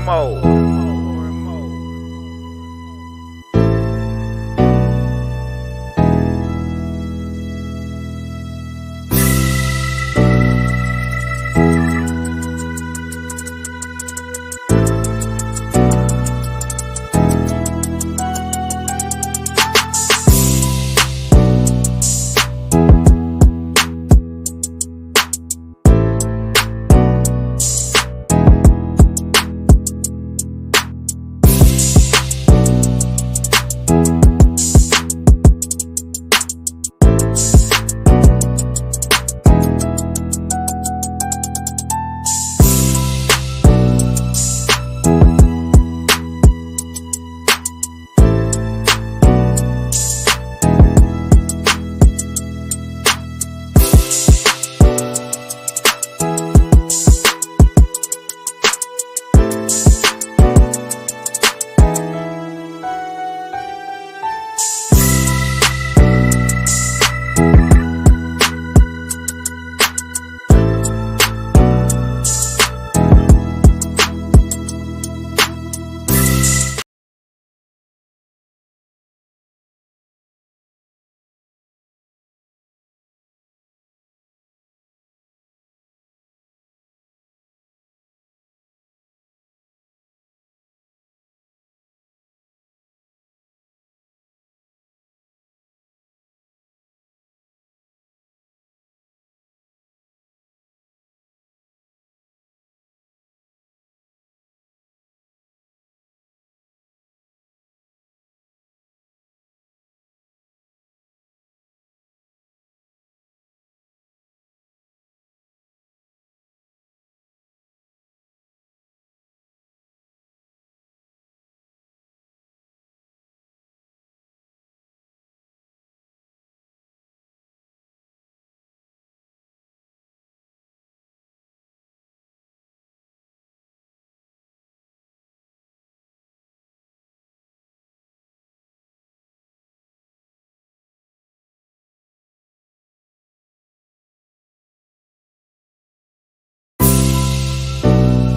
more.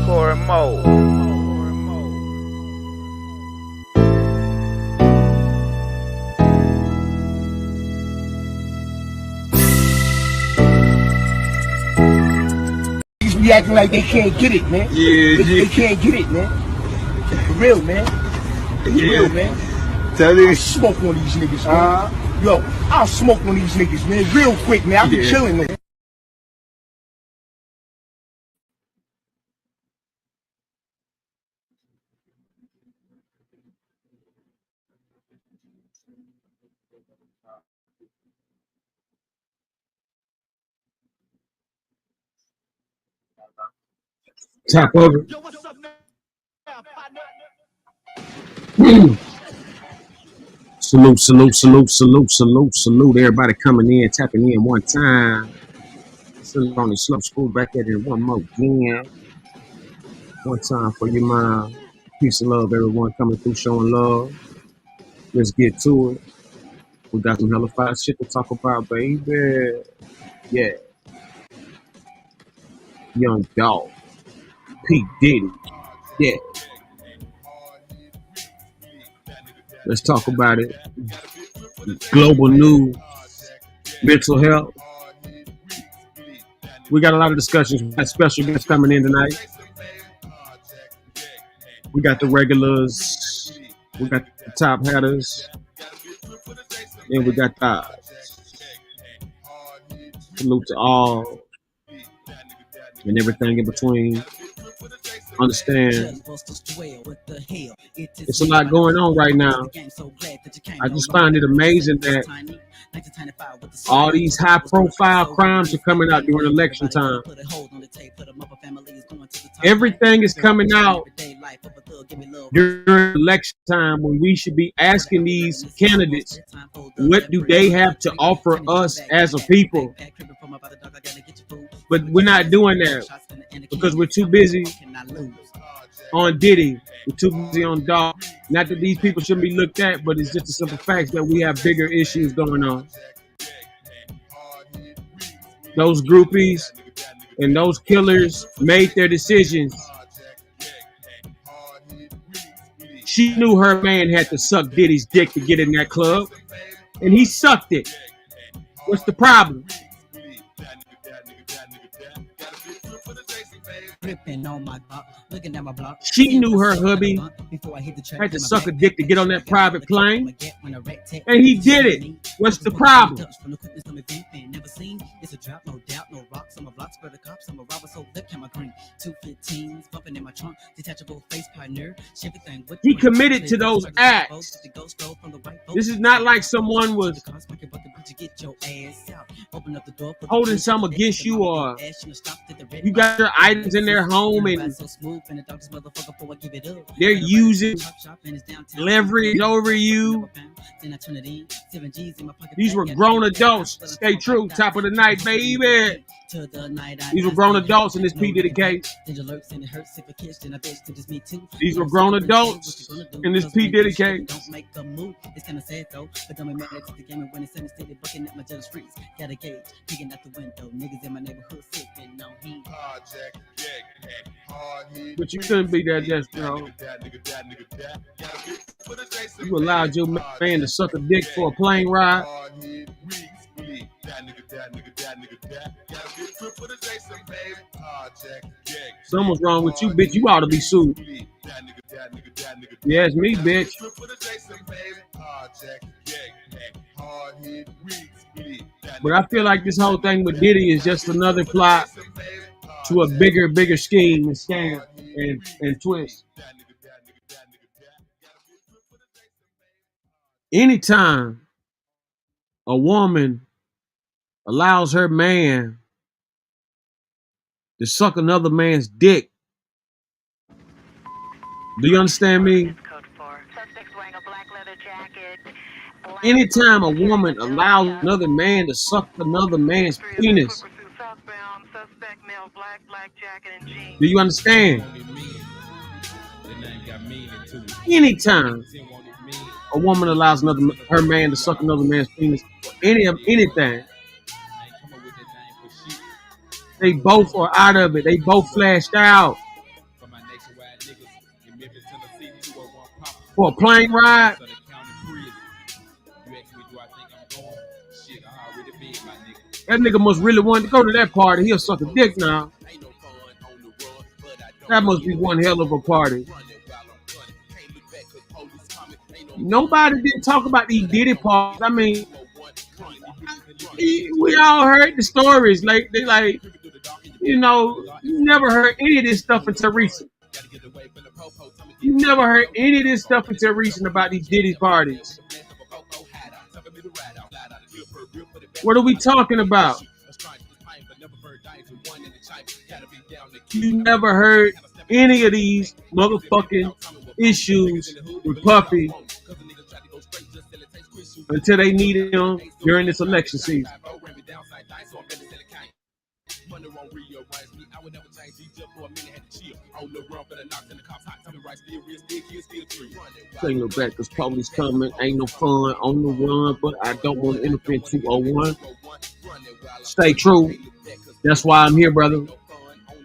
For more. Be acting like they can't get it, man. They can't get it, man. For real, man. For real, man. I'll smoke one of these niggas, man. Yo, I'll smoke one of these niggas, man. Real quick, man. I'll be chilling, man. Tap over. Salute. Everybody coming in, tapping in one time. SendaRoni Slow School back at it one more again. One time for your mind. Peace and love, everyone coming through showing love. Let's get to it. We got some hella fire shit to talk about, baby. Yeah. Young Dog. P. Diddy. Yeah. Let's talk about it. Global news, mental health. We got a lot of discussions. We got special guests coming in tonight. We got the regulars. We got the top hatters. And we got the salute to all and everything in between. Understand, it's a lot going on right now. I just find it amazing that all these high-profile crimes are coming out during election time. Everything is coming out during election time when we should be asking these candidates, what do they have to offer us as a people? But we're not doing that because we're too busy on Diddy. We're too busy on Dog. Not that these people shouldn't be looked at, but it's just a simple fact that we have bigger issues going on. Those groupies and those killers made their decisions. She knew her man had to suck Diddy's dick to get in that club, and he sucked it. What's the problem? She knew her hubby had to suck a dick to get on that private plane, and he did it. What's the problem? He committed to those acts. This is not like someone was holding some against you, or you got your items in their home and they're using leverage over you. These were grown adults. Stay true. Top of the night, baby. These were grown adults in this P. Diddy case. These were grown adults in this P. Diddy case. But you couldn't be that desperate. You allowed your man to suck a dick for a plane ride. Something's wrong with you, bitch. You ought to be sued. Yes, me, bitch. But I feel like this whole thing with Diddy is just another plot to a bigger scheme and scam and twist. Anytime a woman allows her man to suck another man's dick, do you understand me? Anytime a woman allows another man to suck another man's penis, do you understand? Anytime a woman allows her man to suck another man's penis, anything, they both are out of it. They both flashed out. For a plane ride, that nigga must really want to go to that party. He'll suck a dick now. That must be one hell of a party. Nobody didn't talk about these Diddy parties. I mean, we all heard the stories. Like, you know, you never heard any of this stuff until recent. You never heard any of this stuff until recent about these Diddy parties. What are we talking about? You never heard any of these motherfucking issues with Puffy until they needed him during this election season. Ain't no back, cause police coming, ain't no fun, on the run, but I don't want to interfere in 201. Stay true. That's why I'm here, brother.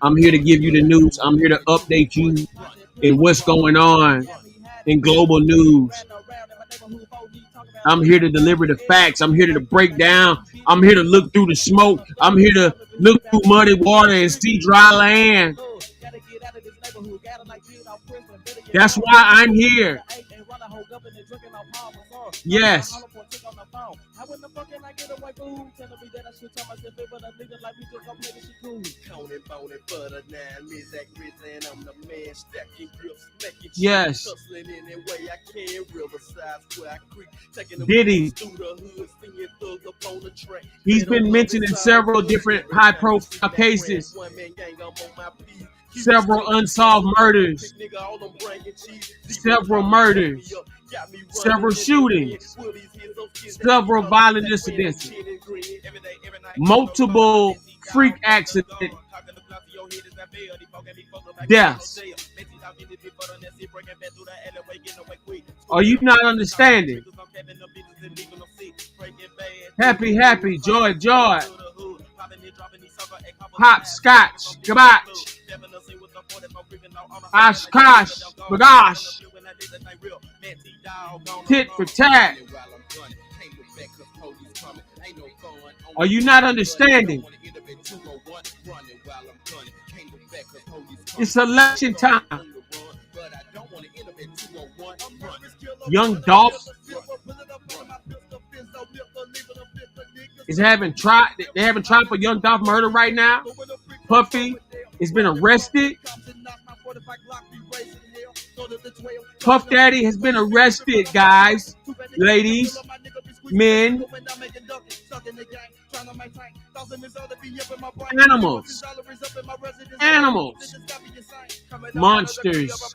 I'm here to give you the news. I'm here to update you in what's going on in global news. I'm here to deliver the facts. I'm here to break down. I'm here to look through the smoke. I'm here to look through muddy water and see dry land. That's why I'm here. Yes. Yes. Diddy. He's been mentioned in several different high-profile cases. Several unsolved murders, several murders, several shootings, several violent incidents, multiple freak accident deaths. Are you not understanding? Happy, happy, joy, joy. Hopscotch, gabotch. Oshkosh, bagosh. Tit for tat. Are you not understanding? It's election time. Young Dolph is having tried. They're having tried for Young Dolph murder right now. Puffy has been arrested. Puff Daddy has been arrested, guys, ladies, men, animals, monsters.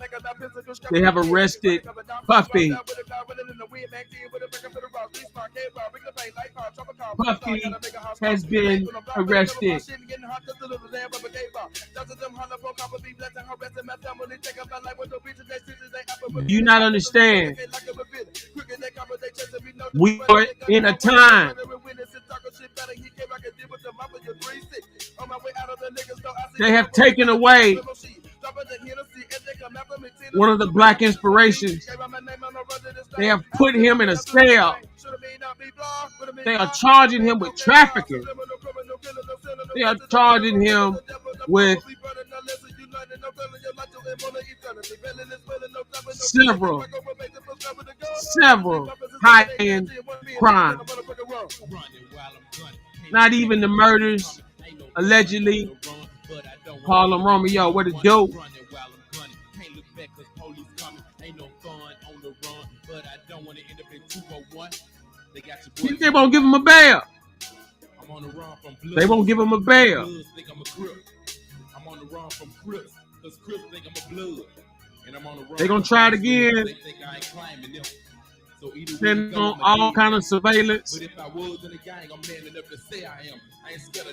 They have arrested Puffy. Puffy has been arrested. Do you not understand? We are in a time. They have taken away one of the black inspirations. They have put him in a cell. They are charging him with trafficking. They are charging him with several high-end crimes. Not even the murders, allegedly. Harlem Romeo, what it do? They won't give him a bail. They won't give him a bail. They're going to try it again. Send on all kind of surveillance.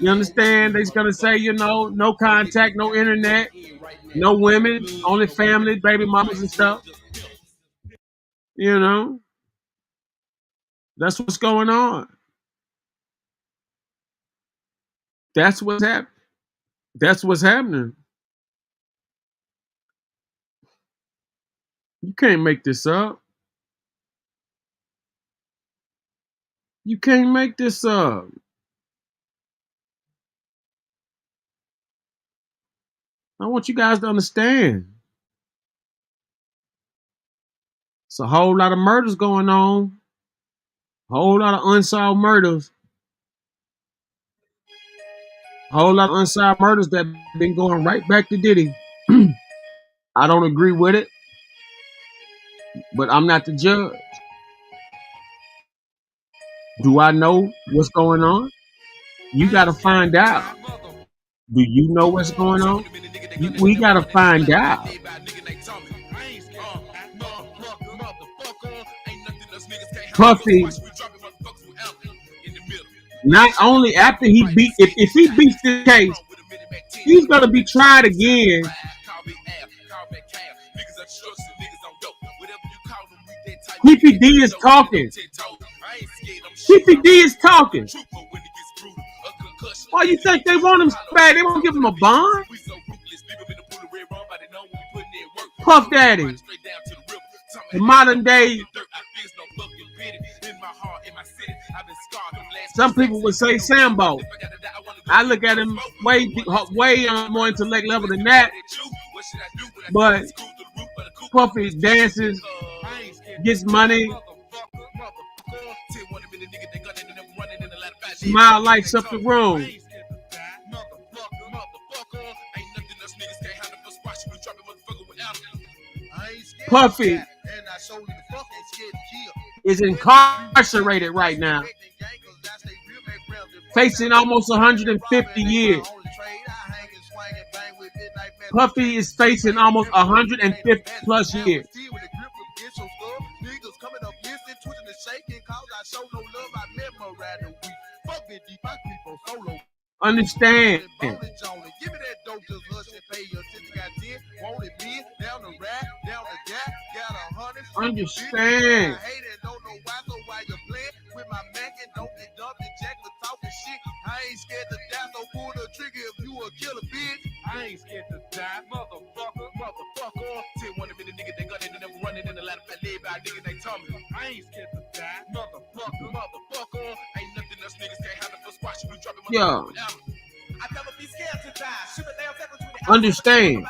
You understand? They're going to say, you know, no contact, no internet, no women, only family, baby mamas and stuff. You know? That's what's going on. That's what's happening. That's what's happening. You can't make this up. You can't make this up. I want you guys to understand. It's a whole lot of murders going on. A whole lot of unsolved murders. A whole lot of unsolved murders that have been going right back to Diddy. I don't agree with it, but I'm not the judge. Do I know what's going on? You got to find out. Do you know what's going on? We got to find out. Puffy, not only after he beat, if he beats this case, he's going to be tried again. PPD is talking. PPD is talking. Why you think they want him so bad? They won't give him a bond? Puff Daddy, the modern day. Some people would say Sambo. I look at him way more intellect level than that. But Puffy dances, gets money, smile lights up the room. Puffy is incarcerated right now, facing almost 150 years. Puffy is facing almost 150 plus years. Understand. Understand. I ain't scared to die, so pull the trigger if you a killer, bitch. I ain't scared to die, motherfucker. 10 1 minute nigga, they got it and never running in the ladder, fat leg by nigga, they tell me. Yeah. Understand.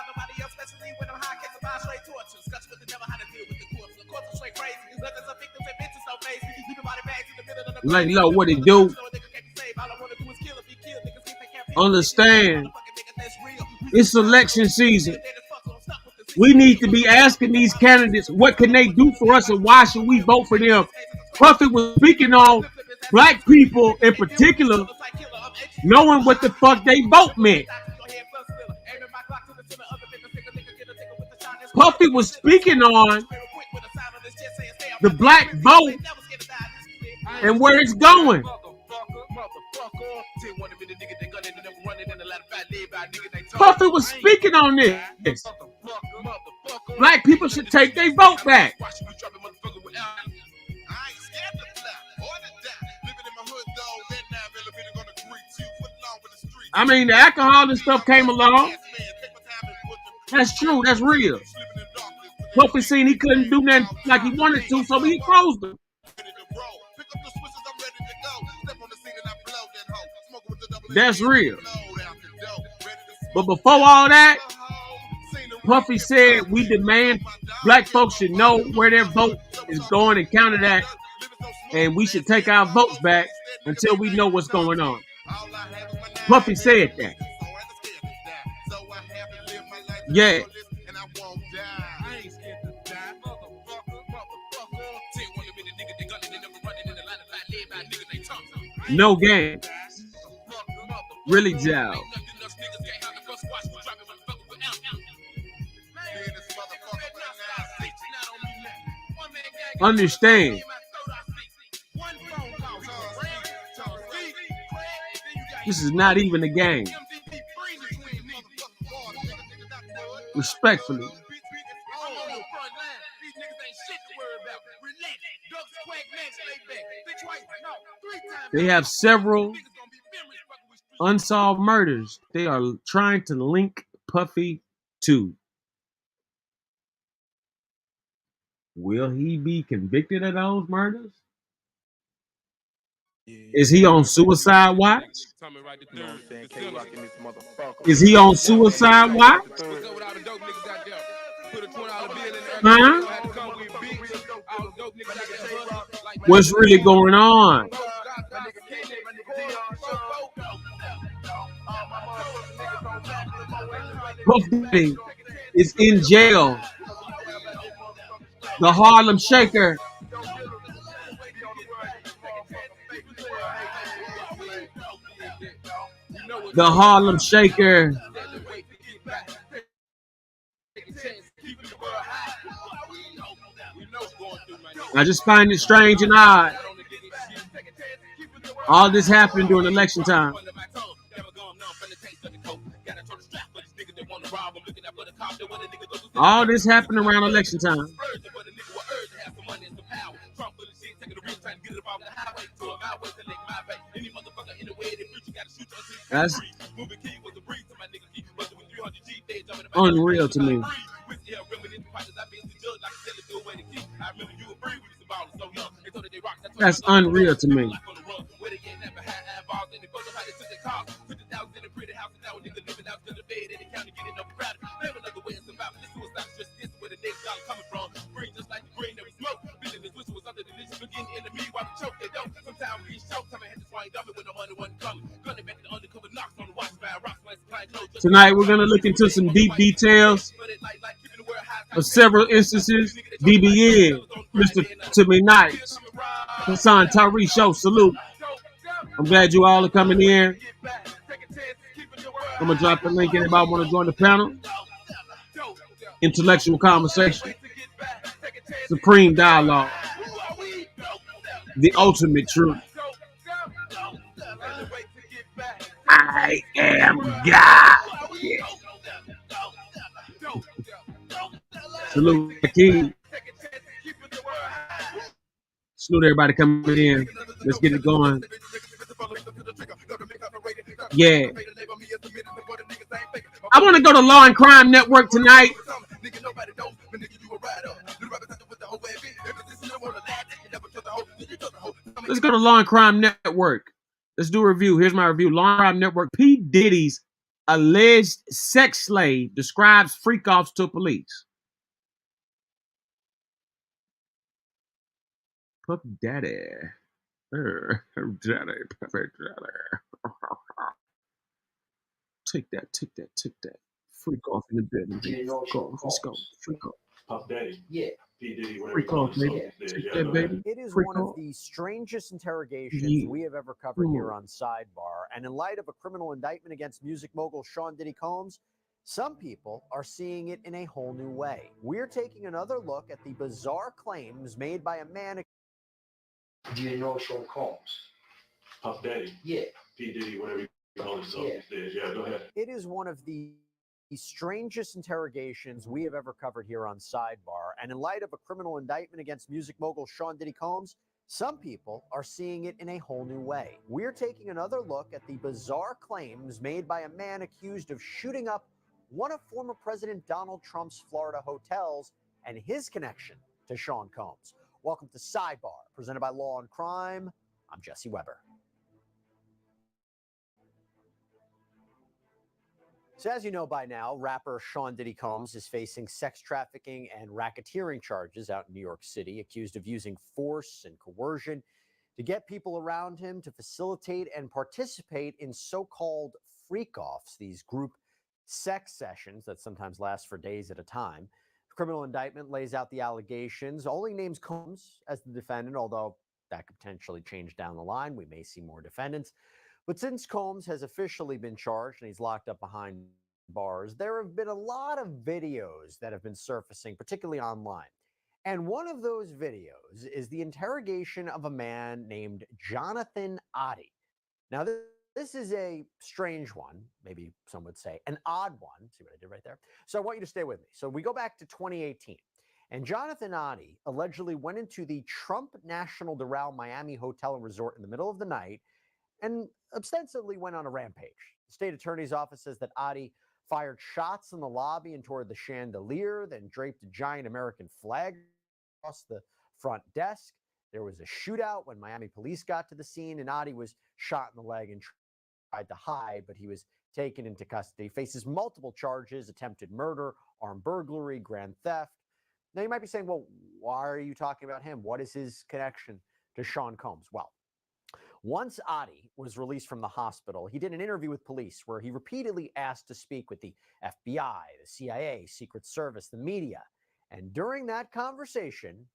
Like, low, what it do? Understand. It's election season. We need to be asking these candidates, what can they do for us and why should we vote for them? Puffy was speaking on black people in particular, knowing what the fuck they vote meant. Puffy was speaking on the black vote and where it's going. Puffy was speaking on this. Black people should take their vote back. I mean, the alcohol and stuff came along. That's true. That's real. Puffy seen he couldn't do nothing like he wanted to, so he closed them. That's real. But before all that, Puffy said we demand black folks should know where their vote is going and counted at, and we should take our votes back until we know what's going on. Puffy said that. Yeah. No game. Really, Joe. Understand. This is not even a game. Respectfully. They have several unsolved murders they are trying to link Puffy to. Will he be convicted of those murders? Is he on suicide watch? Is he on suicide watch? Huh? What's really going on? Puffy is in jail. The Harlem Shaker. The Harlem Shaker. I just find it strange and odd. All this happened during election time. All this happened around election time. That's unreal to me. That's unreal to me. Tonight we're going to look into some deep details of several instances. BBN, Mr. Timmy Nights, Hassan Tyree Show, salute. I'm glad you all are coming in. I'm going to drop the link. Anybody want to join the panel? Intellectual conversation. Supreme dialogue. The ultimate truth. I am God. Yeah. Salute the king. Salute everybody coming in. Let's get it going. Yeah. I want to go to Law and Crime Network tonight. Let's go to Law and Crime Network. Let's do a review. Here's my review. Law Crime Network. P. Diddy's alleged sex slave describes freak-offs to police. Puff Daddy. Daddy, Puffy Daddy. Take that. Freak off in the building. Freak off. Let's go. Freak off. Puff Daddy. Yeah. P. Diddy, whatever Freak off, baby. Take that, baby. It is Freak one off. of the strangest interrogations Yeah. we have ever covered here on Sidebar. And in light of a criminal indictment against music mogul Sean Diddy Combs, some people are seeing it in a whole new way. We're taking another look at the bizarre claims made by a man. Do you know Sean Combs? Puff Daddy. Yeah. P. Diddy, whatever you call himself these days. Yeah, go ahead. It is one of the strangest interrogations we have ever covered here on Sidebar. And in light of a criminal indictment against music mogul Sean Diddy Combs, some people are seeing it in a whole new way. We're taking another look at the bizarre claims made by a man accused of shooting up one of former President Donald Trump's Florida hotels and his connection to Sean Combs. Welcome to Sidebar, presented by Law and Crime. I'm Jesse Weber. So as you know by now, rapper Sean Diddy Combs is facing sex trafficking and racketeering charges out in New York City, accused of using force and coercion to get people around him to facilitate and participate in so-called freak-offs, these group sex sessions that sometimes last for days at a time. The criminal indictment lays out the allegations, only names Combs as the defendant, although that could potentially change down the line. We may see more defendants. But since Combs has officially been charged and he's locked up behind bars, there have been a lot of videos that have been surfacing, particularly online. And one of those videos is the interrogation of a man named Jonathan Oddie. Now, this is a strange one, maybe some would say an odd one. See what I did right there? So I want you to stay with me. So we go back to 2018. And Jonathan Oddie allegedly went into the Trump National Doral Miami Hotel and Resort in the middle of the night and ostensibly went on a rampage. The state attorney's office says that Oddie fired shots in the lobby and toward the chandelier, then draped a giant American flag across the front desk. There was a shootout when Miami police got to the scene, and Oddie was shot in the leg and tried to hide, but he was taken into custody. He faces multiple charges: attempted murder, armed burglary, grand theft. Now, you might be saying, well, why are you talking about him? What is his connection to Sean Combs? Well, once Oddie was released from the hospital, he did an interview with police where he repeatedly asked to speak with the FBI, the CIA, Secret Service, the media. And during that conversation,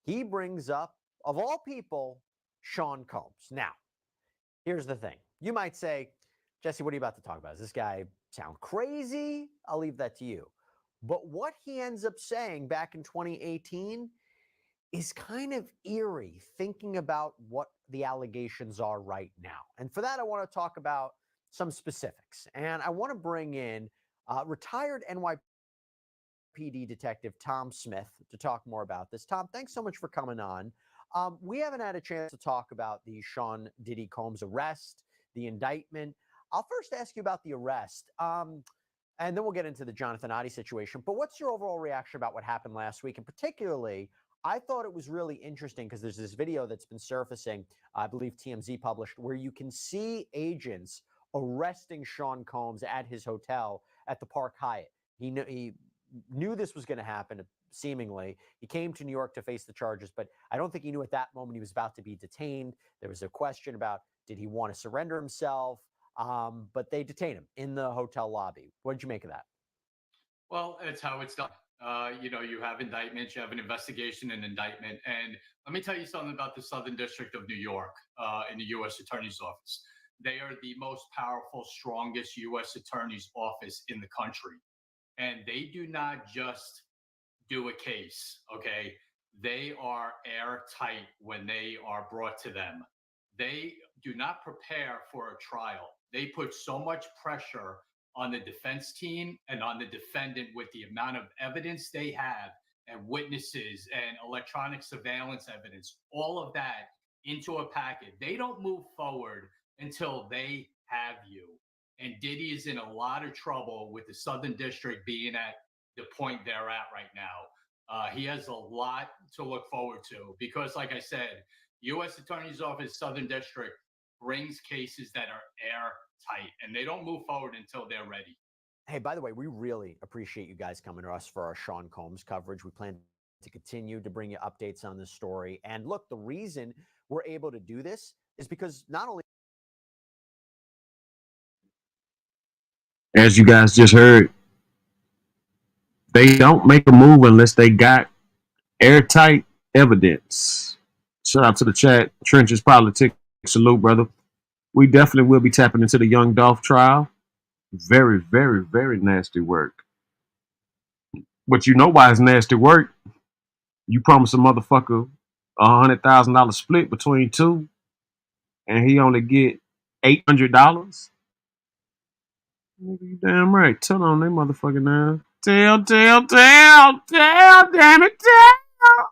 he brings up, of all people, Sean Combs. Now, here's the thing. You might say, Jesse, what are you about to talk about? Does this guy sound crazy? I'll leave that to you. But what he ends up saying back in 2018 is kind of eerie, thinking about what the allegations are right now. And for that, I want to talk about some specifics. And I want to bring in retired NYPD detective Tom Smith to talk more about this. Tom, thanks so much for coming on. We haven't had a chance to talk about the Sean Diddy Combs arrest, the indictment. I'll first ask you about the arrest, and then we'll get into the Jonathan Oddie situation. But what's your overall reaction about what happened last week? And particularly, I thought it was really interesting because there's this video that's been surfacing, I believe TMZ published, where you can see agents arresting Sean Combs at his hotel at the Park Hyatt. He knew this was going to happen, seemingly. He came to New York to face the charges, but I don't think he knew at that moment he was about to be detained. There was a question about, did he want to surrender himself? But they detained him in the hotel lobby. What did you make of that? Well, it's how it's done. You have indictments, you have an investigation and indictment. And let me tell you something about the Southern District of New York in the U.S. Attorney's Office. They are the most powerful, strongest U.S. Attorney's Office in the country. And they do not just do a case, okay? They are airtight when they are brought to them. They do not prepare for a trial. They put so much pressure on the defense team and on the defendant with the amount of evidence they have and witnesses and electronic surveillance evidence, all of that into a packet. They don't move forward until they have you. And Diddy is in a lot of trouble with the Southern District being at the point they're at right now. He has a lot to look forward to because, like I said, U.S. Attorney's Office, Southern District, brings cases that are airtight, and they don't move forward until they're ready. Hey, by the way, we really appreciate you guys coming to us for our Sean Combs coverage. We plan to continue to bring you updates on this story. And look, the reason we're able to do this is because not only, as you guys just heard, they don't make a move unless they got airtight evidence. Shout out to the chat. Trenches Politics. Salute, brother. We definitely will be tapping into the Young Dolph trial. Very, very, very nasty work. But you know why it's nasty work? You promised a motherfucker $100,000 split between two, and he only get $800. You damn right. Tell on them motherfucker now. Tell, damn it, tell.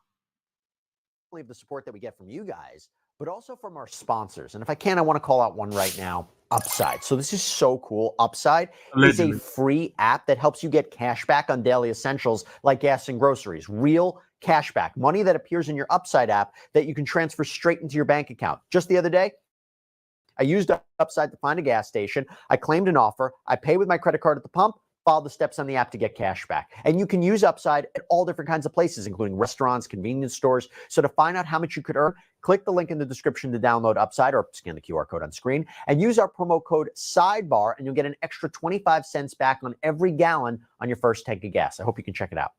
only the support that we get from you guys, but also from our sponsors. And if I can, I want to call out one right now, Upside. So this is so cool. Upside is a free app that helps you get cash back on daily essentials like gas and groceries. Real cash back, money that appears in your Upside app that you can transfer straight into your bank account. Just the other day, I used Upside to find a gas station. I claimed an offer. I pay with my credit card at the pump, follow the steps on the app to get cash back. And you can use Upside at all different kinds of places, including restaurants, convenience stores. So to find out how much you could earn, click the link in the description to download Upside or scan the QR code on screen and use our promo code SIDEBAR and you'll get an extra 25 cents back on every gallon on your first tank of gas. I hope you can check it out.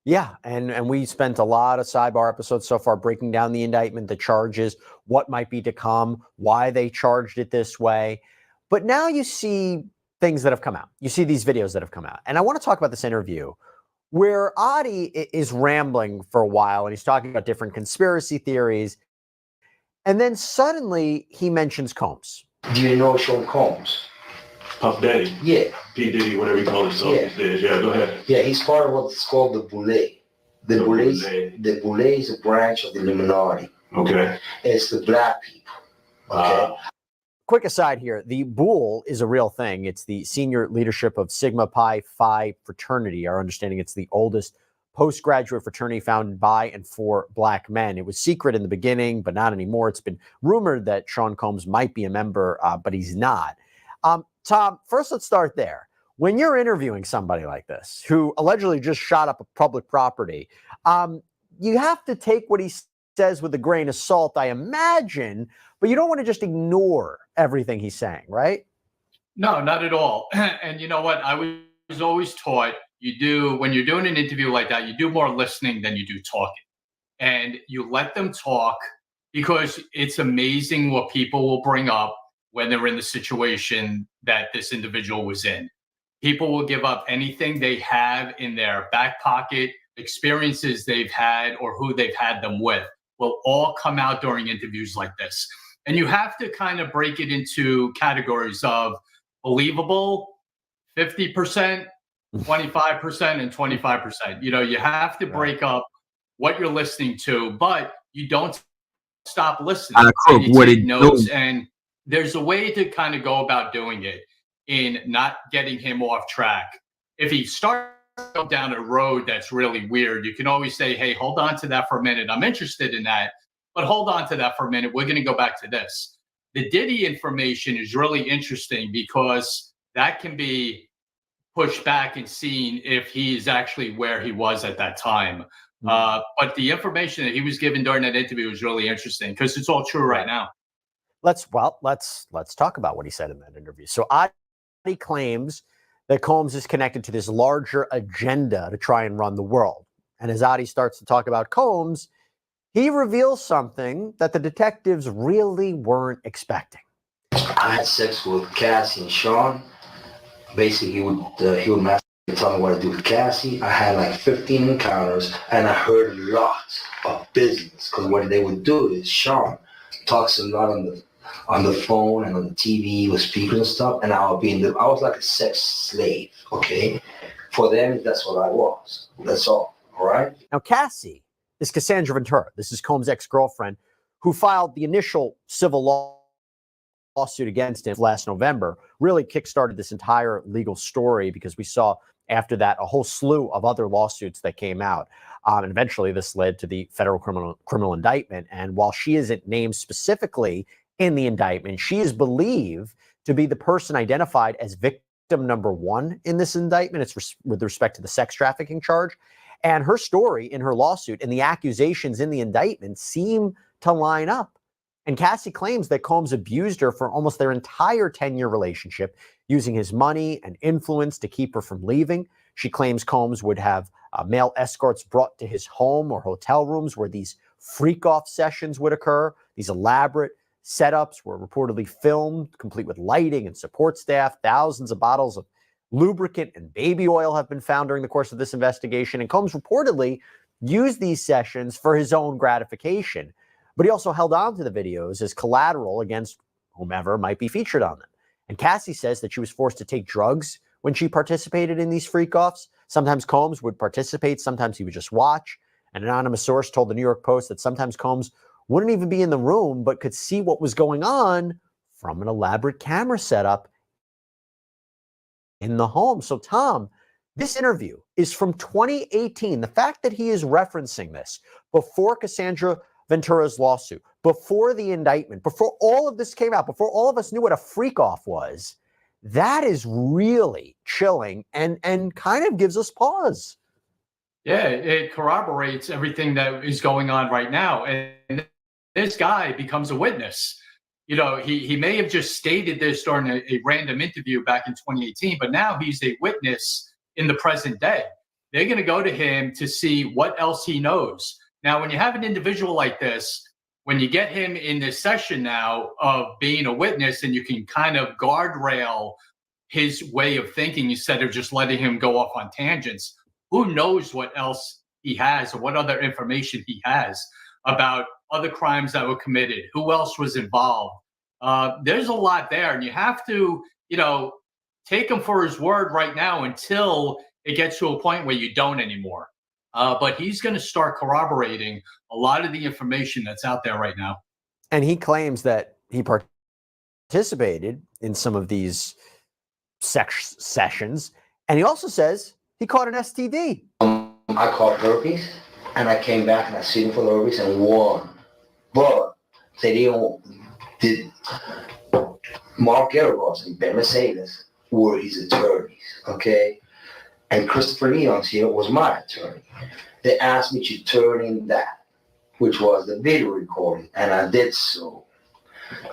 Yeah, and we spent a lot of Sidebar episodes so far breaking down the indictment, the charges, what might be to come, why they charged it this way. But now you see things that have come out. You see these videos that have come out. And I want to talk about this interview where Adi is rambling for a while and he's talking about different conspiracy theories. And then suddenly he mentions Combs. Do you know Sean Combs? Puff Daddy. Yeah. P. Diddy, whatever you call himself these days. Yeah, go ahead. Yeah, he's part of what's called the Boule. The Boule is a branch of the Illuminati. Okay. It's the black people. Okay. Quick aside here, the Boule is a real thing. It's the senior leadership of Sigma Pi Phi fraternity. Our understanding, it's the oldest postgraduate fraternity founded by and for black men. It was secret in the beginning, but not anymore. It's been rumored that Sean Combs might be a member, but he's not. Tom, first let's start there. When you're interviewing somebody like this, who allegedly just shot up a public property, you have to take what he says with a grain of salt, I imagine, but you don't want to just ignore everything he's saying, right? No, not at all. And you know what? I was always taught when you're doing an interview like that, you do more listening than you do talking. And you let them talk because it's amazing what people will bring up when they're in the situation that this individual was in. People will give up anything they have in their back pocket, experiences they've had or who they've had them with will all come out during interviews like this. And you have to kind of break it into categories of believable, 50%, 25%, and 25%. You know, you have to break up what you're listening to, but you don't stop listening. You take notes, and there's a way to kind of go about doing it in not getting him off track. If he starts down a road that's really weird, you can always say, hey, hold on to that for a minute. I'm interested in that, but hold on to that for a minute. We're going to go back to this. The Diddy information is really interesting because that can be pushed back and seen if he's actually where he was at that time. But the information that he was given during that interview was really interesting because it's all true right now. Let's talk about what he said in that interview. So Adi claims that Combs is connected to this larger agenda to try and run the world. And as Adi starts to talk about Combs, he reveals something that the detectives really weren't expecting. I had sex with Cassie and Sean. Basically, he would masturbate and tell me what to do with Cassie. I had like 15 encounters, and I heard a lot of business because what they would do is Sean talks a lot on the phone and on the TV with speakers and stuff, and I was like a sex slave, okay? For them, that's what I was. That's all right? Now, Cassie is Cassandra Ventura. This is Combs' ex-girlfriend who filed the initial civil lawsuit against him last November, really kickstarted this entire legal story because we saw after that a whole slew of other lawsuits that came out. And eventually this led to the federal criminal indictment. And while she isn't named specifically in the indictment. She is believed to be the person identified as victim number 1 in this indictment. It's with respect to the sex trafficking charge. And her story in her lawsuit and the accusations in the indictment seem to line up. And Cassie claims that Combs abused her for almost their entire 10-year relationship, using his money and influence to keep her from leaving. She claims Combs would have male escorts brought to his home or hotel rooms where these freak-off sessions would occur. These elaborate setups were reportedly filmed, complete with lighting and support staff. Thousands of bottles of lubricant and baby oil have been found during the course of this investigation. And Combs reportedly used these sessions for his own gratification. But he also held on to the videos as collateral against whomever might be featured on them. And Cassie says that she was forced to take drugs when she participated in these freak-offs. Sometimes Combs would participate, sometimes he would just watch. An anonymous source told the New York Post that sometimes Combs wouldn't even be in the room, but could see what was going on from an elaborate camera setup in the home. So, Tom, this interview is from 2018. The fact that he is referencing this before Cassandra Ventura's lawsuit, before the indictment, before all of this came out, before all of us knew what a freak-off was, that is really chilling and kind of gives us pause. Yeah, it corroborates everything that is going on right now. And this guy becomes a witness. You know, he may have just stated this during a random interview back in 2018, but now he's a witness in the present day. They're going to go to him to see what else he knows. Now, when you have an individual like this, when you get him in this session now of being a witness, and you can kind of guardrail his way of thinking instead of just letting him go off on tangents, who knows what else he has or what other information he has about other crimes that were committed, who else was involved. There's a lot there, and you have to, take him for his word right now until it gets to a point where you don't anymore. But he's going to start corroborating a lot of the information that's out there right now. And he claims that he participated in some of these sex sessions. And he also says he caught an STD. I caught herpes, and I came back and I seen for the herpes and won. But they did Mark Erebos and Ben Mercedes were his attorneys, okay? And Christopher Leon's here was my attorney. They asked me to turn in that, which was the video recording, and I did so.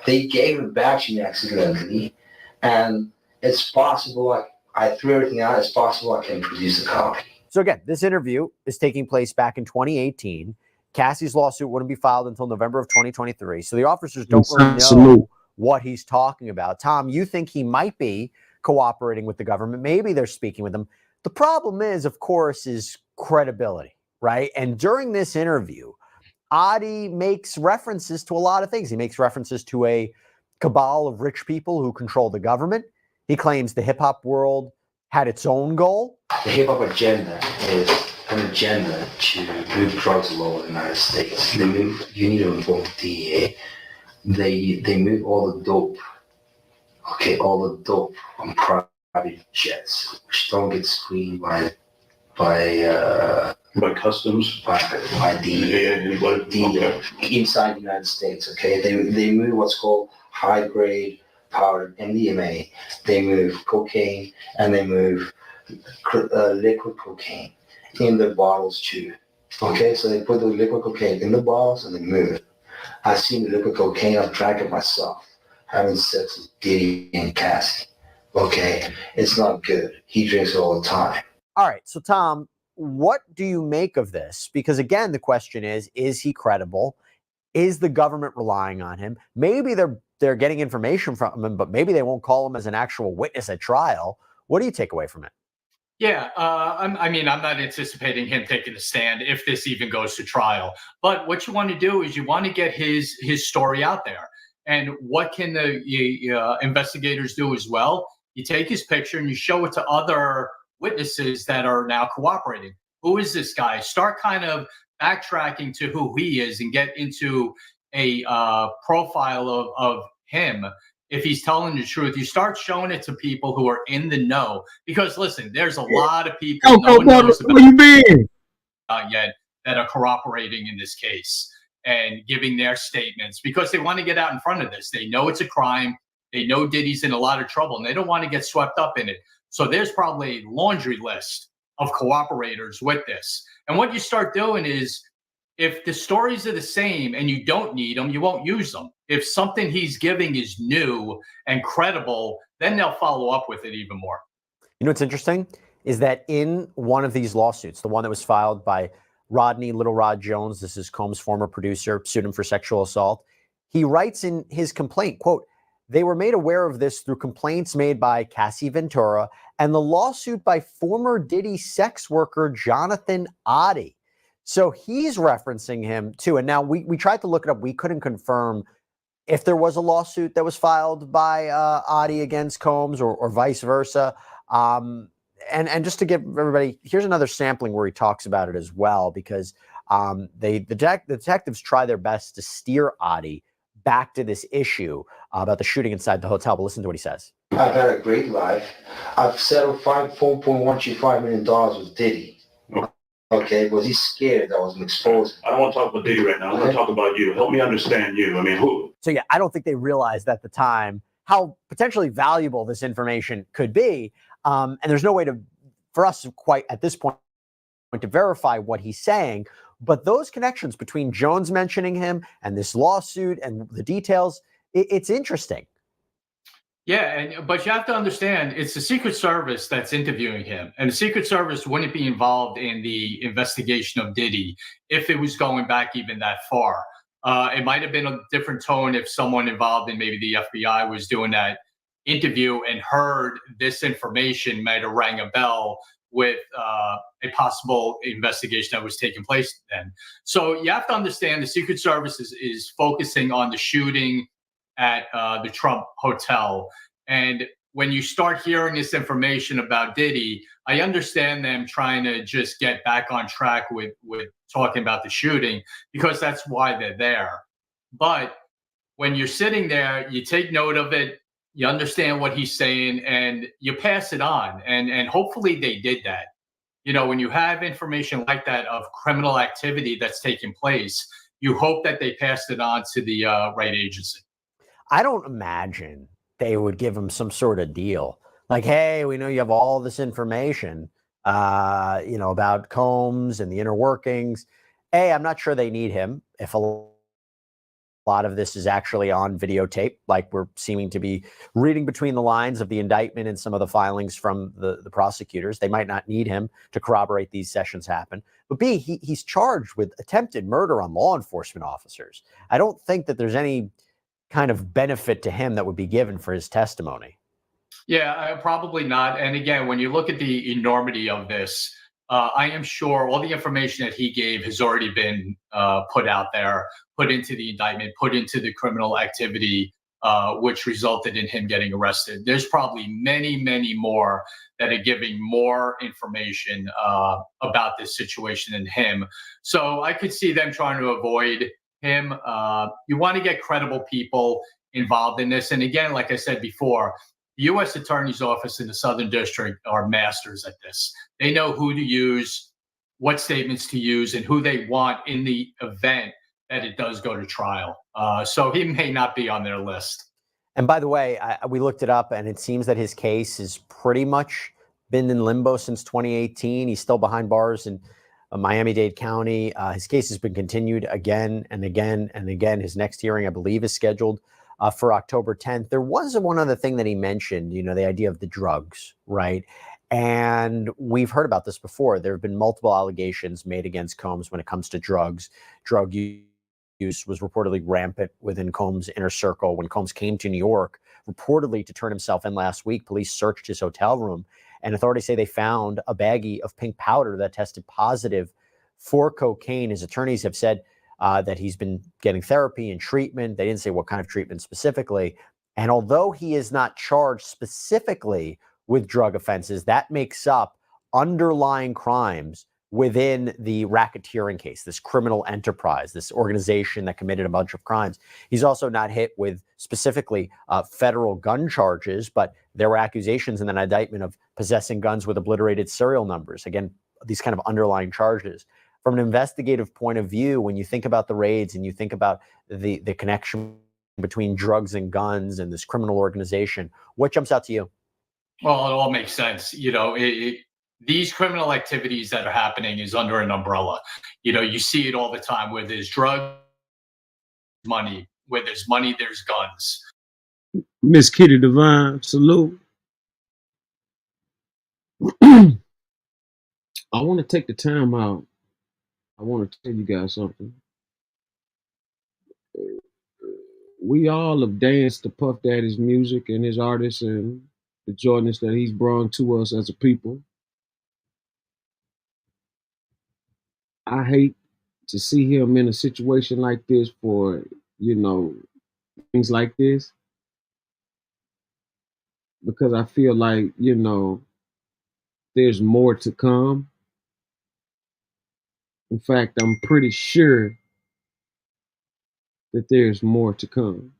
They gave it back to me accidentally, and it's possible I threw everything out. It's possible I can produce a copy. So again, this interview is taking place back in 2018. Cassie's lawsuit wouldn't be filed until November of 2023. So the officers don't really know what he's talking about. Tom, you think he might be cooperating with the government? Maybe they're speaking with him. The problem is, of course, is credibility, right? And during this interview, Adi makes references to a lot of things. He makes references to a cabal of rich people who control the government. He claims the hip-hop world had its own goal. The hip-hop agenda is an agenda to move drugs all over the United States. They move, you need to involve DEA. They move all the dope, all the dope on private jets, which don't get screened by customs, by DEA inside the United States. Okay, they move what's called high-grade powdered MDMA. They move cocaine, and they move liquid cocaine in the bottles too. Okay, so they put the liquid cocaine in the bottles and they move it. I've seen the liquid cocaine. I've drank it myself, having sex with Diddy and Cassie. Okay, it's not good. He drinks it all the time. All right, so Tom, what do you make of this? Because again, the question is he credible? Is the government relying on him? Maybe they're getting information from him, but maybe they won't call him as an actual witness at trial. What do you take away from it? Yeah, I'm not anticipating him taking a stand if this even goes to trial. But what you want to do is you want to get his story out there. And what can the investigators do as well? You take his picture and you show it to other witnesses that are now cooperating. Who is this guy? Start kind of backtracking to who he is and get into a profile of him. If he's telling the truth, you start showing it to people who are in the know. Because listen, there's a lot of people no one knows about yet that are cooperating in this case. and giving their statements because they want to get out in front of this. They know it's a crime. They know Diddy's in a lot of trouble, and they don't want to get swept up in it. So there's probably a laundry list of cooperators with this. And what you start doing is, if the stories are the same and you don't need them, you won't use them. If something he's giving is new and credible, then they'll follow up with it even more. You know what's interesting is that in one of these lawsuits, the one that was filed by Rodney Little Rod Jones, this is Combs' former producer, sued him for sexual assault. He writes in his complaint, quote, "They were made aware of this through complaints made by Cassie Ventura and the lawsuit by former Diddy sex worker Jonathan Oddie." So he's referencing him too. And now we tried to look it up. We couldn't confirm if there was a lawsuit that was filed by Oddie against Combs or vice versa. And just to give everybody, here's another sampling where he talks about it as well, because the detectives try their best to steer Oddie back to this issue about the shooting inside the hotel. But listen to what he says. I've had a great life. I've settled $4.125 million with Diddy. Okay, was he scared that I was exposed? I don't want to talk about Diddy right now. I want to talk about you. Help me understand you. I mean, who? So yeah, I don't think they realized at the time how potentially valuable this information could be. And there's no way for us quite at this point to verify what he's saying. But those connections between Jones mentioning him and this lawsuit and the details, it's interesting. Yeah, but you have to understand, it's the Secret Service that's interviewing him. And the Secret Service wouldn't be involved in the investigation of Diddy if it was going back even that far. It might have been a different tone if someone involved in maybe the FBI was doing that interview and heard this information, might have rang a bell with a possible investigation that was taking place then. So you have to understand the Secret Service is focusing on the shooting at the Trump Hotel. And when you start hearing this information about Diddy, I understand them trying to just get back on track with talking about the shooting, because that's why they're there. But when you're sitting there, you take note of it, you understand what he's saying, and you pass it on. And hopefully they did that. You know, when you have information like that of criminal activity that's taking place, you hope that they passed it on to the right agency. I don't imagine they would give him some sort of deal. Like, hey, we know you have all this information, about Combs and the inner workings. Hey, I'm not sure they need him if a lot of this is actually on videotape, like we're seeming to be reading between the lines of the indictment and some of the filings from the prosecutors. They might not need him to corroborate these sessions happen. But B, he's charged with attempted murder on law enforcement officers. I don't think that there's any kind of benefit to him that would be given for his testimony. Yeah, probably not. And again, when you look at the enormity of this, I am sure all the information that he gave has already been put out there, put into the indictment, put into the criminal activity, which resulted in him getting arrested. There's probably many, many more that are giving more information about this situation than him. So I could see them trying to avoid him. You want to get credible people involved in this. And again, like I said before, the U.S. Attorney's Office in the Southern District are masters at this. They know who to use, what statements to use, and who they want in the event that it does go to trial. So he may not be on their list. And by the way, we looked it up, and it seems that his case has pretty much been in limbo since 2018. He's still behind bars in Miami-Dade County. His case has been continued again and again and again. His next hearing, I believe, is scheduled for October 10th. There was one other thing that he mentioned, the idea of the drugs, right? And we've heard about this before. There have been multiple allegations made against Combs when it comes to drugs. Drug use was reportedly rampant within Combs' inner circle. When Combs came to New York, reportedly to turn himself in last week, police searched his hotel room, and authorities say they found a baggie of pink powder that tested positive for cocaine. His attorneys have said that he's been getting therapy and treatment. They didn't say what kind of treatment specifically. And although he is not charged specifically with drug offenses, that makes up underlying crimes within the racketeering case, this criminal enterprise, this organization that committed a bunch of crimes. He's also not hit with specifically federal gun charges, but there were accusations in an indictment of possessing guns with obliterated serial numbers. Again, these kind of underlying charges. from an investigative point of view, when you think about the raids and you think about the connection between drugs and guns and this criminal organization, what jumps out to you? Well, it all makes sense. These criminal activities that are happening is under an umbrella. You see it all the time where there's drug money, where there's money, there's guns. Miss Kitty Divine, salute. I want to take the time out. I want to tell you guys something. We all have danced to Puff Daddy's music and his artists and the joyness that he's brought to us as a people. I hate to see him in a situation like this for, things like this. Because I feel like, there's more to come. In fact, I'm pretty sure that there's more to come.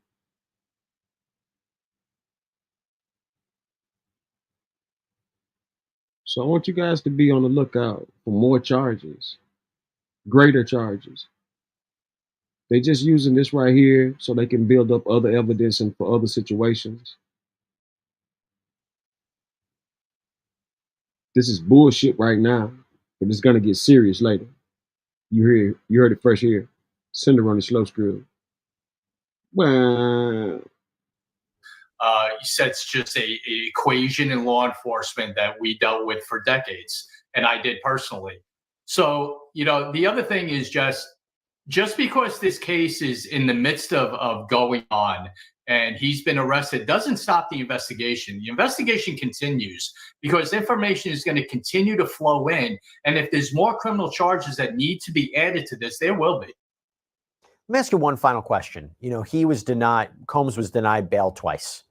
So I want you guys to be on the lookout for more charges, greater charges. They're just using this right here so they can build up other evidence and for other situations. This is bullshit right now, but it's gonna get serious later. You heard it first here. SendaRoni Slow Screw. Well, You said it's just a equation in law enforcement that we dealt with for decades, and I did personally. So, the other thing is just because this case is in the midst of going on and he's been arrested doesn't stop the investigation. The investigation continues because information is going to continue to flow in. And if there's more criminal charges that need to be added to this, there will be. Let me ask you one final question. Combs was denied bail twice.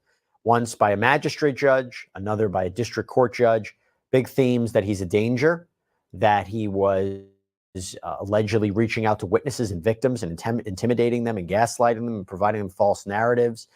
Once by a magistrate judge, another by a district court judge. Big themes: that he's a danger, that he was allegedly reaching out to witnesses and victims and intimidating them and gaslighting them and providing them false narratives,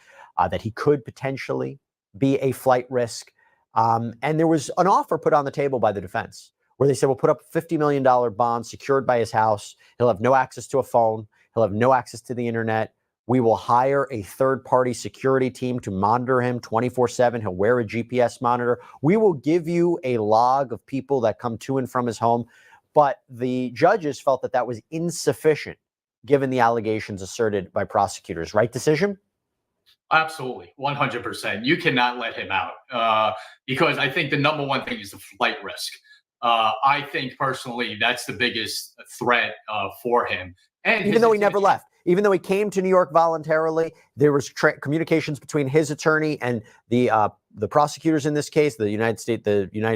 that he could potentially be a flight risk. And there was an offer put on the table by the defense where they said, we'll put up a $50 million bond secured by his house. He'll have no access to a phone. He'll have no access to the internet. We will hire a third-party security team to monitor him 24/7. He'll wear a GPS monitor. We will give you a log of people that come to and from his home. But the judges felt that that was insufficient given the allegations asserted by prosecutors. Right decision? Absolutely. 100%. You cannot let him out because I think the number one thing is the flight risk. I think personally that's the biggest threat for him. And even though he never left, even though he came to New York voluntarily, there was communications between his attorney and the prosecutors in this case, the United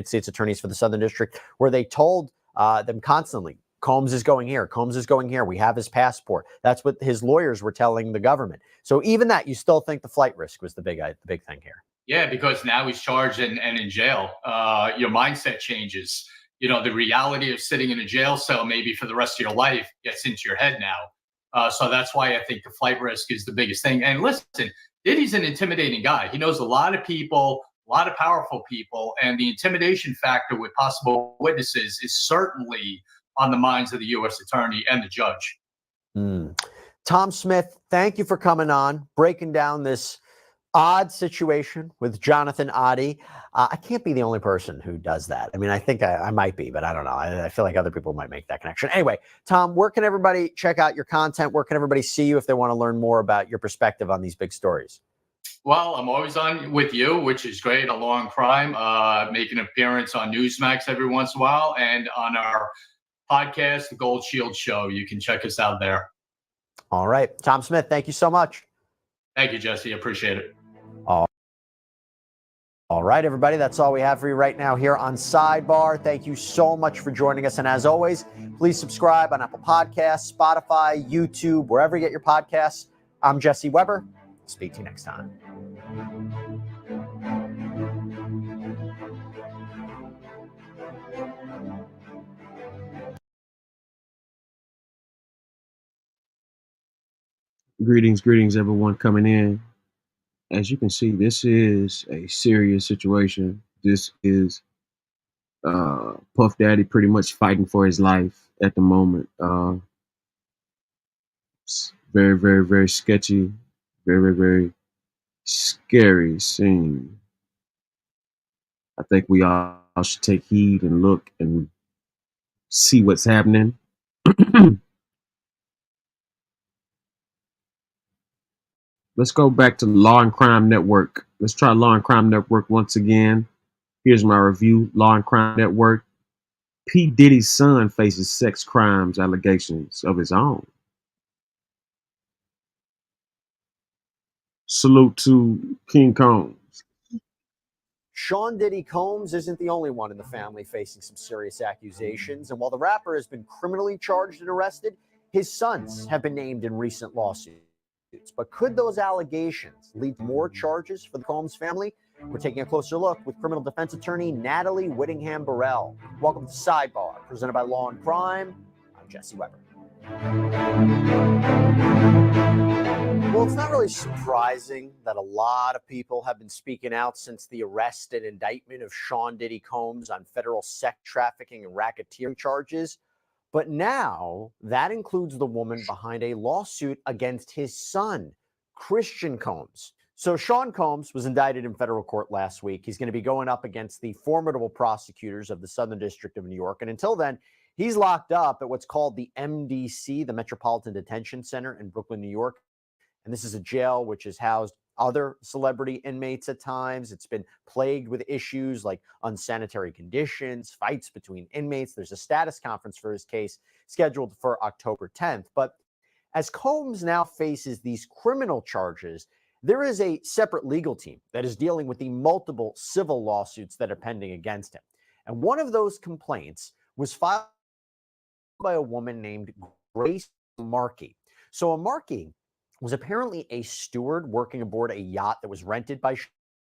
States attorneys for the Southern District, where they told them constantly, Combs is going here. Combs is going here. We have his passport. That's what his lawyers were telling the government. So even that, you still think the flight risk was the big thing here. Yeah, because now he's charged and in jail. Your mindset changes. The reality of sitting in a jail cell maybe for the rest of your life gets into your head now. So that's why I think the flight risk is the biggest thing. And listen, Diddy's an intimidating guy. He knows a lot of people, a lot of powerful people, and the intimidation factor with possible witnesses is certainly on the minds of the U.S. attorney and the judge. Tom Smith, thank you for coming on, breaking down this odd situation with Jonathan Oddie. I can't be the only person who does that. I mean, I think I might be, but I don't know. I feel like other people might make that connection. Anyway, Tom, where can everybody check out your content? Where can everybody see you if they want to learn more about your perspective on these big stories? Well, I'm always on with you, which is great. A Law and Crime, make an appearance on Newsmax every once in a while, and on our podcast, The Gold Shield Show. You can check us out there. All right. Tom Smith, thank you so much. Thank you, Jesse. Appreciate it. All right, everybody. That's all we have for you right now here on Sidebar. Thank you so much for joining us. And as always, please subscribe on Apple Podcasts, Spotify, YouTube, wherever you get your podcasts. I'm Jesse Weber. Speak to you next time. Greetings, everyone coming in. As you can see, this is a serious situation. This is Puff Daddy pretty much fighting for his life. at the moment. It's very, very, very sketchy, very, very scary scene. I think we all should take heed and look and see what's happening. Let's go back to Law and Crime Network. Let's try Law and Crime Network once again. Here's my review. Law and Crime Network. P. Diddy's son faces sex crimes allegations of his own. Salute to King Kong. Sean Diddy Combs isn't the only one in the family facing some serious accusations. And while the rapper has been criminally charged and arrested, his sons have been named in recent lawsuits. But could those allegations lead to more charges for the Combs family? We're taking a closer look with criminal defense attorney Natalie Whittingham Burrell. Welcome to Sidebar, presented by Law and Crime. I'm Jesse Weber. Well, it's not really surprising that a lot of people have been speaking out since the arrest and indictment of Sean Diddy Combs on federal sex trafficking and racketeering charges. But now that includes the woman behind a lawsuit against his son, Christian Combs. So Sean Combs was indicted in federal court last week. He's going to be going up against the formidable prosecutors of the Southern District of New York. And until then, he's locked up at what's called the MDC, the Metropolitan Detention Center in Brooklyn, New York. And this is a jail which has housed other celebrity inmates at times. It's been plagued with issues like unsanitary conditions, fights between inmates. There's a status conference for his case scheduled for October 10th. But as Combs now faces these criminal charges, there is a separate legal team that is dealing with the multiple civil lawsuits that are pending against him. And one of those complaints was filed by a woman named Grace Markey. So a Markey was apparently a steward working aboard a yacht that was rented by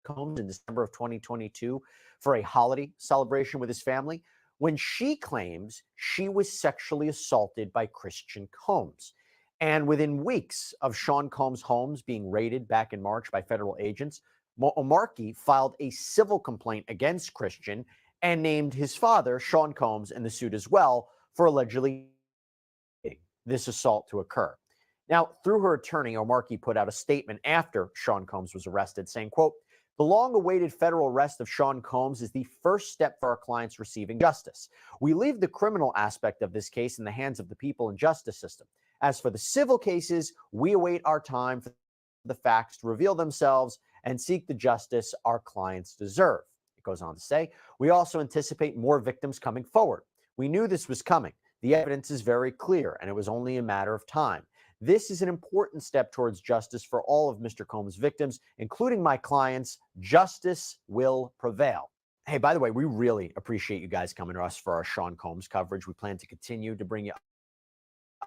Combs in December of 2022 for a holiday celebration with his family, when she claims she was sexually assaulted by Christian Combs. And within weeks of Sean Combs' homes being raided back in March by federal agents, Markey filed a civil complaint against Christian and named his father, Sean Combs, in the suit as well for allegedly this assault to occur. Now, through her attorney, Markey put out a statement after Sean Combs was arrested saying, quote, "The long-awaited federal arrest of Sean Combs is the first step for our clients receiving justice. We leave the criminal aspect of this case in the hands of the people and justice system. As for the civil cases, we await our time for the facts to reveal themselves and seek the justice our clients deserve." It goes on to say, "We also anticipate more victims coming forward. We knew this was coming. The evidence is very clear, and it was only a matter of time. This is an important step towards justice for all of Mr. Combs' victims, including my clients. Justice will prevail." Hey, by the way, we really appreciate you guys coming to us for our Sean Combs coverage. We plan to continue to bring you a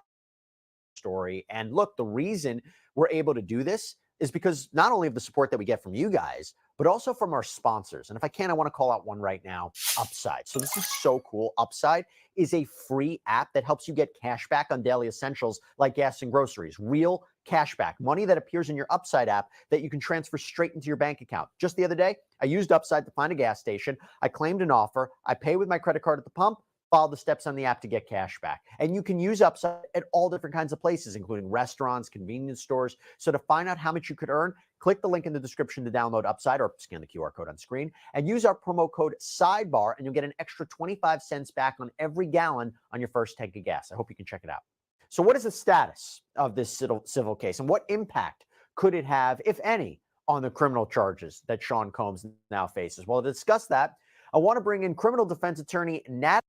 story. And look, the reason we're able to do this is because not only of the support that we get from you guys, but also from our sponsors. And if I can, I want to call out one right now, Upside. So this is so cool. Upside is a free app that helps you get cash back on daily essentials like gas and groceries. Real cash back, money that appears in your Upside app that you can transfer straight into your bank account. Just the other day, I used Upside to find a gas station. I claimed an offer. I pay with my credit card at the pump. Follow the steps on the app to get cash back. And you can use Upside at all different kinds of places, including restaurants, convenience stores. So to find out how much you could earn, click the link in the description to download Upside or scan the QR code on screen and use our promo code SIDEBAR and you'll get an extra 25 cents back on every gallon on your first tank of gas. I hope you can check it out. So what is the status of this civil case and what impact could it have, if any, on the criminal charges that Sean Combs now faces? Well, to discuss that, I want to bring in criminal defense attorney Nat.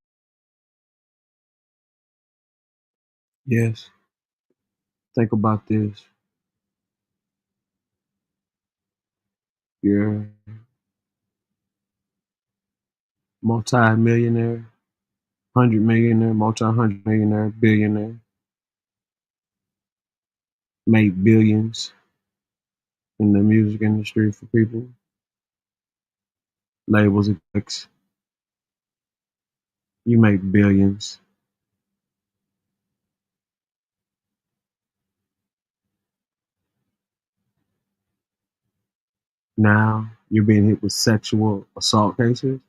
Yes. Think about this. You're multi-millionaire, 100-millionaire, multi-hundred-millionaire, billionaire, made billions in the music industry for people, labels and clicks. You make billions. Now you're being hit with sexual assault cases.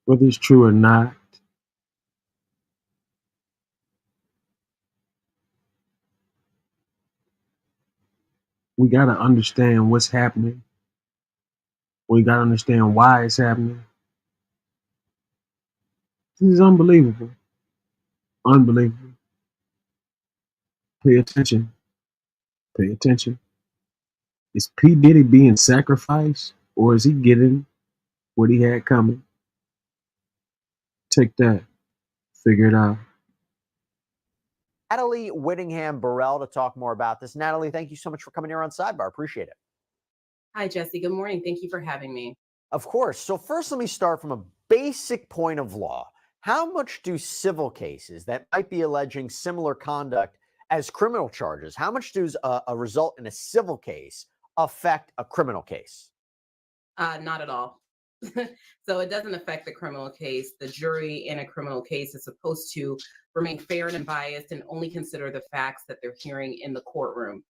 Whether it's true or not, We got to understand what's happening. We got to understand why it's happening. This is unbelievable. Unbelievable. Pay attention. Pay attention. Is P. Diddy being sacrificed, or is he getting what he had coming? Take that. Figure it out. Natalie Whittingham Burrell to talk more about this. Natalie, thank you so much for coming here on Sidebar. Appreciate it. Hi, Jesse. Good morning. Thank you for having me. Of course. So first, let me start from a basic point of law. How much do civil cases that might be alleging similar conduct as criminal charges, how much does a result in a civil case affect a criminal case? Not at all. So it doesn't affect the criminal case. The jury in a criminal case is supposed to remain fair and unbiased and only consider the facts that they're hearing in the courtroom.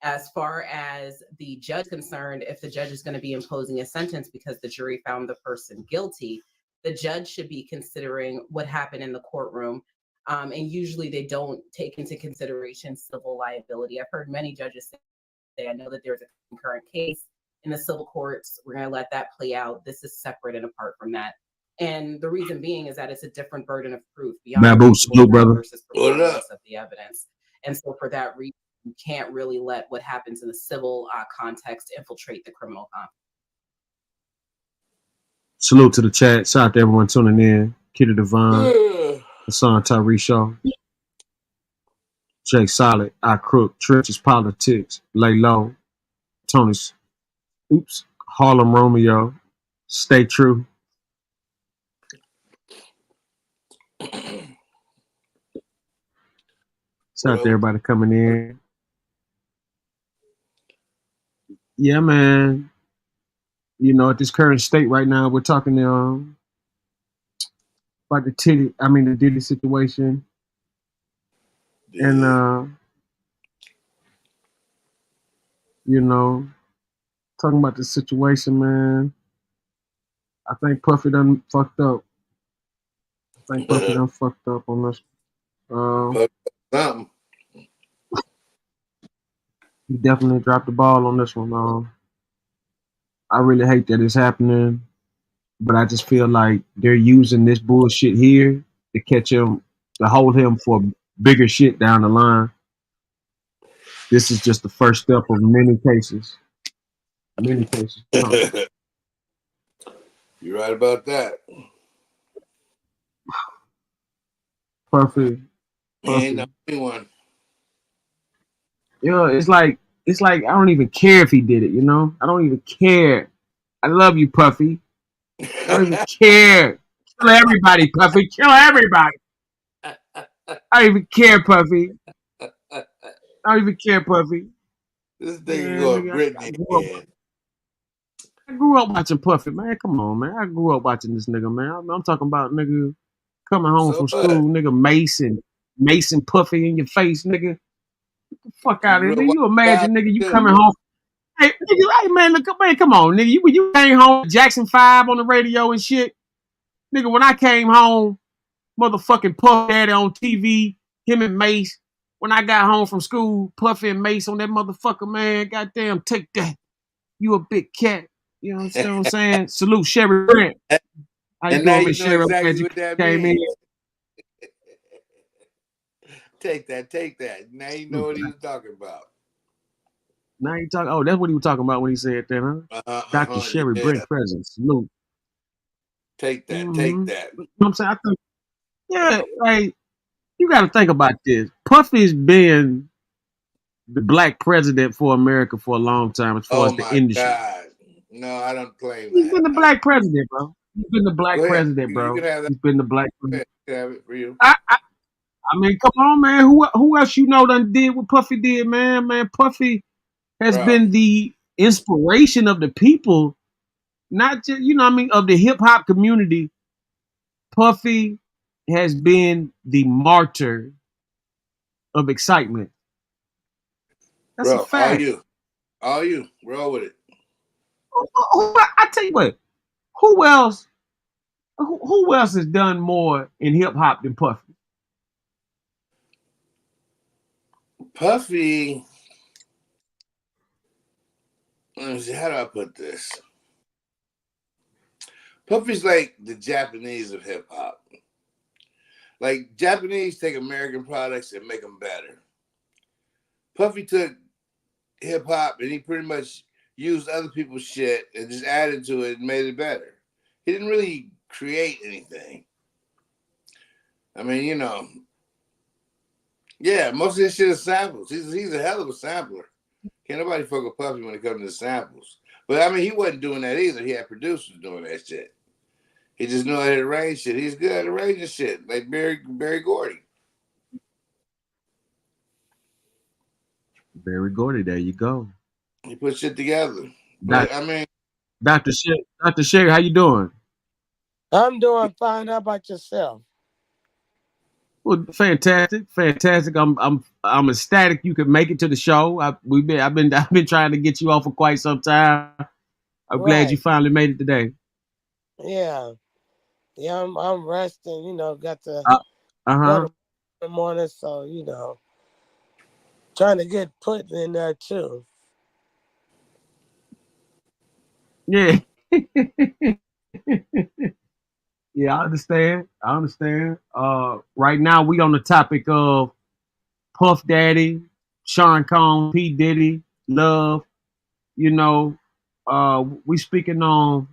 As far as the judge concerned, if the judge is going to be imposing a sentence because the jury found the person guilty, the judge should be considering what happened in the courtroom. And usually they don't take into consideration civil liability. I've heard many judges say, I know that there's a concurrent case in the civil courts. We're going to let that play out. This is separate and apart from that. And the reason being is that it's a different burden of proof beyond brother. versus preponderance of the evidence. And so for that reason, you can't really let what happens in the civil context infiltrate the criminal context. Salute to the chat. Shout out to everyone tuning in. Kitty Devon, Hassan Tyree Shaw, Jake Solid, I Crook, Trenches Politics, Lay Low, Tony's, Harlem Romeo, Stay True. Shout out to everybody coming in. Yeah, man. You know, at this current state right now, we're talking about the Diddy situation. Yeah. And, you know, talking about the situation, man. I think Puffy done fucked up. Fucked up on this. He definitely dropped the ball on this one. I really hate that it's happening, but I just feel like they're using this bullshit here to catch him, to hold him for bigger shit down the line. This is just the first step of many cases. Many cases. You're right about that. Perfect. Ain't the only one. Yeah, it's like I don't even care if he did it, you know? I don't even care. I love you, Puffy. I don't even care. Kill everybody, Puffy. Kill everybody. I don't even care, Puffy. I don't even care, Puffy. This thing going Britney. I grew up watching Puffy, man. Come on, man. I grew up watching this nigga, man. I'm talking about nigga coming home from school, nigga Mason Puffy in your face, nigga. Get the fuck out of here, nigga. You imagine, nigga, you coming home. Hey, nigga, hey, man, look, man, come on, nigga. You came home Jackson 5 on the radio and shit. Nigga, when I came home, motherfucking Puff Daddy on TV, him and Mace. When I got home from school, Puffy and Mace on that motherfucker, man. Goddamn, take that. You a big cat. You know what I'm saying? Salute Sherry Brent. How you doing, Miss Sherry? Exactly what that came means. Take that. Now you know what he was talking about. Now you talking. Oh, that's what he was talking about when he said that, huh? Dr. Sherry Brent present. Salute. Take that. Take that. You know what I'm saying? I think, yeah, like, you got to think about this. Puffy's been the black president for America for a long time as far as the industry. God. No, I don't claim that. He's been the black president, bro. He's been the black president, bro. You can have that. He's been the black president. You can have it for you. I mean, come on, man. Who else you know done did what Puffy did, man? Man, Puffy has been the inspiration of the people, not just, you know what I mean, of the hip hop community. Puffy has been the martyr of excitement. That's a fact. All you. Roll with it. I tell you what, who else has done more in hip hop than Puffy? how do I put this? Puffy's like the Japanese of hip hop. Like Japanese take American products and make them better. Puffy took hip hop and he pretty much used other people's shit and just added to it and made it better. He didn't really create anything. I mean, you know, yeah, most of his shit is samples. He's a hell of a sampler. Can't nobody fuck with Puffy when it comes to samples. But I mean, he wasn't doing that either. He had producers doing that shit. He just knew how to arrange shit. He's good at arranging shit, like Barry Gordy. Barry Gordy, there you go. He put shit together. But I mean, Dr. Sherry, how you doing? I'm doing fine. How about yourself? Well, fantastic. I'm ecstatic you could make it to the show. I've been trying to get you on for quite some time. I'm glad you finally made it today. Yeah, I'm resting. You know, got to Uh-huh. in the morning, so you know, trying to get put in there too. Yeah. Yeah, I understand. Right now we on the topic of Puff Daddy, Sean Combs, P. Diddy, Love. You know, we speaking on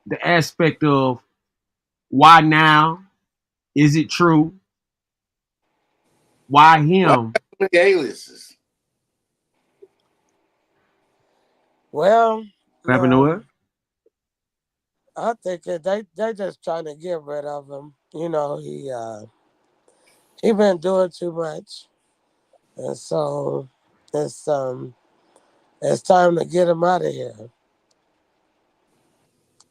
the aspect of why now? Is it true? Why him? Why aliases? Well, What? I think that they just trying to get rid of him. You know, he been doing too much, and so it's time to get him out of here.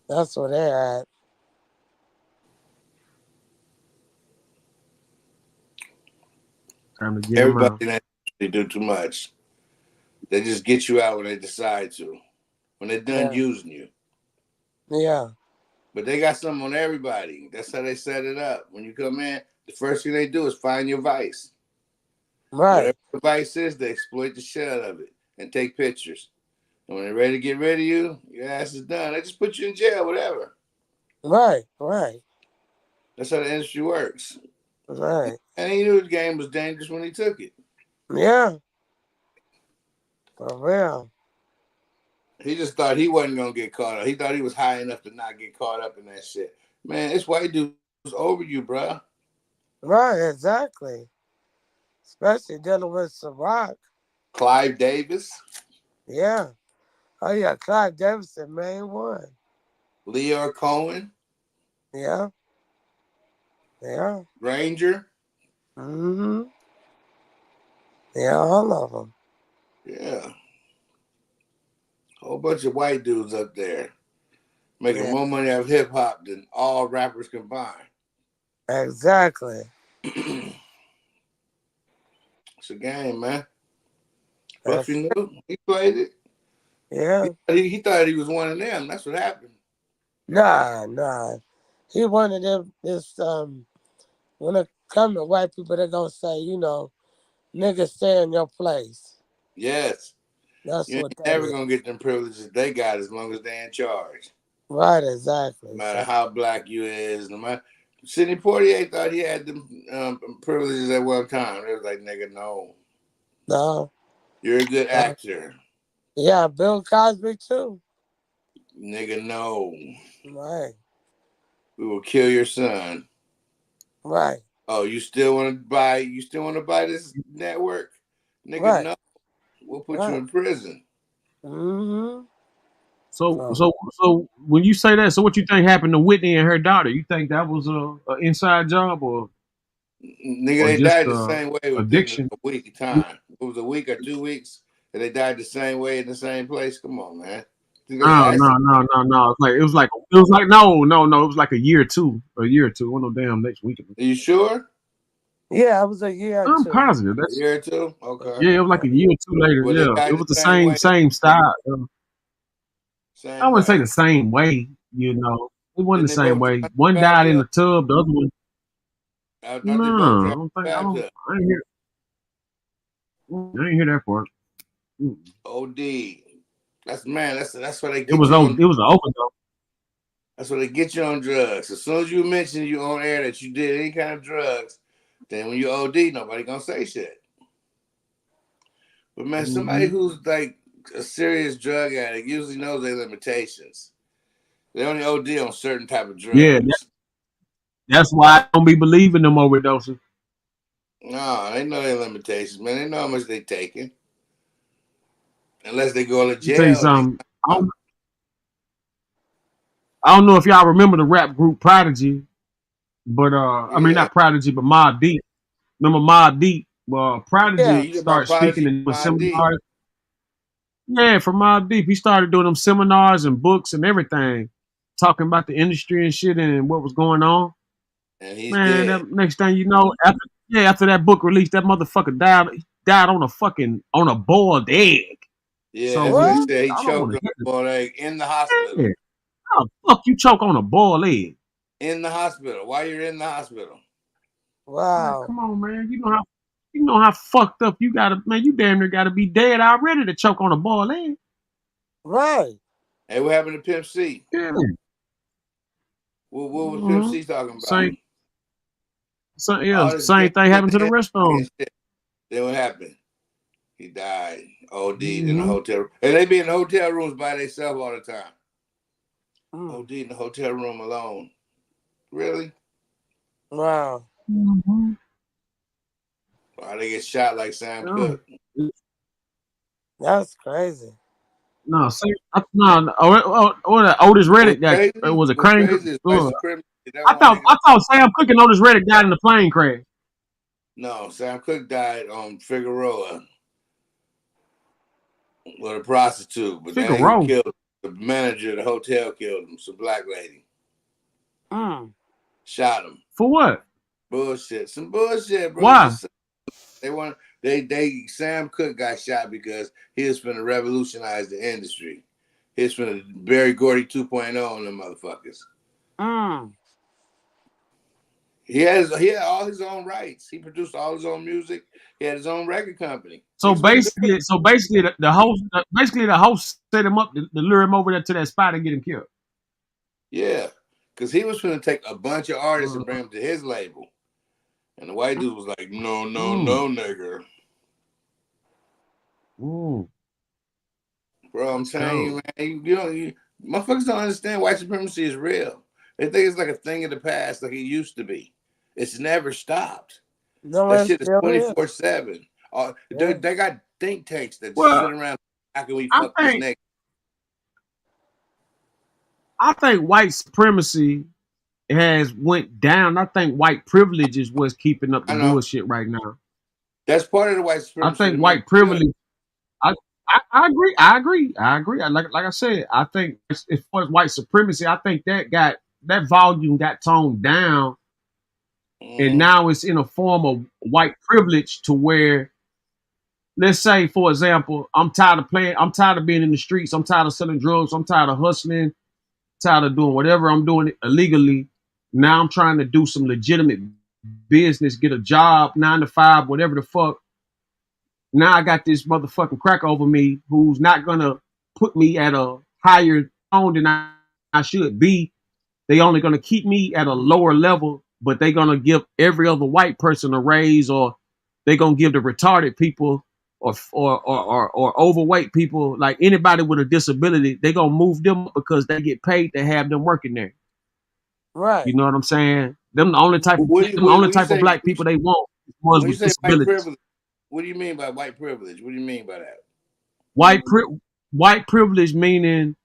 That's where they're at. Time to get Everybody that they do too much. They just get you out when they decide to. When they're done using you. Yeah. But they got something on everybody. That's how they set it up. When you come in, the first thing they do is find your vice. Right. Whatever the vice is, they exploit the shit out of it and take pictures. And when they're ready to get rid of you, your ass is done. They just put you in jail, whatever. Right. That's how the industry works. Right. And he knew the game was dangerous when he took it. Yeah. For real. He just thought he wasn't going to get caught up. He thought he was high enough to not get caught up in that shit. Man, this white dude's over you, bro. Right, exactly. Especially dealing with Ciroc. Clive Davis. Yeah. Oh, yeah, Clive Davis, the main one. Leo Cohen. Yeah. Ranger. Mm-hmm. Yeah, all of them. Yeah. Whole bunch of white dudes up there making more money out of hip hop than all rappers combined. Exactly. It's a game, man. Puffy knew. He played it. Yeah. He thought he was one of them. That's what happened. Nah. He wanted them. This when it come to white people, they're gonna say, you know, niggas stay in your place. Yes. That's you what ain't that never is. gonna get them privileges they got as long as they're in charge. Right, exactly. No matter how black you is, no matter. Sidney Poitier thought he had them privileges at one time. They was like, nigga, no. No. You're a good actor. Yeah, Bill Cosby too. Nigga, no. Right. We will kill your son. Right. Oh, you still want to buy this network? Nigga, no. We'll put you in prison. Mm-hmm. So when you say that, so what you think happened to Whitney and her daughter? You think that was a inside job or? Nigga, they died the same way within addiction? a week time. It was a week or 2 weeks, and they died the same way in the same place. Come on, man. No. It was like no. It was like a year or two. One no damn next week. Are you sure? Yeah, it was a year or I'm two. positive. A year or two? Okay. Yeah, it was like a year or two later. Well, Yeah, it was the same style. I wouldn't say the same way. You know, it wasn't the same way. One died in the tub, the other one. No, I ain't hear that part. OD. That's why they It get was you on. an overdose. That's why they get you on drugs. As soon as you mention you on air that you did any kind of drugs, then when you OD, nobody gonna say shit. But man, somebody who's like a serious drug addict usually knows their limitations. They only OD on certain type of drugs. Yeah, that's why I don't be believing them overdoses. No, they know their limitations, man. They know how much they taking. Unless they go to jail. Tell you something. I don't know if y'all remember the rap group Prodigy, but I mean not Prodigy, but Mobb Deep. Remember Mobb Deep? Well, Prodigy started speaking in seminars. Yeah, from Mobb Deep, he started doing them seminars and books and everything, talking about the industry and shit and what was going on. And he's man, dead. That next thing you know, after that book released, that motherfucker died on a boiled egg. Yeah, so, that's what they said. He choked on a boiled egg in the hospital. Yeah. How the fuck you choke on a boiled egg? In the hospital. While you're in the hospital. Wow. Man, come on, man. You know how fucked up you gotta, man. You damn near gotta be dead already to choke on a boiled egg. Right. Hey, what happened to Pimp C? Yeah. What was Pimp C talking about? Same thing happened to the rest of them. Then what happened? He died. OD'd in the hotel room. And they be in the hotel rooms by themselves all the time. OD in the hotel room alone. Really? Wow. Why they get shot like Sam Cooke? That's crazy. No, Otis Reddick guy. It was a crane. I thought Sam Cooke and Otis Reddick died in the plane crash. No, Sam Cooke died on Figueroa with a prostitute, but then he killed the manager of the hotel. Killed him. Some black lady. Shot him. For what? Bullshit. Some bullshit, bro. Why? Sam Cooke got shot because he was finna revolutionize the industry. He was finna Barry Gordy 2.0 on them motherfuckers. He had all his own rights. He produced all his own music. He had his own record company. So basically, the host set him up to lure him over there to that spot and get him killed. Yeah, because he was going to take a bunch of artists and bring them to his label, and the white dude was like, "No, nigga." Bro, I'm telling you, man, you motherfuckers don't understand white supremacy is real. They think it's like a thing of the past, like it used to be. It's never stopped. No, that shit is 24/7. They got think tanks that just sit around. How can we fuck this nigga? I think white supremacy has went down. I think white privilege is what's keeping up the bullshit right now. That's part of the white supremacy. I think white privilege. I agree. Like I said, I think as far as white supremacy, I think that volume got toned down, and now it's in a form of white privilege to where, let's say, for example, I'm tired of being in the streets, I'm tired of selling drugs, I'm tired of hustling, tired of doing whatever I'm doing illegally. Now I'm trying to do some legitimate business, get a job, 9 to 5, whatever the fuck. Now I got this motherfucking crack over me who's not gonna put me at a higher tone than I should be. They only gonna keep me at a lower level, but they gonna give every other white person a raise, or they gonna give the retarded people or overweight people, like anybody with a disability, they gonna move them up because they get paid to have them working there. Right. You know what I'm saying? Them the only type of black people they want. When you say white privilege, what do you mean by white privilege? What do you mean by that? White privilege meaning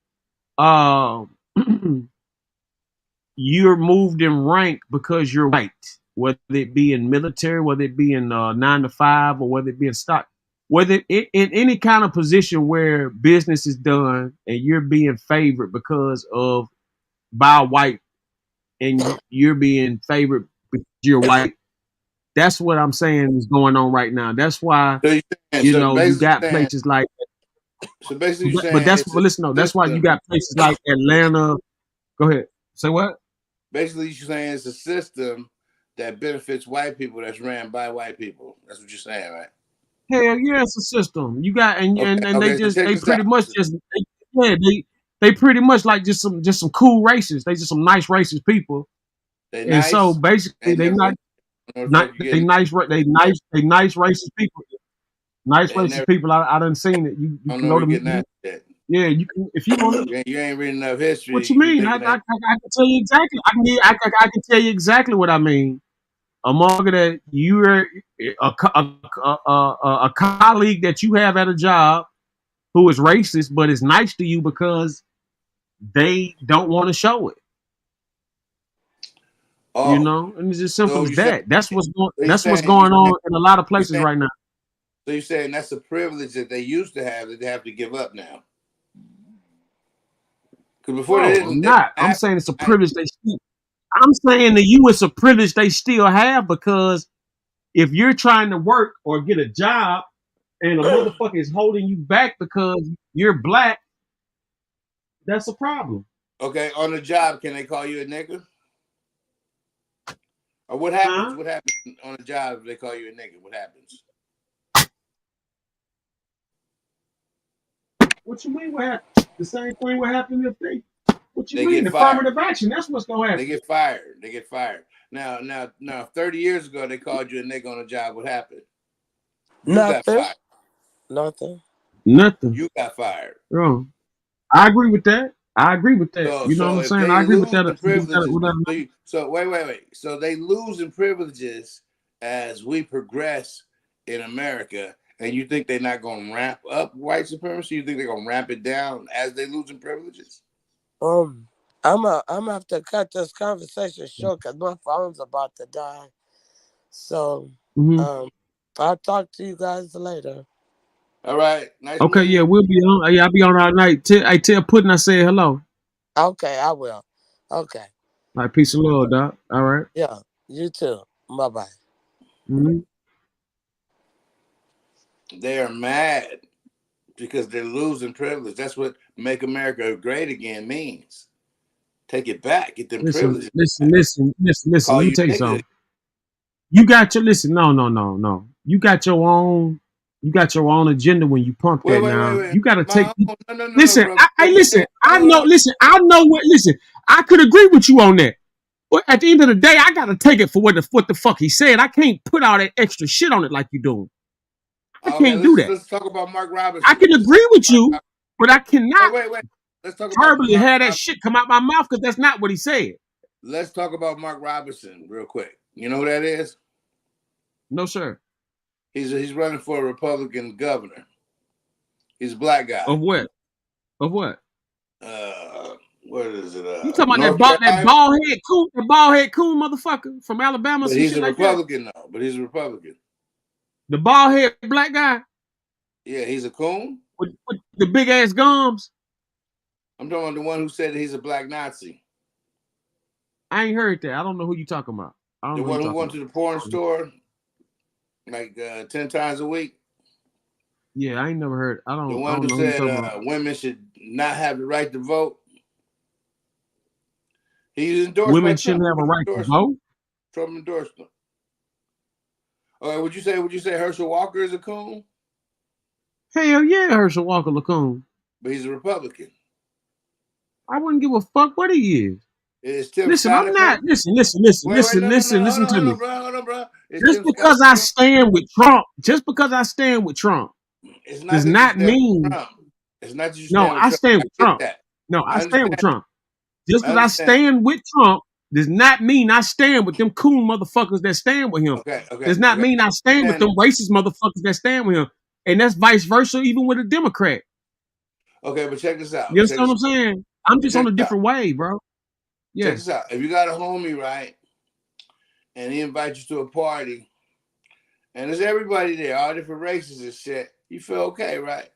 you're moved in rank because you're white, whether it be in military, whether it be in 9 to 5, or whether it be in stock, whether in any kind of position where business is done and you're being favored by white, and you're being favored because you're white. That's what I'm saying is going on right now. That's why you got places like. So basically, that's why you got places like Atlanta. Go ahead. Say what? Basically, you're saying it's a system that benefits white people that's ran by white people. That's what you're saying, right? Hell yeah, it's a system. You got they pretty much just Yeah, they pretty much like just some cool racists. They just some nice racist people. They And so nice. basically Ain't they never. they nice racist people. Nice They racist never. people. I done seen it. You I don't can know go where to you're getting at that. yeah, you can if you want to. You ain't reading enough history. What you mean? I can tell you exactly. I can tell you exactly what I mean. A motherfucker that you're a colleague that you have at a job who is racist, but is nice to you because they don't want to show it. You know, and it's as simple so as you saying, that. That's what's you going on in a lot of places right now. So you're saying that's a privilege that they used to have that they have to give up now? Because before they didn't. I'm not. I'm saying it's a privilege they still. I'm saying to you it's a privilege they still have because if you're trying to work or get a job and a motherfucker is holding you back because you're black, that's a problem. Okay, on the job, can they call you a nigger? Or what happens? Huh? What happens on the job if they call you a nigger? What happens? What you mean? What happened? The same thing would happen if they. What you They mean? get fired. Affirmative action. That's what's gonna happen. They get fired. They get fired. Now. 30 years ago, they called you a nigger on the job. What happened? You got fired. Nothing. You got fired. Wrong. I agree with that. I agree with that. So, You know what I'm if saying? they I agree lose with that. the privileges, so wait. So they losing privileges as we progress in America, and you think they're not going to ramp up white supremacy? You think they're going to ramp it down as they losing privileges? I'm gonna have to cut this conversation short because my phone's about to die. So, I'll talk to you guys later. All right. Nice. Okay, yeah, we'll be on. Yeah, I'll be on all night. Tell Puddin' I said hello. Okay, I will. Okay. All right, peace and love, doc. All right. Yeah, you too. Bye-bye. Mm-hmm. They are mad because they're losing privilege. That's what "Make America Great Again" means. Take it back. Get them privileges. Listen. Call Let me you tell you nigga. something. You got your No. You got your own. You got your own agenda when you pump that. Wait. You got to take. No, listen, bro. listen. I know. Listen, I know what. Listen, I could agree with you on that. But at the end of the day, I got to take it for what the fuck he said. I can't put all that extra shit on it like you doing. I can't do that. Let's talk about Mark Robinson. I can agree with you, but I cannot wait. Let's talk verbally about have that shit come out my mouth because that's not what he said. Let's talk about Mark Robinson real quick. You know who that is? No, sir. He's running for a Republican governor. He's a black guy. Of what? What is it? You talking about that bald head coon motherfucker from Alabama? But he's a Republican though. But he's a Republican. The bald head black guy. Yeah, he's a coon with the big ass gums. I'm talking about the one who said that he's a black Nazi. I ain't heard that. I don't know who you talking about. The one who went to the porn store like 10 times a week. Yeah, I ain't never heard. I don't. The one who said women should not have the right to vote. He's endorsed. Women shouldn't have a right to vote. Trump endorsed him. Okay, would you say Herschel Walker is a coon? Hell yeah, Herschel Walker a coon. But he's a Republican. I wouldn't give a fuck what he is. Listen, I'm not. Listen to me. Bro. Just because I stand with Trump, does not mean. It's not just I stand with Trump. No, I stand with Trump. Just because I stand with Trump does not mean I stand with them coon motherfuckers that stand with him. Does not mean I stand with them racist motherfuckers that stand with him. And that's vice versa, even with a Democrat. Okay, but check this out. You understand what I'm saying? I'm just on a different way, bro. Yeah. Check this out. If you got a homie, right, and he invites you to a party, and there's everybody there, all different races and shit, you feel okay, right?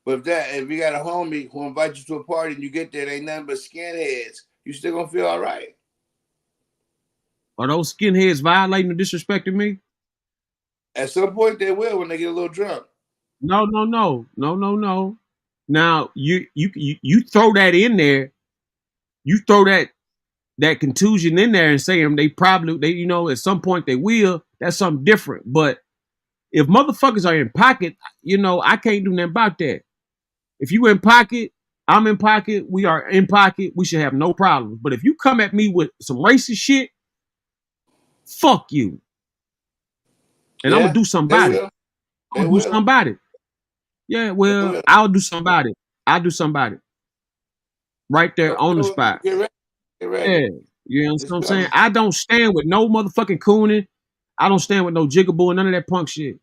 But if you got a homie who invites you to a party and you get there, they ain't nothing but skinheads, you still gonna feel all right? Are those skinheads violating or disrespecting me? At some point they will when they get a little drunk. No. Now you throw that in there. You throw that contusion in there and say them they at some point they will. That's something different. But if motherfuckers are in pocket, I can't do nothing about that. If you in pocket, I'm in pocket. We are in pocket. We should have no problems. But if you come at me with some racist shit, fuck you. And I'm gonna do something about it. I'm gonna do something about it. Yeah, well, I'll do something about it. I'll do something about it. Right there on the spot. Get ready. Get ready. Yeah. You know what I'm saying? I don't stand with no motherfucking cooning. I don't stand with no jigaboo and none of that punk shit.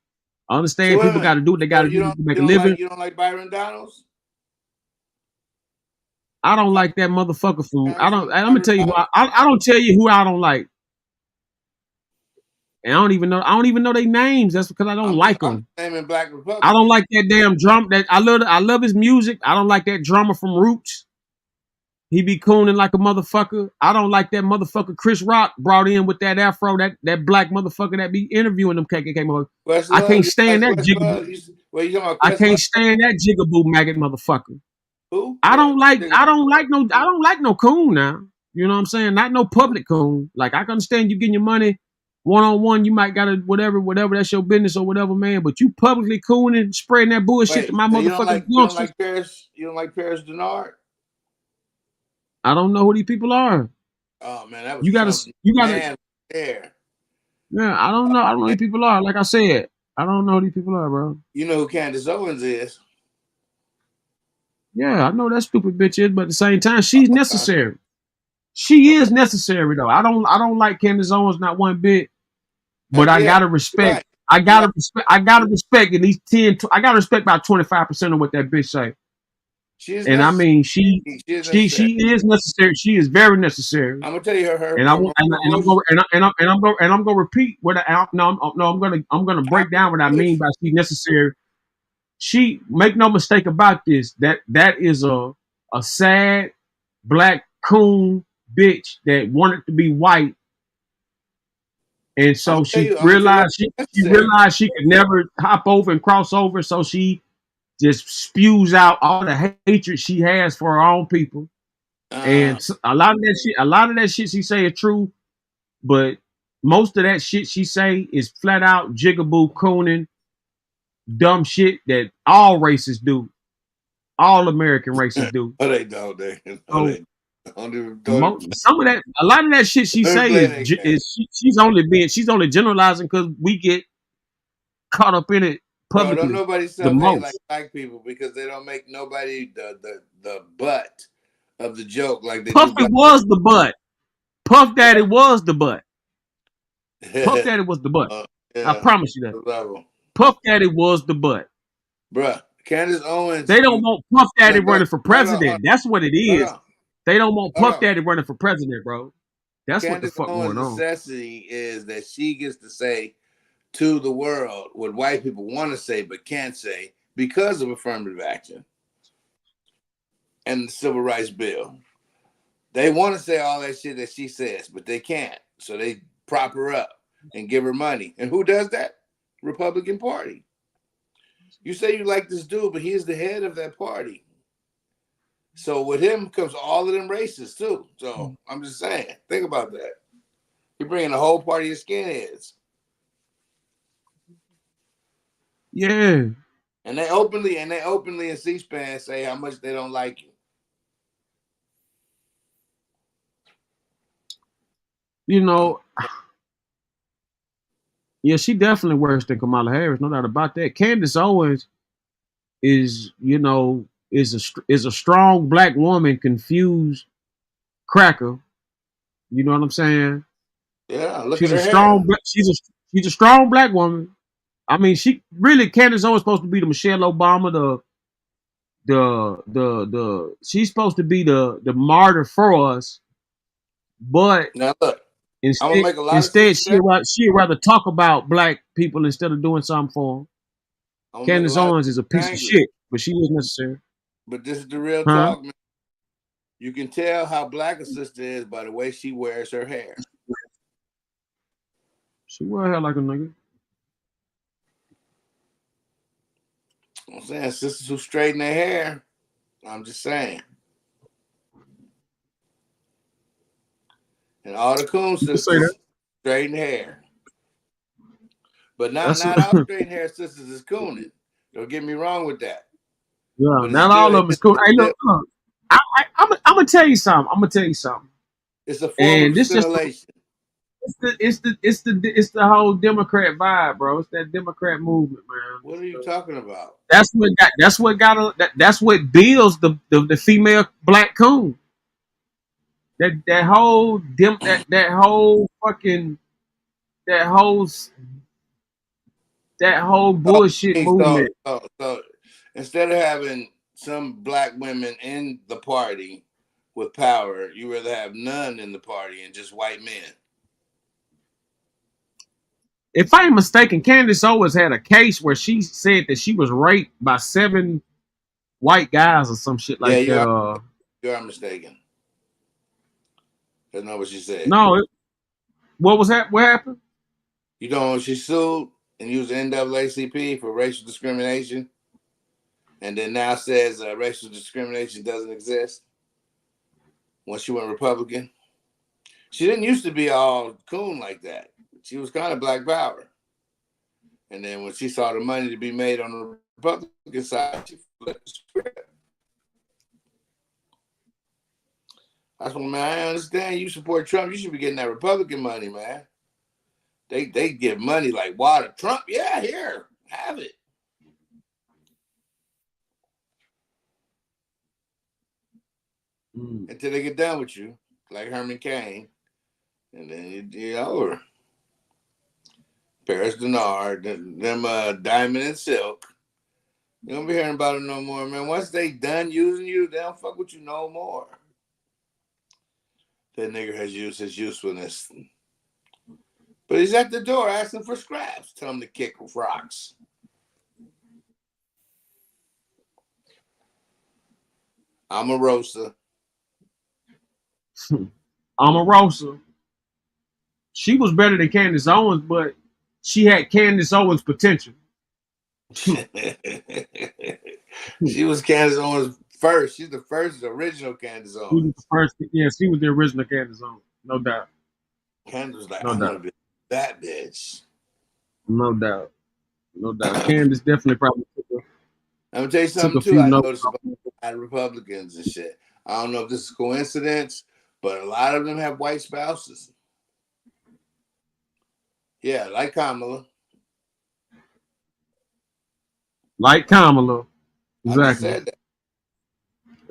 I understand people got to do what they got to do to make a living. You don't like Byron Donalds? I don't like that motherfucker from. I'm gonna tell you who I don't tell you who I don't like. And I don't even know their names. That's because I don't like them. Black Republican. I don't like that damn drum. That I love his music. I don't like that drummer from Roots. He be cooning like a motherfucker. I don't like that motherfucker Chris Rock brought in with that afro, that black motherfucker that be interviewing them KKK motherfuckers. I can't stand that jigaboo. I can't stand that jigaboo maggot motherfucker. Who? I don't like no coon now. You know what I'm saying? Not no public coon. Like I can understand you getting your money one-on-one, you might gotta whatever that's your business or whatever, man. But you publicly cooning, spreading that bullshit to my motherfucking youngsters. You don't like Paris Denard? I don't know who these people are. Oh man, that was you gotta there. Yeah, I don't know. I don't know who these people are. Like I said, I don't know who these people are, bro. You know who Candace Owens is? Yeah, I know that stupid bitch is, but at the same time, she's necessary. She is necessary though. I don't like Candace Owens not one bit. But I gotta respect. I gotta respect at least 10. I gotta respect about 25% of what that bitch say. And I mean, she is necessary. She is very necessary. I'm gonna tell you her. And I'm gonna repeat what I'm gonna break down what I mean by she's necessary. She make no mistake about this. That is a sad black coon bitch that wanted to be white. And so she realized she could never hop over and cross over. So she just spews out all the hatred she has for her own people. And a lot of that shit she say is true, but most of that shit she say is flat out jigaboo cooning, dumb shit that all races do. All American races do. Oh, they don't. Some of that, a lot of that shit she say is she's only generalizing because we get caught up in it publicly. Bro, don't nobody self-hate like black people because they don't make nobody the butt of the joke like they Puff do. Was the butt. Puff Daddy was the butt. Puff Daddy was the butt. I promise you that. Puff Daddy was the butt. Bruh, Candace Owens. They don't want Puff Daddy running for president. That's what it is. They don't want Puff Daddy running for president, bro. That's what the fuck going on. Necessity is that she gets to say to the world what white people want to say but can't say because of affirmative action and the Civil Rights Bill. They want to say all that shit that she says, but they can't. So they prop her up and give her money. And who does that? Republican Party. You say you like this dude, but he's the head of that party. So with him comes all of them races too. So I'm just saying, think about that. You're bringing the whole party of skinheads. Yeah. And they openly in C-SPAN say how much they don't like you. You know, yeah, she definitely worse than Kamala Harris, no doubt about that. Candace Owens is, you know, is a strong black woman, confused cracker. You know what I'm saying? Yeah, look she's at a her strong. hair. She's a strong black woman. I mean, she really Candace Owens supposed to be the Michelle Obama, the she's supposed to be the martyr for us, but now look, instead she'd rather talk about black people instead of doing something for them. Candace Owens is a piece of shit, but she is necessary. But this is the real talk, man. You can tell how black a sister is by the way she wears her hair. She wear her hair like a nigga. I'm saying sisters who straighten their hair. I'm just saying. And all the coon sisters straighten hair. But not all straighten hair sisters is cooning. Don't get me wrong with that. Yeah, not all of them is cool. Hey, look, gonna tell you something. It's a form And of this just assimilation. it's the whole Democrat vibe, bro. It's that Democrat movement, man. What are you talking about? That's what builds the female black coon. That whole that whole fucking that whole So, bullshit movement. so instead of having some black women in the party with power, you rather have none in the party and just white men. If I ain't mistaken, Candace Owens had a case where she said that she was raped by 7 white guys or some shit Yeah, like that. you are mistaken. That's not what she said. No, what was that? What happened? You know, she sued and used the NAACP for racial discrimination, and then now says racial discrimination doesn't exist. When she went Republican, she didn't used to be all coon like that. She was kind of black power, and then when she saw the money to be made on the Republican side, she flipped the script. That's what, man, I understand. You support Trump, you should be getting that Republican money, man. They give money like water. Trump, yeah, here, have it. Until they get done with you, like Herman Cain, and then you're over. Paris Denard, them Diamond and Silk. You don't be hearing about it no more, man. Once they done using you, they don't fuck with you no more. That nigga has used his usefulness. But he's at the door asking for scraps. Tell him to kick rocks. Omarosa. Omarosa. She was better than Candace Owens, but she had Candace Owens' potential. She was Candace Owens first. She's the first original Candace Owens. She was the first, yeah, she was the original Candace Owens, no doubt. Candace was like, I'm gonna be that bitch. No doubt. Candace definitely probably took I'm gonna tell you something too. I noticed about a lot of Republicans and shit. I don't know if this is coincidence, but a lot of them have white spouses. Yeah, like Kamala. Like Kamala. Exactly. I just said that.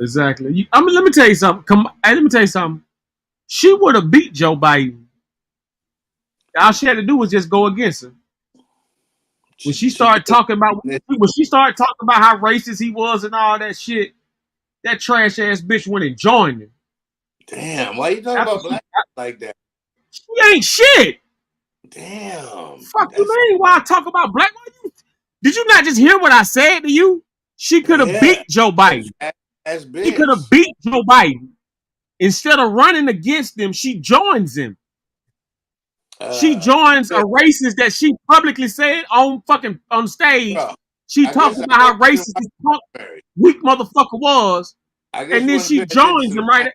Exactly. Let me tell you something. Let me tell you something. She would have beat Joe Biden. All she had to do was just go against him. When she started talking about how racist he was and all that shit, that trash ass bitch went and joined him. Damn, why you talking about black like that? She ain't shit. Damn. Fuck you mean? Why I talk about black? Did you not just hear what I said to you? She could have beat Joe Biden. She could have beat Joe Biden. Instead of running against him, she joins him. She joins a racist that she publicly said on stage. Bro, she talks about how racist this punk weak motherfucker was. And then she joins him right.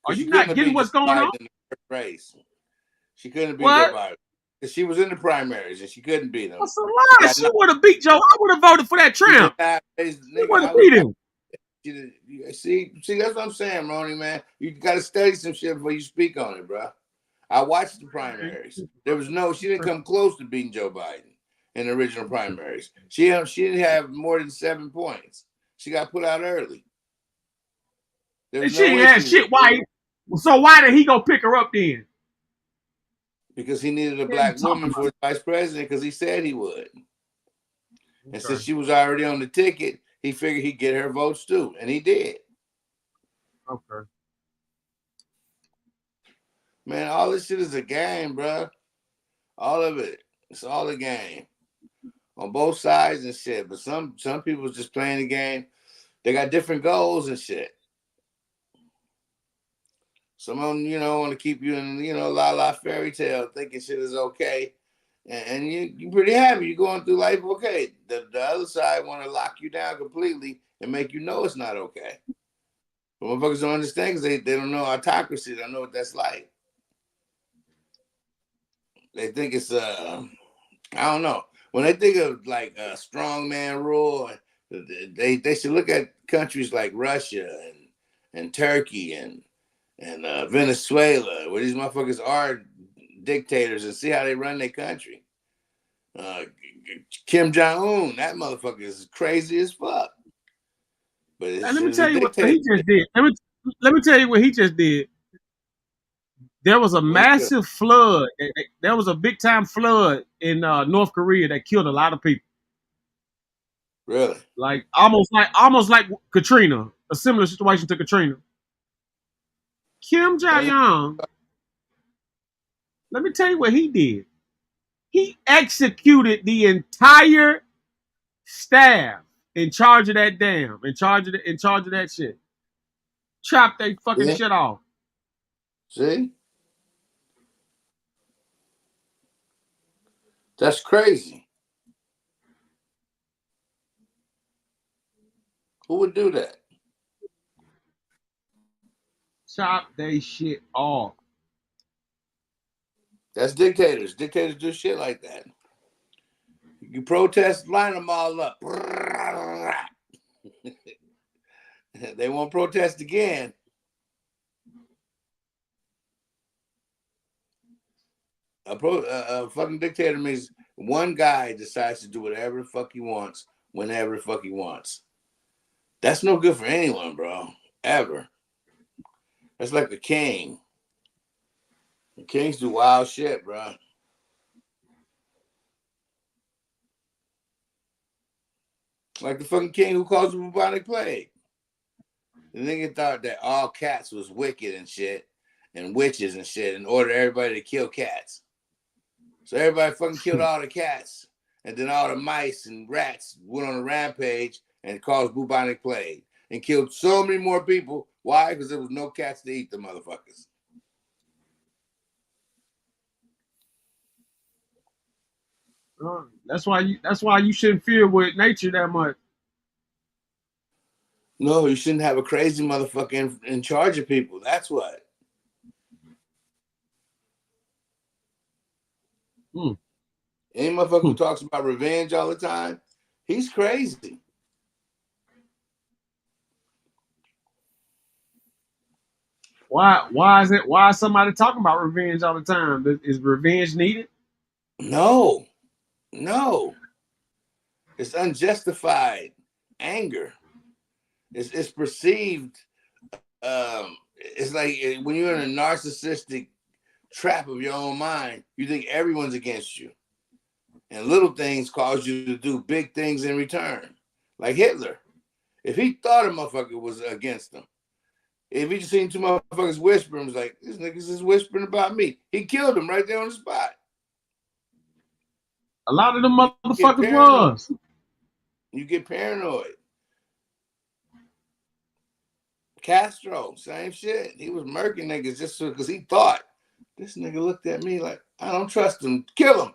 Are you not getting what's going on? In the first race. She couldn't beat Joe Biden. She was in the primaries and she couldn't beat him. That's a lie. She would have beat Joe. I would have voted for that Trump. She would have beat him. See, that's what I'm saying, Roni, man. You got to study some shit before you speak on it, bro. I watched the primaries. She didn't come close to beating Joe Biden in the original primaries. She didn't have more than 7 points. She got put out early. And she ain't had shit. Why? So why did he go pick her up then? Because he needed a black woman for vice president because he said he would. And since she was already on the ticket, he figured he'd get her votes too. And he did. Okay. Man, all this shit is a game, bro. All of it. It's all a game. On both sides and shit. But some people just playing the game. They got different goals and shit. Some of them, want to keep you in, la fairy tale, thinking shit is okay. And you're pretty happy. You're going through life okay. The other side want to lock you down completely and make you know it's not okay. But motherfuckers don't understand because they don't know autocracy. They don't know what that's like. They think it's, I don't know. When they think of like a strongman rule, they should look at countries like Russia and and Turkey and Venezuela, where these motherfuckers are dictators, and see how they run their country. Kim Jong-un, that motherfucker is crazy as fuck. But it's let me just a tell you what dictator. he just did. Let me tell you what he just did. There was a massive flood. There was a big time flood in North Korea that killed a lot of people. Really? Like almost like Katrina, a similar situation to Katrina. Kim Jong-un, let me tell you what he did. He executed the entire staff in charge of that dam, in charge of that shit. Chopped they fucking shit off. See? That's crazy. Who would do that? Chop they shit off. That's dictators. Dictators do shit like that. You protest, line them all up. They won't protest again. A fucking dictator means one guy decides to do whatever the fuck he wants, whenever the fuck he wants. That's no good for anyone, bro. Ever. That's like the king. The kings do wild shit, bro. Like the fucking king who caused the bubonic plague. The nigga thought that all cats was wicked and shit, and witches and shit, and ordered everybody to kill cats. So everybody fucking killed all the cats, and then all the mice and rats went on a rampage and caused bubonic plague and killed so many more people. Why? Because there was no cats to eat the motherfuckers. That's why you shouldn't fear with nature that much. No, you shouldn't have a crazy motherfucker in charge of people. That's what. Any motherfucker who talks about revenge all the time, he's crazy. Why is somebody talking about revenge all the time? Is revenge needed? No. It's unjustified anger. It's perceived. It's like when you're in a narcissistic trap of your own mind, you think everyone's against you. And little things cause you to do big things in return. Like Hitler. If he thought a motherfucker was against him, if he just seen two motherfuckers whispering, was like, this nigga's just whispering about me. He killed him right there on the spot. A lot of them motherfuckers was. You get paranoid. Castro, same shit. He was murking niggas just because he thought, this nigga looked at me like, I don't trust him. Kill him.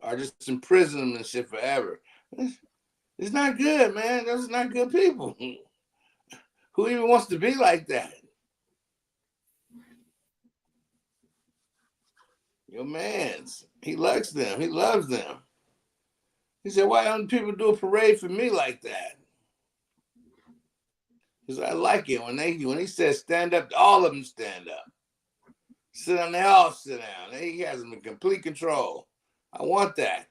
Or just imprison him and shit forever. It's not good, man. Those are not good people. Who even wants to be like that? Your man's. He likes them. He loves them. He said, why don't people do a parade for me like that? He said, I like it when he says stand up, all of them stand up. Sit down, they all sit down. He has them in complete control. I want that.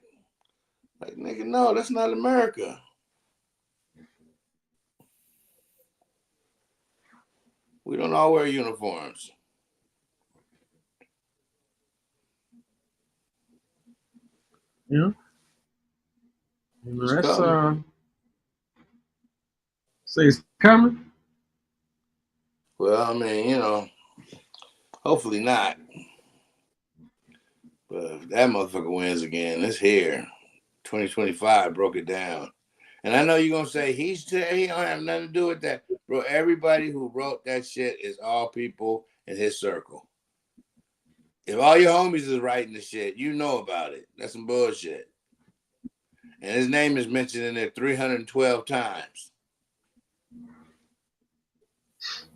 Like, nigga, no, that's not America. We don't all wear uniforms. Yeah. That's say it's coming. Well, I mean, hopefully not. But if that motherfucker wins again, it's here. 2025 broke it down. And I know you're going to say, he don't have nothing to do with that. Bro, everybody who wrote that shit is all people in his circle. If all your homies is writing the shit, you know about it. That's some bullshit. And his name is mentioned in there 312 times.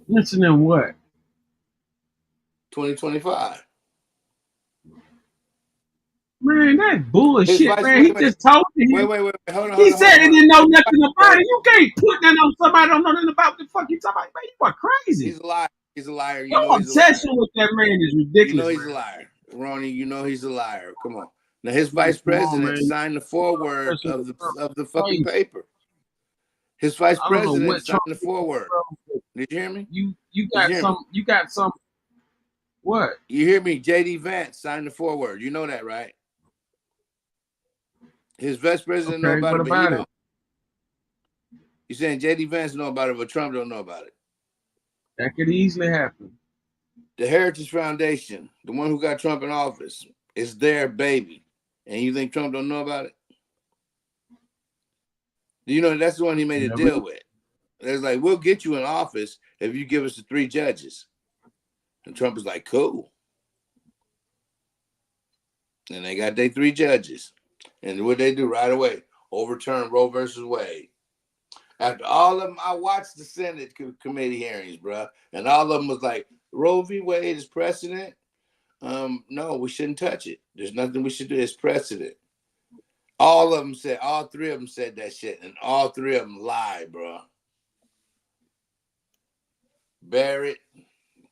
Mentioning what? 2025. Man, that bullshit, man. He wait, just told me. wait. Hold He said he didn't know on. nothing about it. You can't put that on somebody who don't know nothing about the fuck you talking about. Man, you are crazy. He's a liar. He's a liar. You Your know he's a liar. obsession with that man is You know ridiculous, he's man. a liar. Ronnie, you know he's a liar. Come on. Now his Man, vice come on, president man. signed the foreword Obsession of with Trump the is fucking crazy. paper. His vice I don't know president what signed Trump the foreword. did. Did you hear me? You Did you hear got some what? You hear me? JD Vance signed the foreword. You know that, right? His vice president know Okay, about what it, but he about don't. it? You saying JD Vance know about it, but Trump don't know about it. That could easily happen. The Heritage Foundation, the one who got Trump in office, is their baby. And you think Trump don't know about it? You know, that's the one he made a deal with. It's like, we'll get you in office if you give us the 3 judges. And Trump was like, cool. And they got their 3 judges. And what they do right away, overturn Roe versus Wade. After all of them, I watched the Senate committee hearings, bro. And all of them was like, Roe v. Wade is precedent. No, we shouldn't touch it. There's nothing we should do. It's precedent. All 3 of them said that shit. And all 3 of them lied, bro. Barrett,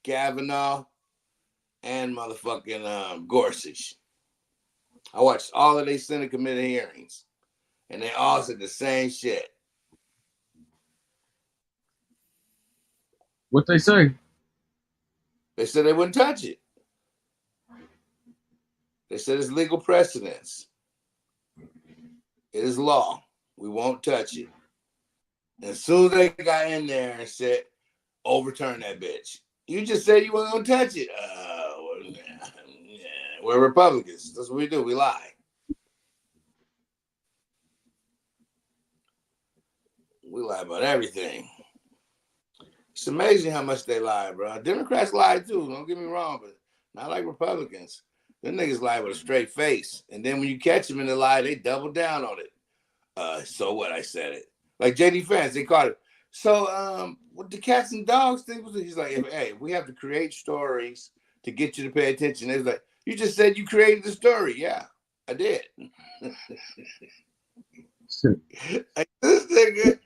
Kavanaugh, and motherfucking Gorsuch. I watched all of their Senate committee hearings, and they all said the same shit. What they say? They said they wouldn't touch it. They said it's legal precedence. It is law. We won't touch it. And as soon as they got in there and said, overturn that bitch. You just said you weren't going to touch it. We're Republicans. That's what we do. We lie. We lie about everything. It's amazing how much they lie, bro. Democrats lie too. Don't get me wrong, but not like Republicans. Them niggas lie with a straight face. And then when you catch them in the lie, they double down on it. So what? I said it. Like JD Vance, they called it. So what the cats and dogs thing was, he's like, hey, we have to create stories to get you to pay attention. They was like, you just said you created the story. Yeah, I did. Like, this nigga.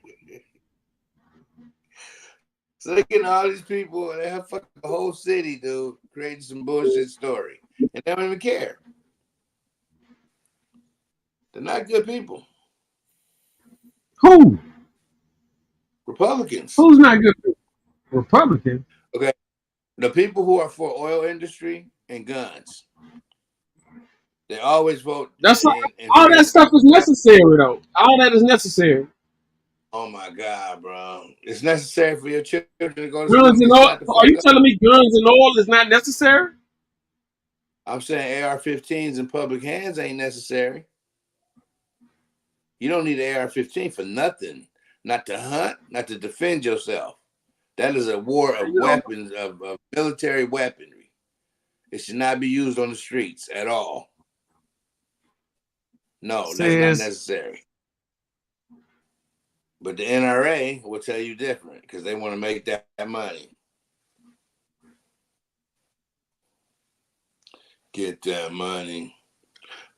So they getting all these people, and they have fucking the whole city, dude, creating some bullshit story. And they don't even care. They're not good people. Who? Republicans. Who's not good people? Republicans. Okay. The people who are for oil industry and guns. They always vote. That's all that stuff is necessary, though. All that is necessary. Oh my God, bro! It's necessary for your children to go to Guns and school. oil. Are you telling me guns and oil is not necessary? I'm saying AR-15s in public hands ain't necessary. You don't need an AR-15 for nothing. Not to hunt, not to defend yourself. That is a war of weapons, of military weaponry. It should not be used on the streets at all. No, that's not necessary. But the NRA will tell you different because they want to make that money. Get that money.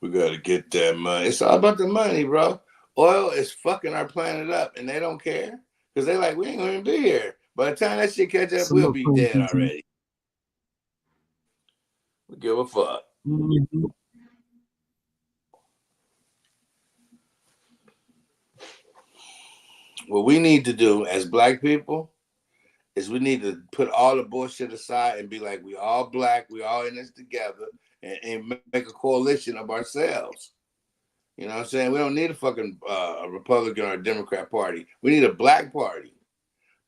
We got to get that money. It's all about the money, bro. Oil is fucking our planet up, and they don't care because they like, we ain't going to be here. By the time that shit catch up, we'll be dead already. We give a fuck. Mm-hmm. What we need to do as black people is we need to put all the bullshit aside and be like, we all black, we all in this together, and make a coalition of ourselves. You know what I'm saying? We don't need a fucking a Republican or a Democrat party. We need a black party.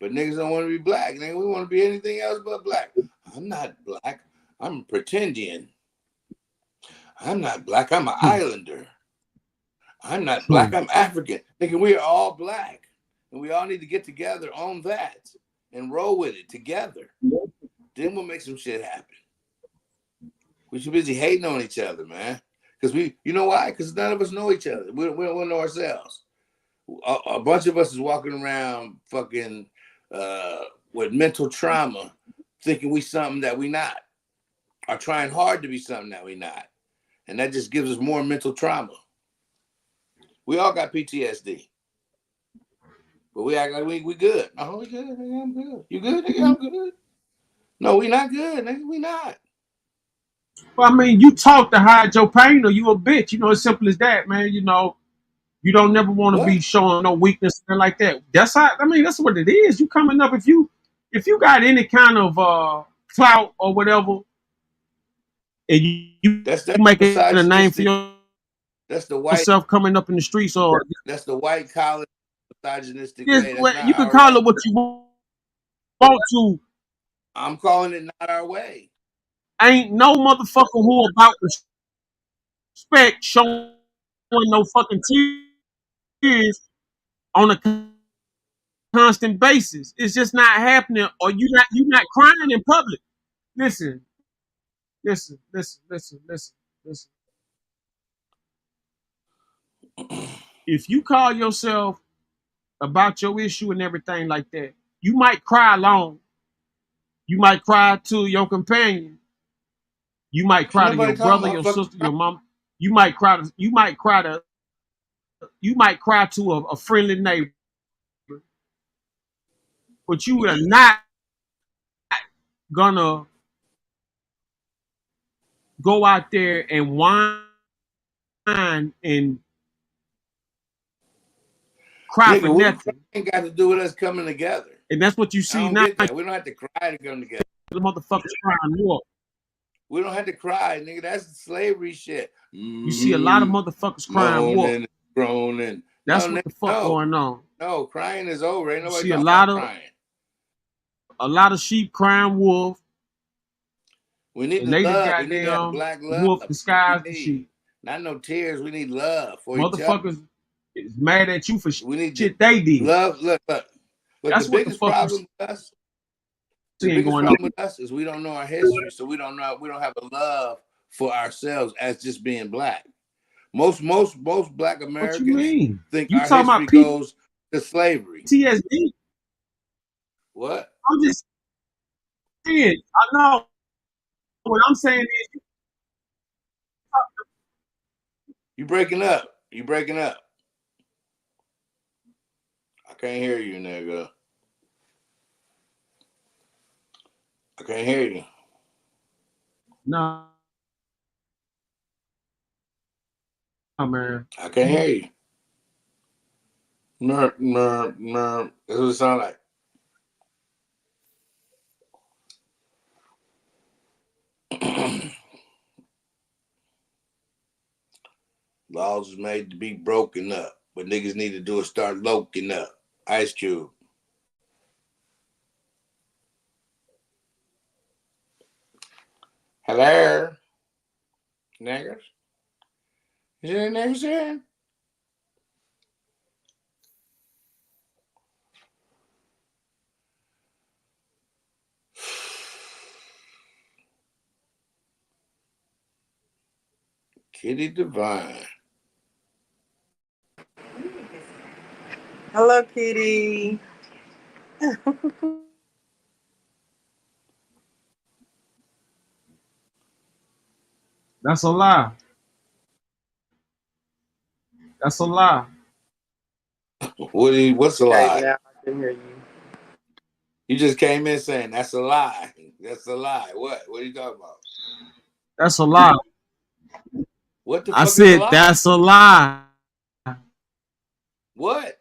But niggas don't want to be black. Nigga, we want to be anything else but black. I'm not black. I'm pretending. I'm not black. I'm an islander. I'm not black. I'm African. Thinking we are all black. And we all need to get together on that and roll with it together. Then we'll make some shit happen. We're too busy hating on each other, man. Because you know why? Because none of us know each other. We don't know ourselves. A bunch of us is walking around fucking with mental trauma, thinking we something that we not, or trying hard to be something that we not. And that just gives us more mental trauma. We all got PTSD. But we act like we good. Oh, we good, nigga, I'm good. You good, nigga? I'm good. No, we not good, nigga. We not. Well, I mean, you talk to hide your pain or you a bitch. You know, as simple as that, man. You know, you don't never want to be showing no weakness and like that. That's how, I mean, that's what it is. You coming up, if you got any kind of clout or whatever, and you That's make it a name for yourself coming up in the streets, or that's the white collar misogynistic yes, way. That's not you can our call way. it what you want to. I'm calling it not our way. Ain't no motherfucker who about respect showing no fucking tears on a constant basis. It's just not happening, or you not crying in public. Listen. If you call yourself about your issue and everything like that, you might cry alone. You might cry to your companion. You might cry to your brother, your sister, your mom. You might cry to a friendly neighbor. But you are not gonna go out there and whine and cry for nothing. Ain't got to do with us coming together. And that's what you see now. Get that. We don't have to cry to come together. The motherfuckers crying more. We don't have to cry, nigga. That's slavery shit. You see a lot of motherfuckers crying more. Groaning. That's what the fuck going on. No, crying is over. Ain't nobody see talking about crying. A lot of sheep crying wolf. We need love. We need to have black love. Wolf disguised the sheep. Not no tears. We need love for motherfuckers is mad at you for shit they did. Love. Look. That's the biggest problem with us. The biggest problem with us is we don't know our history, so we don't have a love for ourselves as just being black. Most black Americans think our history goes to slavery. TSD. What? I'm just saying. I know. What I'm saying is, you breaking up. I can't hear you, nigga. I can't hear you. No, man. I can't hear you. No. That's what it sounds like. Laws is made to be broken up. What niggas need to do is start loking up. Ice Cube. Hello? Niggers? Is there any niggers here? Kitty Divine. Hello, Kitty. That's a lie. That's a lie. What's a lie? Now I can hear you. You just came in saying that's a lie. That's a lie. What? What are you talking about? That's a lie. What the fuck I is said a lie? that's a lie. What?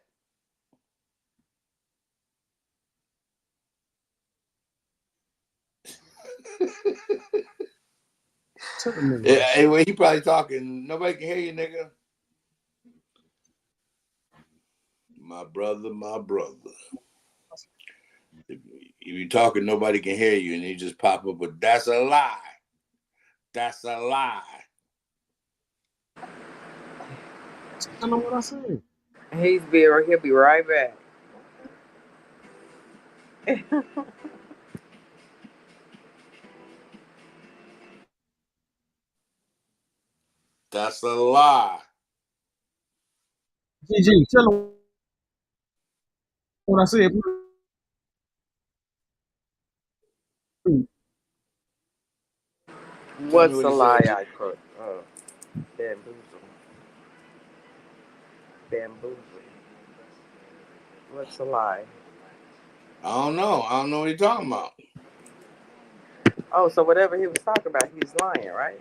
Hey, well, he probably talking. Nobody can hear you, nigga. My brother. If you talking, nobody can hear you, and you just pop up with "That's a lie." That's a lie. I know what I said. He'll be right back. That's a lie. GG, tell him what I said. What's a lie I put? Bamboozle. Bamboozle. What's a lie? I don't know. I don't know what you're talking about. Oh, so whatever he was talking about, he's lying, right?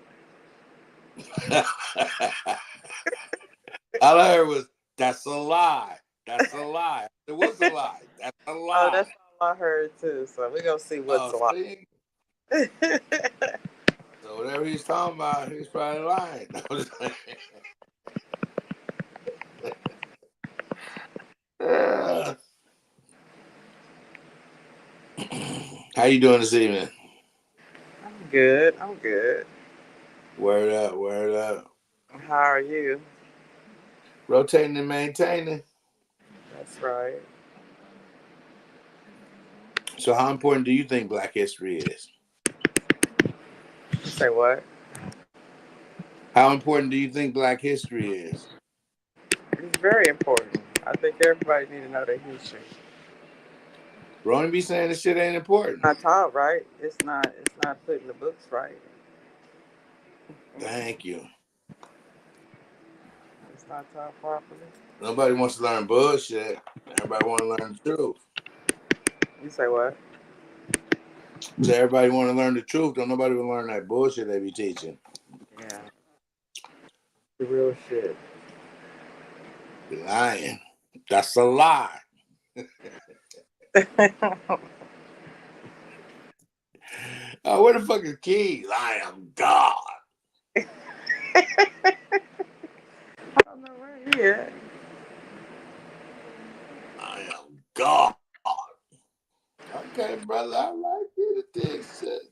All I heard was, that's a lie. That's a lie. It was a lie. That's a lie. Oh, that's all I heard too. So we're gonna see what's a lie. So whatever he's talking about, he's probably lying. How you doing this evening? I'm good. I'm good. Word up, word up. How are you? Rotating and maintaining. That's right. So how important do you think Black history is? You say what? How important do you think Black history is? It's very important. I think everybody need to know their history. Roni be saying this shit ain't important. It's not taught right. It's not put in the books right. Thank you. It's not taught properly. Nobody wants to learn bullshit. Everybody want to learn the truth. You say what? So everybody want to learn the truth. Don't nobody want to learn that bullshit they be teaching. Yeah. The real shit. You're lying. That's a lie. Oh, where the fuck is Keys? I am God. I don't know where he at. I am God. Okay, brother. I like you to think shit.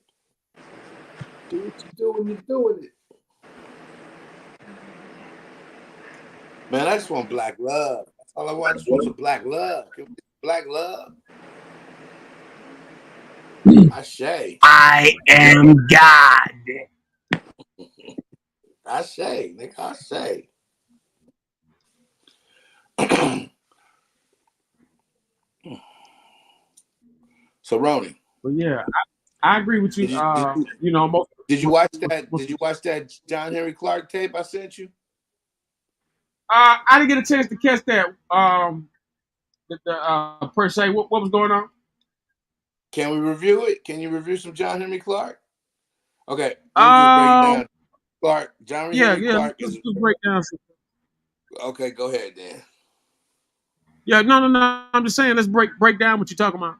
Do what you do when you're doing it. Man, I just want black love. That's all I want. I just want some black love. Can we get black love? I say. I am God. I say, nigga, I say. So, Roni. But yeah, I agree with you. Did you watch that? Did you watch that John Henry Clark tape I sent you? I didn't get a chance to catch that. Per se, what was going on? Can we review it? Can you review some John Henry Clark? Okay, let me just break it down. Clark, John Henry Clark is. Let's break down. Okay, go ahead then. Yeah, no. I'm just saying, let's break down what you're talking about.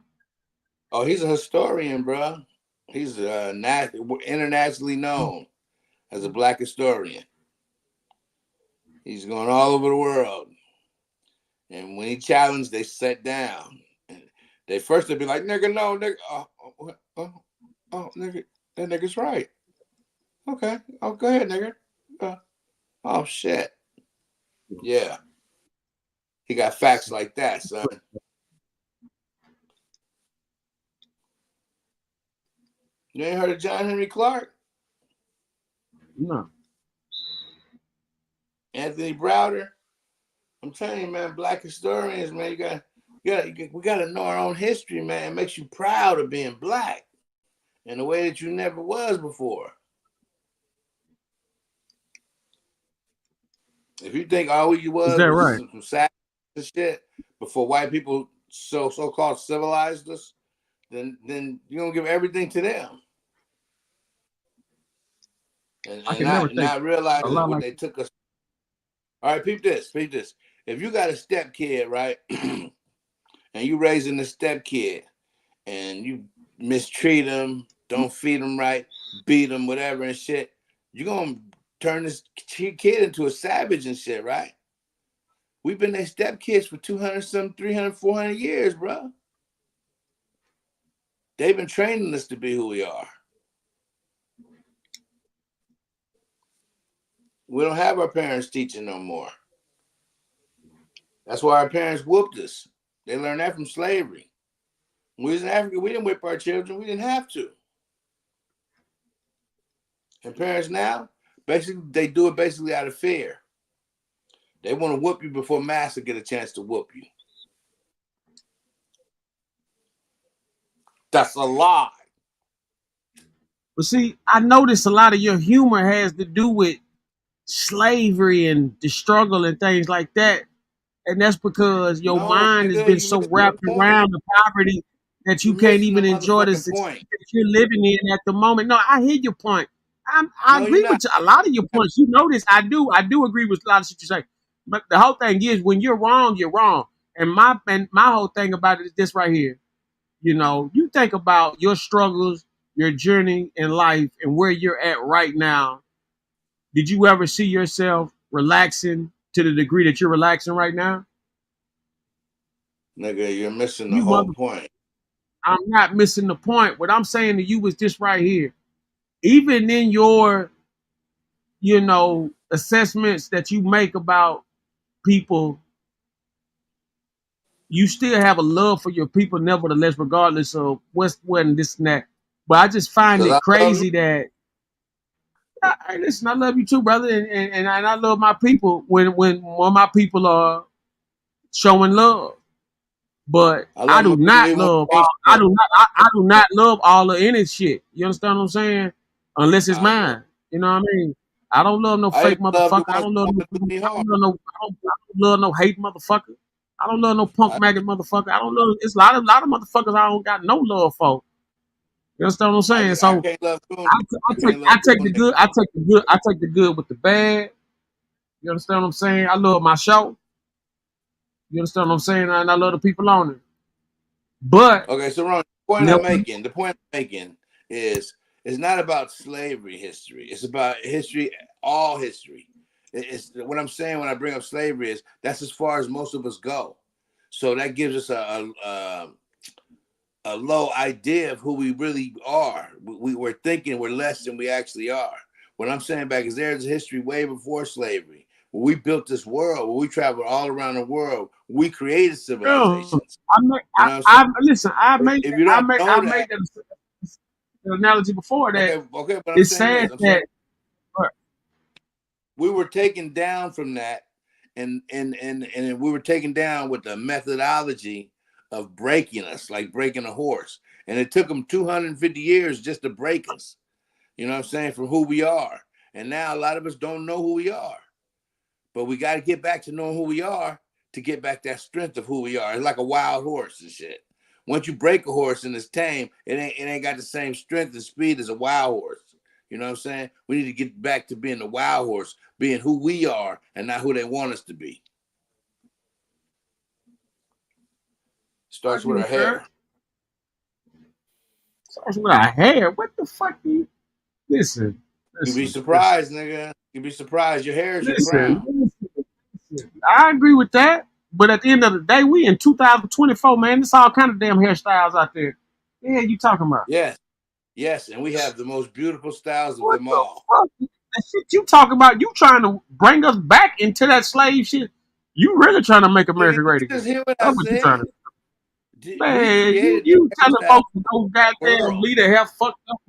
Oh, he's a historian, bro. He's internationally known as a black historian. He's going all over the world. And when he challenged, they sat down. And they first would be like, nigga, no, nigga. Nigga, that nigga's right. Okay. Oh, go ahead, nigga. Oh, shit. Yeah. He got facts like that, son. You ain't heard of John Henry Clark? No. Anthony Browder? I'm telling you, man, black historians, man, we got to know our own history, man. It makes you proud of being black in a way that you never was before. If you think all you was right? Some savage shit before white people so-called civilized us, then you're gonna give everything to them. And not realizing what they took us. All right, peep this. If you got a step kid, right, and you raising a step kid, and you mistreat them, don't feed them right, beat them, whatever and shit, you're gonna turn this kid into a savage and shit, right? We've been their step kids for 200, some 300, 400 years, bro. They've been training us to be who we are. We don't have our parents teaching no more. That's why our parents whooped us. They learned that from slavery. When we was in Africa, we didn't whip our children. We didn't have to. And parents now, basically, they do it basically out of fear. They want to whoop you before master get a chance to whoop you. That's a lie. But see, I notice a lot of your humor has to do with slavery and the struggle and things like that. And that's because your No, mind has nigga, been you so missing the wrapped point. around the poverty that you You can't missing the even enjoy the motherfucking success point. that you're living in at the moment. No, I hear your point. I No, you're agree not. with you. A lot of your points. You know this. I do agree with a lot of shit you say. But the whole thing is, when you're wrong, you're wrong. And my whole thing about it is this right here. You know, you think about your struggles, your journey in life, and where you're at right now. Did you ever see yourself relaxing to the degree that you're relaxing right now? Nigga, you're missing the You whole mother, point. I'm not missing the point. What I'm saying to you is this right here. Even in your, assessments that you make about people, you still have a love for your people, nevertheless, regardless of what's what and this and that. But I just find Cause it I love you. crazy that listen, I love you too, brother, and I love my people when my people are showing love. But I I love do my people not even when love they ain't I showing. do not I do not love all of any shit. You understand what I'm saying? Unless it's I do. mine. You know what I mean? I don't love no I even fake love the motherfucker. ones that want to do me I harm. don't love no I don't love no hate motherfucker. I don't love no punk I, maggot motherfucker. I don't love it's a lot of motherfuckers I don't got no love for. You understand what I'm saying? I So can't love coon. I, I can't love I take the coon good, niggas. I take the good with the bad. You understand what I'm saying? I love my show. You understand what I'm saying? And I love the people on it. But Okay, so Ron, never, the point I'm making is it's not about slavery history. It's about history, all history. It's what I'm saying when I bring up slavery is that's as far as most of us go. So that gives us a low idea of who we really are. We're thinking we're less than we actually are. What I'm saying back is there's a history way before slavery. When we built this world, when we traveled all around the world, we created civilizations. You know what I'm saying? listen. If you don't know I that, made that analogy before that. okay, but I'm It's saying sad this. I'm saying that we were taken down from that, and we were taken down with the methodology of breaking us, like breaking a horse. And it took them 250 years just to break us. You know what I'm saying? From who we are. And now a lot of us don't know who we are. But we got to get back to knowing who we are to get back that strength of who we are. It's like a wild horse and shit. Once you break a horse and it's tame, it ain't got the same strength and speed as a wild horse. You know what I'm saying? We need to get back to being the wild horse, being who we are and not who they want us to be. I Starts agree with our with that. hair. Starts with our hair. What the fuck do you listen? You'd be Listen, surprised, nigga. You'd be surprised. Your hair is your crown. listen. I agree with that. But at the end of the day, we in 2024, man. There's all kind of damn hairstyles out there. Yeah, you talking about? Yes. Yes. And we have the most beautiful styles of What them the all. fuck? That shit you talking about? You trying to bring us back into that slave shit? You really trying to make Nigga, America you great just again? hear what I That's what you trying said? to. We Man, created the you telling hairstyle folks to go of the goddamn world. leave their hair fucked up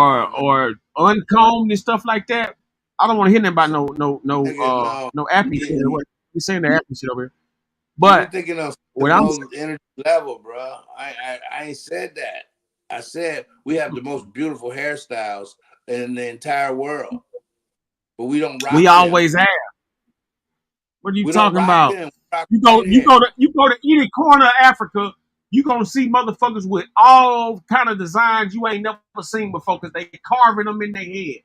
Nah, man. or uncombed and stuff like that. I don't want to hear nothing about Nigga, no. no appy shit. You, What you saying the appy shit over here? you're But thinking of the what I'm low energy level, bro. I ain't said that. I said we have the most beautiful hairstyles in the entire world, but we don't we rock them. always have. What are you We don't talking rock about? them. We rock white hair. You go to any corner of Africa, you gonna see motherfuckers with all kind of designs you ain't never seen before because they carving them in their head.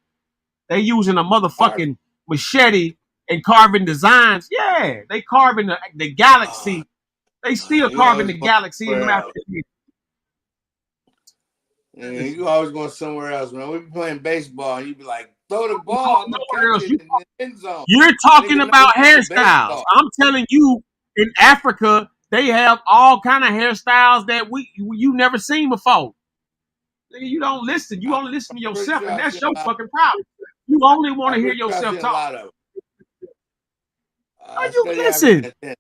They using a Harvey. motherfucking machete and carving designs. Yeah, they carving the Uh, galaxy. They still you carving always the going galaxy in somewhere them else. African. And Listen, you always going somewhere else, man. We be playing baseball, and you be like, "Throw the I'm ball. I'm gonna nowhere catch else. it in the end zone." You're talking Nigga, no, we about playing hairstyles. baseball. I'm telling you, in Africa, they have all kind of hairstyles that you never seen before. Nigga, you don't listen. You I'm only listen to pretty yourself, sure and I've that's seen your a lot. fucking problem. You only want I'm to hear pretty sure I've yourself seen a talk. lot of. Are I you study African listen? descent.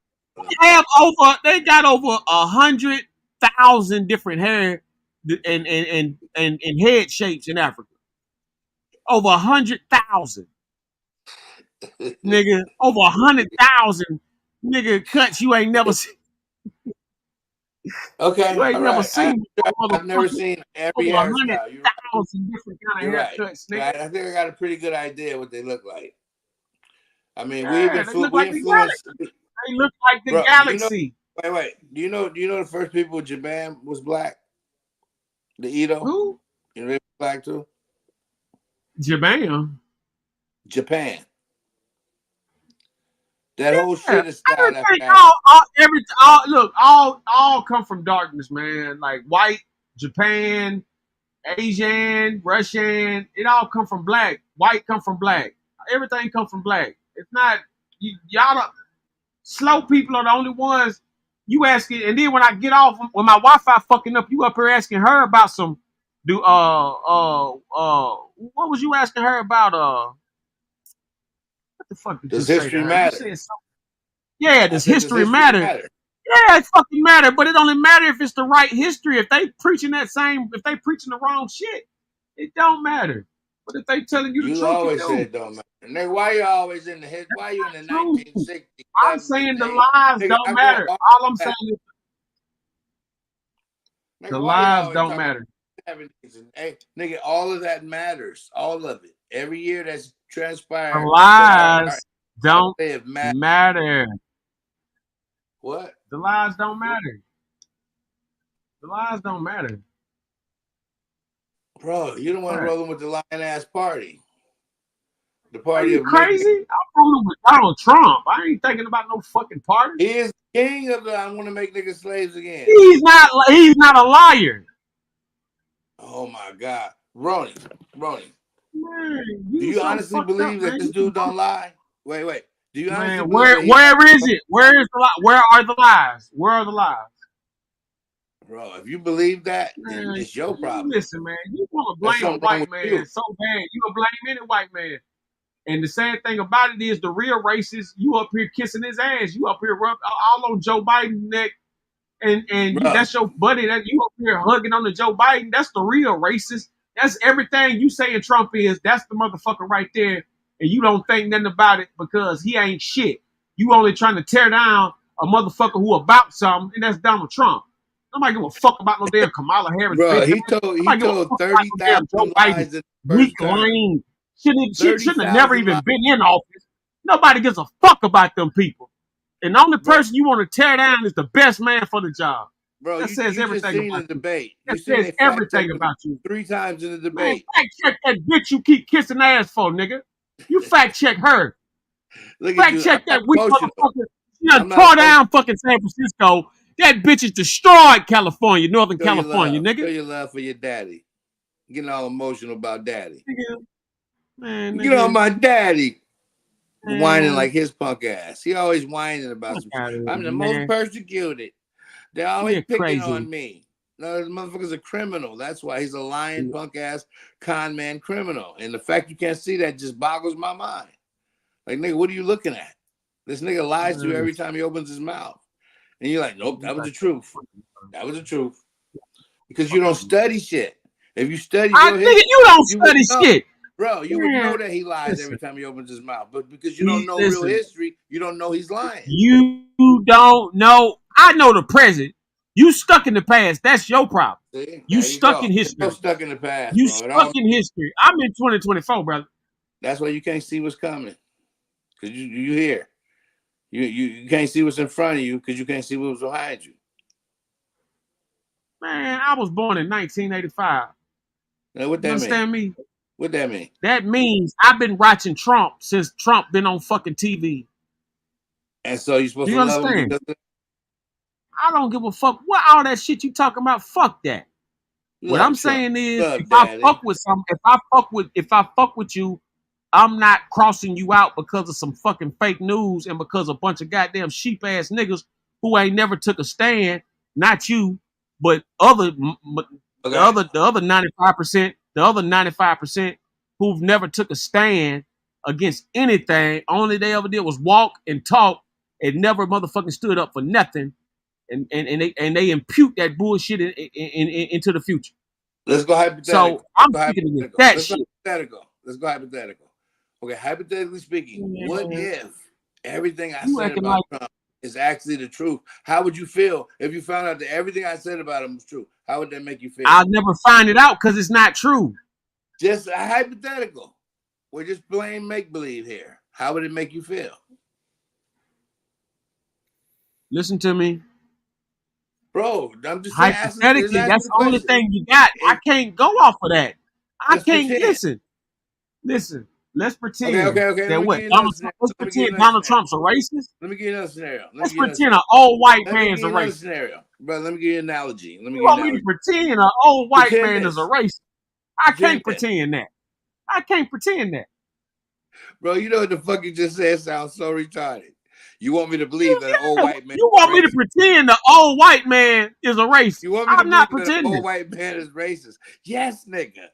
They got over 100,000 different hair and head shapes in Africa. Over 100,000, nigga. Over 100,000, nigga, cuts you ain't never seen. Okay, You ain't all never right. seen I've never seen every over hairstyle. You're right. 100,000 different kind You're of right. haircuts, nigga. Right. I think I got a pretty good idea what they look like. I mean, Yeah, they look like the influenced. galaxy. They look like the Bro, galaxy. wait. Do you know the first people with Japan was black? The Edo? Who? You know they were black too? Japan. Japan. That Yeah, whole shit is styled everything. after All come from darkness, man. Like white, Japan, Asian, Russian. It all come from black. White come from black. Everything come from black. It's not y'all. Slow people are the only ones you asking. And then when I get off, when my Wi-Fi fucking up, you up here asking her about some. What was you asking her about? What the fuck did Does you say to history her? matter? You said something. Yeah, does history history matter? matter? Yeah, it fucking matter, but it only matter if it's the right history. If they preaching the wrong shit, it don't matter. But if they telling you the You truth, always it said do. it don't matter. Nigga, why you always in the hit? Why you in the True. 1960s? I'm saying the lies don't matter. All I'm saying is the lies don't matter. 70s and, hey, nigga, all of that matters. All of it. Every year that's transpired. The lies don't matter. What? The lies don't matter. The lies don't matter. Bro, you don't want to roll with the lying ass party. The Are party you of crazy? I'm rolling with Donald Trump. I ain't thinking about no fucking party. He is king of the I want to make niggas slaves again. He's not a liar. Oh my God. Ronnie. Man, do you honestly believe that this dude don't lie? Wait. Do you honestly believe where is it? Where is the lie? Where are the lies? Where are the lies? Bro, if you believe that, then it's your problem. Listen, man, you want to blame a white man so bad. You will blame any white man. And the sad thing about it is the real racist, you up here kissing his ass. You up here all on Joe Biden's neck. And that's your buddy. That you up here hugging on the Joe Biden. That's the real racist. That's everything you saying Trump is. That's the motherfucker right there. And you don't think nothing about it because he ain't shit. You only trying to tear down a motherfucker who about something, and that's Donald Trump. Nobody give a fuck about no damn Kamala Harris. Bro, bitch. he told 30,000 lies in the first term. Shouldn't have never even been in office. Nobody gives a fuck about them people. And the only person you want to tear down is the best man for the job. Bro, that says everything about the debate. That says everything about you. 3 times in the debate. Man, fact check that bitch you keep kissing ass for, nigga. You fact check her. Fact check that weak motherfucker. She done tore down fucking San Francisco. That bitch is destroyed California, Northern California, nigga. Show your love for your daddy. Getting all emotional about daddy. Man, get on my daddy. Whining like his punk ass. He always whining about some shit. I'm the most persecuted. They're always picking on me. No, this motherfucker's a criminal. That's why he's a lying punk ass con man criminal. And the fact you can't see that just boggles my mind. Like, nigga, what are you looking at? This nigga lies to you every time he opens his mouth. And you're like, nope, that was the truth. That was the truth. Because you don't study shit. If you study you don't study shit. Bro, you would know that he lies every time he opens his mouth. But because you don't know real history, you don't know he's lying. You don't know. I know the present. You stuck in the past. That's your problem. See, you stuck in history. I'm stuck in the past. You bro. stuck in history. I'm in 2024, brother. That's why you can't see what's coming. Because you here. You can't see what's in front of you because you can't see what's behind you. Man, I was born in 1985. Now, what that understand mean? me? What that mean? That means I've been watching Trump since Trump been on fucking TV. And so you're supposed to love him because I don't give a fuck what all that shit you talking about. Fuck that. What I'm saying is, if I fuck with you, I'm not crossing you out because of some fucking fake news and because a bunch of goddamn sheep ass niggas who ain't never took a stand. Not you, but the other 95%, the other 95% who've never took a stand against anything. Only they ever did was walk and talk and never motherfucking stood up for nothing. And they impute that bullshit into the future. Let's go hypothetical. So I'm speaking against that shit. Let's go hypothetical. Okay, hypothetically speaking, what if everything I said about Trump is actually the truth, how would you feel if you found out that everything I said about him was true? How would that make you feel? I'll never find it out because it's not true. Just a hypothetical. We're just plain make-believe here. How would it make you feel? Listen to me. Bro, I'm just saying. Hypothetically, that's the only thing you got. I can't go off of that. I can't listen. Let's pretend that what let's pretend Donald Trump's a racist. Let me give you another scenario. Let's pretend an old white man's a racist. Scenario. Bro, let me give you an analogy. You want me to pretend an old white man is a racist? I can't pretend that. I can't pretend that. Bro, you know what the fuck you just said sounds so retarded. You want me to believe that an old white man? You want me to pretend the old white man is a racist? You want me I'm not believe pretending. That an old white man is racist? Yes, nigga.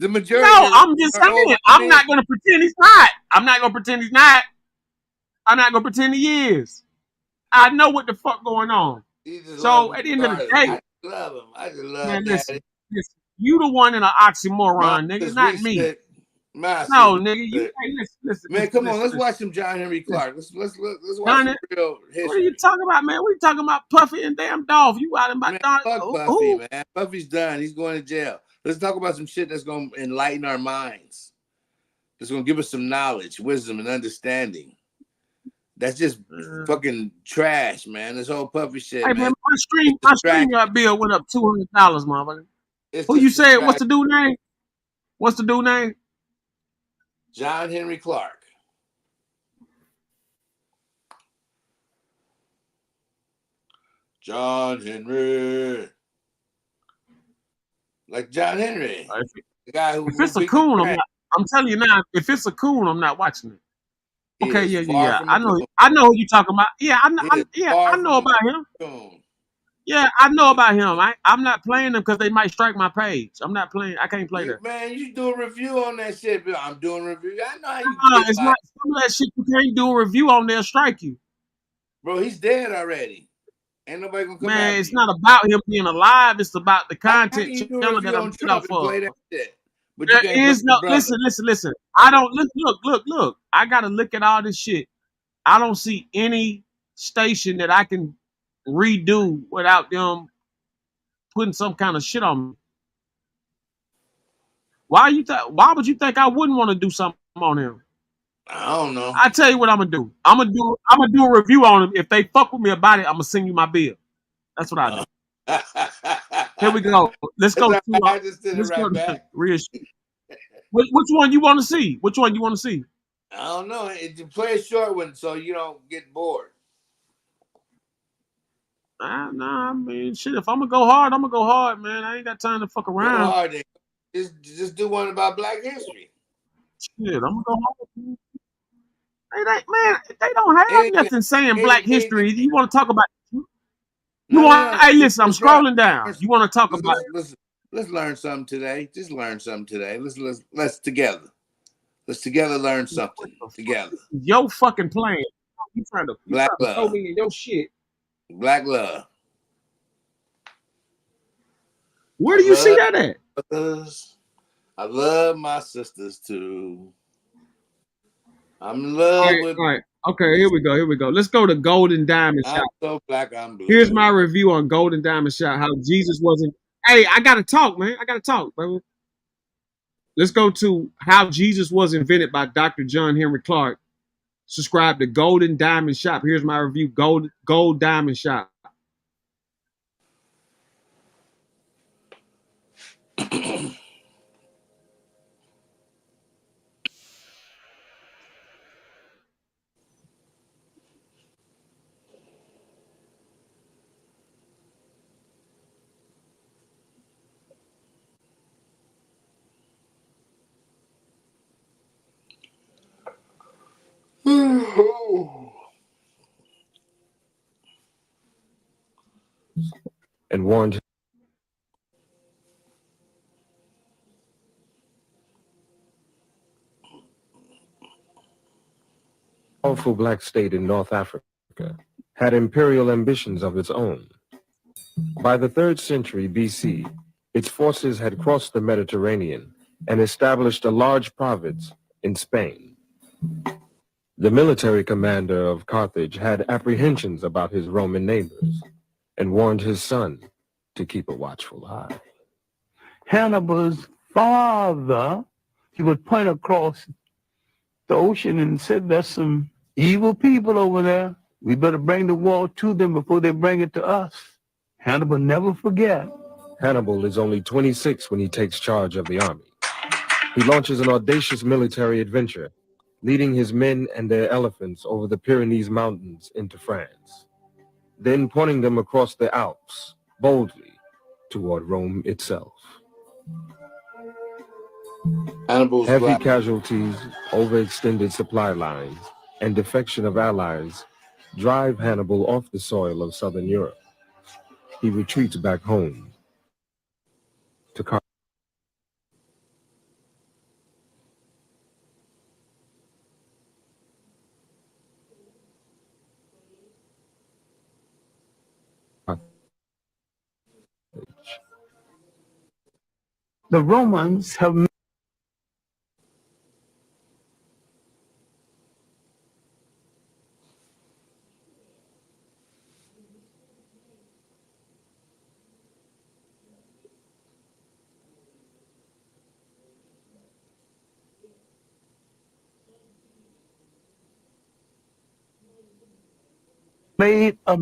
The majority. No, I'm just saying. I'm not gonna pretend he's not. I'm not gonna pretend he's not. I'm not gonna pretend he is. I know what the fuck going on. So at the end of the day, I love him. I just love him. Listen, you the one in an oxymoron, nigga, not me. No, nigga, you listen. Man, come on, let's watch some John Henry Clark. Let's watch some real history. What are you talking about, man? We talking about Puffy and damn Dolph. You out in my Fuck Puffy, man. Puffy's done. He's going to jail. Let's talk about some shit that's going to enlighten our minds. That's going to give us some knowledge, wisdom, and understanding. That's just fucking trash, man. This whole Puffy shit. Hey, man, my stream bill went up $200, motherfucker. Who you said? What's the dude name? What's the dude name? John Henry Clark. John Henry. Like John Henry. The guy who. If it's a coon, I'm telling you now, if it's a coon, I'm not watching it. Okay, yeah. I know who you talking about. Yeah, I know about him. Yeah, I know about him. I'm not playing them because they might strike my page. I'm not playing. I can't play that. Man, you do a review on that shit. I'm doing a review. I know how you. It's not some of that shit you can't do a review on. They'll strike you. Bro, he's dead already. Ain't nobody gonna come. Man, it's not about him being alive. It's about the content channel that I'm putting up for. But there is no. Listen. I don't look. I gotta look at all this shit. I don't see any station that I can redo without them putting some kind of shit on me. Why would you think I wouldn't want to do something on him? I don't know. I tell you what I'm gonna do. I'm gonna do a review on him. If they fuck with me about it, I'm gonna send you my bill. That's what I do. Here we go. Let's go to real shit. Which one you want to see? Which one you want to see? I don't know. Play a short one so you don't get bored. Nah, I mean, shit. If I'm gonna go hard, I'm gonna go hard, man. I ain't got time to fuck around. Go hard, just do one about Black history. Shit, I'm gonna go hard. They don't have nothing saying Black history. You want to talk about? Hey, listen, I'm scrolling down. You want to talk about? Let's learn something today. Just learn something today. Let's together. Let's together learn something together. Yo fucking plan. You trying to throw me in your shit. Black love. Where do you see that at? I love my sisters too. I'm in love with. All right. Okay, here we go. Let's go to Golden Diamond Shop. I'm so black, I'm blue. Here's my review on Golden Diamond Shop. How Jesus wasn't. Hey, I gotta talk, man. I gotta talk, brother. Let's go to How Jesus Was Invented by Dr. John Henry Clark. Subscribe to Golden Diamond Shop. Here's my review. Gold Diamond Shop. And warned powerful black state in North Africa had imperial ambitions of its own. By the 3rd century BC, its forces had crossed the Mediterranean and established a large province in Spain. The military commander of Carthage had apprehensions about his Roman neighbors and warned his son to keep a watchful eye. Hannibal's father, he would point across the ocean and said, there's some evil people over there. We better bring the war to them before they bring it to us. Hannibal never forget. Hannibal is only 26 when he takes charge of the army. He launches an audacious military adventure, leading his men and their elephants over the Pyrenees Mountains into France, then pointing them across the Alps boldly toward Rome itself. Hannibal's Heavy black. casualties, overextended supply lines, and defection of allies drive Hannibal off the soil of southern Europe. He retreats back home to Carthage. The Romans have made a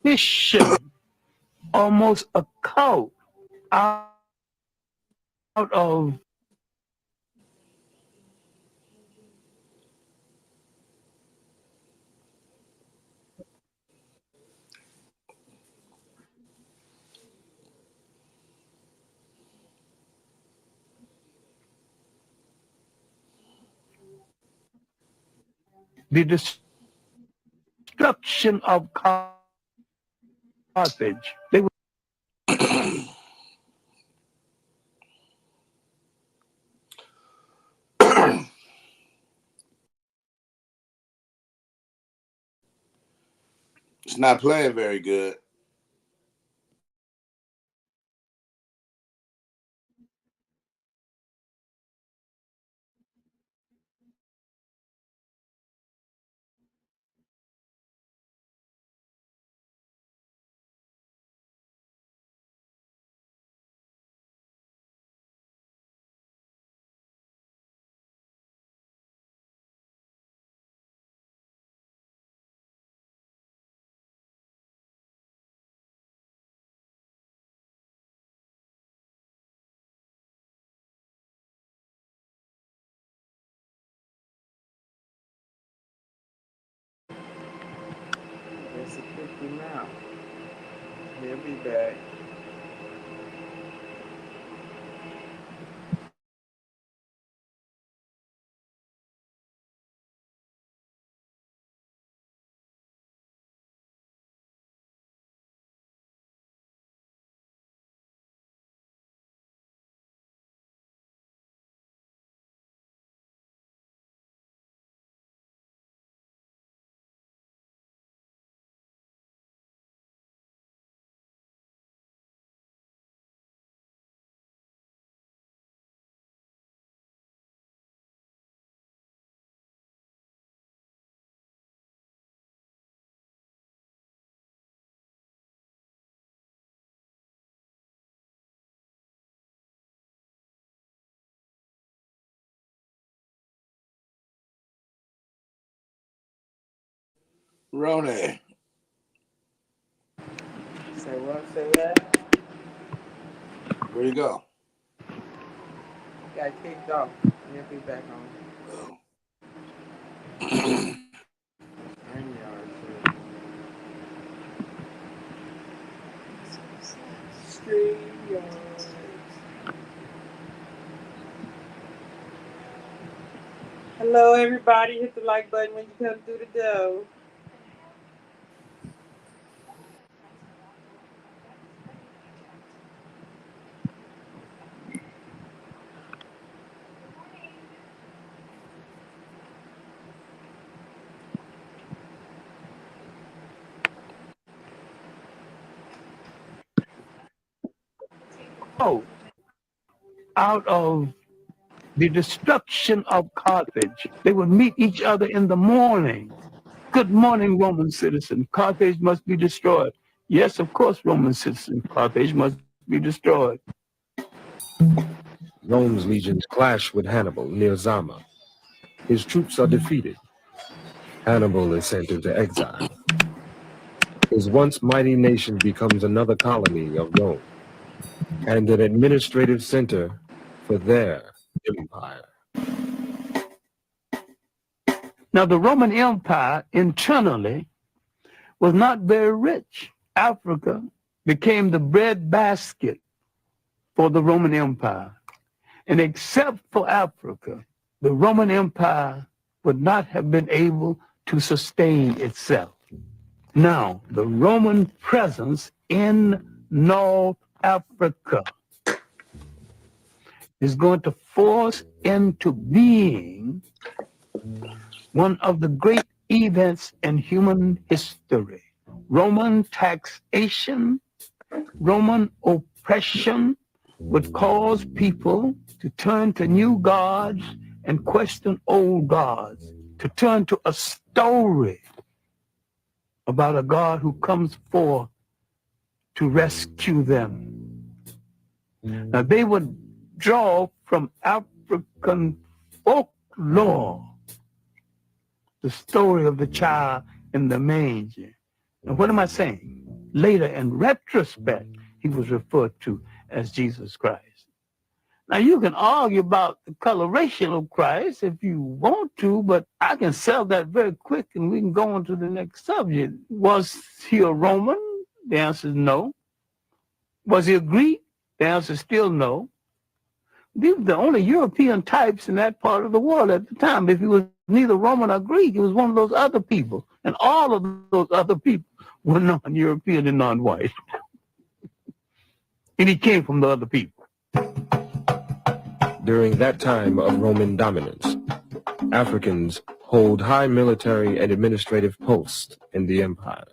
mission, almost a cult, out of the destruction of Carthage. They were It's not playing very good. There's a kick him out. He'll be back. Roni. Say what? Say that? Where'd he go? Got kicked off. He'll be back on. Oh. StreamYard shit. Hello, everybody. Hit the like button when you come through the door. Oh, out of the destruction of Carthage, they would meet each other in the morning. Good morning, Roman citizen. Carthage must be destroyed. Yes, of course, Roman citizen. Carthage must be destroyed. Rome's legions clash with Hannibal near Zama. His troops are defeated. Hannibal is sent into exile. His once mighty nation becomes another colony of Rome and an administrative center for their empire. Now, the Roman Empire internally was not very rich. Africa became the breadbasket for the Roman Empire. And except for Africa, the Roman Empire would not have been able to sustain itself. Now, the Roman presence in North Africa is going to force into being one of the great events in human history. Roman taxation, Roman oppression would cause people to turn to new gods and question old gods, to turn to a story about a God who comes forth to rescue them. Now, they would draw from African folklore the story of the child in the manger. And what am I saying? Later, in retrospect, he was referred to as Jesus Christ. Now, you can argue about the coloration of Christ if you want to, but I can sell that very quick and we can go on to the next subject. Was he a Roman? The answer is no. Was he a Greek? The answer is still no. These were the only European types in that part of the world at the time. If he was neither Roman or Greek, he was one of those other people. And all of those other people were non-European and non-white. And he came from the other people. During that time of Roman dominance, Africans hold high military and administrative posts in the empire.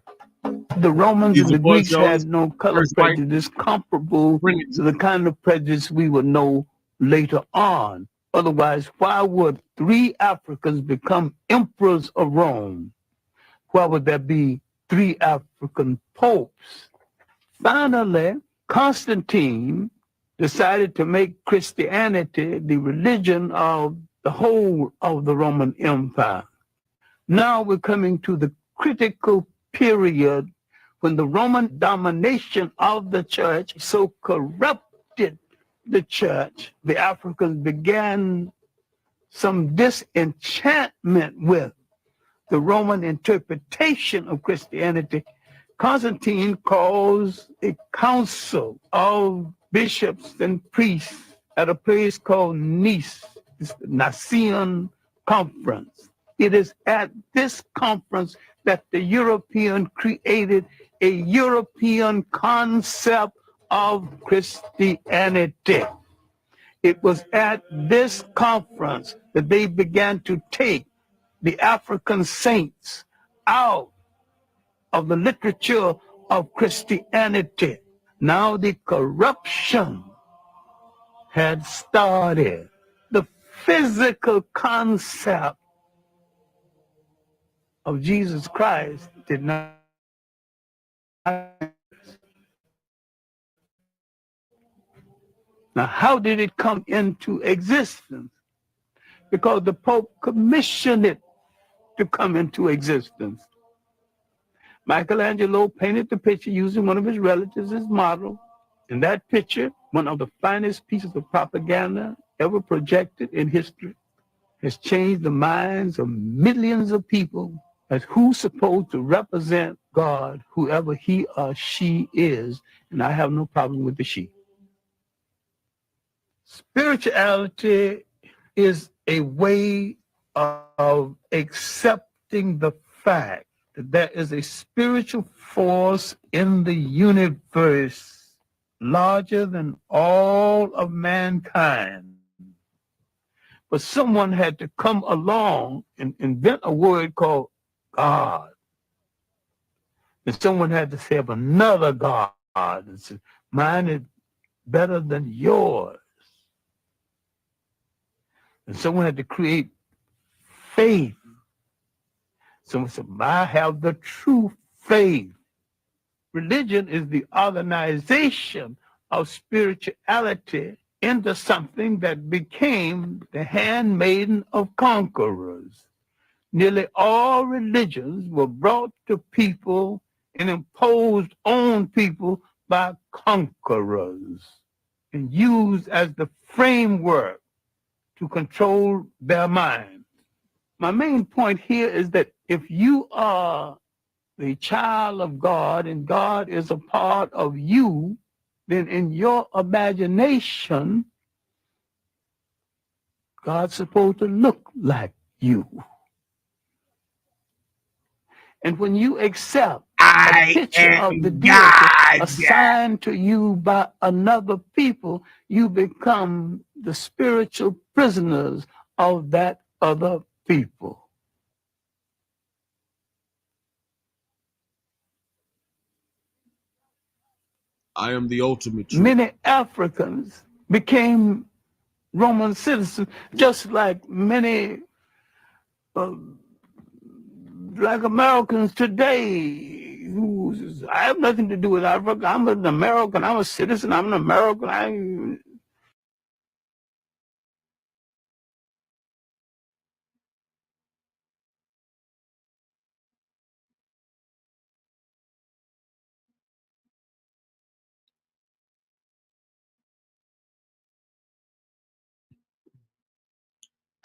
The Romans and the Greeks had no color prejudice comparable to the kind of prejudice we would know later on. Otherwise, why would 3 Africans become emperors of Rome? Why would there be 3 African popes? Finally, Constantine decided to make Christianity the religion of the whole of the Roman Empire. Now we're coming to the critical period when the Roman domination of the church so corrupted the church, the Africans began some disenchantment with the Roman interpretation of Christianity. Constantine calls a council of bishops and priests at a place called Nice, it's the Nicene Conference. It is at this conference that the European created a European concept of Christianity. It was at this conference that they began to take the African saints out of the literature of Christianity. Now the corruption had started. The physical concept of Jesus Christ did not. Now, how did it come into existence? Because the Pope commissioned it to come into existence. Michelangelo painted the picture using one of his relatives as model. And that picture, one of the finest pieces of propaganda ever projected in history, has changed the minds of millions of people as who's supposed to represent God, whoever he or she is. And I have no problem with the she. Spirituality is a way of accepting the fact that there is a spiritual force in the universe larger than all of mankind. But someone had to come along and invent a word called God. And someone had to say of another God and say, mine is better than yours. And someone had to create faith. Someone said, I have the true faith. Religion is the organization of spirituality into something that became the handmaiden of conquerors. Nearly all religions were brought to people and imposed on people by conquerors and used as the framework to control their minds. My main point here is that if you are the child of God and God is a part of you, then in your imagination, God's supposed to look like you. And when you accept a picture of the deity assigned to you by another people, you become the spiritual prisoners of that other people. I am the ultimate truth. Many Africans became Roman citizens, just like many like Americans today. I have nothing to do with Africa. I'm an American. I'm a citizen. I'm an American.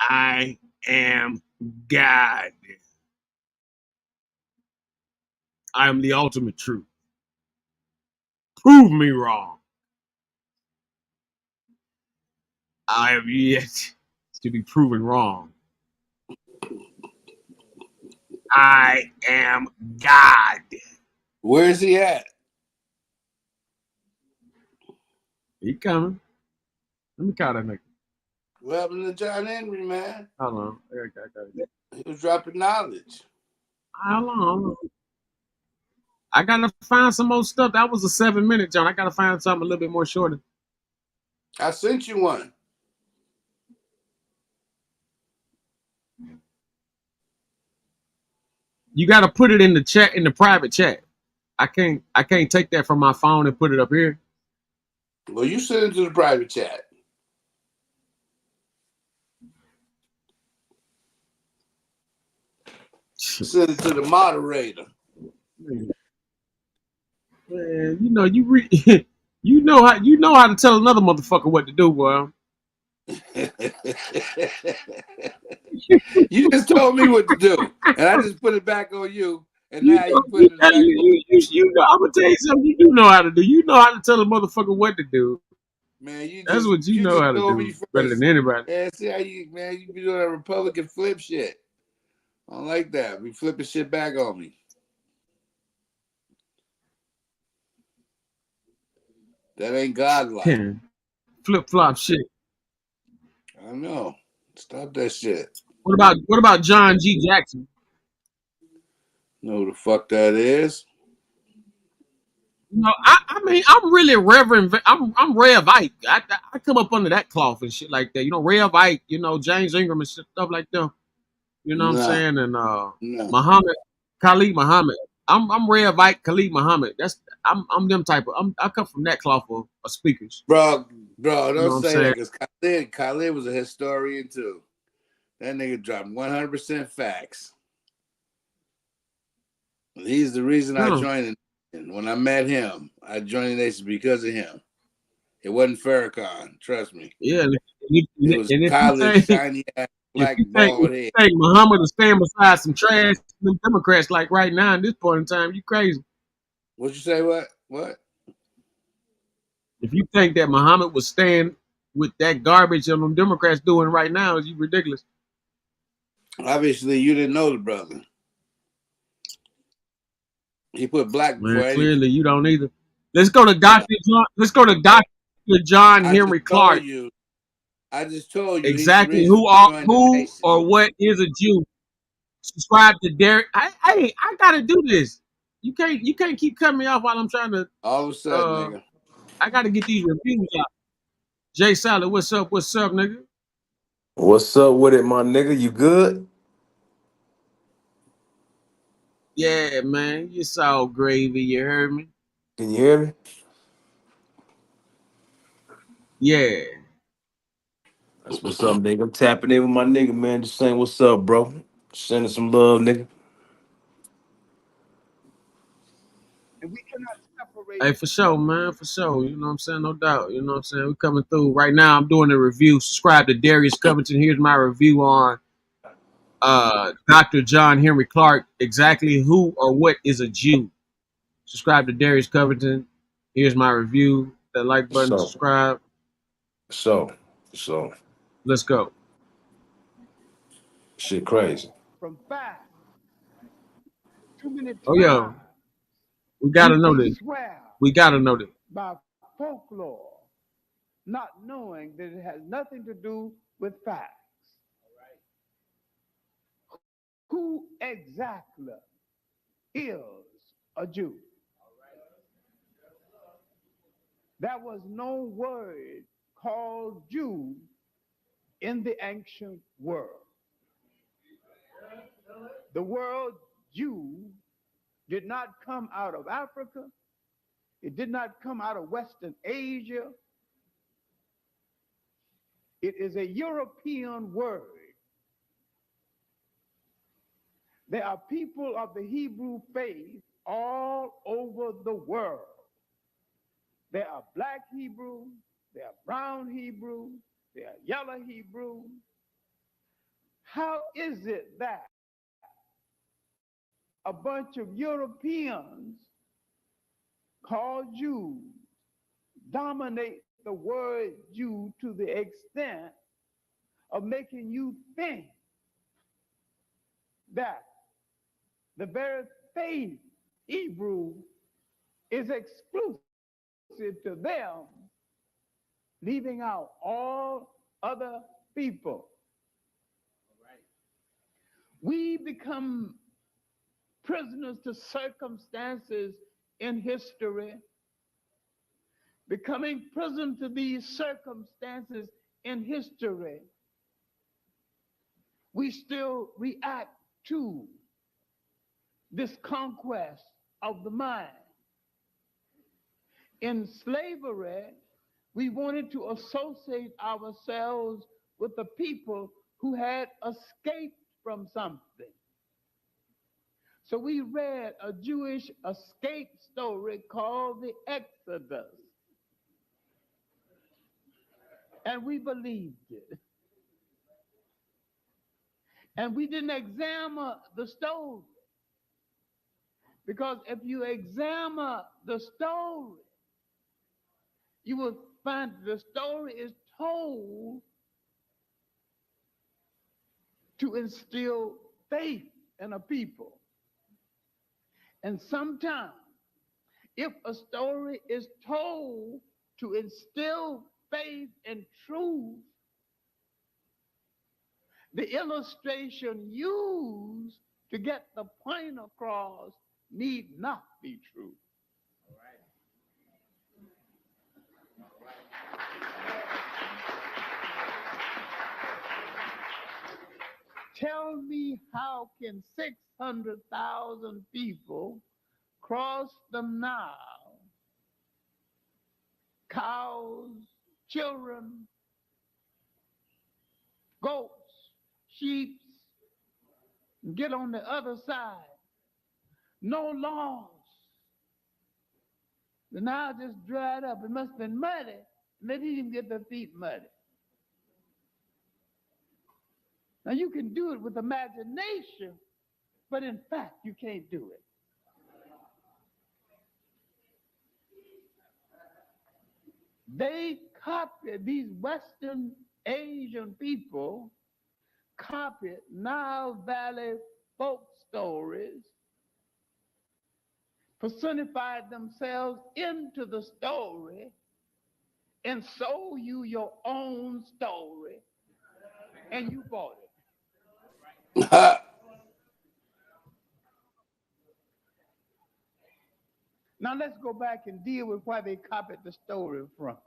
I am God. I am the ultimate truth. Prove me wrong. I have yet to be proven wrong. I am God. Where's he at? He coming. Let me call that nigga. What happened to John Henry, man? Hold on. He was dropping knowledge. Hold on. I gotta find some more stuff. That was a 7-minute, John. I gotta find something a little bit more shorter. I sent you one. You gotta put it in the chat, in the private chat. I can't take that from my phone and put it up here. Well, you send it to the private chat. Send it to the moderator. Man, you know you know how to tell another motherfucker what to do, boy. You just told me what to do, and I just put it back on you. And now you put it back on me. You know, I'm gonna tell you something. You do know how to do. You know how to tell a motherfucker what to do. Man, That's what you know how to do better than anybody. Yeah, see how you be doing that Republican flip shit. I don't like that. Be flipping shit back on me. That ain't godlike. Flip flop shit. I know. Stop that shit. What about John G. Jackson? Know who the fuck that is? You know, I mean, I'm really Reverend. I'm Rev Ike. I come up under that cloth and shit like that. You know, Rev Ike. You know, James Ingram and stuff like that. You know what I'm saying? And Muhammad, Khalid Muhammad. I'm Rev Ike, Khalid Muhammad. I'm them type of. I come from that cloth of speakers. Bro, don't say that because Khalid was a historian too. That nigga dropped 100% facts. He's the reason I joined the nation. When I met him, I joined the nation because of him. It wasn't Farrakhan, trust me. Yeah, it was Khalid, shiny ass, black bald head. Hey, Muhammad is stand beside some trash Democrats like right now at this point in time. You crazy? What'd you say? What? If you think that Muhammad would stand with that garbage that them Democrats doing right now, is you ridiculous. Obviously, you didn't know the brother. He put black before anything. Clearly, you don't either. Let's go to Dr. John. Let's go to Dr. John Henry Clark. I just told you. Exactly who or what is a Jew. Subscribe to Derek. I gotta do this. You can't keep cutting me off while I'm trying to. All of a sudden, nigga. I gotta get these reviews out. Jay Salad, what's up? What's up, nigga? What's up with it, my nigga? You good? Yeah, man. You saw gravy. You heard me? Can you hear me? Yeah. That's what's up, nigga. I'm tapping in with my nigga, man. Just saying what's up, bro. Sending some love, nigga. And we cannot separate. Hey, for sure, man. For sure. You know what I'm saying? No doubt. You know what I'm saying? We're coming through. Right now, I'm doing a review. Subscribe to Darius Covington. Here's my review on Dr. John Henry Clark. Exactly who or what is a Jew? Subscribe to Darius Covington. Here's my review. That like button, subscribe. So. Let's go. Shit crazy. From 5. Too many times. Oh, yo. We gotta know this. We gotta know this. By folklore, not knowing that it has nothing to do with facts. Who exactly is a Jew? There was no word called Jew in the ancient world. The word Jew did not come out of Africa. It did not come out of Western Asia. It is a European word. There are people of the Hebrew faith all over the world. There are black Hebrew, there are brown Hebrew, there are yellow Hebrew. How is it that a bunch of Europeans called Jews dominate the word Jew to the extent of making you think that the very faith Hebrew is exclusive to them, leaving out all other people? We become prisoners to circumstances in history. Becoming prisoner to these circumstances in history, we still react to this conquest of the mind. In slavery, we wanted to associate ourselves with the people who had escaped from something. So we read a Jewish escape story called the Exodus. And we believed it. And we didn't examine the story. Because if you examine the story, you will find the story is told to instill faith in a people. And sometimes, if a story is told to instill faith and truth, the illustration used to get the point across need not be true. Tell me, how can 600,000 people cross the Nile? Cows, children, goats, sheep, get on the other side. No laws. The Nile just dried up. It must have been muddy. And they didn't even get their feet muddy. Now you can do it with imagination, but in fact, you can't do it. They copied, these Western Asian people copied Nile Valley folk stories, personified themselves into the story, and sold you your own story, and you bought it. Now let's go back and deal with where they copied the story from.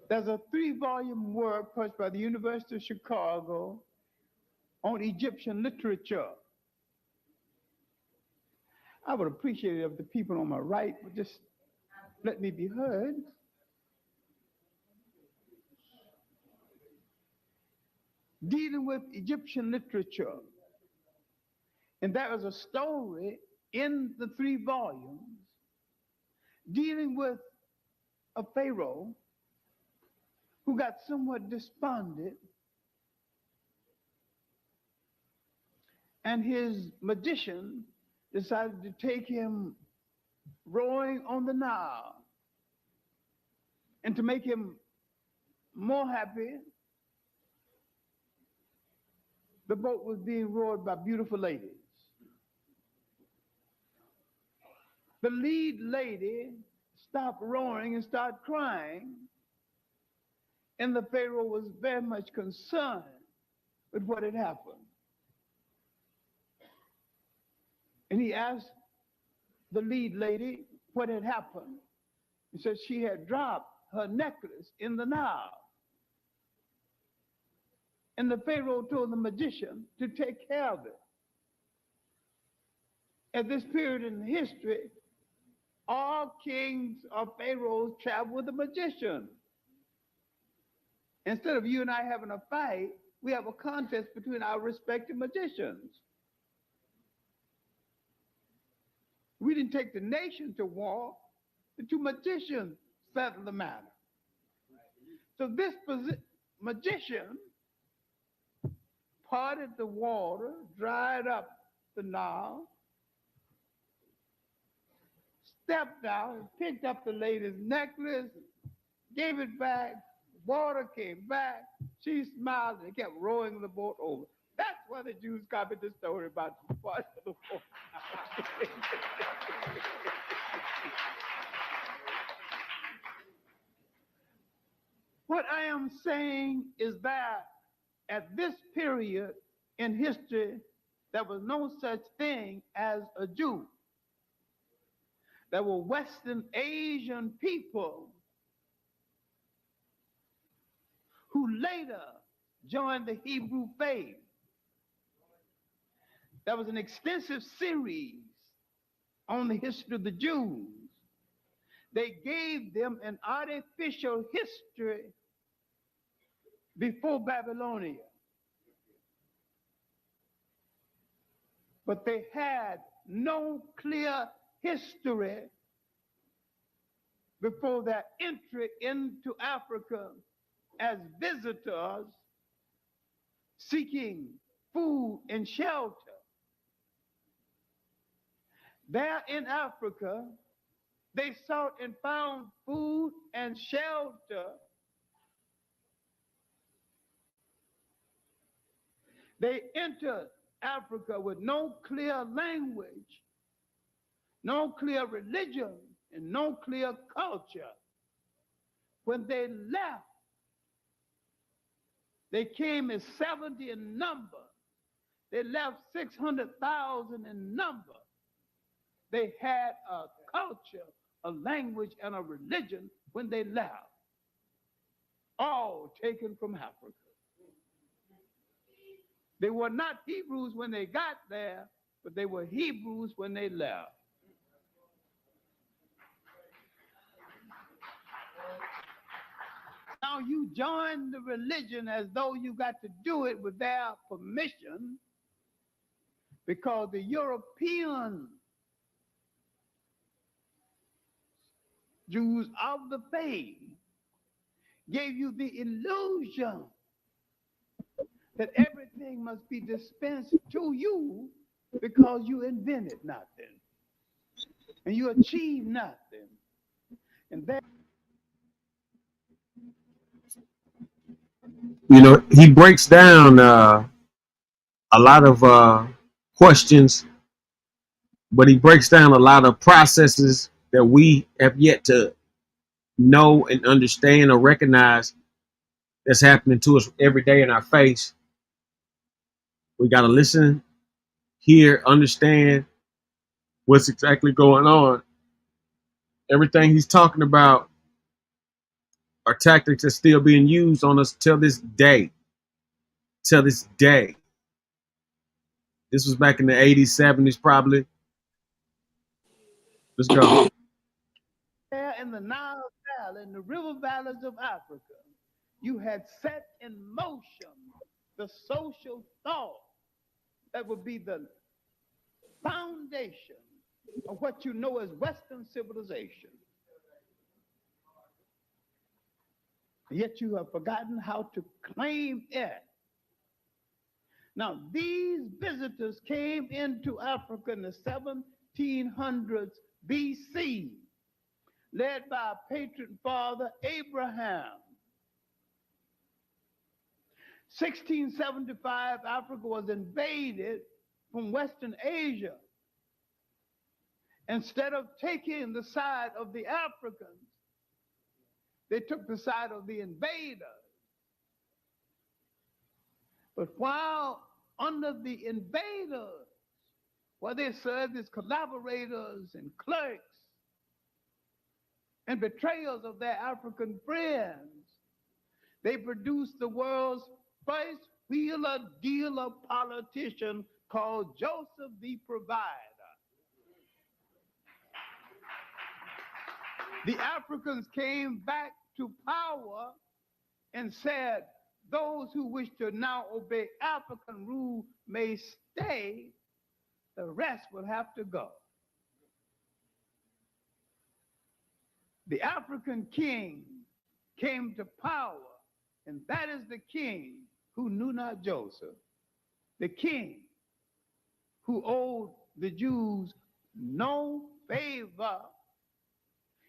There's a 3-volume work published by the University of Chicago on Egyptian literature. I would appreciate it if the people on my right would just let me be heard. Dealing with Egyptian literature. And there is a story in the 3 volumes dealing with a pharaoh who got somewhat despondent, and his magician decided to take him rowing on the Nile. And to make him more happy, the boat was being rowed by beautiful ladies. The lead lady stopped rowing and started crying, and the pharaoh was very much concerned with what had happened. And he asked the lead lady what had happened. He said she had dropped her necklace in the Nile. And the pharaoh told the magician to take care of it. At this period in history, all kings or pharaohs travel with a magician. Instead of you and I having a fight, we have a contest between our respective magicians. We didn't take the nation to war. The 2 magicians settled the matter. So this magician parted the water, dried up the Nile, stepped out, picked up the lady's necklace, gave it back, water came back, she smiled, and kept rowing the boat over. That's why the Jews copied the story about the part of the water. What I am saying is that at this period in history, there was no such thing as a Jew. There were Western Asian people who later joined the Hebrew faith. There was an extensive series on the history of the Jews. They gave them an artificial history before Babylonia. But they had no clear history before their entry into Africa as visitors seeking food and shelter. There in Africa, they sought and found food and shelter. They entered Africa with no clear language, no clear religion, and no clear culture. When they left, they came as 70 in number. They left 600,000 in number. They had a culture, a language, and a religion when they left, all taken from Africa. They were not Hebrews when they got there, but they were Hebrews when they left. Now you join the religion as though you got to do it with their permission, because the European Jews of the faith gave you the illusion that everything must be dispensed to you because you invented nothing and you achieved nothing. And You know, he breaks down a lot of questions, but he breaks down a lot of processes that we have yet to know and understand or recognize that's happening to us every day in our face. We got to listen, hear, understand what's exactly going on. Everything he's talking about are tactics that's still being used on us till this day. Till this day. This was back in the 80s, 70s, probably. Let's go. There in the Nile Valley, in the river valleys of Africa, you had set in motion the social thought that would be the foundation of what you know as Western civilization. Yet you have forgotten how to claim it. Now, these visitors came into Africa in the 1700s BC, led by our patron father Abraham. 1675, Africa was invaded from Western Asia. Instead of taking the side of the Africans, they took the side of the invaders. But while under the invaders, while they served as collaborators and clerks and betrayers of their African friends, they produced the world's first wheeler-dealer politician called Joseph the Provider. The Africans came back to power and said, those who wish to now obey African rule may stay, the rest will have to go. The African king came to power, and that is the king who knew not Joseph, the king who owed the Jews no favor,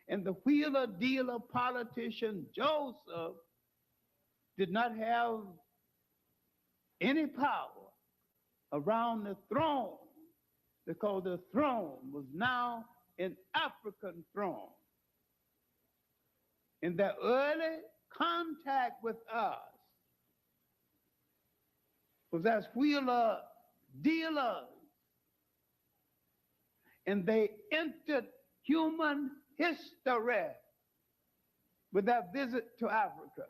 and the wheeler-dealer politician Joseph did not have any power around the throne, because the throne was now an African throne. In their early contact with us was as wheeler dealers, and they entered human history with their visit to Africa.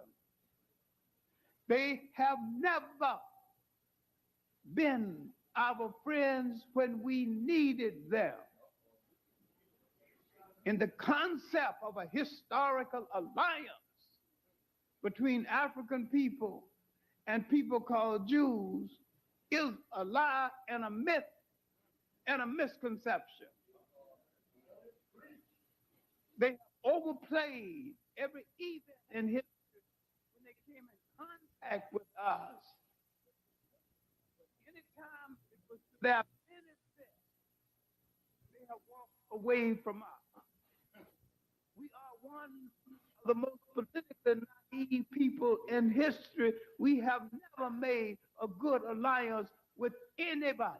They have never been our friends when we needed them. In the concept of a historical alliance between African people and people called Jews is a lie and a myth and a misconception. They overplayed every event in history when they came in contact with us. Anytime it was to their benefit, they have walked away from us. We are one of the most politically naive people in history. We have never made a good alliance with anybody.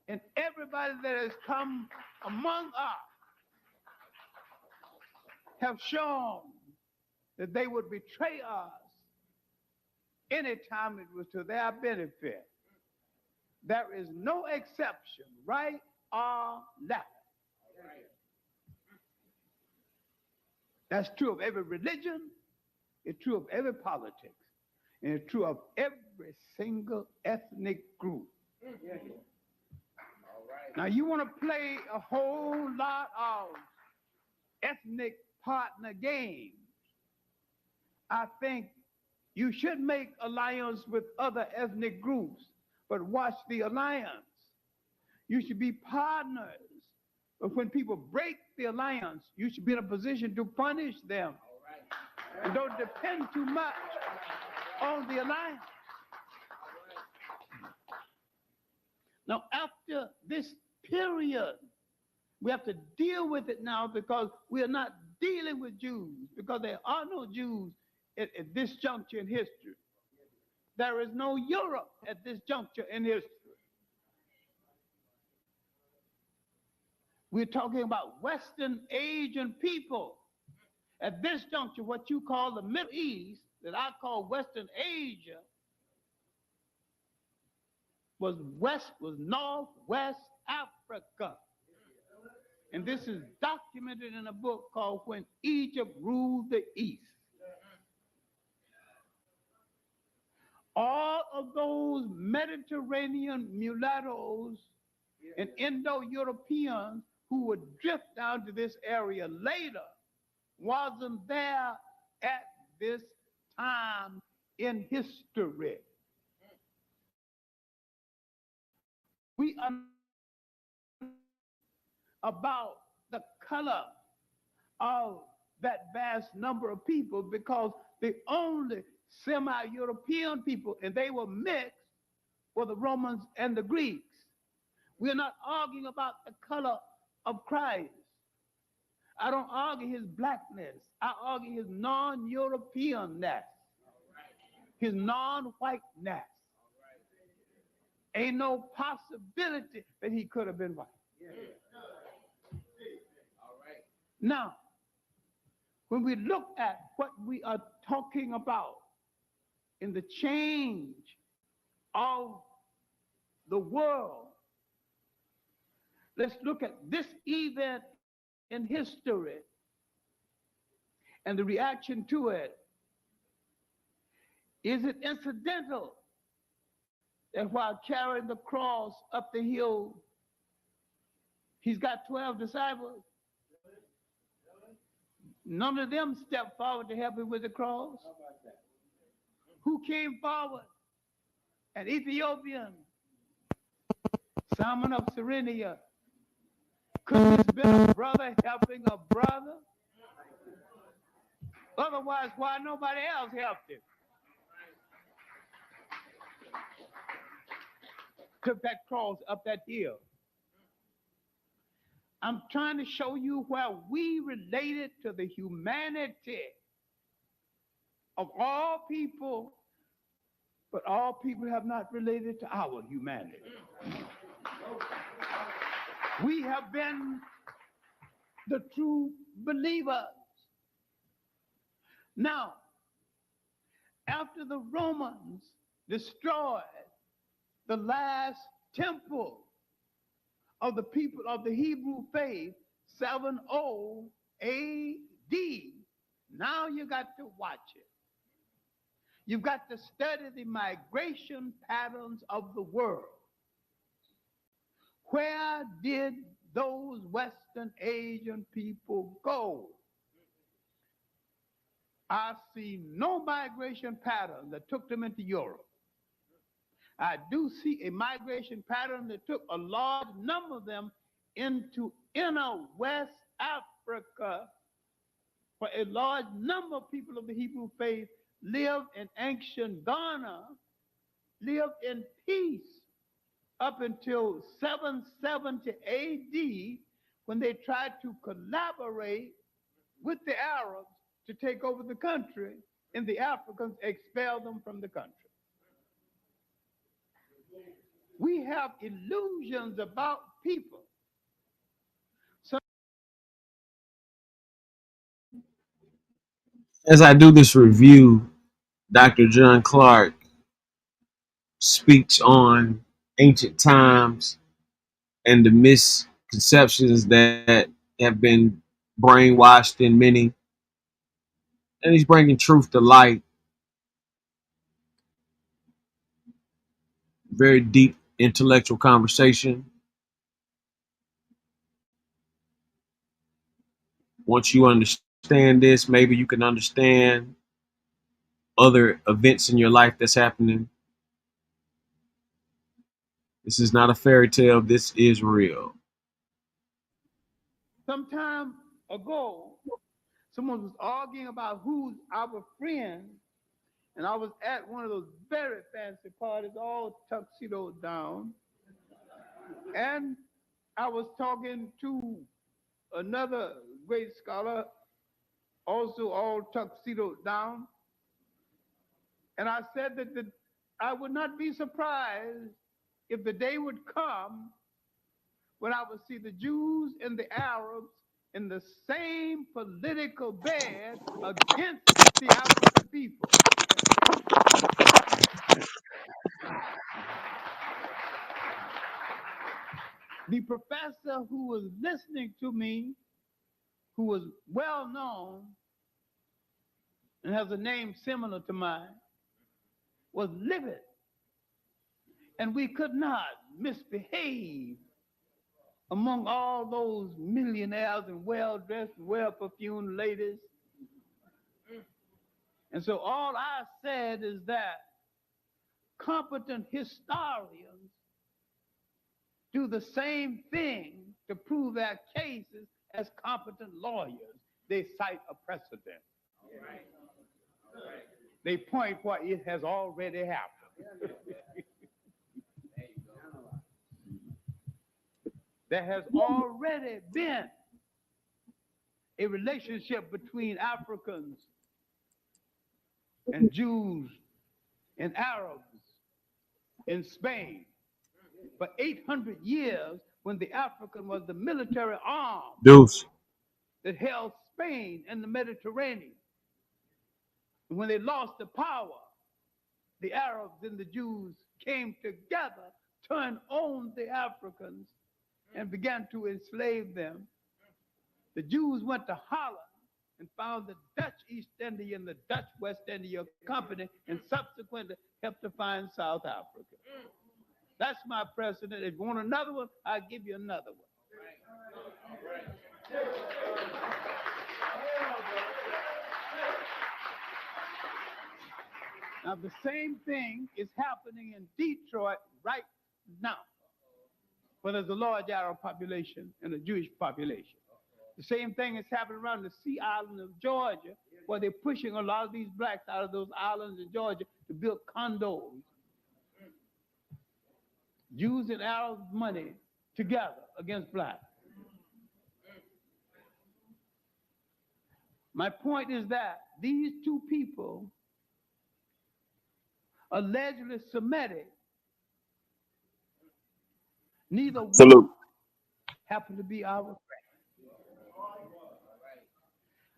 And everybody that has come among us have shown that they would betray us anytime it was to their benefit. There is no exception, right or left. That's true of every religion, it's true of every politics, and it's true of every single ethnic group. Now, you want to play a whole lot of ethnic partner games. I think you should make alliance with other ethnic groups, but watch the alliance. You should be partners. But when people break the alliance, you should be in a position to punish them. And don't depend too much on the alliance. Now, after this period, we have to deal with it now, because we are not dealing with Jews, because there are no Jews at this juncture in history. There is no Europe at this juncture in history. We're talking about Western Asian people. At this juncture, what you call the Middle East, that I call Western Asia, was Northwest Africa. And this is documented in a book called When Egypt Ruled the East. All of those Mediterranean mulattoes and Indo-Europeans who would drift down to this area later wasn't there at this time in history. We are about the color of that vast number of people because the only semi-European people, and they were mixed, were the Romans and the Greeks. We're not arguing about the color of Christ. I don't argue his blackness. I argue his non-Europeanness, his non-whiteness. Ain't no possibility that he could have been white. Now, when we look at what we are talking about in the change of the world, let's look at this event in history and the reaction to it. Is it incidental that while carrying the cross up the hill, he's got 12 disciples? None of them stepped forward to help him with the cross. Who came forward? An Ethiopian, Simon of Cyrene. Could this been a brother helping a brother? Otherwise, why nobody else helped him? Took that cross up that hill. I'm trying to show you where we related to the humanity of all people, but all people have not related to our humanity. We have been the true believers. Now, after the Romans destroyed the last temple of the people of the Hebrew faith, 70 A.D., now you got to watch it. You've got to study the migration patterns of the world. Where did those Western Asian people go? I see no migration pattern that took them into Europe. I do see a migration pattern that took a large number of them into inner West Africa, where a large number of people of the Hebrew faith lived in ancient Ghana, lived in peace up until 770 AD, when they tried to collaborate with the Arabs to take over the country, and the Africans expelled them from the country. We have illusions about people. As I do this review, Dr. John Clark speaks on ancient times and the misconceptions that have been brainwashed in many. And he's bringing truth to light. Very deep intellectual conversation. Once you understand this, maybe you can understand other events in your life that's happening. This is not a fairy tale. This is real. Some time ago, someone was arguing about who's our friend, and I was at one of those very fancy parties, all tuxedoed down, and I was talking to another great scholar, also all tuxedoed down, And I said that I would not be surprised if the day would come when I would see the Jews and the Arabs in the same political bed against the African people. The professor who was listening to me, who was well known and has a name similar to mine, was livid. And we could not misbehave among all those millionaires and well-dressed, well-perfumed ladies. And so all I said is that competent historians do the same thing to prove their cases as competent lawyers. They cite a precedent. They point where it has already happened. There has already been a relationship between Africans and Jews and Arabs in Spain for 800 years, when the African was the military arm Deuce. that held Spain in the Mediterranean. And when they lost the power, the Arabs and the Jews came together, turned on the Africans, and began to enslave them. The Jews went to Holland and found the Dutch East India and the Dutch West India Company, and subsequently helped to find South Africa. That's my precedent. If you want another one, I'll give you another one. Now, the same thing is happening in Detroit right now, where there's a large Arab population and a Jewish population. The same thing is happening around the Sea Island of Georgia, where they're pushing a lot of these blacks out of those islands in Georgia to build condos. Jews and Arabs money together against blacks. My point is that these two people, allegedly Semitic, neither one happen to be our friend.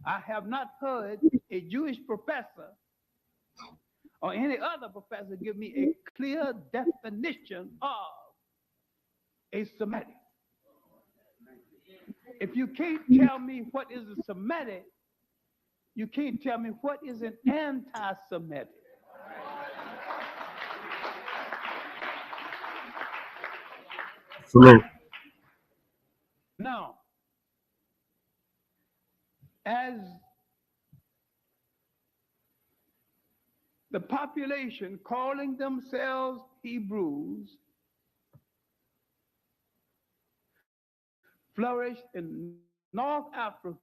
I have not heard a Jewish professor or any other professor give me a clear definition of a Semitic. If you can't tell me what is a Semitic, you can't tell me what is an anti-Semitic. Salute. Now, as the population calling themselves Hebrews flourished in North Africa,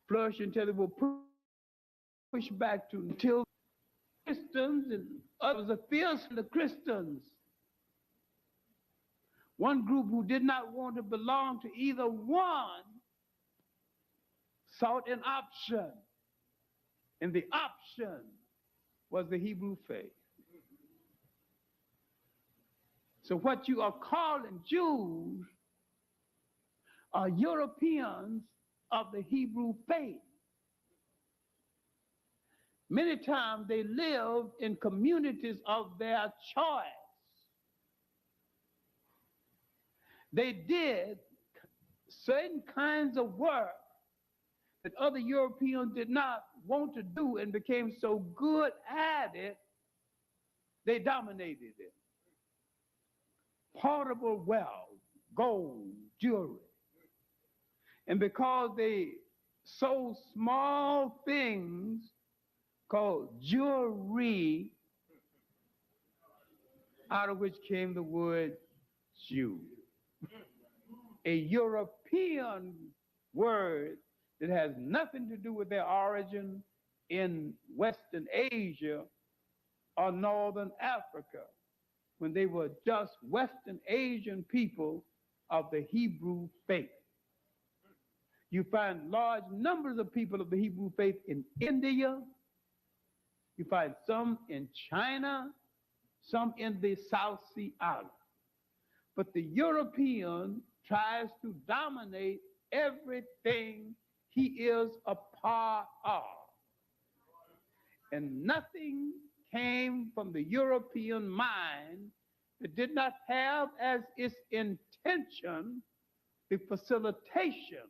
flourish until it will push back to until Christians and others are fierce for the Christians. One group who did not want to belong to either one sought an option, and the option was the Hebrew faith. So what you are calling Jews are Europeans of the Hebrew faith. Many times they lived in communities of their choice. They did certain kinds of work that other Europeans did not want to do and became so good at it, they dominated it. Portable wealth, gold, jewelry. And because they sold small things called jewelry, out of which came the word Jew. A European word that has nothing to do with their origin in Western Asia or Northern Africa, when they were just Western Asian people of the Hebrew faith. You find large numbers of people of the Hebrew faith in India. You find some in China, some in the South Sea Islands. But the European tries to dominate everything he is a part of. And nothing came from the European mind that did not have as its intention the facilitation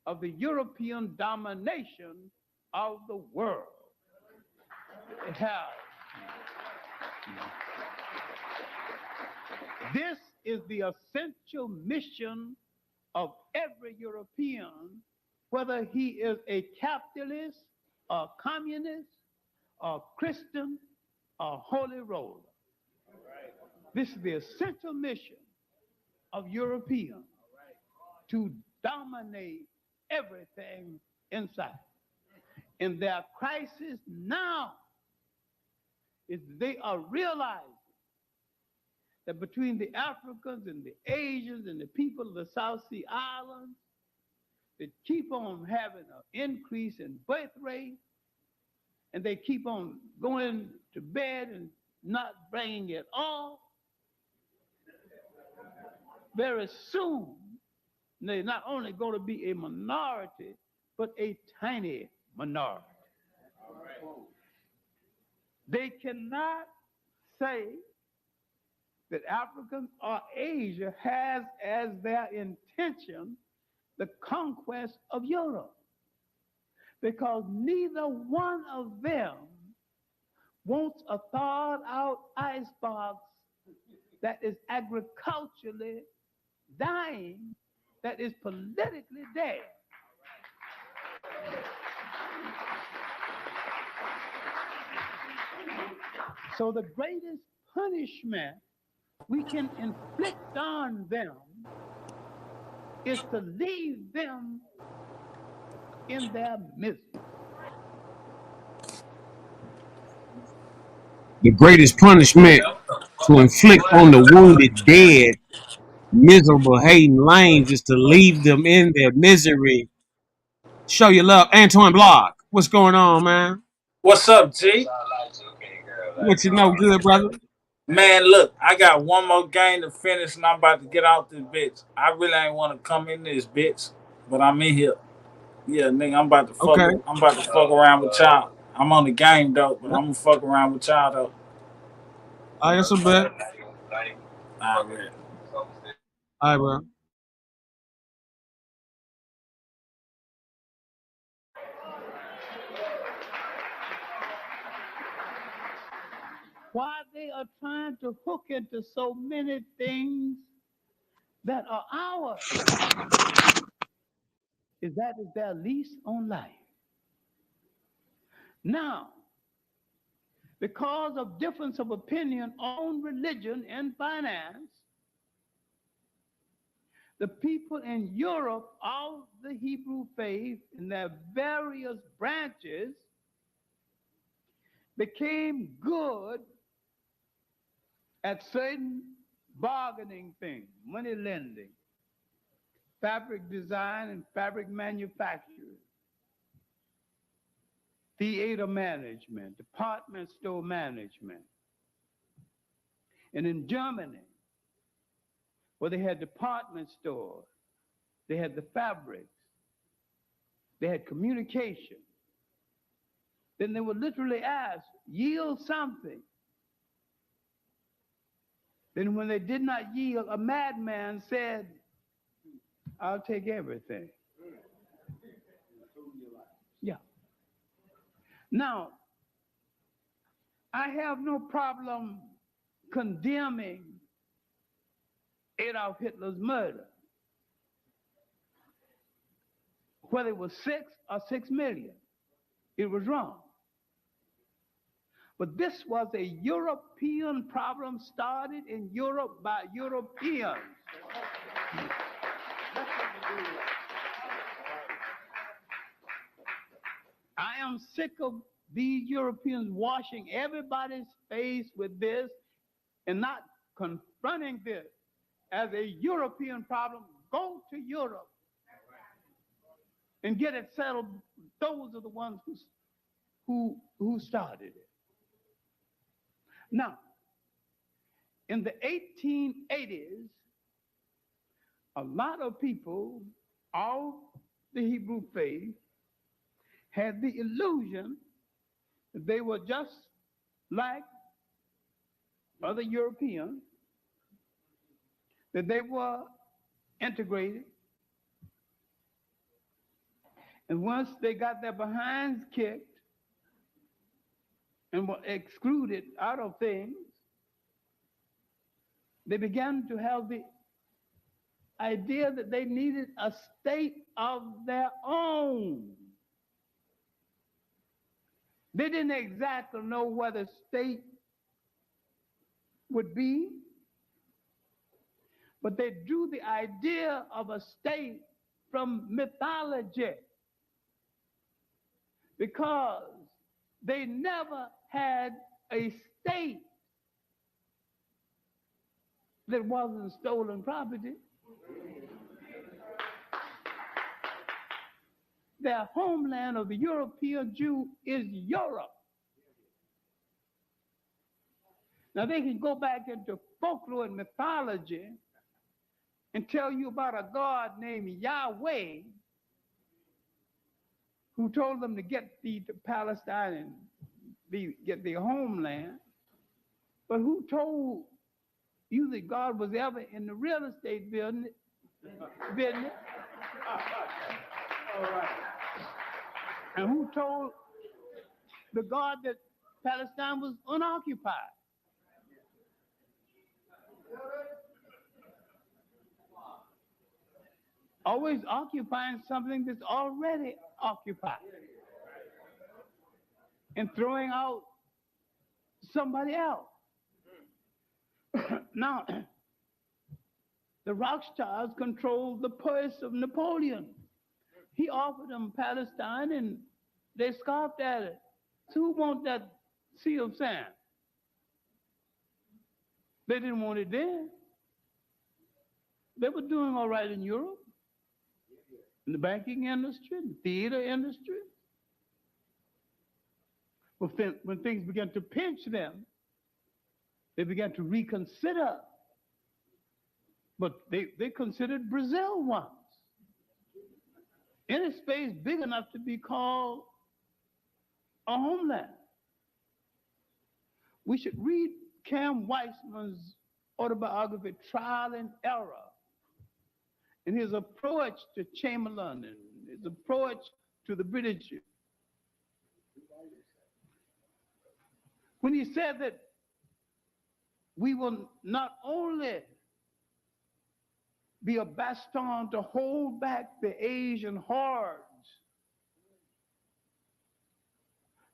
of the European domination of the world. It has. This is the essential mission of every European, whether he is a capitalist, a communist, a Christian, a holy roller. This is the essential mission of Europeans, to dominate everything inside. And their crisis now is they are realizing that between the Africans and the Asians and the people of the South Sea Islands that keep on having an increase in birth rate, and they keep on going to bed and not bringing it all, very soon they're not only going to be a minority, but a tiny minority. They cannot say that Africans or Asia has as their intention the conquest of Europe, because neither one of them wants a thawed out icebox that is agriculturally dying, that is politically dead. So the greatest punishment we can inflict on them is to leave them in their misery. The greatest punishment to inflict on the wounded, dead, miserable, hating lames is to leave them in their misery. Show your love. Antoine Block, what's going on, man? What's up, G? What you know good, brother? Man, look, I got one more game to finish and I'm about to get out this bitch. I really ain't want to come in this bitch, but I'm in here. Yeah, nigga, I'm about to fuck around with y'all. I'm on the game though, but I'm gonna fuck around with y'all though. I guess a bet. All right. All right, bro. Why they are trying to hook into so many things that are ours is that is their lease on life. Now, because of difference of opinion on religion and finance, the people in Europe of the Hebrew faith in their various branches became good at certain bargaining things, money lending, fabric design and fabric manufacturing, theater management, department store management. And in Germany, where they had department stores, they had the fabrics, they had communication. Then they would literally ask, yield something. Then when they did not yield, a madman said, I'll take everything. Yeah. Now, I have no problem condemning Adolf Hitler's murder, whether it was 6 or 6 million. It was wrong. But this was a European problem started in Europe by Europeans. I am sick of these Europeans washing everybody's face with this and not confronting this as a European problem. Go to Europe and get it settled. Those are the ones who started it. Now, in the 1880s, a lot of people of the Hebrew faith had the illusion that they were just like other Europeans, that they were integrated. And once they got their behinds kicked and were excluded out of things, they began to have the idea that they needed a state of their own. They didn't exactly know where the state would be, but they drew the idea of a state from mythology because they never had a state that wasn't stolen property. Their homeland of the European Jew is Europe. Now they can go back into folklore and mythology and tell you about a God named Yahweh who told them to get to Palestine and get their homeland. But who told you that God was ever in the real estate business? All right. And who told the God that Palestine was unoccupied? Always occupying something that's already occupied and throwing out somebody else. Now, the Rothschilds controlled the purse of Napoleon. He offered them Palestine and they scoffed at it. So who wants that sea of sand? They didn't want it then. They were doing all right in Europe, in the banking industry, the theater industry. But when things began to pinch them, they began to reconsider. But they considered Brazil once. Any space big enough to be called a homeland. We should read Cam Weissman's autobiography, Trial and Error, and his approach to Chamberlain and his approach to the British. When he said that we will not only be a bastion to hold back the Asian hordes,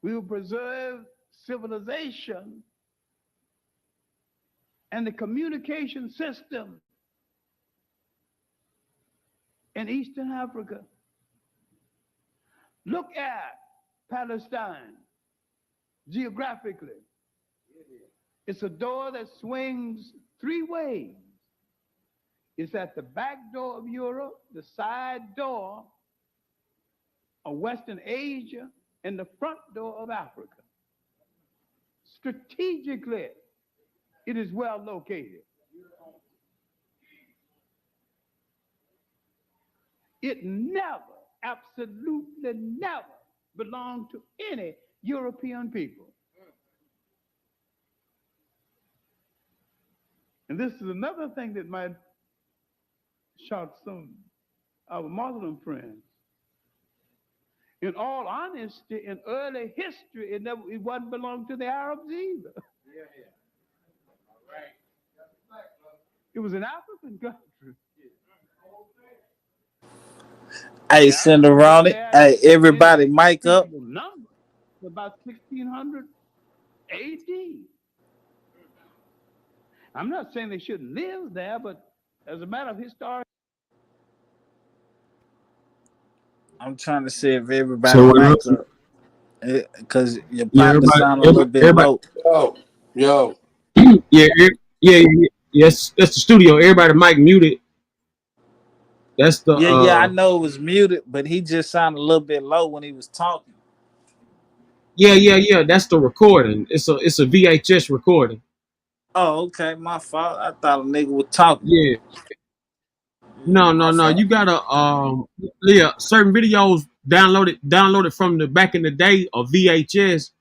we will preserve civilization and the communication system in Eastern Africa. Look at Palestine geographically. It's a door that swings three ways. It's at the back door of Europe, the side door of Western Asia, and the front door of Africa. Strategically, it is well located. It never, absolutely never belonged to any European people. And this is another thing that might shock some of our Muslim friends. In all honesty, in early history, it wasn't belonged to the Arabs either. It was an African country. Hey, SendaRoni. Hey, everybody, mic up. Number, about 1600 AD. I'm not saying they shouldn't live there, but as a matter of history. I'm trying to see if everybody mic up. Because your partner sound a little bit low. Yo. Yes, that's the studio. Everybody mic muted. That's the Yeah, I know it was muted, but he just sounded a little bit low when he was talking. Yeah. That's the recording. It's a VHS recording. Oh, okay, my fault. I thought a nigga was talking. Yeah. No. You gotta certain videos downloaded from the back in the day of VHS,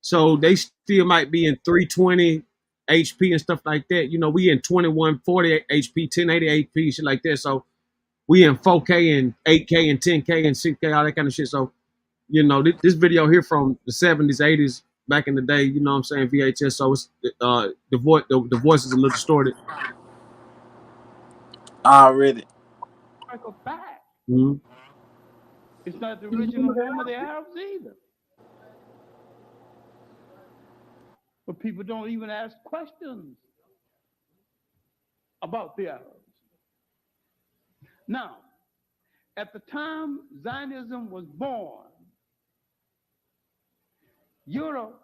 so they still might be in 320 HP and stuff like that. You know, we in 2140 HP, 1080 HP, shit like that. So we in 4K and 8K and 10K and 6K, all that kind of shit. So, you know, this video here from the 70s, 80s, back in the day, you know what I'm saying, VHS. So it's the voice is a little distorted. Already. Like a fact. Mm-hmm. It's not the original home of the Arabs either. But people don't even ask questions about the Arabs. Now, at the time Zionism was born, Europe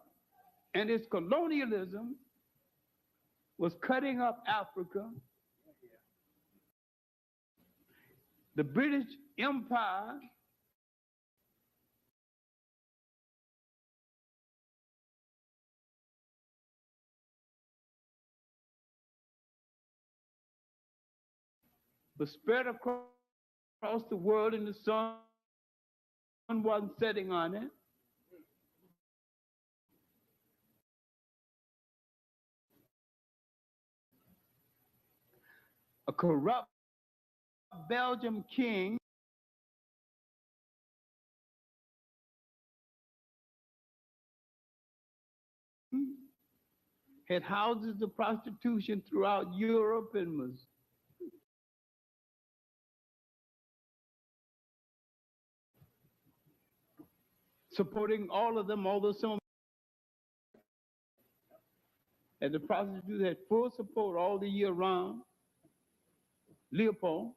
and its colonialism was cutting up Africa. The British Empire was spread across the world and the sun wasn't setting on it. A corrupt Belgian king had houses of prostitution throughout Europe and was supporting all of them, although some and the prostitutes had full support all the year round. Leopold,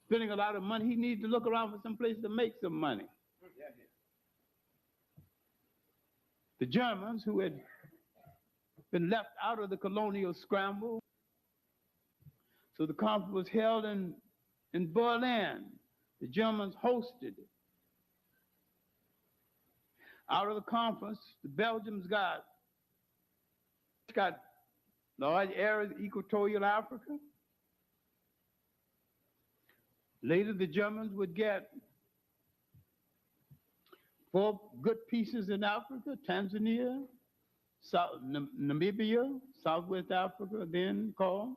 spending a lot of money, he needed to look around for some place to make some money. The Germans, who had been left out of the colonial scramble, so the conference was held in Berlin. The Germans hosted it. Out of the conference, the Belgians got large areas of equatorial Africa. Later, the Germans would get 4 good pieces in Africa: Tanzania, Namibia, Southwest Africa, then called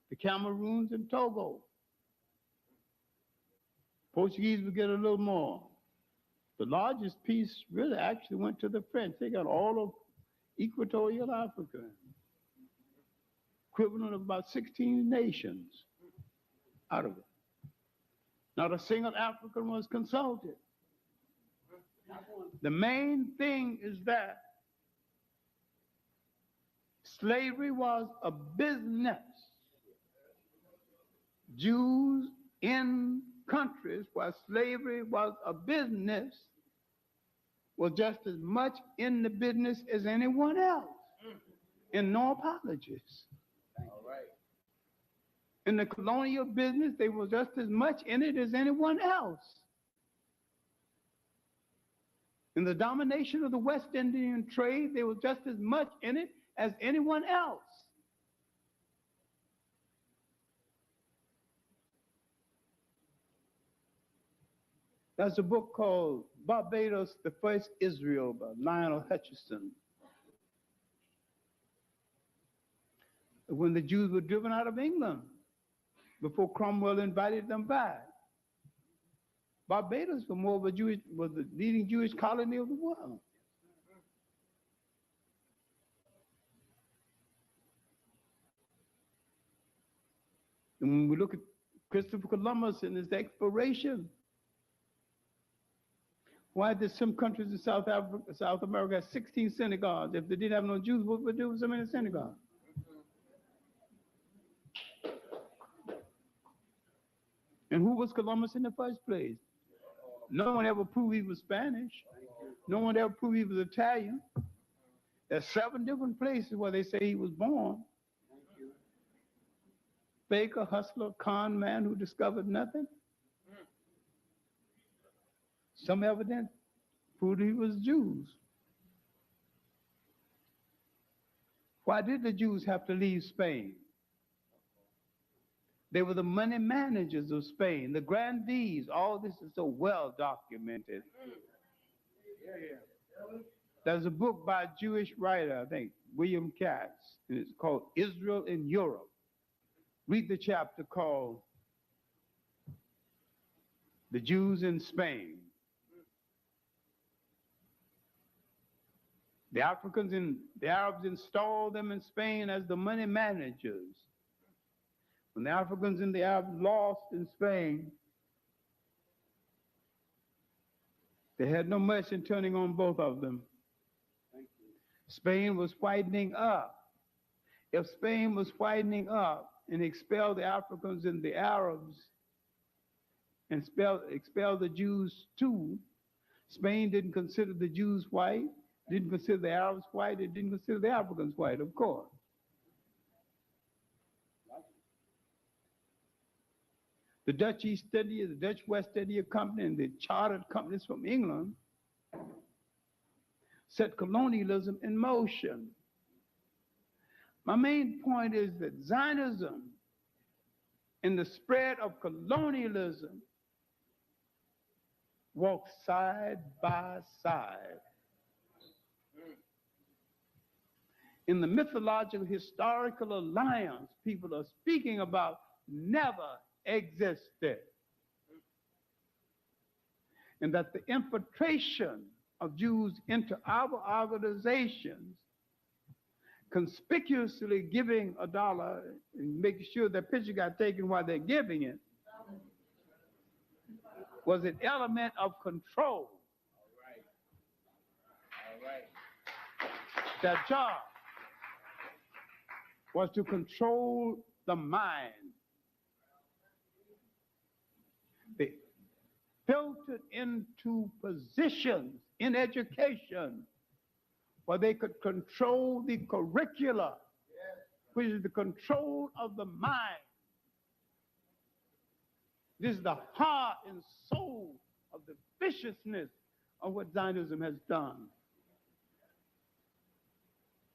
the Cameroons and Togo. Portuguese would get a little more. The largest piece really actually went to the French. They got all of equatorial Africa, equivalent of about 16 nations out of it. Not a single African was consulted. The main thing is that slavery was a business. Jews in countries where slavery was a business was just as much in the business as anyone else. And no apologies. All right. In the colonial business, they were just as much in it as anyone else. In the domination of the West Indian trade, they were just as much in it as anyone else. There's a book called Barbados, the First Israel by Lionel Hutchison. When the Jews were driven out of England, before Cromwell invited them back. Barbados was the leading Jewish colony of the world. And when we look at Christopher Columbus and his exploration, why did some countries in South America have 16 synagogues? If they didn't have no Jews, what would they do with so many synagogues? And who was Columbus in the first place? No one ever proved he was Spanish. No one ever proved he was Italian. There's 7 different places where they say he was born. Baker, hustler, con man who discovered nothing. Some evidence proved he was Jews. Why did the Jews have to leave Spain? They were the money managers of Spain, the grandees. All this is so well documented. There's a book by a Jewish writer, I think, William Katz, and it's called Israel in Europe. Read the chapter called The Jews in Spain. The Africans and the Arabs installed them in Spain as the money managers. When the Africans and the Arabs lost in Spain, they had no mercy in turning on both of them. Spain was whitening up. If Spain was whitening up and expelled the Africans and the Arabs and expelled the Jews too, Spain didn't consider the Jews white, didn't consider the Arabs white, it didn't consider the Africans white, of course. The Dutch East India, the Dutch West India Company, and the chartered companies from England set colonialism in motion. My main point is that Zionism and the spread of colonialism walk side by side. In the mythological historical alliance people are speaking about never existed. And that the infiltration of Jews into our organizations, conspicuously giving $1 and making sure that picture got taken while they're giving it, was an element of control. All right. Their job was to control the mind. They filtered into positions in education where they could control the curricula, which is the control of the mind. This is the heart and soul of the viciousness of what Zionism has done.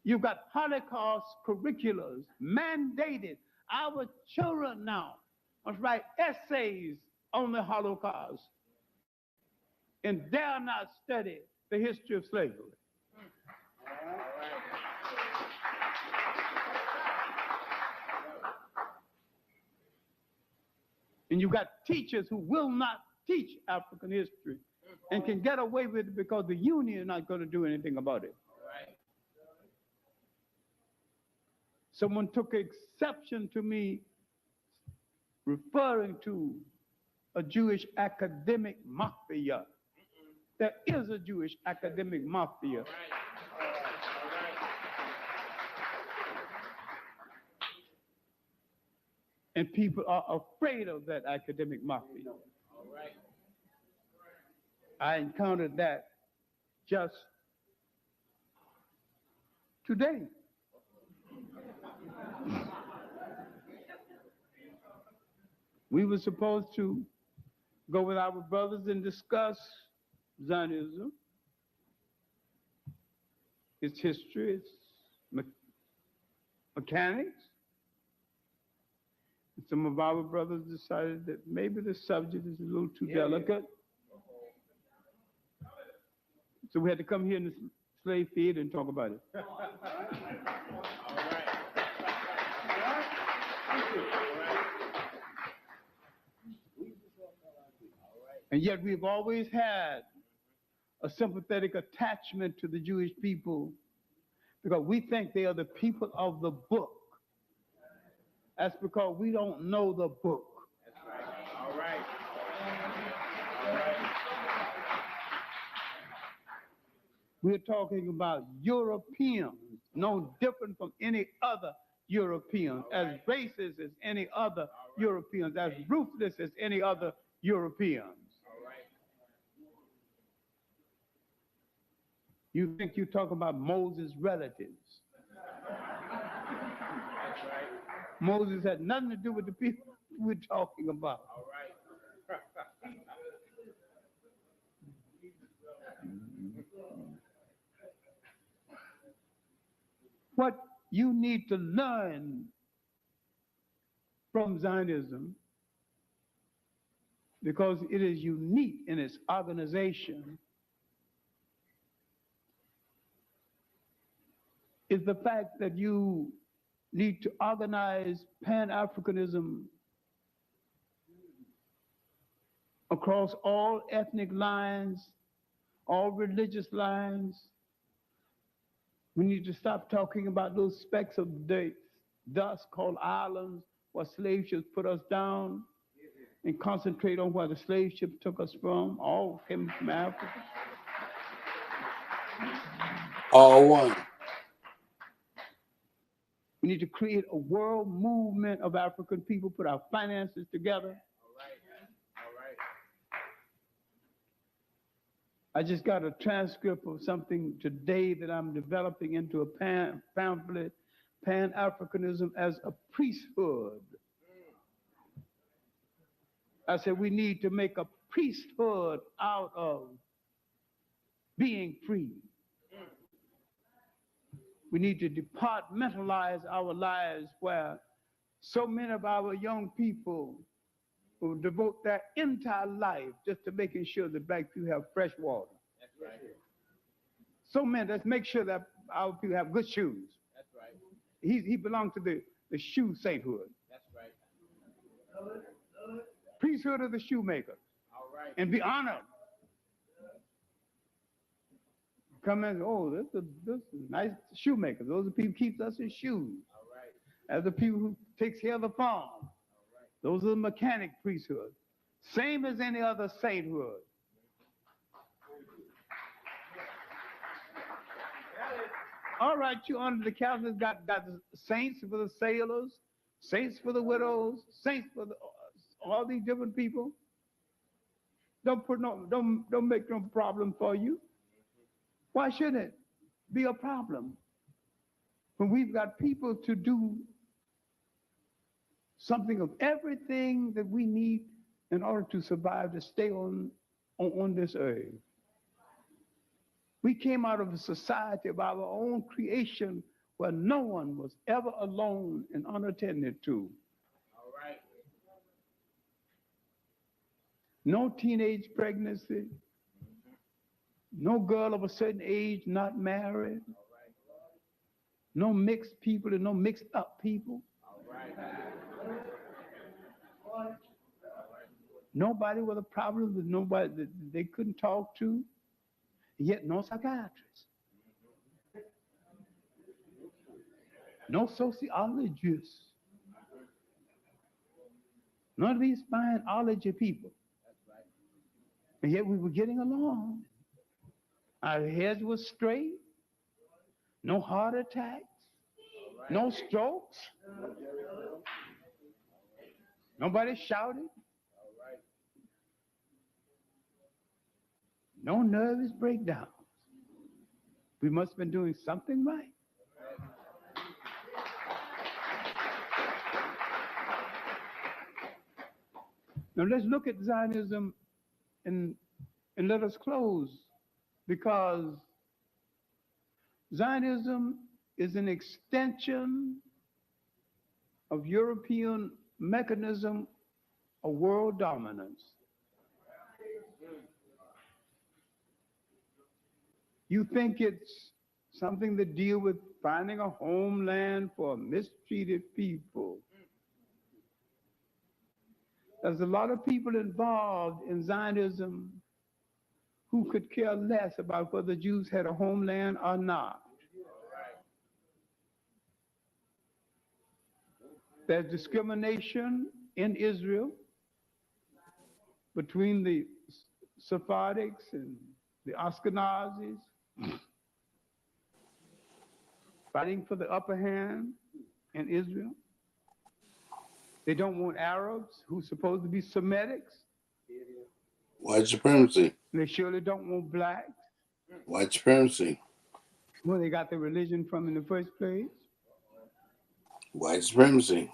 You've got Holocaust curriculums mandated. Our children now must write essays on the Holocaust and dare not study the history of slavery. And you've got teachers who will not teach African history and can get away with it because the union is not going to do anything about it. Someone took exception to me referring to a Jewish academic mafia. There is a Jewish academic mafia. And people are afraid of that academic mafia. I encountered that just today. We were supposed to go with our brothers and discuss Zionism, its history, its mechanics. And some of our brothers decided that maybe the subject is a little too delicate. So we had to come here in the slave field and talk about it. And yet we've always had a sympathetic attachment to the Jewish people because we think they are the people of the book. That's because we don't know the book. That's right. All right. All right. We're talking about Europeans, no different from any other Europeans, as racist as any other Europeans, as ruthless as any other Europeans. You think you talk about Moses' relatives. That's right. Moses had nothing to do with the people we're talking about. All right. What you need to learn from Zionism, because it is unique in its organization, is the fact that you need to organize Pan-Africanism across all ethnic lines, all religious lines. We need to stop talking about those specks of dust called islands where slave ships put us down and concentrate on where the slave ships took us from. All came from Africa. All one. We need to create a world movement of African people, put our finances together. All right. I just got a transcript of something today that I'm developing into a pamphlet, Pan-Africanism as a priesthood. I said we need to make a priesthood out of being free. We need to departmentalize our lives where so many of our young people will devote their entire life just to making sure that black people have fresh water. That's right. So many, let's make sure that our people have good shoes. That's right. He belonged to the shoe sainthood. That's right. Priesthood of the shoemaker. All right. And be honored. Come in, oh, this is nice shoemaker. Those are the people who keeps us in shoes. All right. As the people who takes care of the farm. All right. Those are the mechanic priesthood. Same as any other sainthood. All right, you under the Catholics got the saints for the sailors, saints for the widows, saints for all these different people. Don't make no problem for you. Why should it be a problem when we've got people to do something of everything that we need in order to survive, to stay on this earth? We came out of a society of our own creation where no one was ever alone and unattended to. All right. No teenage pregnancy. No girl of a certain age not married. All right. No mixed people and no mixed up people. All right. Nobody with a problem that nobody that they couldn't talk to. Yet no psychiatrist. No sociologists. None of these biology people. And yet we were getting along. Our heads were straight. No heart attacks. No strokes. Nobody shouted. No nervous breakdowns. We must have been doing something right. Now let's look at Zionism and let us close, because Zionism is an extension of European mechanism of world dominance. You think it's something to deal with finding a homeland for mistreated people. There's a lot of people involved in Zionism who could care less about whether Jews had a homeland or not. There's discrimination in Israel between the Sephardics and the Ashkenazis, fighting for the upper hand in Israel. They don't want Arabs who are supposed to be Semitics. White supremacy. They surely don't want blacks. White supremacy. Where they got their religion from in the first place. White supremacy.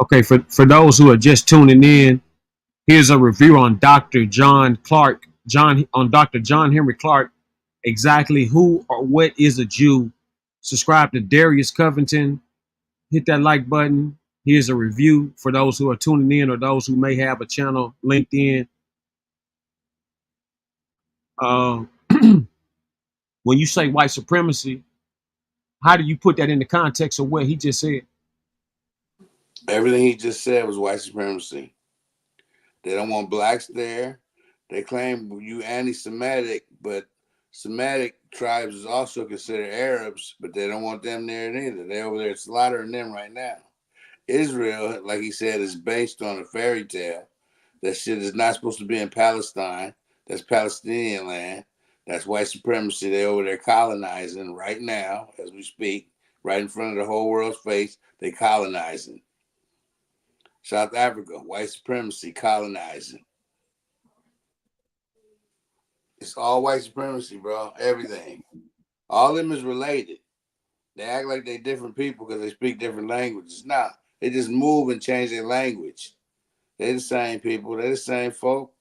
Okay, for those who are just tuning in, here's a review on Dr. John Henry Clark. Exactly who or what is a Jew? Subscribe to Darius Covington. Hit that like button. Here's a review for those who are tuning in or those who may have a channel linked in. When you say white supremacy, how do you put that in the context of what he just said? Everything he just said was white supremacy. They don't want blacks there. They claim you anti-Semitic, but Semitic tribes is also considered Arabs, but they don't want them there neither. They're over there slaughtering them right now. Israel, like he said, is based on a fairy tale. That shit is not supposed to be in Palestine. That's Palestinian land. That's white supremacy. They're over there colonizing right now as we speak, right in front of the whole world's face. They colonizing. South Africa, white supremacy, colonizing. It's all white supremacy, bro. Everything. All of them is related. They act like they're different people because they speak different languages. Nah, they just move and change their language. They're the same people. They're the same folk.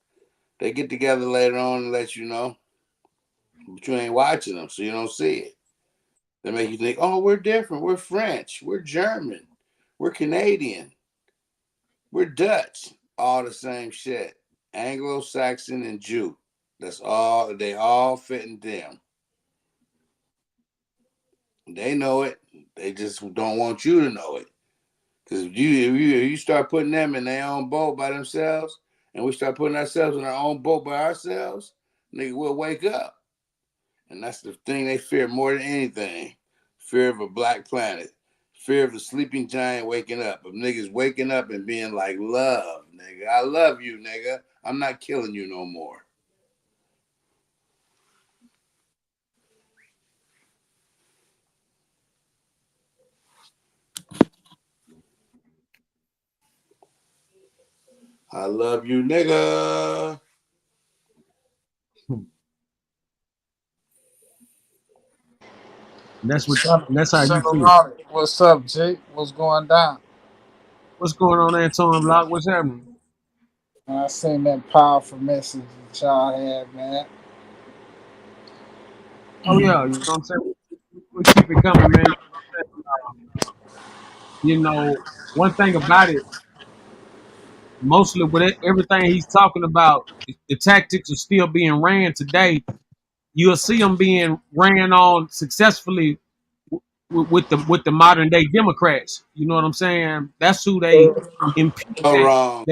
They get together later on and let you know. But you ain't watching them, so you don't see it. They make you think, oh, we're different. We're French. We're German. We're Canadian. We're Dutch. All the same shit. Anglo-Saxon and Jew. That's all. They all fit in them. They know it. They just don't want you to know it. Because if you start putting them in their own boat by themselves, and we start putting ourselves in our own boat by ourselves, nigga, we'll wake up. And that's the thing they fear more than anything. Fear of a black planet. Fear of the sleeping giant waking up. Of niggas waking up and being like, love, nigga. I love you, nigga. I'm not killing you no more. I love you, nigga. That's how you feel. SendaRoni, what's up, Jake? What's going down? What's going on, Anton Block? What's happening? I seen that powerful message that y'all had, man. Oh yeah, you know what I'm saying? We keep it coming, man. You know, one thing about it, mostly with everything he's talking about, the tactics are still being ran today. You'll see them being ran on successfully with the modern day Democrats. You know what I'm saying? That's who they impute So that. wrong.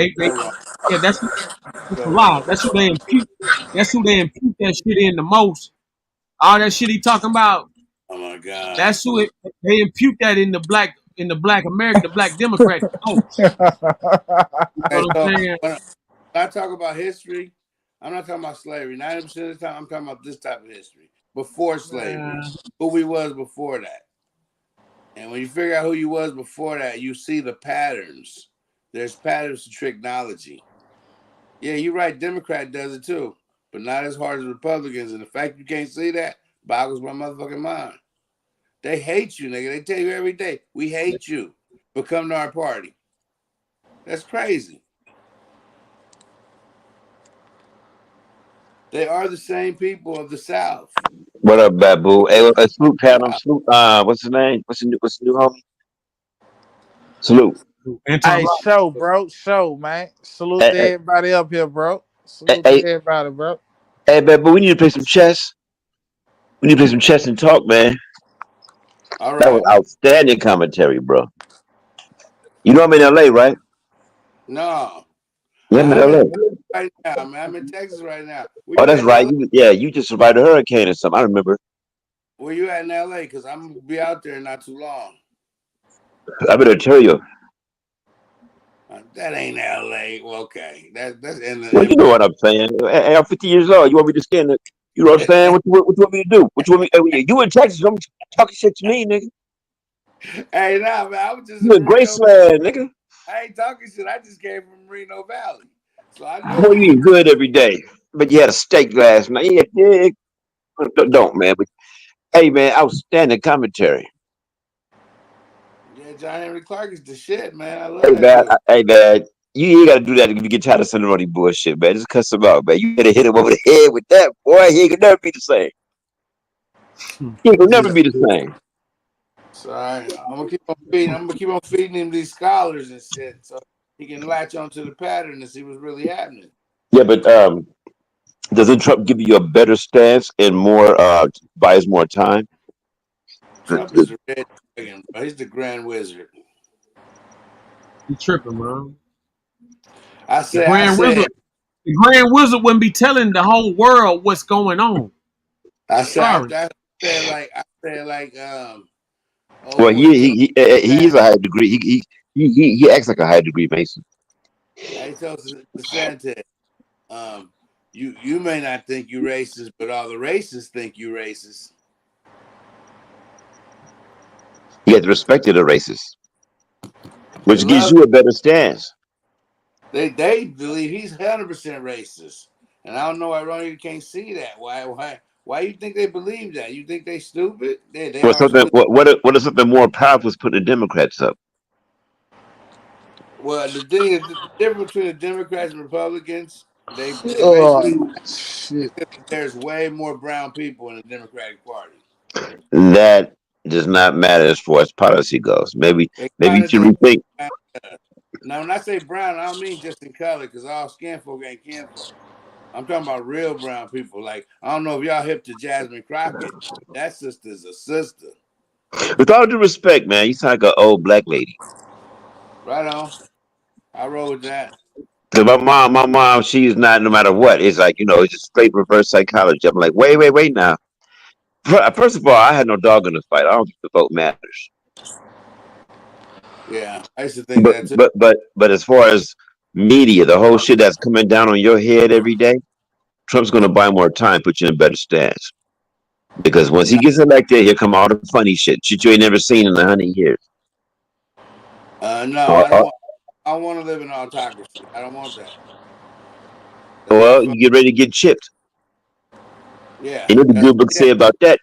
Yeah, that's a lie. That's who they impute. That's who they impute that shit in the most. All that shit he talking about. Oh my God. That's who they impute that in the black America, the black Democrat. Oh, you know what I'm saying? When I talk about history, I'm not talking about slavery. 90% of the time, I'm talking about this type of history. before slavery, who we was before that. And when you figure out who you was before that, you see the patterns. There's patterns to technology. Yeah, you're right. Democrat does it too, but not as hard as Republicans. And the fact you can't see that boggles my motherfucking mind. They hate you, nigga. They tell you every day, we hate you, but come to our party. That's crazy. They are the same people of the South. What up, Babu? Hey, salute, Pat. Salute. What's his name? What's the new homie? Salute. Hey, show, man. Salute to Hey, everybody up here, bro. hey, Salute to hey, everybody, bro. hey, Babu. We need to play some chess. We need to play some chess and talk, man. All That was right. outstanding commentary, bro. You know I'm in LA, right? No. Yeah, I'm in I'm in LA. right now, man. I'm in Texas right now. Where Oh, you that's at in right. LA? You just survived a hurricane or something. I remember. Where you at in LA? Because I'm gonna be out there not too long. I better tell you. That ain't LA. Well, okay. That's in the Well, you know what I'm saying. Hey, I'm 50 years old. You want me to skin it? You know what I'm saying? What you want me to do? What you want me? You in Texas? Don't be talking shit to me, nigga. Hey, nah, man. I was just You in in Reno. Graceland, nigga. I ain't talking shit. I just came from Reno Valley. So I know Boy, we you eat good every day. But you had a steak last night. Yeah. Don't, man. But hey, man, outstanding commentary. Yeah, John Henry Clark is the shit, man. I love that dude. Hey, man. You ain't got to do that if you get tired of SendaRoni bullshit, man. Just cuss him out, man. You gotta hit him over the head with that, boy. He ain't gonna never be the same. He ain't gonna never be the same. Sorry, I'm gonna keep on feeding him these scholars and shit, so he can latch onto the pattern and see what's really happening. Yeah, but doesn't Trump give you a better stance and more buys more time? Trump is a red dragon, bro. He's the grand wizard. You tripping, man. The Grand Wizard wouldn't be telling the whole world what's going on. Sorry. I said like Well, he is a high degree. He acts like a high degree Mason. I told DeSantis, you may not think you racist, but all the racists think you racist. You have to respect the racists, which gives you a better stance. They believe he's 100% racist, and I don't know why Ronnie can't see that. Why you think they believe that? You think they stupid? They are stupid. What is something more powerful is putting the Democrats up? Well, the thing is, the difference between the Democrats and Republicans, they basically there's way more brown people in the Democratic Party. That does not matter as far as policy goes. Maybe you should rethink. Now, when I say brown, I don't mean just in color, because all skin folk ain't kinfolk. I'm talking about real brown people. Like, I don't know if y'all hip to Jasmine Crockett. That sister's a sister. With all due respect, man, you sound like an old black lady. Right on. I roll with that. Cause my mom, she's not. No matter what, it's like it's just straight reverse psychology. I'm like, wait now. First of all, I had no dog in the fight. I don't think the vote matters. Yeah, I used to think that too. But as far as media, the whole shit that's coming down on your head every day, Trump's gonna buy more time, put you in a better stance. Because once he gets elected, here come all the funny shit you ain't never seen in 100 years. No, I don't want. I want to live in autocracy. I don't want that. Well, you get ready to get chipped. Yeah. You know what the good book say about that?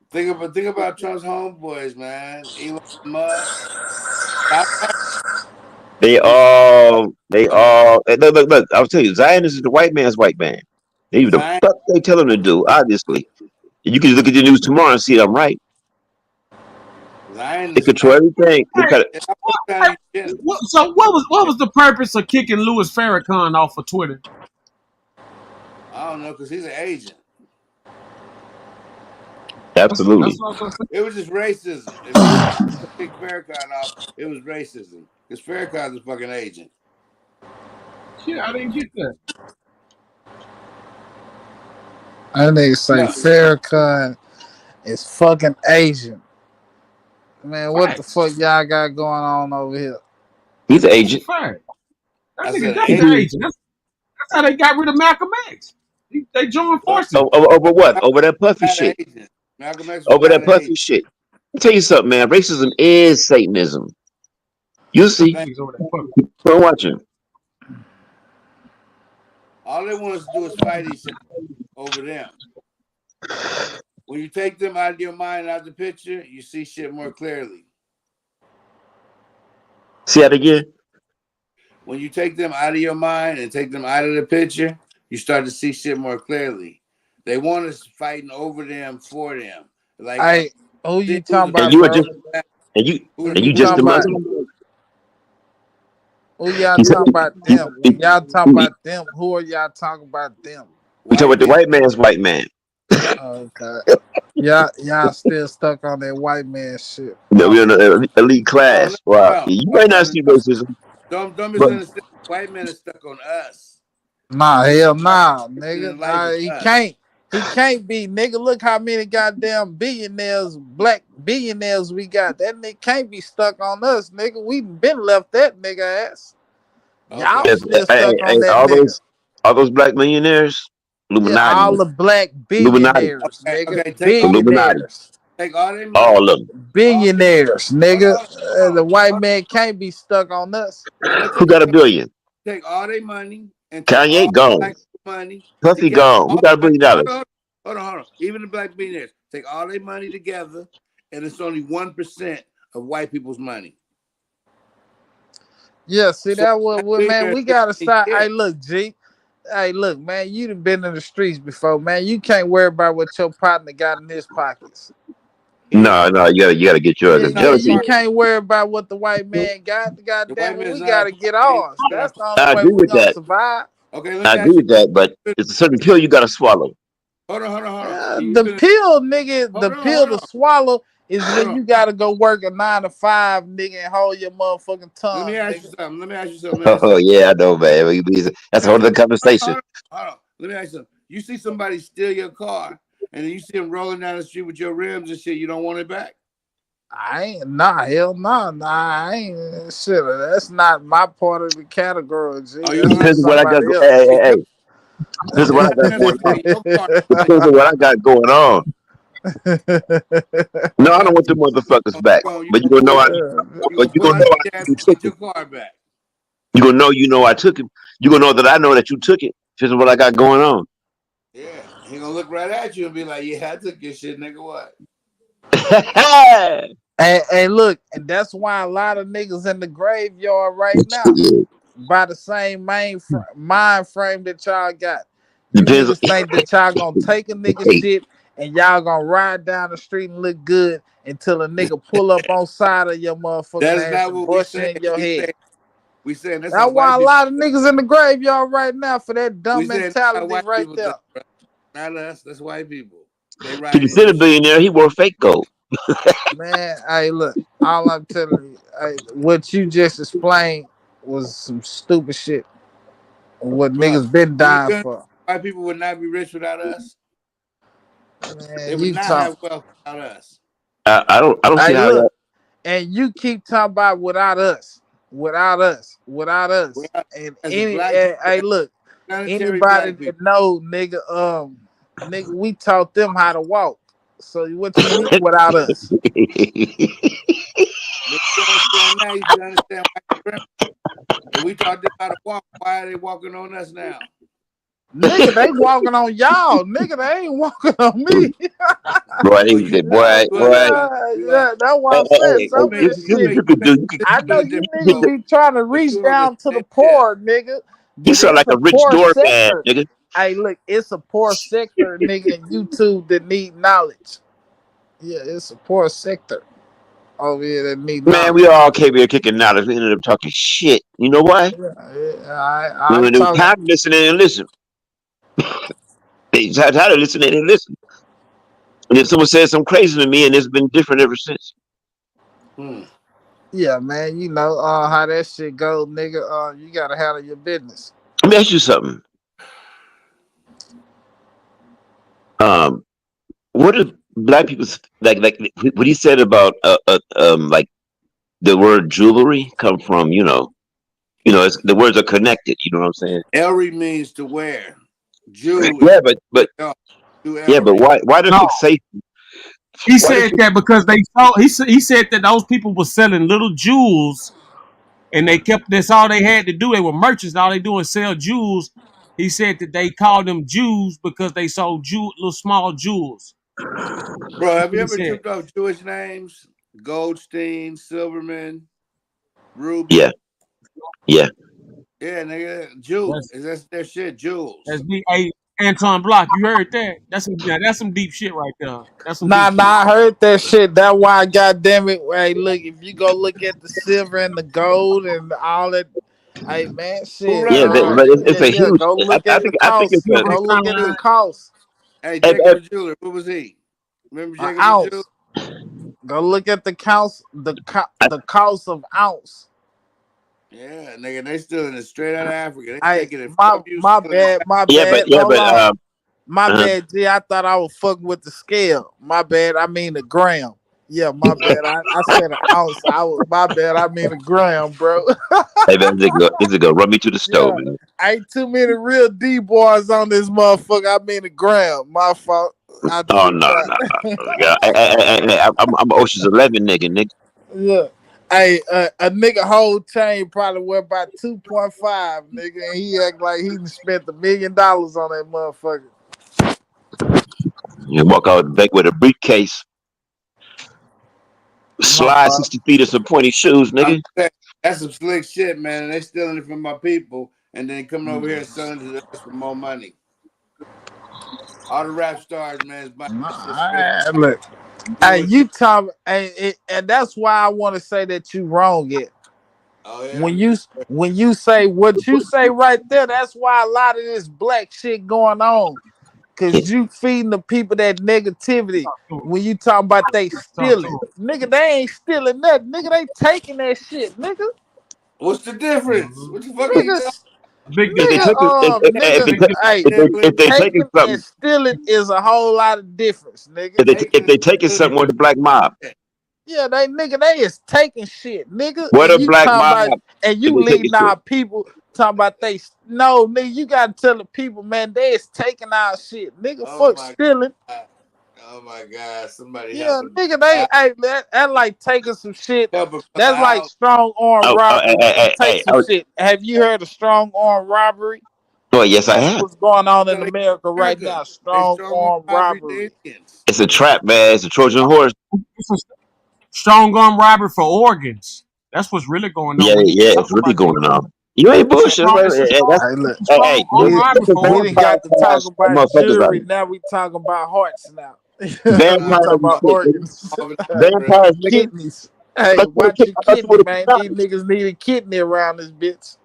Think about Trump's homeboys, man. Elon Musk. They all. Look. I'll tell you, Zionist is the white man's white man. They do the fuck they tell him to do. Obviously, you can look at the news tomorrow and see I'm right. They control everything. So what was the purpose of kicking Louis Farrakhan off of Twitter? I don't know, because he's an agent. Absolutely. It was just racism. If you kick Farrakhan off, it was racism. Because Farrakhan's a fucking agent. Shit, I didn't get that. That nigga say Farrakhan is fucking Asian. Man, what the fuck y'all got going on over here? He's an agent. That nigga agent. That's how they got rid of Malcolm X. They joined forces. Over what? Over that puffy Got shit. agents. Malcolm X was Over not that an puffy agent. shit. Let me tell you something, man. Racism is Satanism. You see. Thank Over that puffy. Keep on watching. All they want us to do is fight each other over them. When you take them out of your mind, out of the picture, you see shit more clearly. See that again? When you take them out of your mind and take them out of the picture, you start to see shit more clearly. They want us fighting over them, for them. Like, Hey, who you talking And about, you are bro? just you Who just talking the about? Muslim. Who y'all You said- talking about them? When y'all talking about them, who are y'all talking about them? we talk about the white man's white man. Okay. Y'all still stuck on that white man shit. No, we're in the elite class. Wow. No, You may not see racism. don't But misunderstand. White men are stuck on us. Nah, hell nah, In nigga. life is He us. can't be, nigga. Look how many goddamn billionaires, black billionaires we got. That nigga can't be stuck on us, nigga. We been left that nigga ass. Y'all Yes, still stuck on that all nigga. those black millionaires, Yeah, Illuminati, all the black Illuminati, billionaires, nigga. Okay, take all, Illuminati, Billionaires. take all their money. all of them. Billionaires, nigga. The white man can't be stuck on us. Who got a billion? Take all their money and take Kanye all gone. black money Puffy together. gone. Who got $1 billion? Hold on. Even the black billionaires take all their money together, and it's only 1% of white people's money. Yeah, see So that what man, we gotta stop. yeah. Hey, look, G. Hey, look, man, you done been in the streets before, man. You can't worry about what your partner got in his pockets. No, you gotta get yours. Yeah, The you jealousy. can't worry about what the white man got. Goddamn, man's we not gotta get ours. That's the only I way agree we with gonna that. survive. Okay, I agree with that, but it's a certain pill you gotta swallow. Hold on. The pill, nigga, the pill to swallow is when on. you gotta go work a 9 to 5, nigga, and hold your motherfucking tongue. Let me ask you nigga. something. Oh yeah, I know, man. That's a whole other conversation. Hold on. Let me ask you something. You see somebody steal your car, and then you see them rolling down the street with your rims and shit. You don't want it back. Hell no, I ain't shit. That's not my part of the category. G. Oh, you That's don't Depends on what I got. somebody else. Hey. Depends on what I got going on. Depends on what I got going on. No, I don't want the motherfuckers back. But you gonna know you took your it. car back. You gonna know I took it. You gonna know that I know that you took it. Depends on what I got going on. Yeah, he gonna look right at you and be like, "Yeah, I took your shit, nigga. What?" Hey, look, and that's why a lot of niggas in the graveyard right now, by the same mind frame that y'all got. You Depends. niggas think that y'all gonna take a nigga shit and y'all gonna ride down the street and look good until a nigga pull up on side of your motherfucking That is ass not and what we bust you say. in your head. We saying that's That's how why white a people. lot of niggas in the graveyard right now for that dumb We saying that's how mentality white right people there. think, bro. Not us. That's white people. They If ride you in sit a this shit. billionaire, he wore fake gold. Man, hey, look, all I'm telling you, what you just explained was some stupid shit. What Bro, niggas been dying you for. white people would not be rich without us. Man, They would you not talk. have wealth without us. I don't see Hey, how look, that. and you keep talking about without us, and As a any. black, Hey, look, sanitary anybody black people. that know, nigga, we taught them how to walk. So what you mean without us? But you understand now, you should understand white supremacy. If we taught them how to walk, why are they walking on us now? Nigga, they walking on y'all. Nigga, they ain't walking on me. Boy, That's why I'm saying some of This this is shit. you could do. I know you niggas be trying to reach down to the Yeah. poor, nigga, You but sound it's like a a rich poor doorman, sector. nigga. Hey, look, it's a poor sector, nigga, in YouTube that need knowledge. Yeah, it's a poor sector over here that need Man, knowledge. we all came here kicking knowledge. We ended up talking shit. You know why? I'm When it was talking. time to listen and listen. It's time to listen and listen. And if someone says something crazy to me, and it's been different ever since. Yeah, man, you know how that shit goes, nigga. You gotta handle your business. Let me ask you something. What do black people like what he said about like the word jewelry come from? It's, the words are connected. You know what I'm saying? Elry means to wear. Jew. Yeah, but Jew yeah, but Ellery. why the No, fixation? he Why the said that because they saw. He said that those people were selling little jewels, and they kept that's all they had to do. They were merchants. All they do is sell jewels. He said that they called them Jews because they sold little small jewels. Bro, That's have what you he ever said. tripped off Jewish names? Goldstein, Silverman, yeah, Ruby. yeah. Yeah, nigga, Jew. That's That's their shit, Jews. deep. Hey, Anton Block, you heard that? That's some deep shit right there. That's some Nah, deep shit. I heard that shit. That's why, goddamn it. Hey, look, if you go look at the silver and the gold and all that, hey man, Who shit. run? Who run? But it's a Yeah. huge. Go look at the I think it's cost. a. Silver Go and look at the Crown. cost. Hey, eh, Jacob eh, the Jeweler. What was he? Remember An Jacob the Jeweler? ounce. Go look at the cost. The cost of ounce. Yeah, nigga, they still in it straight out of Africa. They Hey, taking it my from you, my selling it. bad, my yeah, bad. Hold but on. My uh, bad, G. I thought I was fucking with the scale. My bad. I mean the gram. Yeah, my bad. I said an ounce. My bad. I mean a gram, bro. hey man, is it go run me to the stove, Yeah. man? Ain't too many real D boys on this motherfucker. I mean a gram. My fault. I Oh tripped no, out. yeah. I'm Ocean's 11 nigga. Look. Hey, a nigga whole chain probably worth about 2.5, nigga, and he act like he done spent $1 million on that motherfucker. You walk out the back with a briefcase, My slide fault. 60 feet of some pointy shoes, I'm nigga. saying, that's some slick shit, man. And they stealing it from my people, and then coming over here and selling it to us for more money. All the rap stars, man, is buying that shit straight from Look. Hey, Jewish. you talk, and that's why I want to say that you wrong it. Oh yeah. When you say what you say right there, that's why a lot of this black shit going on. Cause you feeding the people that negativity. When you talk about they stealing, nigga, they ain't stealing nothing. Nigga, they taking that shit, nigga. What's the difference? What the fuck are you talking? Niggas, Big If they difference. take niggas, hey, if they taking taking and something, stealing is a whole lot of difference, nigga. if they taking something with the black mob, Yeah, they is taking shit, nigga. what And a you black talking mob about, and if you they taking leading shit. our people talking about no, nigga, you gotta tell the people, man, they is taking our shit. Nigga, Oh fuck my stealing. god. Oh my god. Somebody Yeah, helping nigga, that like taking some shit. helping brother That's like out. strong arm robbery. Let me take some Oh, shit. Have you heard of strong arm robbery? oh, yes, I That's have. what's going on in They America right America. now. They Strong strong on arm robbery to robbery. Indians. It's a trap, man. It's a Trojan horse. It's a strong arm robbery for organs. That's what's really going on. Yeah, When you yeah, talk it's really about that, going on. You ain't bullshit. it's a strong, Hey, look, Hey, arm robbery for we done organs. got to talk vampires, about motherfuckers out jewelry. here. Now we talking about hearts now. We Vampires talking and about shit, nigga. organs. Vampires, nigga. Kidneys. Hey, watch your I thought you kidney, would have man. These niggas need a kidney around this bitch.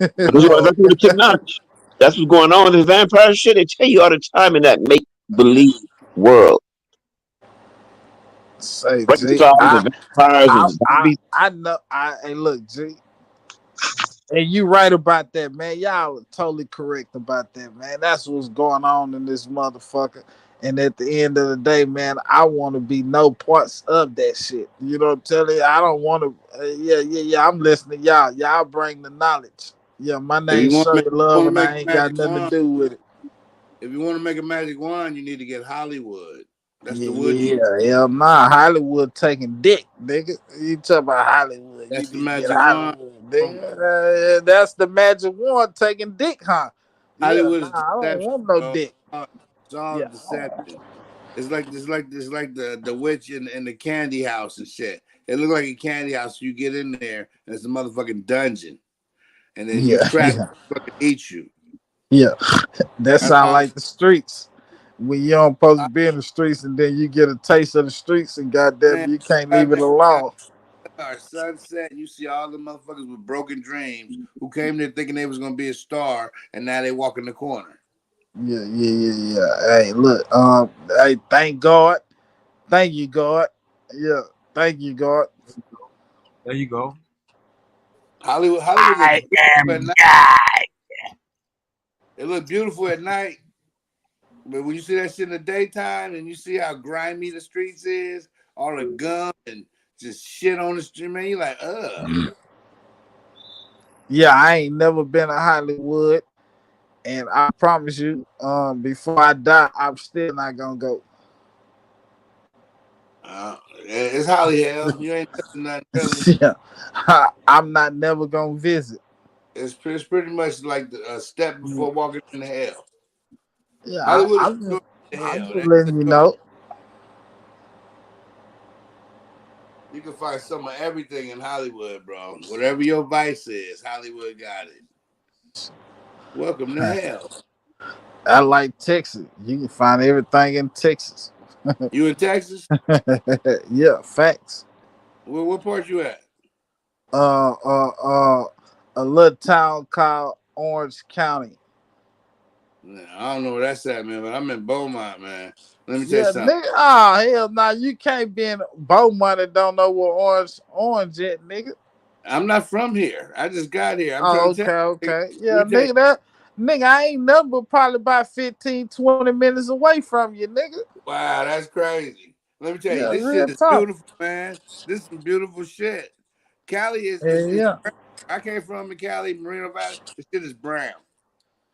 I thought you would have kicked knowledge. That's what's going on. This vampire shit, they tell you all the time in that make believe world. Say, Breaking G, stars and vampires and zombies. I know. Hey, look, G. And you right about that, man. Y'all are totally correct about that, man. That's what's going on in this motherfucker. And at the end of the day, man, I want to be no parts of that shit. You know what I'm telling you? I don't want to. Yeah. I'm listening, y'all. Y'all bring the knowledge. Yeah, my If you name's Show Your Love, want to and make I a ain't got magic nothing to wand, do with it. if you want to make a magic wand, you need to get Hollywood. That's the wood you. Yeah. Hell nah. Hollywood taking dick, nigga. You talk about Hollywood. You That's the need to get magic wand. Hollywood, nigga. That's the magic one taking dick, huh? Yeah, Hollywood nah, is I don't deception, want no bro. dick. It's all Yeah. deception. It's like the witch in the candy house and shit. It looks like a candy house. You get in there and it's a motherfucking dungeon, and then you Yeah, trap yeah, fucking eat you. yeah. That That's sound all. like the streets. When you don't supposed to be in the streets and then you get a taste of the streets and goddamn Man, you can't leave drive it down alone. our sunset, you see all the motherfuckers with broken dreams who came there thinking they was gonna be a star, and now they walk in the corner. Yeah. Hey, look, hey, thank God. Thank you, God. Yeah, thank you, God. There you go. Hollywood looks I beautiful at am night. God. It look beautiful at night, but when you see that shit in the daytime and you see how grimy the streets is, all the gum and just shit on the street, man, you like, ugh. Yeah, I ain't never been to Hollywood. And I promise you, before I die, I'm still not gonna go. It's Holly Hell. You ain't touching nothing really. Yeah, I'm not never gonna visit. It's pretty much like a step before walking into hell. Yeah, Hollywood is I'm the just, I'm hell. just That ain't the letting you door. know. You can find some of everything in Hollywood, bro. Whatever your vice is, Hollywood got it. Welcome to hell. I like Texas. You can find everything in Texas. You in Texas? Yeah, facts. What part you at? Uh, uh, uh, a little town called Orange County. I don't know where that's at, man, but I'm in Beaumont, man. Let me tell you Yeah, something. nigga. Oh hell, nah, you can't be in Beaumont and don't know where Orange at, nigga. I'm not from here. I just got here. I'm Oh, trying to okay, tell you. okay. Let Yeah, me tell you. nigga, I ain't nothing but probably about 15, 20 minutes away from you, nigga. Wow, that's crazy. Let me tell you, Yeah, this real shit is talk. beautiful, man. This is some beautiful shit. Cali is Yeah. brown. I came from in Cali, Moreno Valley. The shit is brown.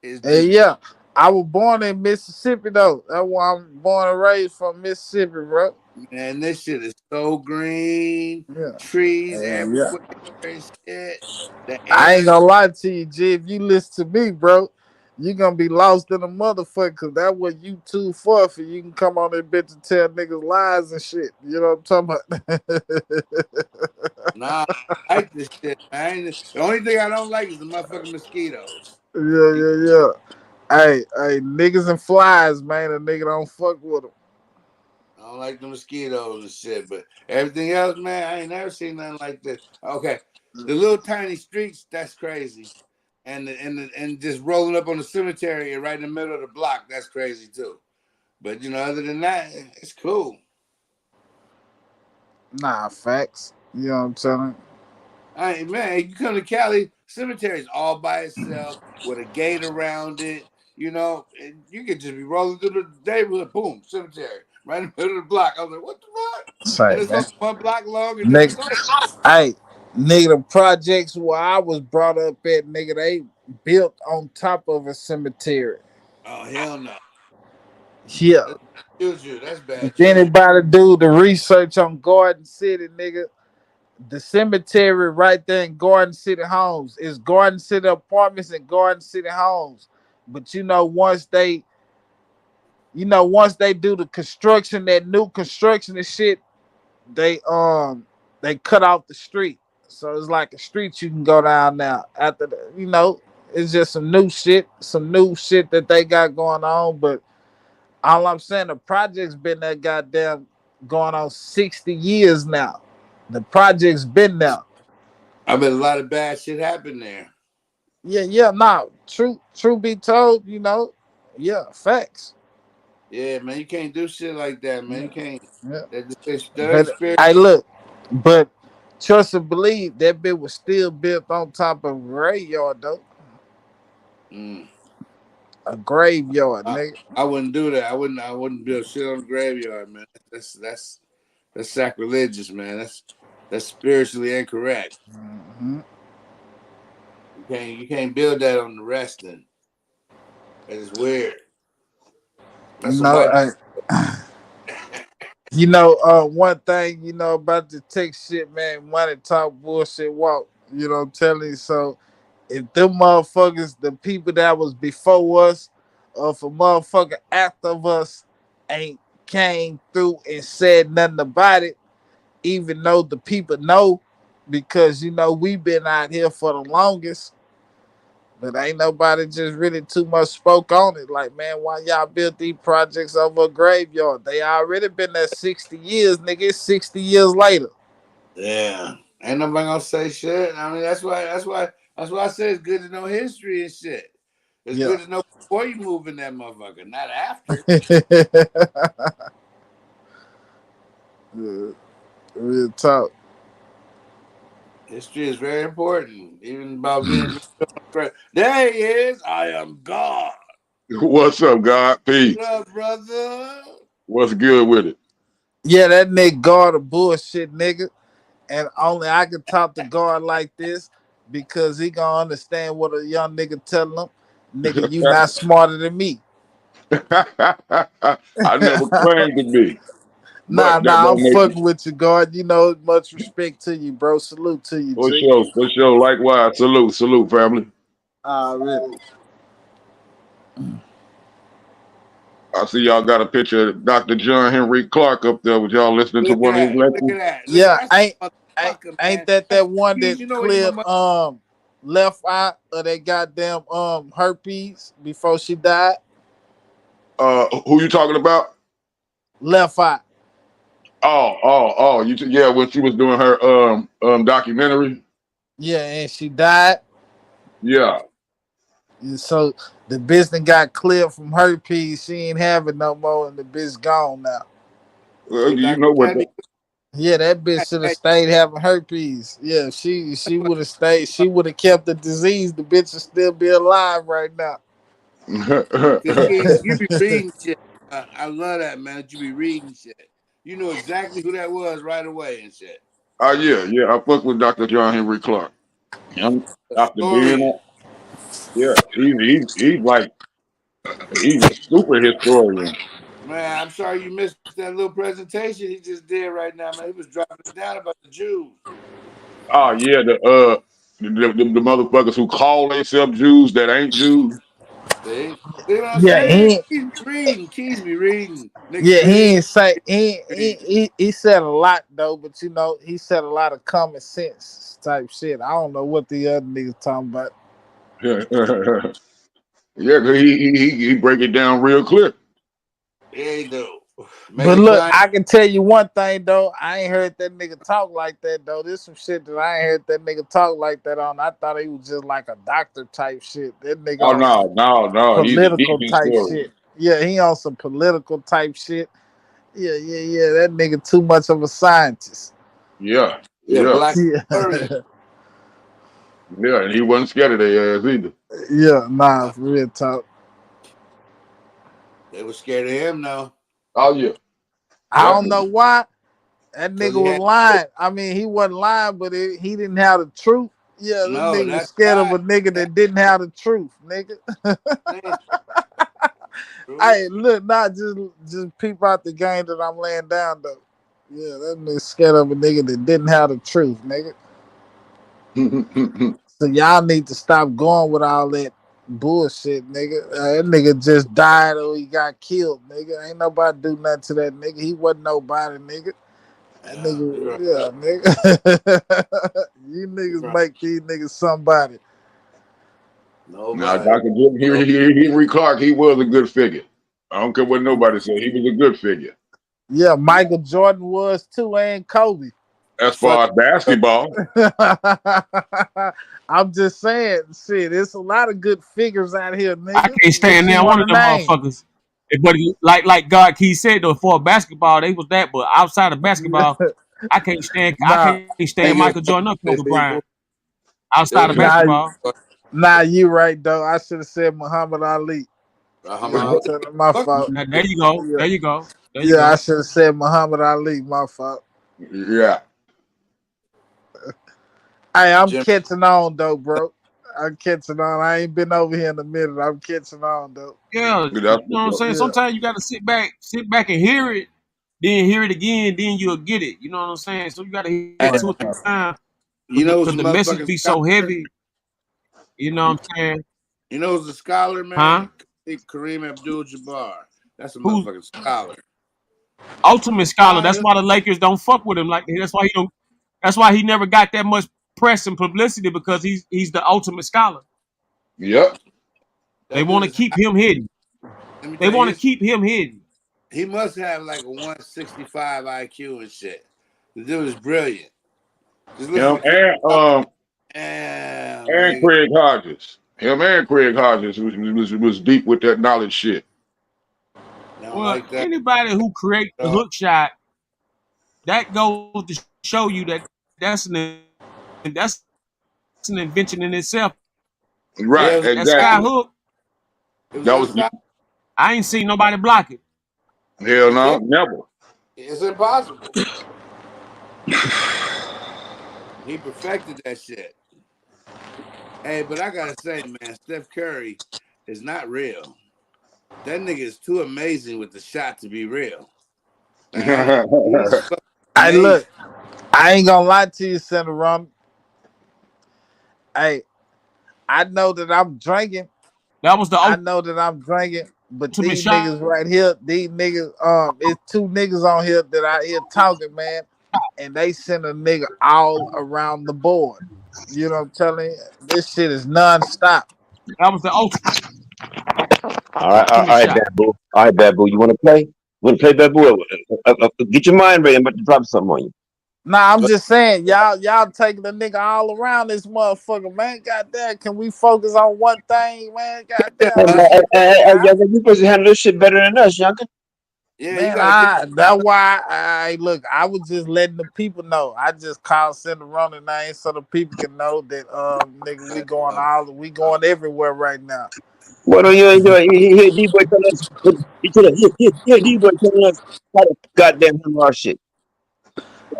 It's Hey, just yeah. I was born in Mississippi though. That's why I'm born and raised from Mississippi, bro. man, this shit is so green. Yeah. Trees Yeah. everywhere and shit. The I ain't air. gonna lie to you, G. If you listen to me, bro, you gonna be lost in a motherfucker because that what you too far for. You can come on that bitch and tell niggas lies and shit. You know what I'm talking about? Nah, I like this shit, man. The only thing I don't like is the motherfucking mosquitoes. Yeah. Hey, niggas and flies, man. A nigga don't fuck with them. I don't like the mosquitoes and shit, but everything else, man, I ain't never seen nothing like this. Okay, the little tiny streets, that's crazy, and just rolling up on the cemetery right in the middle of the block, that's crazy too. But you know, other than that, it's cool. Nah, facts. You know what I'm telling I man, you come to Cali, cemetery's all by itself with a gate around it. You know, and you could just be rolling through the neighborhood, boom, cemetery, right in the middle of the block. I was like, what the fuck? you? Say, And it's man. only one block long, and then it's over. Nigga, hey, nigga, the projects where I was brought up at, nigga, they built on top of a cemetery. Oh hell no. Yeah. That's juju. That's bad If juju. anybody do the research on Garden City, nigga, the cemetery right there in Garden City Homes is Garden City Apartments and Garden City Homes. But once they do the construction, that new construction and shit, they they cut off the street. So it's like a street you can go down now. After it's just some new shit that they got going on. But all I'm saying, the project's been that goddamn going on 60 years now. The project's been there. I bet a lot of bad shit happened there. Yeah, nah. True be told, yeah, facts. Yeah, man, you can't do shit like that, man. You Yeah, can't. yeah. That But experience. I look, but trust and believe that bit was still built on top of a graveyard though. Mm. A graveyard, I, nigga. I wouldn't do that. I wouldn't build shit on the graveyard, man. That's sacrilegious, man. That's spiritually incorrect. Mm-hmm. You can't build that on the resting. That is weird. You That's a know, white. one thing about the tech shit, man. Money talk, bullshit walk. You know what I'm telling you. So if them motherfuckers, the people that was before us, or if a motherfucker after us ain't came through and said nothing about it, even though the people know, because we been out here for the longest, but ain't nobody just really too much spoke on it. Like, man, why y'all built these projects over a graveyard? They already been there 60 years, nigga. It's 60 years later. Yeah, ain't nobody gonna say shit. I mean, that's why I say it's good to know history and shit. It's Yeah. good to know before you move in that motherfucker, not after. Real talk. History is very important, even about being. There he is. I am God. What's up, God? Peace. What up, brother? What's good with it? Yeah, that nigga guard a bullshit, nigga. And only I can talk to guard like this because he gonna understand what a young nigga telling him. Nigga, you not smarter than me. I never claimed to be, Nah, but that I'm don't make it. fucking with you, God. You know, much respect to you, bro. Salute to you, For G. sure, for sure. Likewise, salute, family. Already. I see y'all got a picture of Dr. John Henry Clark up there with y'all listening to Look at one of his that. Look lectures. at that. Look, Yeah, that's a motherfucker, ain't man. that one Keys, that you know he my cleared mother. left eye of that goddamn herpes before she died? Who you talking about? Left eye. Oh. Yeah, when she was doing her documentary. Yeah, and she died. Yeah. And so the business got cleared from herpes. She ain't have it no more, and the bitch gone now. Hey, You Dr. know what? Debbie. Yeah, that bitch should have stayed having herpes. Yeah, she would have stayed. She would have kept the disease. The bitch would still be alive right now. Cause Keys, you be reading shit. I love that, man. That you be reading shit. You know exactly who that was right away and shit. Yeah. I fuck with Dr. John Henry Clark. Him after being Historian. yeah, he's like he's a super historian. Man, I'm sorry you missed that little presentation he just did right now, man. He was dropping it down about the Jews. Oh yeah, the motherfuckers who call themselves Jews that ain't Jews. See? See what I'm Yeah, saying? Keys be reading. Niggas he read. ain't say read. he said a lot though, but you know he said a lot of common sense type shit. I don't know what the other niggas talking about. Yeah, 'cause he break it down real clear. Yeah, he do. Make But it look, plain. I can tell you one thing though. I ain't heard that nigga talk like that though. There's some shit that I ain't heard that nigga talk like that on. I thought he was just like a doctor type shit. That nigga Oh on some no, he's a deep political type historian. shit. Yeah, he on some political type shit. Yeah. That nigga too much of a scientist. Yeah, Yeah, yeah, black Yeah, historian. yeah, and he wasn't scared of their ass either. yeah, nah, for real talk. They were scared of him now. Oh yeah, I don't definitely. know why that Because nigga he was had lying. I mean, he wasn't lying, but he didn't have the truth. Yeah, that no, nigga was that's scared of right. a nigga That's that didn't have the truth, nigga. saying true. Hey, look, not just peep out the game that I'm laying down though. Yeah, that nigga scared of a nigga that didn't have the truth, nigga. So y'all need to stop going with all that bullshit, nigga. That nigga just died or he got killed, nigga. Ain't nobody do nothing to that nigga. He wasn't nobody, nigga. That Yeah, you're nigga, right. yeah, nigga. You You're niggas right. make these niggas somebody. Now, Nobody. Dr. Jim No. Henry Clark, he was a good figure. I don't care what nobody said. He was a good figure. Yeah, Michael Jordan was too, and Kobe. As Fuck. far as basketball, I'm just saying, shit, there's a lot of good figures out here, I nigga. can't What stand you now one want of to them name? motherfuckers. But like God Key said though, for basketball, they was that, but outside of basketball, I Nah, can't stand Nigga, Michael Jordan or Kobe people. Bryant outside of nah, basketball. you right though. I should have said Muhammad Ali. Yeah, Muhammad Ali. my Fuck fault. Now, there you go. Yeah, There you go. There you yeah, I go. should have said Muhammad Ali. My fault. yeah. Hey, I'm Jim. catching on though, bro. I'm catching on. I ain't been over here in a minute. I'm catching on though. Yeah, That's you know what I'm what's up. saying? Yeah. Sometimes you gotta sit back and hear it, then hear it again, then you'll get it. You know what I'm saying? So you gotta hear Hey, it Right. 2 or 3 times you know who's because a the message motherfucking be so scholar? heavy. You know what I'm saying? You know who's a scholar, Huh? man? Kareem Abdul-Jabbar. That's a Who's motherfucking scholar. ultimate scholar? Ah, That's why the Lakers don't fuck with him. Like that's why he don't. That's why he never got that much press and publicity because he's the ultimate scholar. Yep. They that dude want to is. keep him hidden. Let me They tell you, want to keep him hidden. he must have like a 165 IQ and shit. The dude is brilliant. Just listen Him to Kareem talk. Damn, and nigga. Craig Hodges. Him and Craig Hodges was deep with that knowledge shit. I don't Well, like that anybody who creates at the all. hook shot, that goes to show you that that's an invention in itself. Yeah, it Right, was That a sky exactly. scholar. hook, It was That a was scholar. I ain't seen nobody block it. hell You no, can't. never. It's impossible. He perfected that shit. Hey, but I gotta say, man, Steph Curry is not real. That nigga is too amazing with the shot to be real. Right? He's fucking Hey, amazing. look, I ain't gonna lie to you, SendaRoni. Hey, I know that I'm drinking. That was the I know that I'm drinking, but ultimate these shot. niggas right here, these niggas, it's two niggas on here that I hear talking, man, and they send a nigga all around the board. You know what I'm telling you? This shit is nonstop. That was the ultimate All right, shot. Babu. All right, Babu. You want to play? Want to play, Babu? Get your mind ready. I'm about to drop something on you. Nah, I'm just saying, y'all taking the nigga all around this motherfucker, man. Goddamn, can we focus on one thing, man? Goddamn, let's get that guy. Younger, you supposed to handle this shit better than us, Younger. Yeah, you Man, gotta get that's why I look. I was just letting the people know. I just called SendaRoni name so the people can know that nigga, we going everywhere right now. What are you doing? You hear D-Boy telling us? You hear D-Boy telling us how to goddamn handle our shit.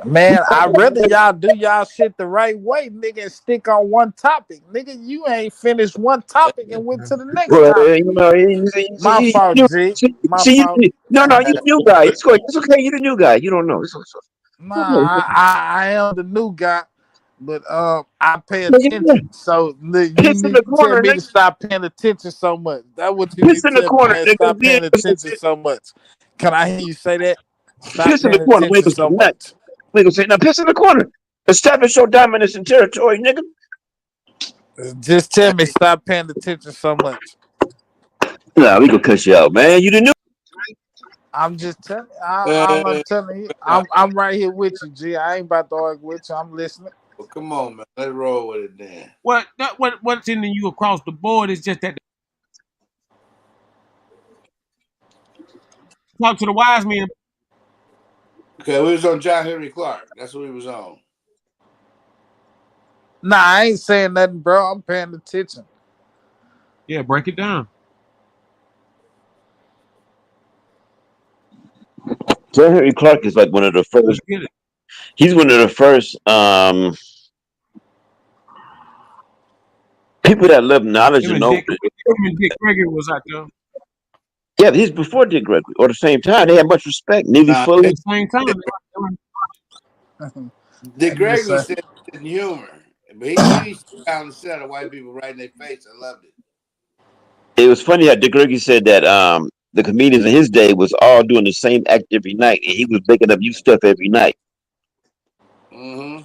Man, I'd rather y'all do y'all shit the right way, nigga, and stick on one topic. Nigga, you ain't finished one topic and went to the next Well, topic. you know, My fault, G. My fault. no, you're the new guy. It's okay. You're the new guy. You don't know. It's Nah, I am the new guy, but I pay okay. attention. So you Piss in need the to tell corner, me nigga. to stop paying attention so much. That's what you Piss need in to the tell me, corner, man. Stop paying nigga. attention so much. Can I hear you say that? Stop Piss in the paying corner. We ain't attention gonna say so nothing. much. We ain't gonna say now. Piss in the corner. Establish your dominance in territory, nigga. Just tell me stop paying attention so much. Nah, we gonna cut you out, man. You the new. I'm just telling. I'm telling you. I'm right here with you, G. I ain't about to argue with you. I'm listening. Well, come on, man. Let's roll with it then. What's sending you across the board is just that. Talk to the wise men. Okay, we was on John Henry Clark. That's what we was on. Nah, I ain't saying nothing, bro. I'm paying attention. Yeah, break it down. John Henry Clark is like one of the first. He's one of the first people that love knowledge Him and and know. Dick Gregory was out there. Yeah, he's before Dick Gregory. Or the same time, they had much respect. Navy Nah, Fuller. At the same time. Dick I'm just Gregory saying. said it in humor, but he sit down and set of white people right in their face. I loved it. It was funny how Dick Gregory said that the comedians in his day was all doing the same act every night, and he was making up new stuff every night. Mm-hmm.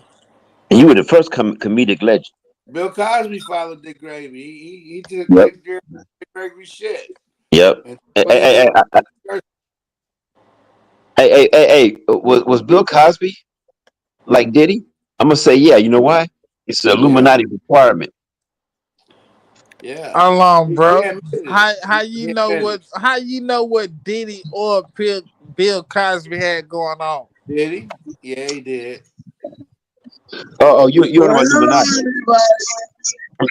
And he was the first comedic legend. Bill Cosby followed Dick Gregory. He took Yep. Dick Gregory shit. Yep. And Hey, was Bill Cosby like Diddy? I'm gonna say yeah. You know why? It's an Illuminati requirement. Yeah. How long, bro? How He you know admitted what Diddy or Bill Cosby had going on? Did he? Yeah, he did. Oh, you don't know about Illuminati. I'm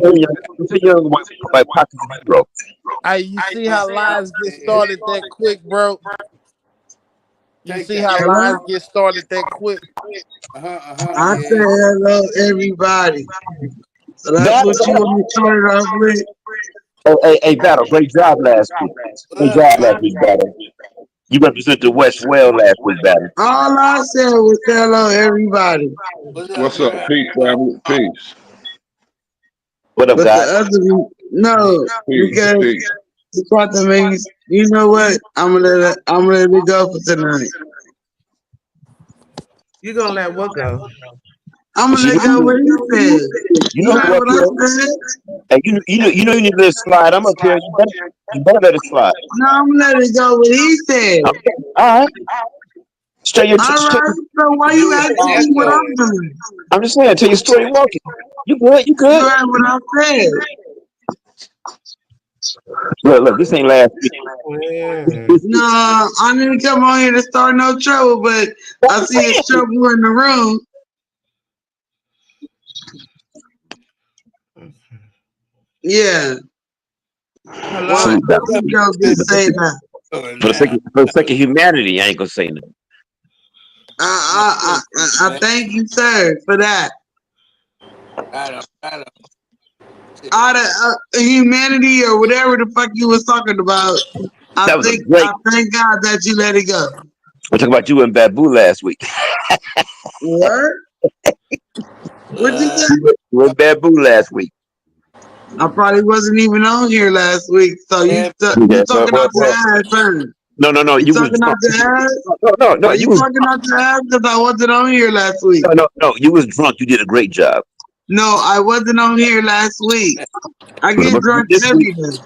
telling you, like Pocket Zero. Hey, you see how lies get started that quick, bro? You Take see that. how lies get started that quick? I say hello, everybody. So that's Battle. what you want me to start it off with? Hey, Battle. Great job last week. Great job last week, Battle. You represent the West well last week, Battle. All I said was hello, everybody. What's up? Peace, family. Peace. What up, But the guys? other, no, Peace. because Peace. it's about to make, you know what? I'm gonna let it go for tonight. You gonna let what go? I'm gonna let go what he said. You You know heard who up what I here? said? Hey, you know you need to let it slide. I'm up here. You better let it slide. No, I'm gonna let it go what he said. Okay. All right. All right. So why you asking me what I'm doing? I'm just saying, tell your story walking. You good? You good? You heard what I said. Look, this ain't last week. No, I didn't come on here to start no trouble, but I see it's trouble in the room. Yeah. Hello. You don't get to say that. For the sake of humanity, I ain't gonna say nothing. I thank you, sir, for that. out of humanity or whatever the fuck you was talking about. That was a great. I thank God that you let it go. We're talking about you and Babu last week. What? What'd you say? You were Babu last week. I probably wasn't even on here last week, so you talking out your ass, first. No. You You was talking out drunk. your ass? No. Are you You was talking out your ass because I wasn't on here last week? no. You was drunk. You did a great job. No, I wasn't on here last week. I get drunk This every week, day.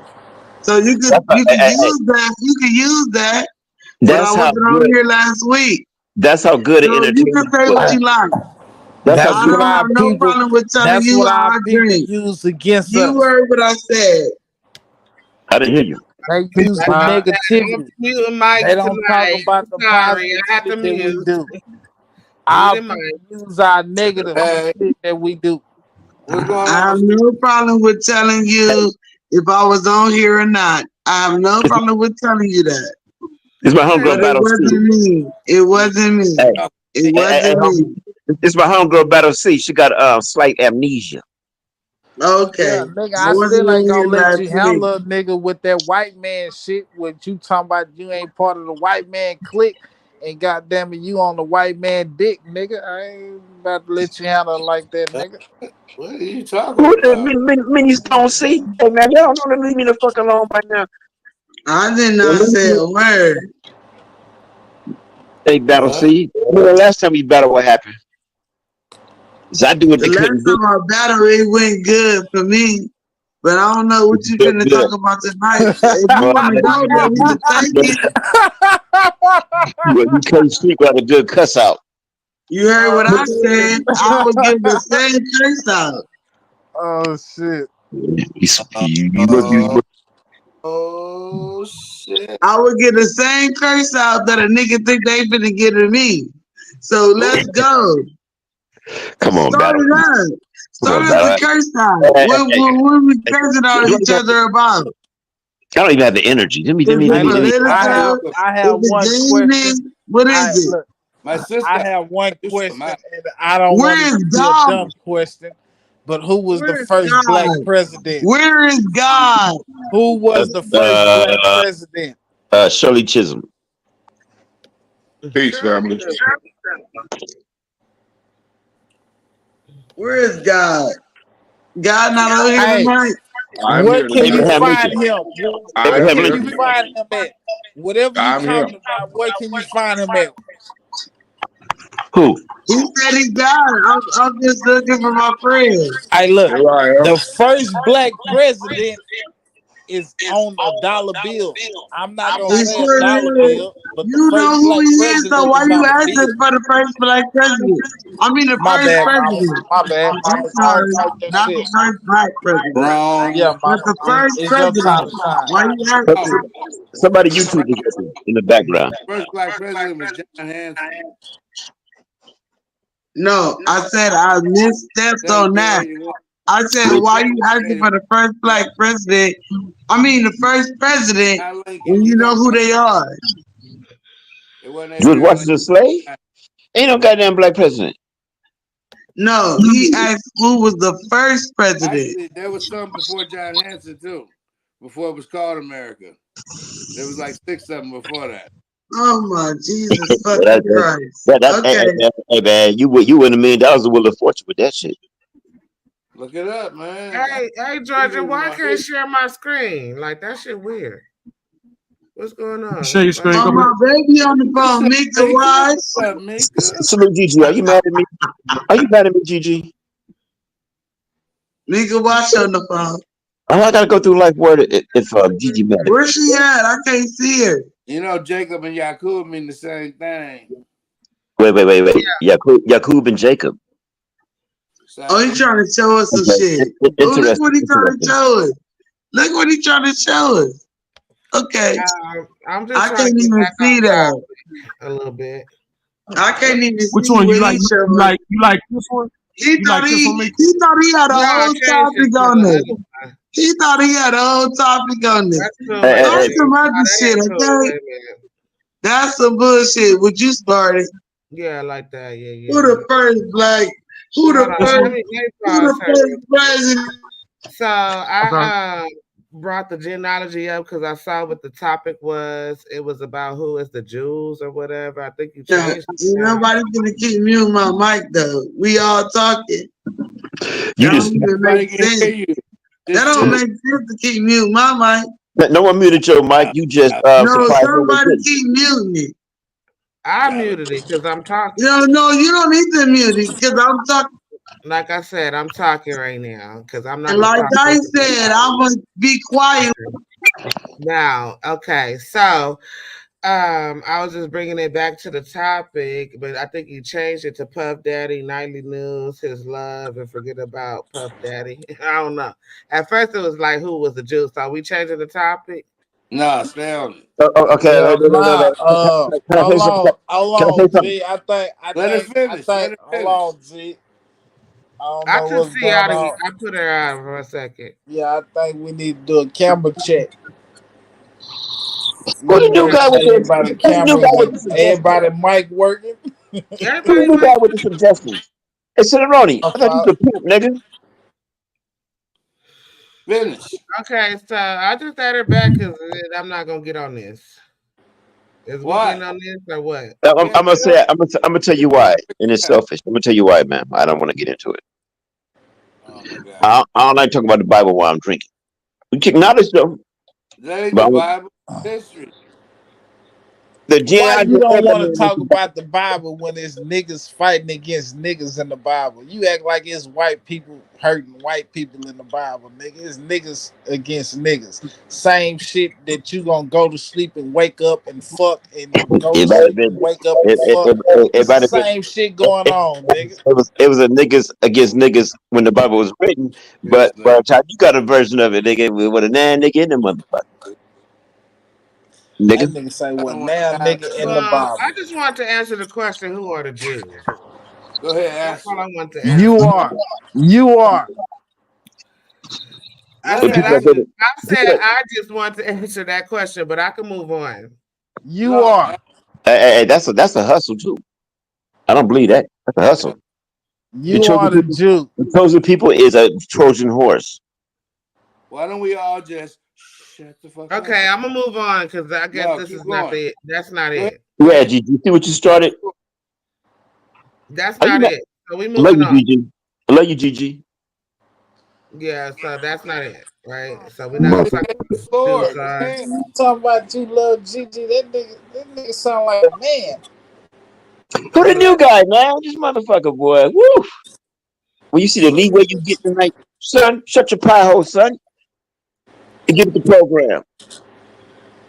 So you could use that. You could use that. But I that's how wasn't on good. here last week. That's how good an So you can entertainment say what was. you like. That's how I good. don't have no problem with telling That's you what how our I people drink. use against You us. heard what I said. I didn't hear you. They use the I'm negativity. muting Mike They don't talk tonight. about the Sorry, positive I have to shit that we mute. do. Our Muting people Mike. use our negative shit that we do. What's going I have on? no problem with telling you if I was on here or not. I have no problem with telling you that. It's my homegirl But it Battle C. wasn't me. It wasn't me. It wasn't me. It's my homegirl Battle C. She got slight amnesia. Okay. Yeah, nigga, I I wasn't still on ain't here gonna let last you week. handle a nigga with that white man shit. What you talking about? You ain't part of the white man clique, and goddamn it, you on the white man dick, nigga. I ain't about to let you handle it like that, nigga. What are you talking Who about? Mini Stone C? Hey man, y'all don't leave me the fuck alone right now. I did not say a word. Hey, Battle C. When the last time we battled, what happened? I do what The they last couldn't do. time I battled, it went good for me. But I don't know what you Good, finna good. talk about tonight. If you want to go there, we can take it. Well, you can't sleep without a good cuss out. You heard what I said. I would give the same curse out. Oh shit. Oh shit. I would get the same curse out that a nigga think they finna get at me. So let's go. Come on, Start Battle. it up. Start Come on, us a Battle. curse out. What we cursing out each other about? I don't even have the energy. Let me. Is it Hey, look, political? I have Is one it question. gaming? What is it? Look, My sister. I have one question, and I don't Where want it is to be a God? dumb question. But who was the Where is first black God? president? Where is God? Who was the first black president? Shirley Chisholm. Peace, family. Where is God? God not over here Hey, tonight? I'm where here can you tonight. Abraham find Lincoln. him? Where I'm Abraham can here. you Lincoln. find him at? Whatever you I'm here. talking about, where can you find him at? Who? He said he got it. I'm just looking for my friend. Hey, look, Here I am. the first black president is on a dollar bill. I'm not gonna He say a sure dollar is. bill, but the You know first who black he is, so president why is you on a bill. asking for the first black president? I mean the My first bad, mama. president. My bad, I'm mama. Go sorry, and talk your not the shit. first black president, Wrong. Yeah, but mama. the first It's your time president. to shine. Why you asking? Somebody YouTube is in the background. First black president was John Hanson. No, I said I misstepped on that. 1781. I said, why you asking for the first black president? I mean, the first president, Not Lincoln. when You you know got who they are. it wasn't George Abraham Washington slave? Ain't no goddamn black president. No, he asked who was the first president. Actually, there was some before John Hanson too. Before it was called America. There was like 6 of them before that. Oh my Jesus fucking Christ. Hey man, you win $1 million of Wheel of Fortune with that shit. Look it up, man. Hey, Georgia, why can't I share my screen? Like, that shit weird. What's going on? Share your screen. Oh, my baby on the phone, Mika Watch. Salute Gigi. Are you mad at me? Are you mad at me, Gigi? Mika Watch on the phone. Oh, I gotta go through life word if Gigi mad at me. Where's she at? I can't see her. You know, Jacob and Yakub mean the same thing. Wait. Yakub and Jacob. Oh, he trying to show us some shit. Oh, look what he trying to show us. Look what he trying to show us. Okay. I'm just I trying can't to get even back see on that. a little bit. I can't even Which see one what you like? he's showing. You like this one? He You thought like this one, Mika? he thought he had a No, whole change it topic to on the there. other one. He thought he had a whole topic on this. That's too late. Start some other That shit, ain't cool. okay? Wait a minute. That's some bullshit. What you started? Yeah, like that. Yeah. Who the first black? Who the Hold on. first? Let me Who the pause her. first president? So I brought the genealogy up because I saw what the topic was. It was about who is the Jews or whatever. I think you changed it now. Nobody's gonna keep muting my mic though. We all talking. You That just don't even Nobody make can sense. hear you. That don't make sense to keep muting my mic. no one muted your mic. You just No, surprised them they somebody didn't. keep muting it. I muted it because I'm talking. No, you don't need to mute it because I'm talking. Like I said, I'm talking right now because I'm not And gonna like stop. I said, I'm gonna be quiet. Now, okay, so I was just bringing it back to the topic, but I think you changed it to Puff Daddy, Nightly News, His Love, and forget about Puff Daddy. I don't know. At first, it was like who was the Jew? So we changing the topic. Nah, stay on it. Okay. Yeah, nah. Can I say something? Hold Can I say on, something? G. Let her finish. Let her Hold finish. on, G. I don't I know took what's C going out of. on. I put her out for a second. Yeah, I think we need to do a camera check. Who the Make new sure guy with everybody the who's the new cameras guy with and the suggestions? everybody mic working. Who's Everybody the new guy might. with the suggestions? Hey, SendaRoni, My I thought you fault. was a pimp, nigga. Finish. Okay, so I just added her back because I'm not gonna get on this. Is we Why? getting on this or what? I'm Yeah, gonna get say on. I'm gonna tell you why, and it's selfish. I'm gonna tell you why, man. I don't want to get into it. Oh my God. I don't like talking about the Bible while I'm drinking. We can knowledge though, That ain't the but Bible. History. the Why genealogy you of don't want to Abraham talk about the Bible when it's niggas fighting against niggas in the Bible? You act like it's white people hurting white people in the Bible, nigga. It's niggas against niggas. Same shit that you gonna go to sleep and wake up and fuck and go to everybody sleep been and wake up and fuck. It's the everybody been same shit going on, nigga. it was a niggas against niggas when the Bible was written, but Yes, by the time you got a version of it, nigga, with a nan nigga in the motherfucker, That nigga. nigga say, I well, don't want now to die. nigga in the Well, I Bible. just want to answer the question: who are the Jews? Go ahead, That's all answer I it. want to You answer. are. You are. I Let And her said people I, are answer. gonna I people said are, I just want to answer that question, but I can move on. You No. are. hey, that's a hustle too. I don't believe that. That's a hustle. The You are chosen the people, Jew. the chosen people is a Trojan horse. Why don't we all just shut the fuck up? Okay, I'm gonna move on because I guess No, this keep is not going. the. That's not Go ahead. it. Go Yeah, ahead. Gigi, you see what you started? That's Are you not not? it. So we I love moving you, on. Gigi. I love you, Gigi. Yeah, so that's not it, right? So we're not gonna Motherfucker. talk Hit the about floor. suicide. Damn. You talking about you love Gigi? That nigga sound like a man. Who the new guy, man? This motherfucker, boy. Woo! When you see the leeway you get tonight, son, shut your pie hole, son, and get with the program.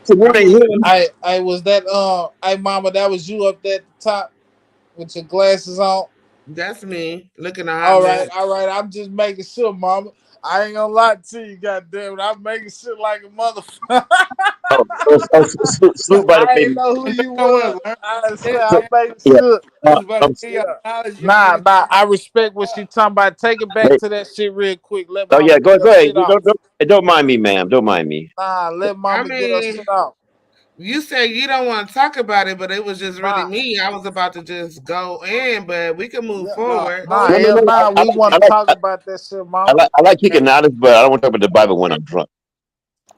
So one I'm ain't moving. him. I was that hey mama, that was you up there at the top with your glasses on. That's me looking a hot mess. All right. I'm just making sure, mama. I ain't gonna lie to you, goddamn it. I'm making sure like a motherfucker. Salute by the I ain't baby. know who you Nowhere, was. learn. I Yeah, swear I So, made yeah. sure. we was about to Um, get Yeah. y'all knowledge, young Nah, man. I respect what she talking about. Take it back wait. to that shit real quick. Let Oh mama yeah, get her go ahead. shit off. Don't mind me, ma'am. Don't mind me. Nah, let I mama get her mean, shit off. you say you don't want to talk about it, but it was just really Nah, me. I was about to just go in, but we can move yeah. No, forward. hold No, on. no, Hell no. nah. We want to talk about that shit, mama. I like kicking knowledge, but I don't want to talk about the Bible when I'm drunk.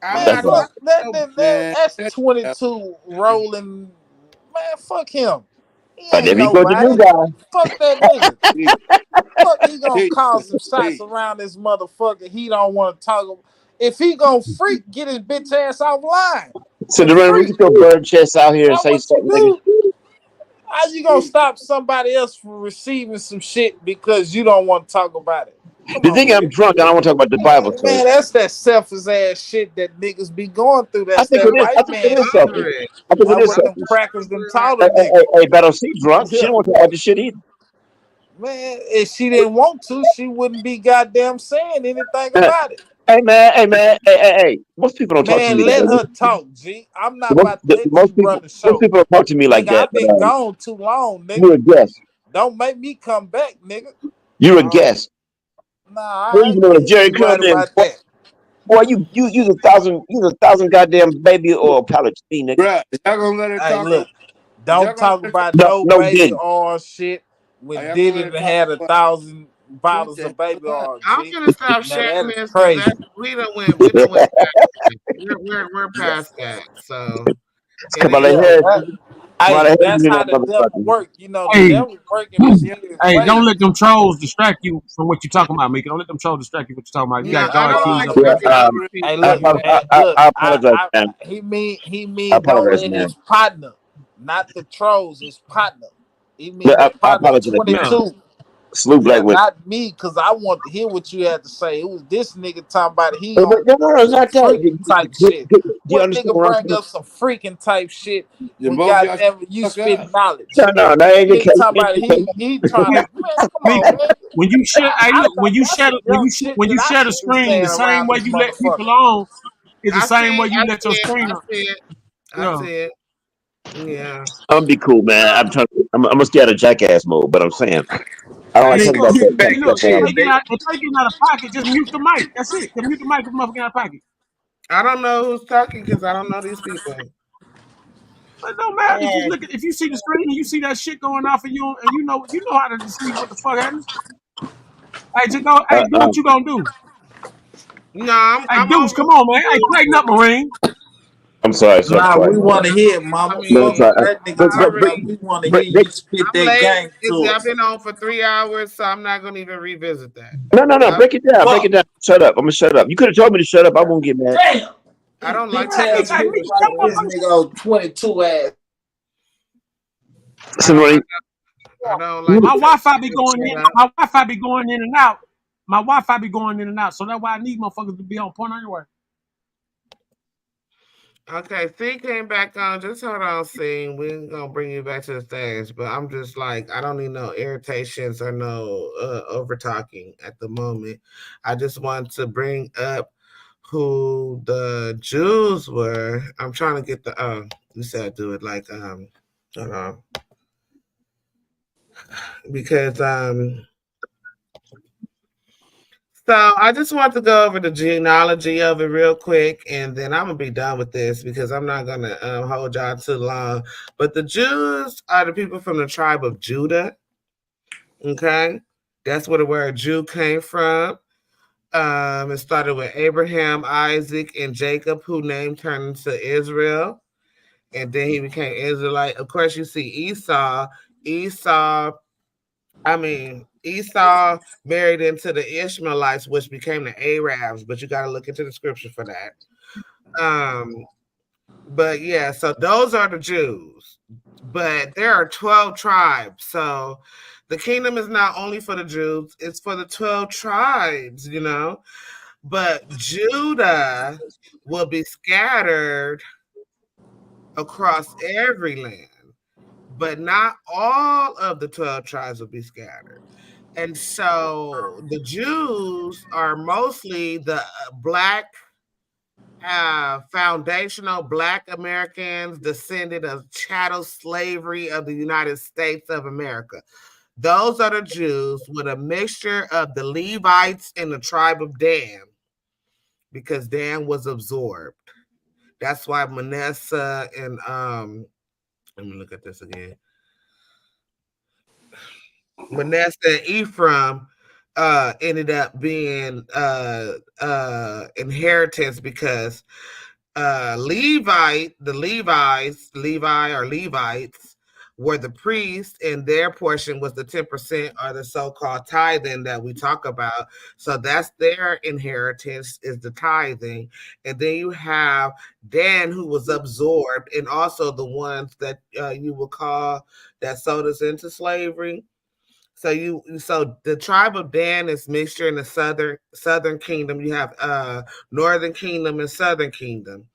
I'm Man, That's not all. fuck talking about Man, that's shut up. 22 rolling. Man, fuck him. He But ain't there we go, the nobody. new guy. Fuck that nigga. Fuck, he gonna call some shots Please. around this motherfucker. He don't want to talk. If he gonna freak, get his bitch ass offline So and the run, we freak. get your bird chest out here and That's say what you something, nigga. do. How you gonna stop somebody else from receiving some shit because you don't want to talk about it? Come The on, thing I'm nigga. drunk, I don't want to talk about the Bible, so Man, that's that selfish ass shit that niggas be going through. I That's think that it is. I white think it man is shit. selfish. it. I think it That's is what them selfish. crackers them taught a nigga. But she drunk. She Yeah. don't want to talk about this shit either. Man, if she didn't want to, she wouldn't be goddamn saying anything Man, about it. hey. Most people don't talk to me Man, like let that. her talk, G. I'm not about to let you run the Most show. people don't talk to me like Nigga, that. I've But been gone too long, nigga. you're a guest. Don't make me come back, nigga. You're a guest. Nah, Boy, all you right. know the Yeah, Jerry you right Curl then. about that. Boy, you a thousand goddamn baby oil pellets, me nigga. Bruh, y'all gonna let her Hey, talk? look, Y'all don't gonna talk let her talk? about no No baby didn't. or shit Are when y'all gonna Diddy let her done talk? had 1,000 Shoot bottles that of baby fuck up. oil, I'm G. gonna stop Now sharing that is this because crazy. we don't went past that. We're past that. So it Come on, ain't Yeah, ahead. that, Come on hey, ahead, that's you how that the devil motherfucker. work. You know, the Hey, devil work in mysterious hey, don't ways. let them trolls distract you from what you're talking about, Mika. Don't let them trolls distract you from what you're talking about. You no, got I God don't keys like up here. Yeah, talking over Hey, people. look, man. Look, I apologize, man. he I mean don't apologize, let man. his partner, not the trolls, his partner. He Yeah, mean the I partner apologize, man. Yeah. 22. Salute Yeah, black women. not me, cause I want to hear what you had to say. It was this nigga talking about he But on no, it's some not that. freaking type shit. Do you What understand nigga what I'm bring saying? up some freaking type shit Then when both y'all shut goddamn it, the you fuck up. spit knowledge? No, no, that ain't the Nigga case. talking Ain't about the he trying to, Hey, man, come on, Mika, man. when you share, hey, I look, thought that's some dumb shit when that you I share the should be screen, the saying same around way this you let people motherfucker. on is the I same see, way you I let your see it, screen I on. see it, I Yeah. see it. Yeah. I'm gonna be cool, man. So I'm gonna stay out of jackass mode, but I'm saying I don't like hey, talking Look, about that hey, type look, stuff if on. they get out, of pocket, just mute the mic. That's it. Just mute the mic if motherfucker out of pocket. I don't know who's talking because I don't know these people. But it don't matter if you look at if you see the screen and you see that shit going off and you know how to see what the fuck happens. Hey, just go, Uh, hey, do uh, what you gonna do. No, Hey, I'm Deuce, over. come on, man. Hey, tighten up, Marine. I'm sorry, sorry, Nah, sorry. we want to hear it, mama. I No, Fuck mean, sorry. all that nigga I talking already. about. We want to hear Break, you spit I'm that late. game It's to I've us. been on for 3 hours, so I'm not gonna even revisit that. no, I break it down, break it Fuck. down. Shut up. I'm gonna shut up. You could have told me to shut up. I won't get mad. Damn. I These don't like bitch Hey, talking ass Mika, over niggas tell like people. this motherfuckers. nigga on 22 ass. I don't. SendaRoni, I don't like to My tell Wi-Fi be people to going shut in. up. My Wi-Fi be going in and out. My Wi-Fi be going in and out. So that's why I need motherfuckers to be on point anyway. Okay, C came back on. Just hold on, C. We're gonna bring you back to the stage, but I'm just like I don't need no irritations or no over talking at the moment. I just want to bring up who the Jews were. I'm trying to get the you said do it like hold on because so I just want to go over the genealogy of it real quick, and then I'm gonna be done with this because I'm not gonna hold y'all too long. But the Jews are the people from the tribe of Judah. Okay, that's where the word Jew came from. It started with Abraham, Isaac, and Jacob, who named turned into Israel, and then he became Israelite. Of course, you see Esau. Esau Esau married into the Ishmaelites, which became the Arabs, but you got to look into the scripture for that. But yeah, so those are the Jews, but there are 12 tribes. So the kingdom is not only for the Jews, it's for the 12 tribes, But Judah will be scattered across every land, but not all of the 12 tribes will be scattered. And so the Jews are mostly the black, foundational black Americans descended of chattel slavery of the United States of America. Those are the Jews with a mixture of the Levites and the tribe of Dan, because Dan was absorbed. That's why Manasseh and let me look at this again. Manasseh and Ephraim ended up being inheritance because Levites were the priests, and their portion was the 10% or the so-called tithing that we talk about. So that's their inheritance, is the tithing. And then you have Dan, who was absorbed, and also the ones that you would call that sold us into slavery. So the tribe of Dan is mixture in the southern kingdom. You have northern kingdom and southern kingdom.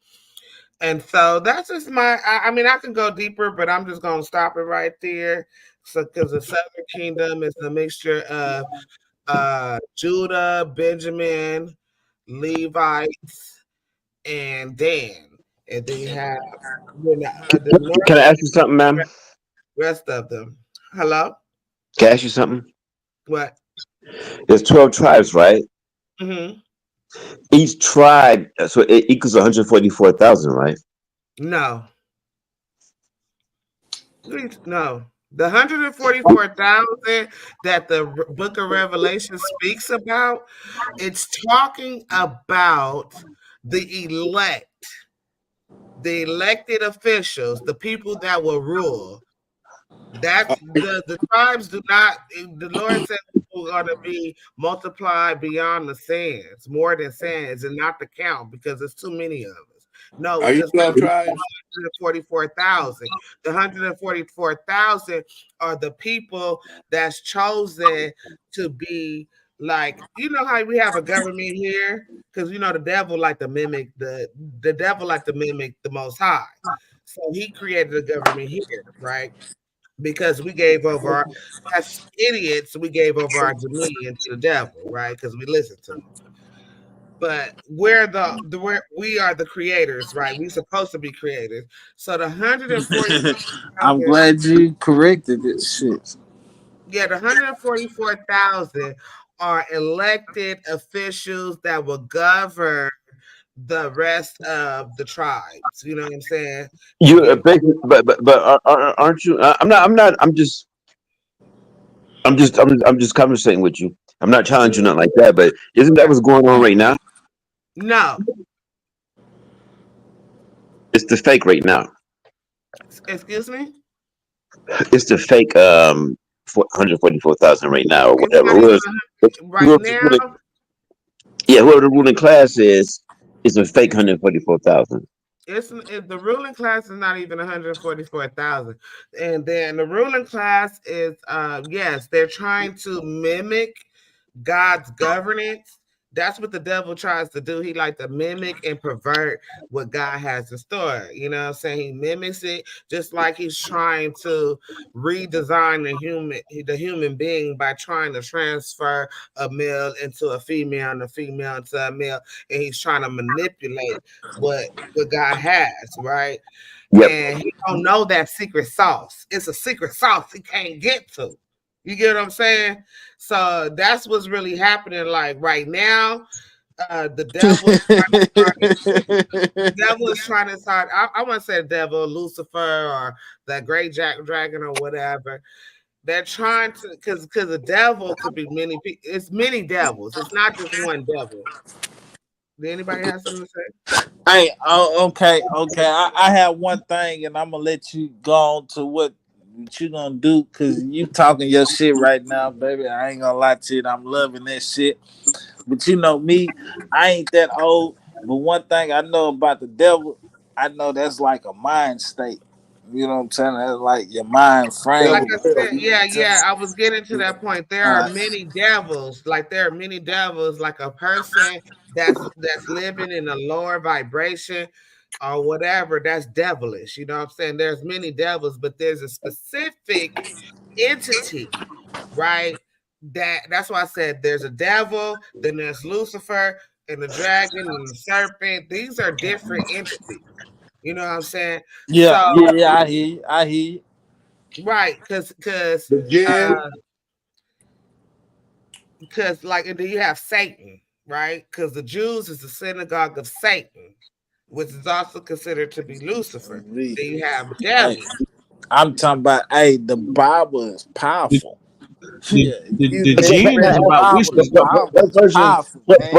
And so that's just I mean, I can go deeper, but I'm just gonna stop it right there. So because the southern kingdom is a mixture of Judah, Benjamin, Levites, and Dan. And then you have the can I northern ask you something, ma'am? rest of them. Hello? Can I ask you something? What? There's 12 tribes, right? Mm-hmm. Each tribe, so it equals 144,000, right? No. No. The 144,000 that the book of Revelation speaks about, it's talking about the elect, the elected officials, the people that will rule. That's the tribes do not. The Lord said people are going to be multiplied beyond the sands, more than sands, and not to count because there's too many of us. No, Are it's you just 12 tribes? 144,000. The 144,000 are the people that's chosen to be like, you know how we have a government here, because you know the devil like to mimic the devil like to mimic the Most High. So he created a government here, right? Because we gave over our, as idiots, we gave over our dominion to the devil, right? Because we listened to him. But we're we are the creators, right? We're supposed to be creators. So the 144,000, I'm glad you corrected this shit. yeah, the 144,000 are elected officials that will govern the rest of the tribes. You know what I'm saying? To You get basically, aren't you? I'm not. I'm not. I'm just conversating with you. I'm not challenging nothing like that. But isn't that what's going on right now? no, It's the fake right now. excuse me. It's the fake 144,000 right now or It's whatever. not even right Whoever's now. ruling, yeah, whoever the ruling class is a fake 144,000. The ruling class is not even 144,000, and then the ruling class is yes, they're trying to mimic God's governance. That's what the devil tries to do. He like to mimic and pervert what God has in store. You know what I'm saying? He mimics it just like he's trying to redesign the human being by trying to transfer a male into a female and a female into a male, and he's trying to manipulate what God has, right? Yep. And he don't know that secret sauce. It's a secret sauce he can't get to. You get what I'm saying? So that's what's really happening. Like right now, the devil is trying to start. The devil is trying to start. I want to say the devil, Lucifer, or that great dragon, or whatever. They're trying to, because the devil could be many people. It's many devils. It's not just one devil. Did anybody have something to say? Hey, okay. I have one thing, and I'm gonna let you go on to what you gonna do, cause you talking your shit right now, baby. I ain't gonna lie to you. I'm loving that shit. But you know me, I ain't that old. But one thing I know about the devil, I know that's like a mind state. You know what I'm saying? That's like your mind Like frame. I said, yeah, I was getting to that point. There are many devils. Like there are many devils. Like a person that's living in a lower vibration or whatever, that's devilish. You know what I'm saying? There's many devils, but there's a specific entity, right? That's why I said there's a devil, then there's Lucifer and the dragon and the serpent. These are different entities. You know what I'm saying? Yeah, So yeah. I hear you. right, because The gin. like, and then you have Satan, right? Because the Jews is the synagogue of Satan, which is also considered to be Lucifer. Then you have Hey, devil. I'm talking about. Hey, the Bible is The, powerful. the, Yeah, the, you the look But, at gin but, is that about Bible, the wisdom. what Bible is version? powerful, man.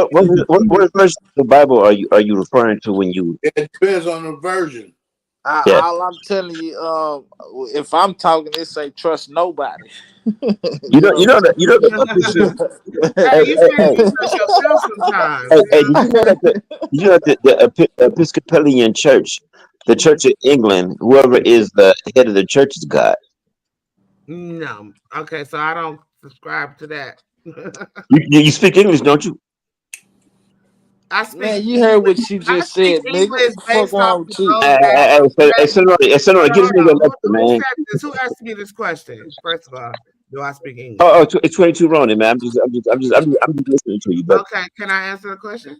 What version of the Bible are you referring to when you? It depends on the version. Yeah. All I'm telling you, if I'm talking, it say trust nobody. You You know. know You what know that. You know I'm that. Bishop. Hey, Hey, you hey, can't even trust yourself sometimes. You hey, know did what you know that did you know that the Episcopalian Church, the Church of England, whoever is the head of the church is God. No. Okay, so I don't subscribe to that. You speak English, don't you? I speak Man, you heard English. what she I just speak said, nigga. What English the fuck based off wrong of with you? those that say, Senor, no, give hold me on. your lecture, Who man. said this? Who asked me this question? First of all, do I speak English? It's 22 Ronin, man. I'm just listening to you, but Okay, can I answer the question?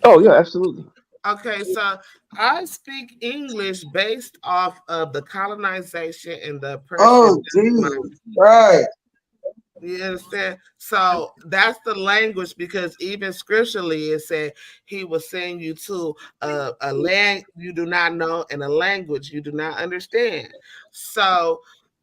oh yeah, absolutely. Okay, so I speak English based off of the colonization and the oppression. Oh, Jesus. Right. You understand? So that's the language, because even scripturally it said he will send you to a land you do not know and a language you do not understand. So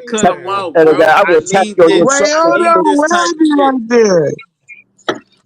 to cut Tap, him off, and bro. I I will tap need you on your this. Wait, I shoulder. hold need on. this What type of happened shit. right there?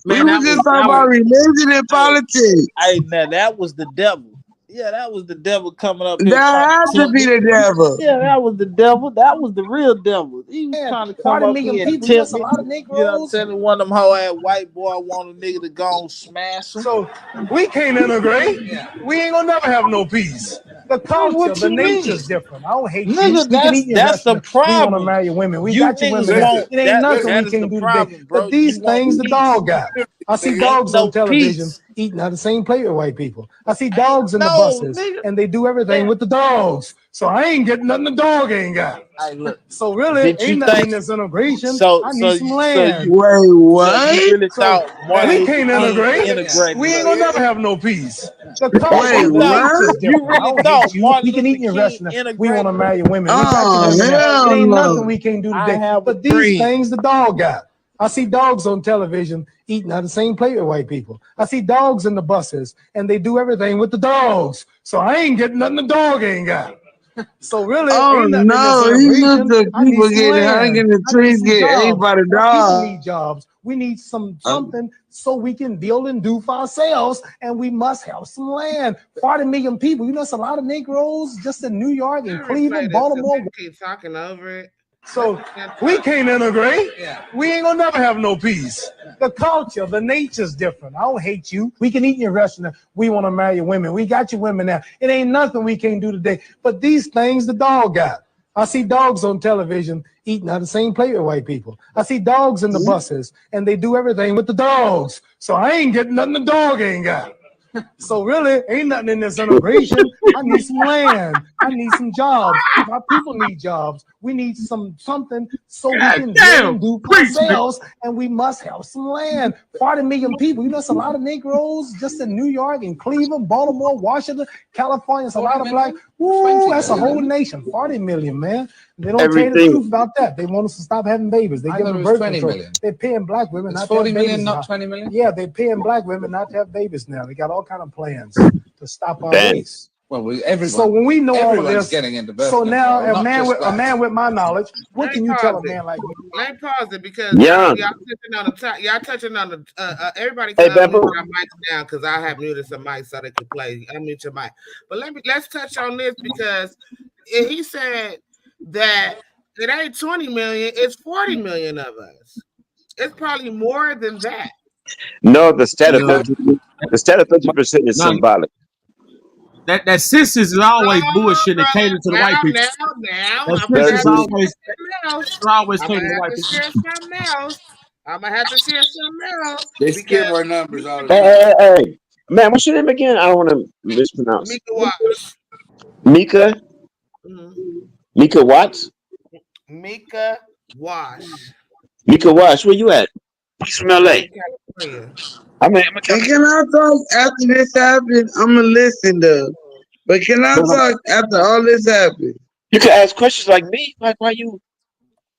We Man, were just talking about religion and hey, politics. hey, now that was the devil. Yeah, that was the devil coming up here That trying had to to tempt be me. the devil. Yeah, that was the devil. That was the real devil. He was trying to come 40 up million here and people. You know, tempt that's a me. lot of You know, Negroes. telling one of them hoe ass white boy I want a nigga to go and smash him. So we can't integrate. We ain't gonna never have no peace. The culture, What the you mean? nature's different. I don't hate you. Nigga, We can eat your that's the restaurant. We want to problem. marry your women. We You got your niggas women now. want It ain't that nothing that we is the can't do today. problem, bro. But these You want things the peace. dog got. I see Ain't dogs on no television peace. eating out of the same plate with white people. I see Ain't dogs in the no buses, nigga. and they do everything Man. with the dogs. So I ain't getting nothing the dog ain't got. Hey, look. So really, Did you ain't nothing think in this integration. so I need so some so land. you Wait, so you what? really So thought Martin we Luther can't King integrate. integrated We ain't us? gonna never have no peace. The So culture, Wait, you the thought what? nature's you different. I really don't hate thought you. Martin We can Luther eat in your King restaurant. We want to integrated marry your women. We got your Oh, women now. It hell ain't nothing no. we can't do I today. have a But these dream. things the dog got. I see dogs on television eating out of the same plate with white people. I see dogs in the buses, and they do everything with the dogs. So I ain't getting nothing the dog ain't got. So really, Oh ain't nothing in this no, he used integration. to I need people some getting hung land. in the I need trees, some get ate jobs. by the Our people dog. need jobs. We need something so we can build and do for ourselves, and we must have some land. 40 million people. You know, it's a lot of Negroes just in New York and Replay Cleveland, this because Baltimore. people keep talking over it. Let So the man we talk. can't integrate. We ain't gonna never have no peace. The culture, the nature's different. I don't hate you. We can eat in your restaurant. We want to marry your women. We got your women now. It ain't nothing we can't do today. But these things the dog got. I see dogs on television eating out of the same plate with white people. I see dogs in the buses, and they do everything with the dogs. So I ain't getting nothing the dog ain't got. So really, ain't nothing in this integration. I need some land. I need some jobs. My people need jobs. We need something so we God can build damn. and do for Preach, man. ourselves, and we must have some land. 40 million people. You know, it's a lot of Negroes just in New York and Cleveland, Baltimore, Washington, California. It's a lot of black. Woo, that's a whole nation. 40 million, man. They don't tell you the Everything. truth about that. They want us to stop having babies. They give them birth control. They're paying black women not to have babies now. Yeah, they're paying black women not to have babies now. They got all kind of plans to stop our Damn. race. So when we know all of this, so now a man with my knowledge, what Let me can you pause tell a it. man like me? Let me pause it because Yeah. y'all touching on the top. Y'all touching on the everybody can Hey, unmute Beppo. our mics now because I have muted some mics so they could play. Unmute your mic. But let's touch on this because he said that it ain't 20 million, it's 40 million of us. It's probably more than that. No, the stat of No, 50, the stat of 50% is no, symbolic. that census is always Oh, bullshit and brother. cater to the white people. Now, That I'm gonna census have to Thirty. share always something else. always I'm cater gonna to the have white to people. share something else. I'm gonna have to share something else They skip because our numbers all the Hey, time. hey, hey, hey. Man, what's your name again? I don't want to mispronounce. Mika Wash. Mika? Mm-hmm. Mika Watts? Mika Wash. Mika Watts, where you at? He's from I'm LA. in California. I'm a California. California. And can I talk after this happens? I'm going to listen though. But can I talk after all this happens? You can ask questions like me. Like, why you?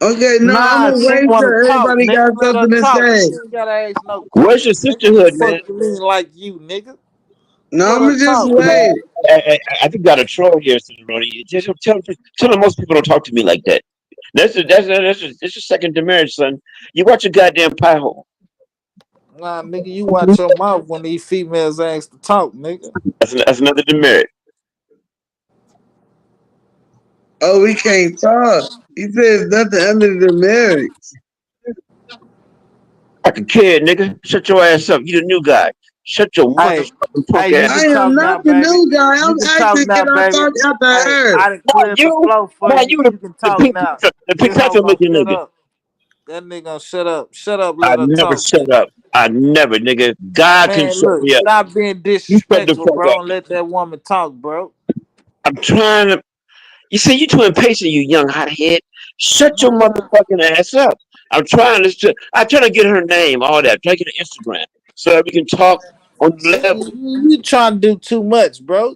Okay, no, I'm Nah, going to she wait till wanna talk, everybody nigga. got Let her something to talk. say. She ain't gotta ask no Where's your questions, nigga. sisterhood, man? Fuck you mean like you, nigga. No, Let I'm her going to just talk, wait. man. I think got a troll here, SendaRoni. Just tell them most people don't talk to me like that. That's your second demerit, son. You watch your goddamn pie hole. Nah, nigga, you watch your mouth when these females ask to talk, nigga. That's another demerit. Oh, we can't talk. He says nothing under the marriage. I can care, nigga. Shut your ass up. You the new guy. Shut your Hey, motherfucking hey, punk you ass. I can talk am not now, the baby. new guy. You I'm can talk asking, now, can I baby. talk after Hey, her? I done Why cleared the you? flow for Why you. you You can the talk pink now. the This pink hoe panther gonna looking shut nigga? up. That nigga gonna shut up. Shut up, I let her never talk, shut nigga. up. I never, nigga. God can Man, shut look, me up. stop being You shut the disrespectful, fuck bro, up. and let that woman talk, bro. I'm trying to. You see, you too impatient, you young hothead. Shut your Nah. motherfucking ass up. I'm trying to get her name, all that. Try to get her Instagram so that we can talk on the See, level. you trying to do too much, bro.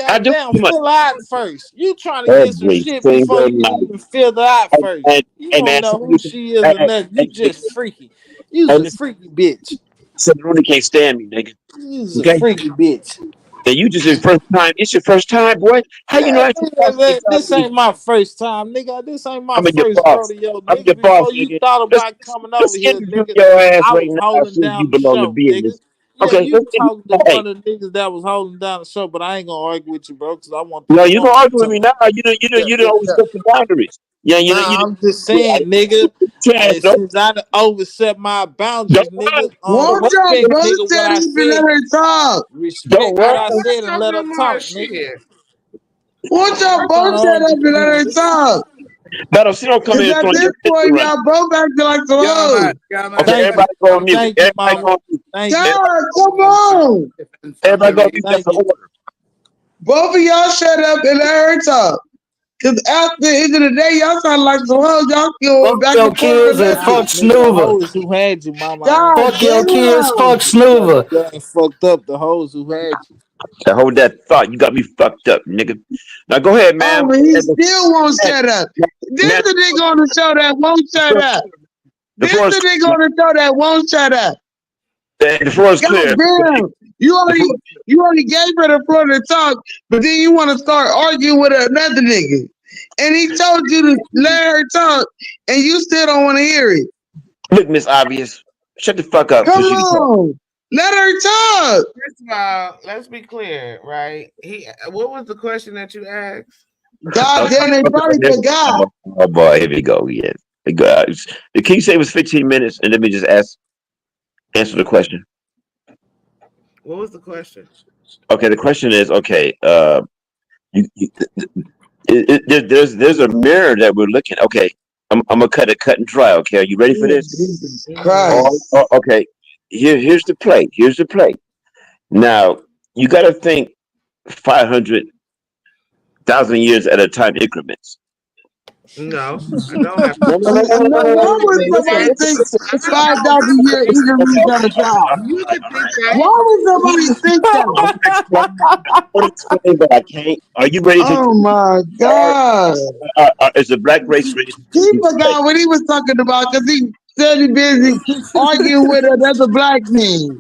I do Goddamn, too much fill her out first. You trying to get some every shit before single you night. even fill her out first. And You hey don't man, know who she is hey, or hey, nothing. You hey, just freaky. You's hey, a listen, freaky bitch. SendaRoni can't stand me, nigga. You's a Okay? freaky bitch. And you just your first time. It's your first time, boy. How you know Man, that's your nigga, first time? this ain't my first time, nigga. This ain't my I'm your first boss. rodeo, I'm nigga. your boss, Before you nigga. thought Let's about coming over let's here, interview nigga, your ass I right was now. holding Since you down the belong to show, nigga. business. Yeah, Okay, you talking to hey, one of the niggas that was holding down the show, but I ain't gonna argue with you, bro, because I want no, the you don't woman to argue with me talk. now. Yeah, You don't yeah, always yeah. set the boundaries. Yeah, Nah, I'm just yeah, saying, nigga. trash, no, Since I done overset my don't boundaries, run, nigga, don't Won't run, y'all respect, both nigga, what shut I up and let said. her talk? don't Respect run. what I I don't said want to and talk let no her more talk, nigga. shit. Won't I y'all ain't trying both to shut argue up with and you, let her nigga. talk? Battle, she don't come Cause in at front of this your sister point, running. y'all both acting like some hoes. Okay, Thank you, everybody go on mama. mute. Thank you, Everybody go mama. on mute. Thank you. Everybody, God, come on. everybody go on mute. That's Thank the you. order. Both of y'all shut up and let her talk. Cause after the end of the day, y'all sound like some hoes. Y'all going Fuck back your and forth for kids and Nah, nothing. fuck nigga, the Snoover. hoes who had you, mama. I ain't God Fuck your kids, fuck damn. got the Snoover. game fucked up. The hoes who had you. Now hold that thought. You got me fucked up, nigga. Now go ahead, Oh, man. but he still won't Now, shut up. This now, the nigga on the show that won't shut up. the This floor is the nigga on the show that won't shut up. the floor is God clear. damn. You The floor, already gave her the floor to talk, but then you want to start arguing with another nigga. And he told you to let her talk, and you still don't want to hear it. look, Miss Obvious, shut the fuck up so Come she can talk. on. Let her talk. First of all, let's be clear, right? What was the question that you asked? God Okay, damn, they probably forgot. oh boy, here we go. Yes. Guys, the King say it was 15 minutes, and let me just answer the question. What was the question? Okay, the question is okay. You there's a mirror that we're looking. Okay, I'm gonna cut and dry. Okay, are you ready for this? Jesus Mm-hmm. Christ. Okay. Here's the play. Here's the play. Now you got to think 500,000 years at a time increments. No, I don't have No, to. no, no, no, no, No, no, no, why no, would no. Listen, somebody Okay. listen, think listen, I listen. don't know. 5,000 years increments at a time? You can think that. Why would somebody think I that? want to explain. I want to explain, but I can't. Are you ready to? Oh my Are, God. is the black race ready to He take place? forgot what he was talking about because he said he busy arguing with another black man.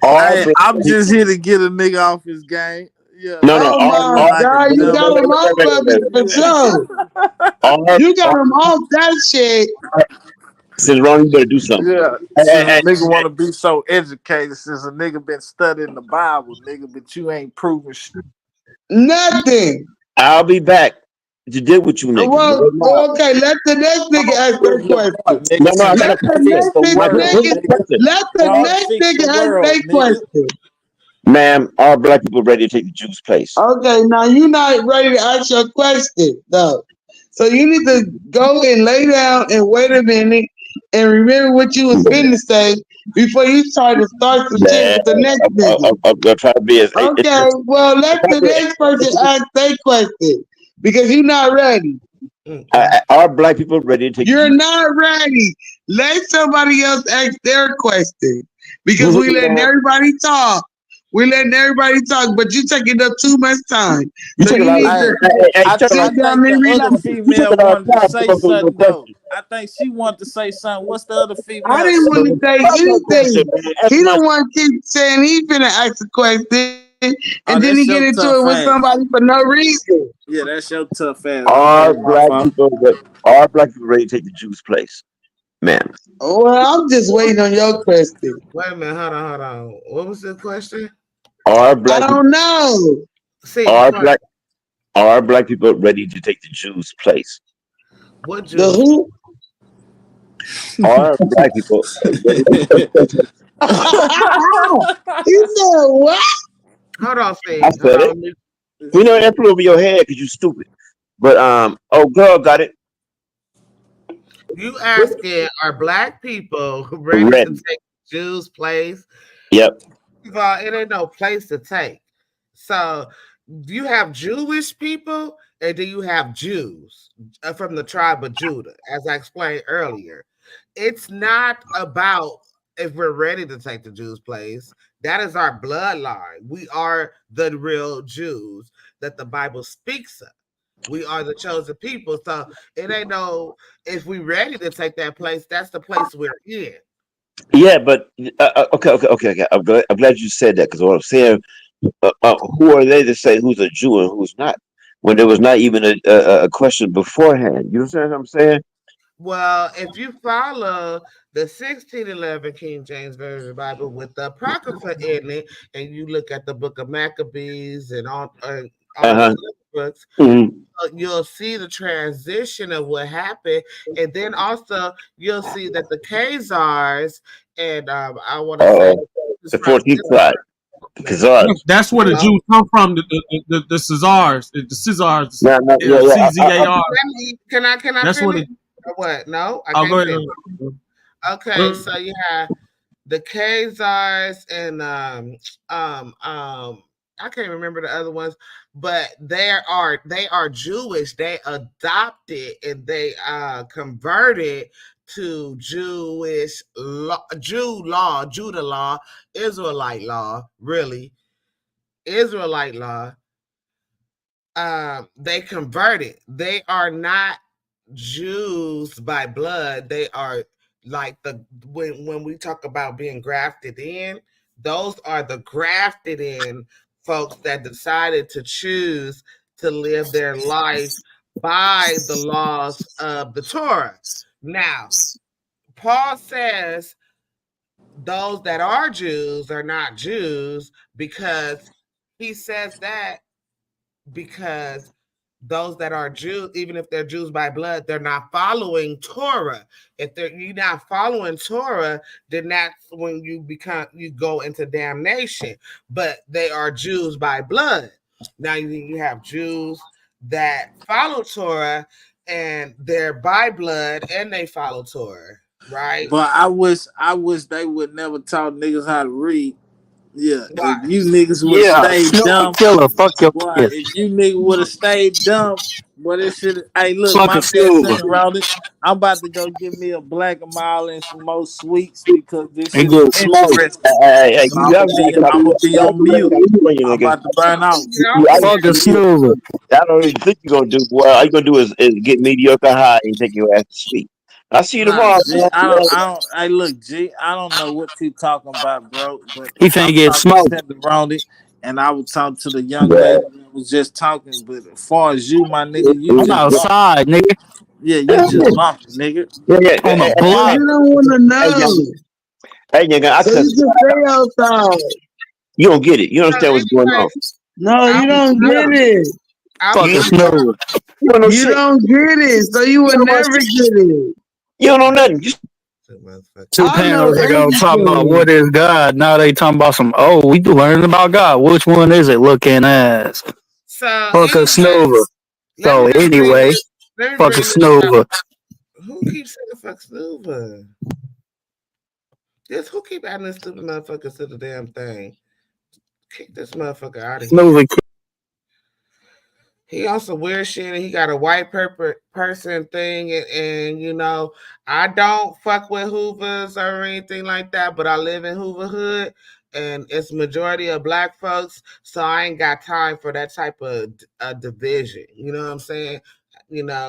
Are Hey, black I'm just people? here to get a nigga off his game. Yeah, No, no. Oh treat me my like a God, you got gentleman. him off of it for sure. Are, You got him off that shit. SendaRoni, you better do something. Yeah, since a nigga want to be so educated, since a nigga been studying the Bible, nigga, but you ain't proving shit. Nothing. I'll be back to deal with you niggas. Well, Word live. okay, let the next nigga Don't ask prove that your question. point, nigga. No, no, I See, got Let a don't the fix question. the next Michael, world, here's nigga, the nigga. question. let the Don't next fix the nigga ask world, that nigga. question. Ma'am, are black people ready to take the Jews' place? Okay, now you're not ready to ask your question, though. So you need to go and lay down and wait a minute and remember what you was finna say before you try to start some shit Man, with the next nigga. I'm gonna try to be as Okay, well, let the next person ask their question because you're not ready. are black people ready to take the You're Jews' not ready. Let somebody else ask their question because place? we letting everybody talk. We letting everybody talk, but you taking up too much time. You So take a you lot of need Hey, to you take a lot I sit of down think and the other relax. you take female a lot of wanted to time to say go through your something though. question. I think she wanted to say something. What's the other I female didn't say? want to say Ask my question, anything. man. He Ask my don't want to keep saying he finna ask a question, and Oh, then he that's get your into tough it with ass. somebody for no reason. Yeah, that's your tough ass. My are bad, my black fault. people are black people ready to take the Jews' place? Ma'am. Well, I'm just waiting on your question. Wait a minute. Hold on. What was the question? Are I black people don't know. See, be are quiet. black are black people ready to take the Jews' place? What The Jews? who? Are black people ready to He said what? Hold on, I see. Hold said on. it. We know that flew over your head because you stupid. But oh girl got it. You asking, are black people ready to Ready. take Jews' place? Yep. First of all, it ain't no place to take. So, do you have Jewish people and do you have Jews from the tribe of Judah? As I explained earlier, it's not about if we're ready to take the Jews' place. That is our bloodline. We are the real Jews that the Bible speaks of. We are the chosen people. So it ain't no if we ready to take that place, that's the place we're in. Yeah, but okay. I'm glad you said that because what I'm saying, who are they to say who's a Jew and who's not? When there was not even a question beforehand. You understand what I'm saying? Well, if you follow the 1611 King James Version Bible with the Apocrypha in it, and you look at the Book of Maccabees and all these Uh-huh. other books, Mhm. you'll see the transition of what happened, and then also you'll see that the Khazars and I want to say Uh-oh. it's The from 14th tribe. The Khazars. That's where the Hello. Jews come from. The Caesars, the Caesars, No, no, yeah, yeah. CZAR. Can I That's what finish? it. Or what? No, I Oh, go can't ahead. finish. Okay, so you have the Khazars and I can't remember the other ones, but they are Jewish. They adopted and they converted to Judah law, Israelite law, really Israelite law. They converted. They are not Jews by blood. They are like when we talk about being grafted in, those are the grafted in folks that decided to choose to live their life by the laws of the Torah. Now, Paul says those that are Jews are not Jews because he says that because those that are Jews, even if they're Jews by blood, they're not following Torah. If you're not following Torah, then that's when you go into damnation. But they are Jews by blood. Now you have Jews that follow Torah and they're by blood and they follow Torah, right? But I wish they would never taught niggas how to read. Yeah, Why? if you niggas would have Yeah, stayed Snoop dumb, Killer, fuck your boy, kids. if you niggas would have stayed dumb, boy, this shit. Hey, look, my Fucking bad Snoop. saying around it. I'm about to go get me a black and mild and some more sweets because this He shit is get smoked. interesting. Hey, So you have a I'm copy. gonna be You on mute. have I'm nigga. about to burn out. Fucking Snoop. I don't even think you're gonna do. Boy, all you gonna do is get mediocre high and take your ass to sleep. I'll see you Nah, tomorrow, G, man. I don't. Hey, look, G, I don't know what you talking about, bro. But He I'm finna get talking to smoked. SendaRoni, and I was talking to the young Yeah. lady that was just talking. But as far as you, my nigga, you I'm just bumping. outside, nigga. Yeah, you just bumping, nigga. Yeah, yeah. On the So block. you don't want to Hey, know. young, hey, young, I So cuss. you can stay outside. You don't get it. You don't So understand what's going on. anyways, No, I you was don't get it. I was Fucking You, talking about Snoop. you don't know You shit. don't get it. So you You would don't know never shit. get it. You don't know nothing. You Two I know panels ago talking about everything. what is God. Now they talking about some, oh, we learning about God. Which one is it? Looking ass. so Fucking anyway. Snoover. Let me So just bring anyway, this. Let me fucking bring this up. Snoover. Who keeps saying fuck Snoover? Who keep adding this stupid motherfuckers to the damn thing? Kick this motherfucker out of here. Snoover. He on some weird shit and he got a white person thing and I don't fuck with Hoovers or anything like that, but I live in Hoover Hood and it's majority of black folks, so I ain't got time for that type of division. You know what I'm saying?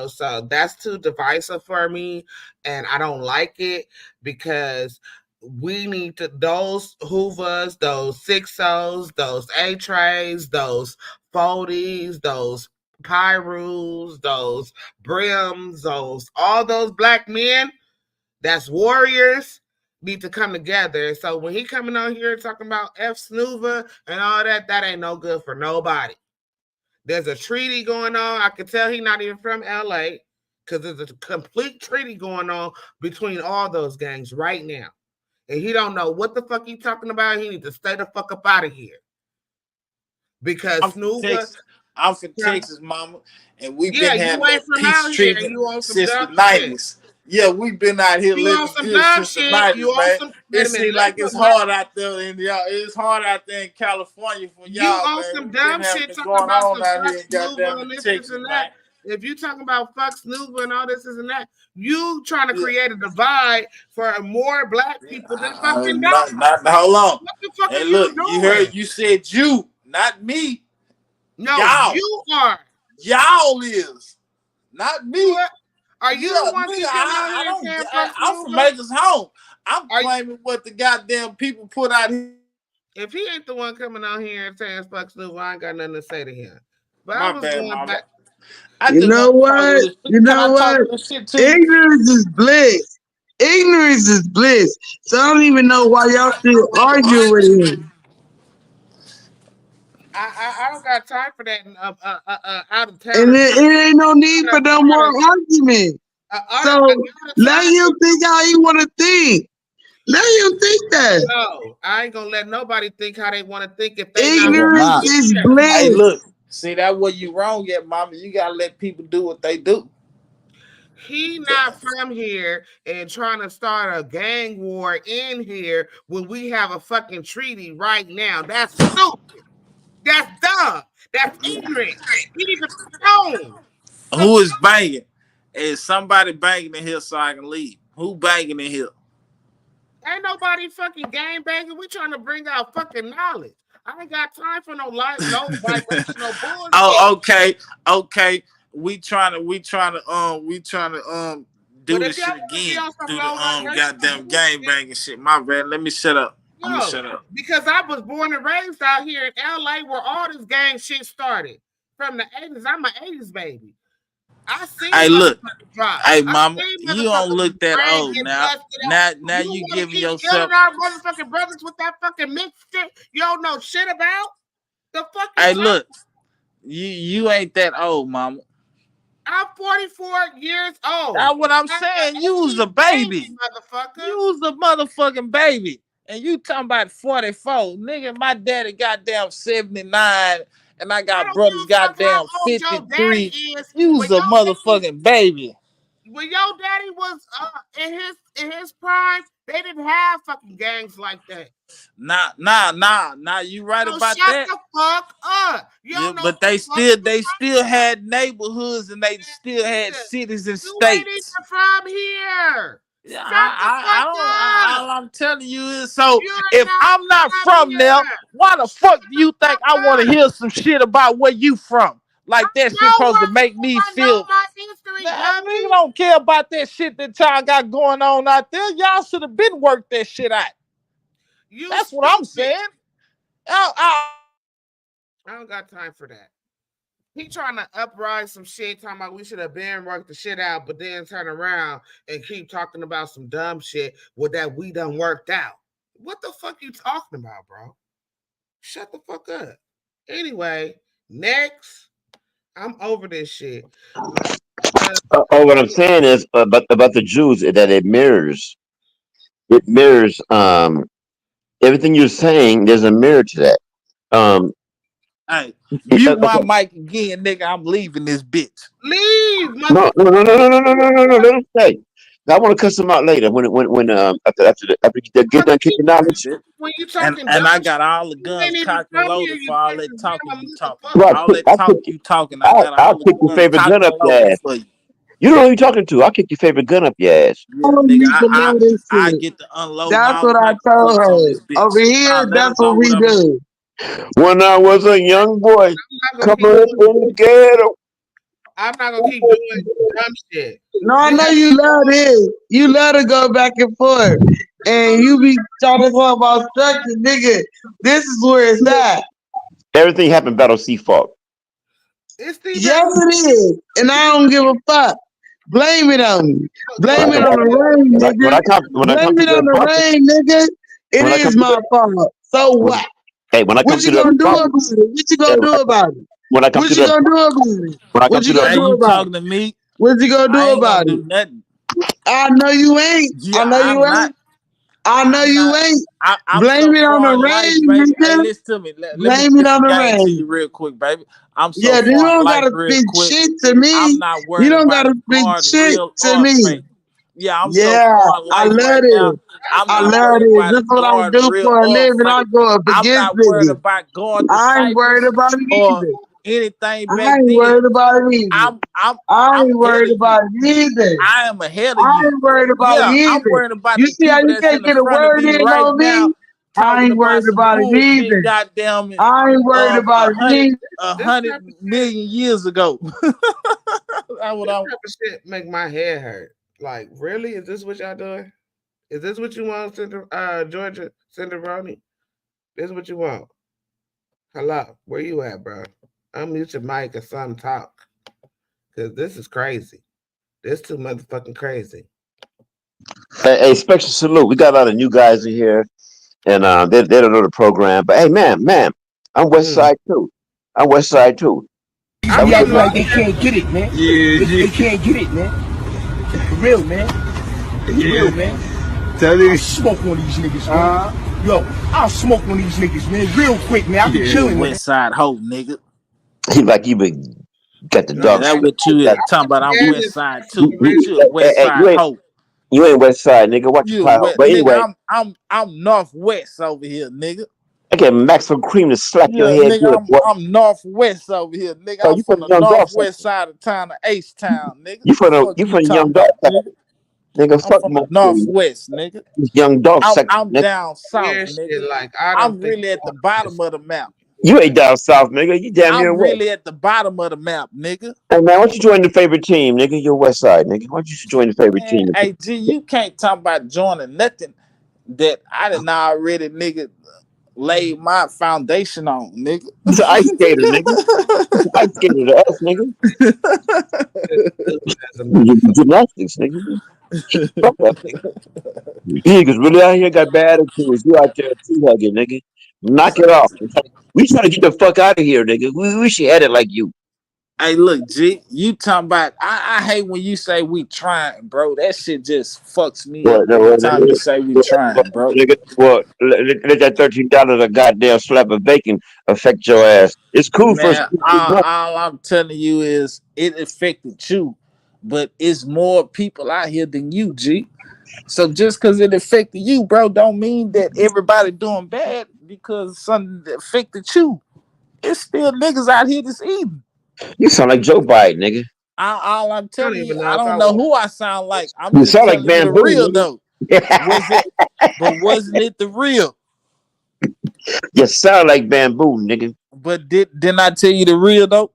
So that's too divisive for me and I don't like it because we need to those Hoovers, those Sixos, those A trays, those Foldies, those Pyrus, those Brims, all those black men that's warriors need to come together. So when he coming on here talking about F Snoover and all that, that ain't no good for nobody. There's a treaty going on. I can tell he not even from LA because there's a complete treaty going on between all those gangs right now. And he don't know what the fuck he talking about. He need to stay the fuck up out of here. Because I'm from Snoover, Texas. I'm from Texas, mama, and we've yeah, been you having ain't that from peace out here and treatment you on some since the dumb shit. '90s. Yeah, we've been out here You on living some good dumb since the shit. You '90s, on man. some. It Wait a minute. seems like it's Let, hard out there in y'all. It's hard out there in California for you y'all, on man. some We've been dumb having shit it talking going about on some out fuck here in Snoover goddamn and this Texas, and man. that. If you talking about fuck Snoover and all this and that, you trying to Yeah. create a divide for more black people than fucking Not, don't. hold on. What the fuck Hey, are you look, you heard doing? you said you, not me. No, Y'all. you are. Y'all is. Not You me. are. Are you Yeah, the one nigga, keep coming out I here and don't. saying fuck I'm from Snoover? Maker's Home. I'm Are you, claiming what the goddamn people put out here. if he ain't the one coming out here and saying fuck Snoover, I ain't got nothing to say to him. But I My was bad, going mama. back. I You just know want to talk a what? little shit. You Can know I talk what? a little shit to you? Ignorance is bliss. Ignorance is bliss. So I don't even know why y'all still arguing with him. I don't got time for that out of And town. it ain't no need for no more argument. So Out of let town. him think how he want to think. Let him think that. No, I ain't gonna let nobody think how they want to think if they not Hey, well, from Ignorance mom. is here. Hey, bliss. look. See, that where you wrong yet, mama. You gotta let people do what they do. He not from here and trying to start a gang war in here when we have a fucking treaty right now. That's stupid. That's dumb. That's ignorant. He need to be known. Who is banging? Is somebody banging in here so I can leave? Who banging in here? Ain't nobody fucking gang banging. We trying to bring out fucking knowledge. I ain't got time for no light, no vibrational bullshit. Oh, okay. We trying to But do if this y'all shit want to be again. on some Do the low vibrational goddamn gang bullshit, banging shit. My bad. Let me shut up. I'm gonna no, shut up. because I was born and raised out here in LA where all this gang shit started from the 80s. I'm an 80s baby. I Hey, seen look. motherfuckers drop. Hey, I mama, seen you don't motherfuckers look that brain old get now. busted out. Now You you want to giving keep killing yourself. our motherfucking brothers with that fucking mixed shit you don't know shit about? The fuck you Hey, talking? look. You ain't that old, mama. I'm 44 years old. That's what I'm I'm saying. an You was a 80s baby, baby. motherfucker. You was a motherfucking baby. And you talking about 44. Nigga, my daddy goddamn 79. And I I got don't give brothers a fuck goddamn how old your daddy 53. is. You When was a your daddy, motherfucking baby. when your daddy was in his prime, they didn't have fucking gangs like that. Nah. You right So about shut that? the fuck up. You Yeah, don't know but what the fuck you they still had neighborhoods and they still had nigga. cities and You ain't states. even from here. Yeah, Shut the I fuck don't. up. All I'm telling you is, so You're if not I'm not from from there, here. why the Shut fuck do the you think fuck I want to up. hear some shit about where you from? I Like that shit know supposed to where make me I know feel. my history, Nah, nigga dummy. don't care about that shit that y'all got going on out there. Y'all should have been worked that shit out. You That's what I'm stupid. saying. I, I don't got time for that. He trying to uprise some shit, talking about we should have been worked the shit out, but then turn around and keep talking about some dumb shit with that we done worked out. What the fuck you talking about, bro? Shut the fuck up. Anyway, next. I'm over this shit. What I'm saying is about the Jews that it mirrors everything you're saying. There's a mirror to that. Um, hey, mute my okay. mic again, nigga. I'm leaving this bitch. Leave, No, no, motherfucker. no, no, no, no, no, no, no, no. Let him stay. I want to cuss him out later when after you get done kicking knowledge. When you And talking and I dumb got shit, all the you guns ain't even cocked and from here. loaded You for all just that a talking damn you talking. Right, motherfucker. All that I'll talk kick you talking, I got I'll all the kick your guns favorite cocked gun up and your loaded ass. for you. You don't know who you're talking to. I'll kick your favorite gun up your ass. Yeah, I don't nigga, need to know this I shit. get to unloading That's all what I type of told clips on her. this Over bitch. here, Nah, let her that's what know what we I mean. do. When I was a young boy I'm not gonna coming keep up doing. in the ghetto. I'm not gonna keep doing dumb shit. No, I We know have you love this. You love to go back and forth. And you be trying to talk about structure, nigga. This is where it's at. Everything happened Battle Sea Fault. it's the Yes, battle. it is. And I don't give a fuck. Blame it on me. When Blame I it come on the rain, when nigga. I come when I come Blame to it the on the property rain, nigga. It when I come is to my fault. So what? when I come What to you the gonna do property about it? What you hey, gonna do about it? when I come What to you the gonna do about it? when I come What to you the gonna Hey, do you about it? talking to me? What you gonna I do ain't gonna about it? do nothing. I know you ain't. Yeah, I know you I'm not. ain't. I know I'm you not. ain't. I'm Blame so it on far the in life, rain, baby. Hey, nigga. listen to me. Let me Blame it spit on some the game to you rain. real quick, baby. I'm so Yeah, you far in don't life gotta real spit quick. shit to I'm me. not You worried don't about gotta it, spit guard shit real to or me. fake. Yeah, I'm so Yeah, far in I life love right now. this. I'm I not love worried this. about This it, is what I guard do real for a or living. I fake. go up I'm against not worried niggas. about guard I ain't worried disciples about it or either. anything I back ain't then. worried about it either. I'm I'm I I'm ain't ahead worried of you. about it either. I am ahead of I you. ain't worried about it Yeah, I'm either. worried about You the see how people you that's in can't the get a front of word me in right on now me? I talking ain't about worried some about it bullshit, either. goddamn it, I ain't worried about a it hundred either. a This hundred type of shit. million years ago. That's what This I'm. type of shit make my head hurt. Like, really? Is this what y'all doing? Is this what you want, Georgia SendaRoni? This is what you want? Hello, where you at, bro? Unmute your mic or something. Talk. Because this is crazy. This too motherfucking crazy. Hey, special salute. We got a lot of new guys in here, and they don't know the program. But hey, man, I'm West Side too. I'm West Side too. These I'm be from acting like they Long can't get it, man. They can't get it, man. For real, man. For real, man. Tell I'll me. smoke one of these niggas, man. Yo, I'll smoke one of these niggas, man. Real quick, man. I'll be Yeah, chilling, man. West Side Hope, nigga. He like you been got the Yeah, dog. that Man, what you Got, is. Talking about I'm scared West to Side see too, the bitch. You a West hey, Side Hope. you ain't West Side, nigga. Watch your You a pile. West But nigga. anyway, I'm Northwest over here, nigga. I get maximum cream to slap your Yeah, head nigga, good, boy. I'm Northwest over here, nigga. Oh, I'm you from from the Young Dog northwest section. side of town of H Town, nigga. You from Fuck you the talking Young Dog about, section. nigga. Nigga, I'm fuck from the my cream. northwest, nigga. Young Dog section, I'm nigga. down south, weird shit. nigga. Like, I don't I'm think really at the bottom of the map. You ain't down south, nigga. You damn near I'm west. really at the bottom of the map, nigga. Hey man, why don't you join the favorite team, nigga? You're West Side, nigga. Why don't you join the favorite Man, team? hey G, you can't talk about joining nothing that I didn't already, nigga, laid my foundation on, nigga. He's an ice skater, nigga. He's an ice skater to us, nigga. as a motherfucker. Gymnastics, nigga. Fuck that, nigga. Niggas really out here got bad attitudes. You out there tree hugging, nigga. Knock it off. We trying to get the fuck out of here, nigga. We wish you had it like you. Hey, look, G, you talking about? I hate when you say we trying, bro. That shit just fucks me up What? No, every what, time you say we trying, bro. nigga? What? Let that $13 a goddamn slap of bacon affect your ass. It's cool for Man, all I'm telling you is it affected you, but it's more people out here than you, G. So just because it affected you, bro, don't mean that everybody doing bad because something that affected you. It's still niggas out here that's eating. You sound like Joe Biden, nigga. All I'm I don't telling you, even know I if don't I know want who I sound like. I'm You just sound like telling you the real bamboo, though. nigga. Was it? But wasn't it the real? You sound like bamboo, nigga. But didn't I tell you the real though?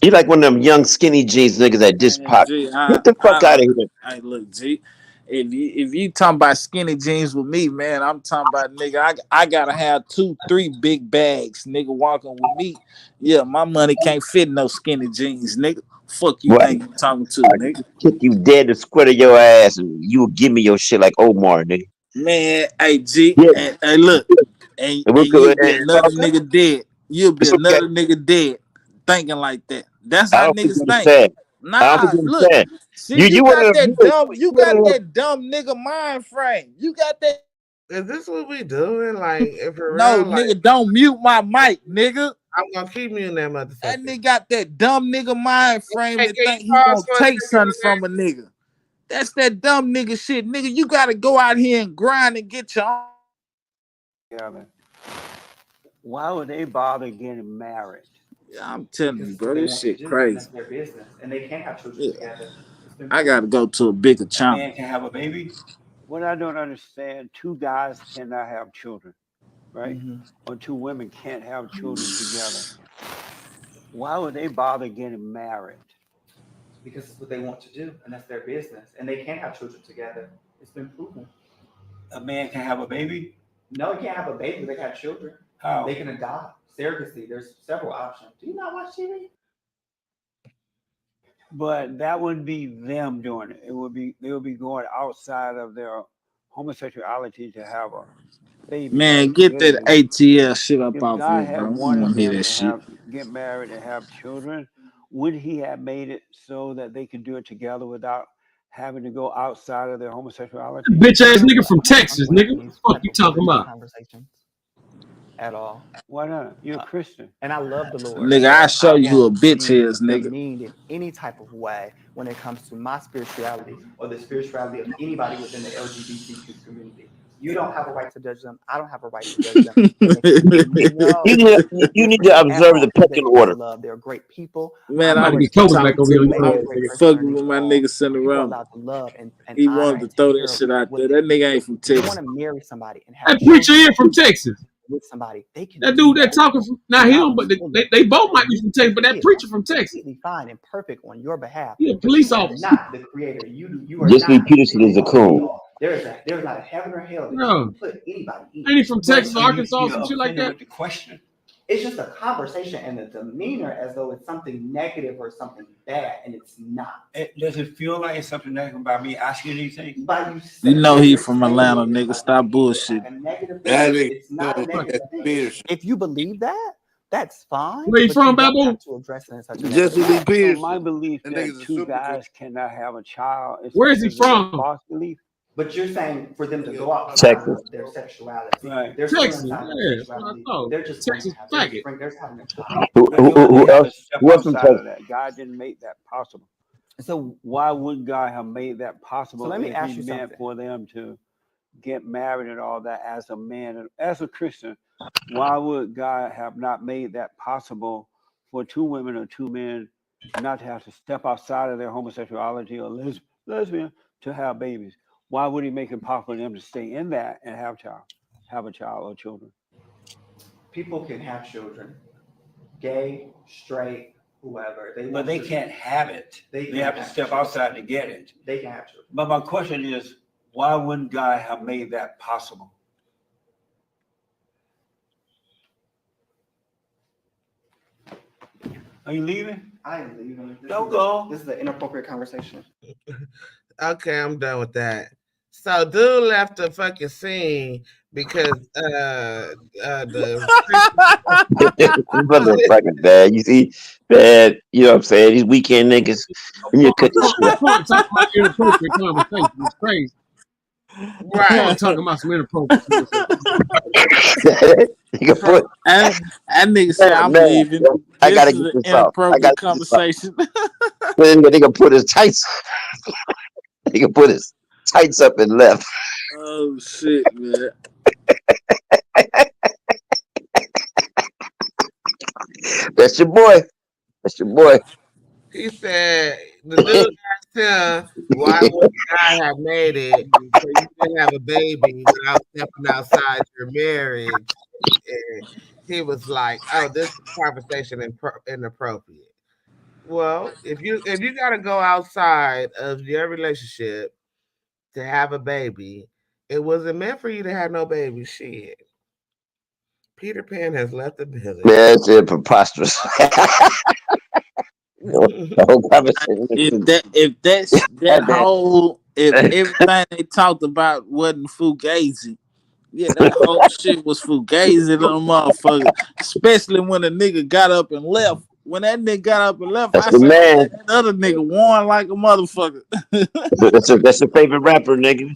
You like one of them young skinny jeans niggas that just Man, pop. G, Get the fuck out of here. I look, G. If you talking about skinny jeans with me, man, I'm talking about nigga. I gotta have 2-3 big bags, nigga, walking with me. Yeah, my money can't fit no skinny jeans, nigga. Fuck you What? think you talking to, I nigga? kick you dead and squirt your ass, and you will give me your shit like Omar, nigga. Man, hey G, Yeah. and look, and And you'll be and another nigga dead. You'll be it's okay. another nigga dead thinking like that. That's I how don't think you niggas think. understand. I don't think Nah, you look, understand. see, you You one got of them. that dumb, You you one got of them. that dumb nigga mind frame. You got that. Is this what we doing? Like, if for No, real, like, nigga, don't mute my mic, nigga. I'm gonna keep me in that That motherfucker. nigga got that dumb nigga mind frame Hey, to can you think he pause gonna for a take second, something from a nigga. That's that dumb nigga shit, nigga. You gotta go out here and grind and get your own. Together. Why would they bother getting married? Yeah, I'm telling Because you, it's what bro, they this want to shit do, and that's crazy. their business, and they can have children Yeah, together. It's been I gotta proven. go to a bigger A channel. man can have a baby. What I don't understand, two guys cannot have children, right? Or two women can't have children together. Why would they bother getting married? Because it's what they want to do, and that's their business, and they can have children together. It's been proven. A man can have a baby? No, he can't have a baby. They can have children. How? They can adopt. Surrogacy. There's several options. Do you not watch TV? But that wouldn't be them doing it. It would be they would be going outside of their homosexuality to have a baby, Man, right? get that Literally. ATL shit up If off God here, had bro. I don't wanted want to hear them that to shit. get married and have children, would he have made it so that they could do it together without having to go outside of their homosexuality? Bitch ass nigga from Texas, nigga. What the fuck you talking about? At all. Why not? You're a Christian. And I love the Lord. Nigga, I show you who a bitch is, nigga. Demeaned in any type of way when it comes to my spirituality or the spirituality of anybody within the LGBTQ community. You don't have a right to judge them. I don't have a right to judge them. You need to observe the pecking order. Love. They're great people. Man, I'm about I to was get Kobe back talking over to here. the motherfucker, fucking with my nigga People are SendaRoni. allowed to love and He honor wanted to and throw take that care of shit out what there. That nigga ain't from if they Texas. want to marry somebody and have That preacher children here from Texas. with somebody, they can That do dude that that. talking from not him, but they both might be from Texas, but that preacher from Texas. Completely fine and perfect on your behalf. Yeah, But police you are officer. not the creator. You are Just Lee not Peterson is a coon. there's not a heaven or hell that you No. can put anybody in. Ain't he from But Texas or Arkansas or some shit like offended that? with the question. It's just a conversation and a demeanor as though it's something negative or something bad, and it's not. Does it feel like it's something negative by me asking these things? You know he from Atlanta, nigga. Stop bullshit. It's not a negative thing. If you believe that, that's fine. Where you but from, you don't Babu? have to address it in such a Jesse negative Lee way. Peterson. So my belief That that nigga's a two super guys cannot have a child is Where is he because of their from? false belief. But you're saying for them to go outside Texas. of their sexuality, Right. they're still Texas. inside of Yeah, their that's what I sexuality. thought. They're just going to Texas have faggot. they're just having a child. Who Have else? to step Who else from outside of Texas? that. God didn't make that possible. So Why would God have made that possible? So let me if ask he you meant something. for them to get married and all that as a man and as a Christian? Why would God have not made that possible for two women or two men not to have to step outside of their homosexuality or lesbian to have babies? Why would he make it possible for them to stay in that and have a child or children? people can have children, gay, straight, whoever. But they can't have it. They have to step outside to get it. They can have children. But my question is, why wouldn't God have made that possible? Are you leaving? I am leaving. Don't go. This is an inappropriate conversation. Okay, I'm done with that. So dude left the fucking scene because the Brother fucking bad. You see, bad. You know what I'm saying? These weekend niggas. We need to cut this shit That out. punk talking about inappropriate conversation. It's crazy. That right. punk talking about some inappropriate conversation. Nigga put, That nigga said I'm man, leaving. I This gotta is get an this off. I gotta inappropriate get this off. conversation. Then the nigga put his tights. Nigga put his tights up and left. Oh shit, man. That's your boy. That's your boy. He said the dude asked him why would God have made it so you can have a baby without stepping outside your marriage? And he was like, "Oh, this conversation inappropriate." Well, if you got to go outside of your relationship to have a baby, it wasn't meant for you to have no baby. Shit, Peter Pan has left the village. That's it, preposterous. The whole conversation. That whole if everything they talked about wasn't fugazi, yeah, that whole shit was fugazi, little motherfucker. Especially when the nigga got up and left. When that nigga got up and left, That's I the said, man. "Man, that other nigga won like a motherfucker." That's your favorite rapper, nigga.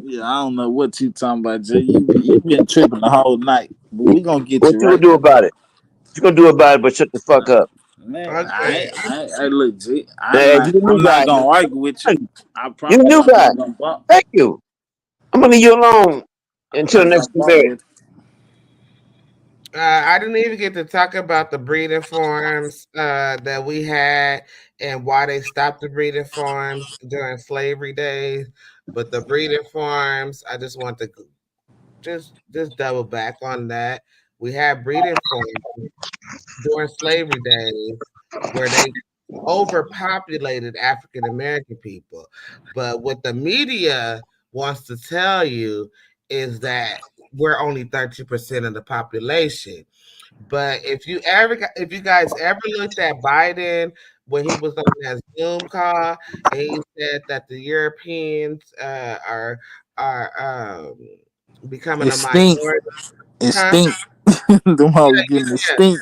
Yeah, I don't know what you talking about, Jay. You been tripping the whole night, but we gonna get What you you gonna right. do about it? What you gonna do about it? But shut the fuck up. Man, Okay, I look, G. Hey, you the new I'm guy. not gonna argue with you. I You the promise new I'm guy. not gonna bump. Thank you. I'm gonna leave you alone I'm until not next gonna bump debate. with I didn't even get to talk about the breeding farms that we had and why they stopped the breeding farms during slavery days. But the breeding farms, I just want to just double back on that. We had breeding farms during slavery days where they overpopulated African American people. But what the media wants to tell you is that we're only 30% of the population. But if you guys ever looked at Biden when he was on that Zoom call and he said that the Europeans are becoming it a stink. minority, It huh? stink. Them hoes getting the Yeah, stink.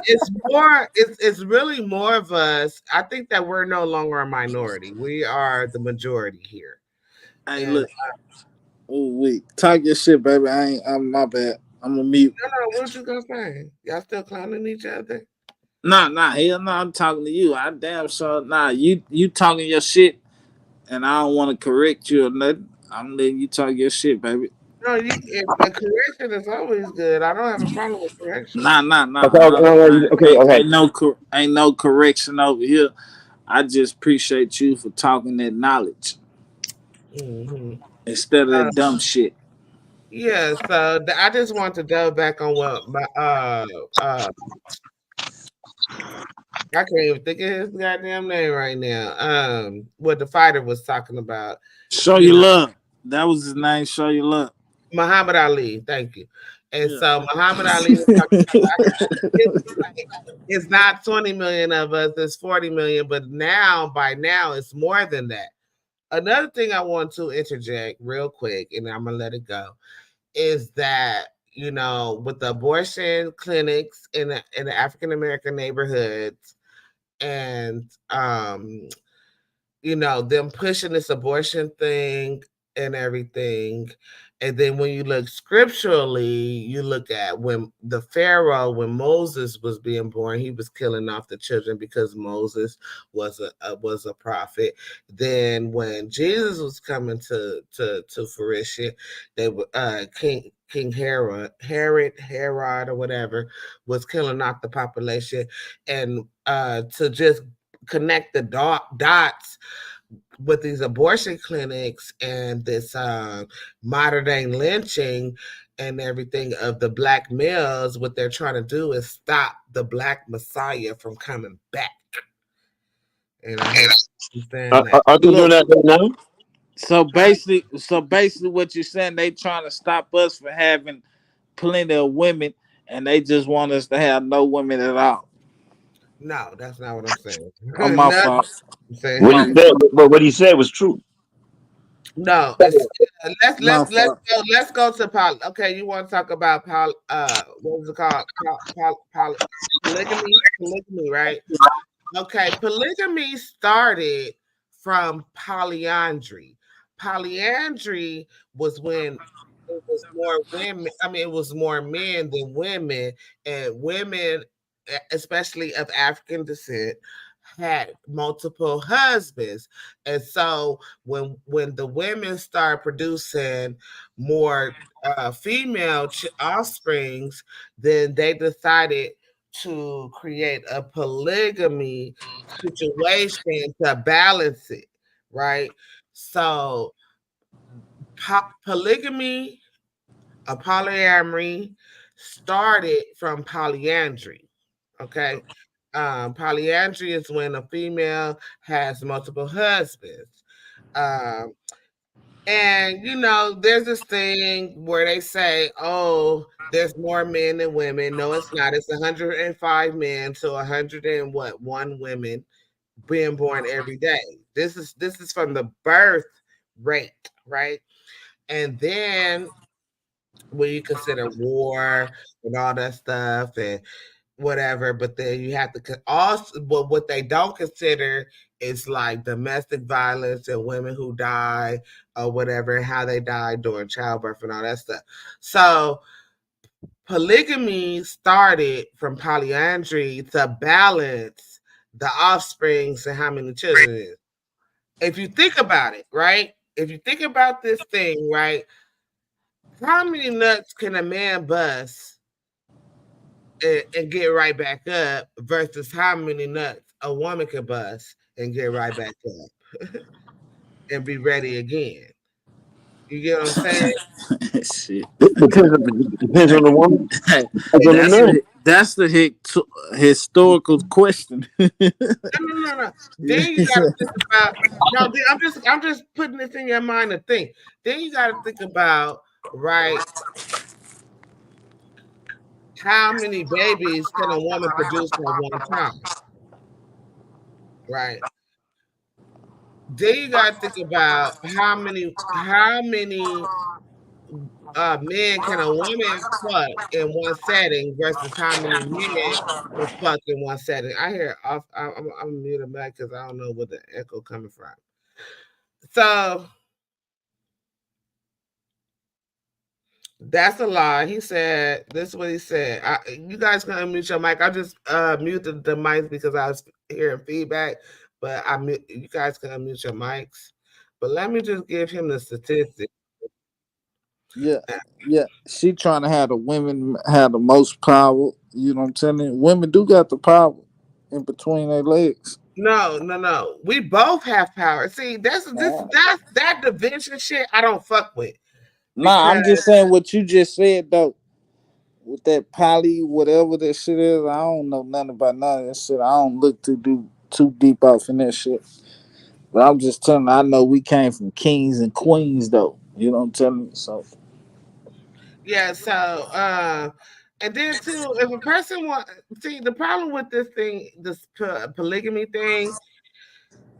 it's more it's really more of us. I think that we're no longer a minority. We are the majority here. Hey, And look. Oh wait, talk your shit, baby. I'm my bad. I'm a mute. no, what you gonna say? Y'all still clowning each other? Nah, hell no. I'm talking to you. I damn sure. Nah, you talking your shit, and I don't want to correct you or nothing. I'm letting you talk your shit, baby. No, a correction is always good. I don't have a problem with correction. Okay. Ain't no correction over here. I just appreciate you for talking that knowledge Mm-hmm. instead of that dumb shit. Yeah, so I just want to double back on what my I can't even think of his goddamn name right now. What the fighter was talking about. Show You you know, love. That was his name. Show you love. Muhammad Ali. Thank you. And Yeah. so Muhammad Ali was talking it's not 20 million of us, it's 40 million, but by now, it's more than that. Another thing I want to interject real quick, and I'm gonna let it go, is that with the abortion clinics in the African American neighborhoods, and them pushing this abortion thing and everything. And then when you look scripturally, you look at when the Pharaoh, when Moses was being born, he was killing off the children because Moses was a prophet. Then when Jesus was coming to fruition, they were King Herod or whatever was killing off the population, and to just connect the dots with these abortion clinics and this modern day lynching and everything of the black males, what they're trying to do is stop the black Messiah from coming back. And I hope you understand that. Are they doing Look, that right now? so basically, what you're saying, they trying to stop us from having plenty of women, and they just want us to have no women at all. No, that's not what I'm saying. Oh, my Nothing fault. I'm saying. What he said, but what he said was true. No, it's let's My let's let's fault. go let's go to okay, you want to talk about what was it called? Polygamy, right? Okay, polygamy started from polyandry. Polyandry was when it was more women. I mean, it was more men than women, and women, especially of African descent, had multiple husbands. And so when the women started producing more female offsprings, then they decided to create a polygamy situation to balance it, right? So polygamy, a polyamory started from polyandry. Okay. Polyandry is when a female has multiple husbands. Um, and there's this thing where they say, "Oh, there's more men than women." No, it's not. It's 105 men to 100 and what one women being born every day. This is from the birth rate, right? And then when you consider war and all that stuff and whatever, but then you have to also, but what they don't consider is like domestic violence and women who die or whatever, and how they die during childbirth and all that stuff. So polygamy started from polyandry to balance the offsprings and how many children it is. If you think about it, right? If you think about this thing, right? How many nuts can a man bust and get right back up versus how many nuts a woman can bust and get right back up and be ready again? You get what I'm saying? Shit. Depends on the woman. Hey, Depends hey, on the man. that's the historical question. No. Then you got to think about. No, I'm just putting this in your mind to think. Then you got to think about, right? How many babies can a woman produce at one time? Right. Then you got to think about how many men can a woman fuck in one setting versus how many men can fuck in one setting. I hear off. I'm muted back because I don't know where the echo coming from. So that's a lie. He said this is what he said. You guys can unmute your mic. I just muted the mics because I was hearing feedback. But you guys can unmute your mics. But let me just give him the statistics. Yeah, yeah. She trying to have the women have the most power. You know what I'm telling you? Women do got the power in between their legs. No. We both have power. See, that's that division shit I don't fuck with. Nah, Because I'm just saying what you just said though. With that poly, whatever that shit is, I don't know nothing about none of that shit. I don't look too deep off in that shit. But I'm just telling you, I know we came from kings and queens though. You know what I'm telling you? So Yeah, so and then too, if a person want see the problem with this thing, this polygamy thing,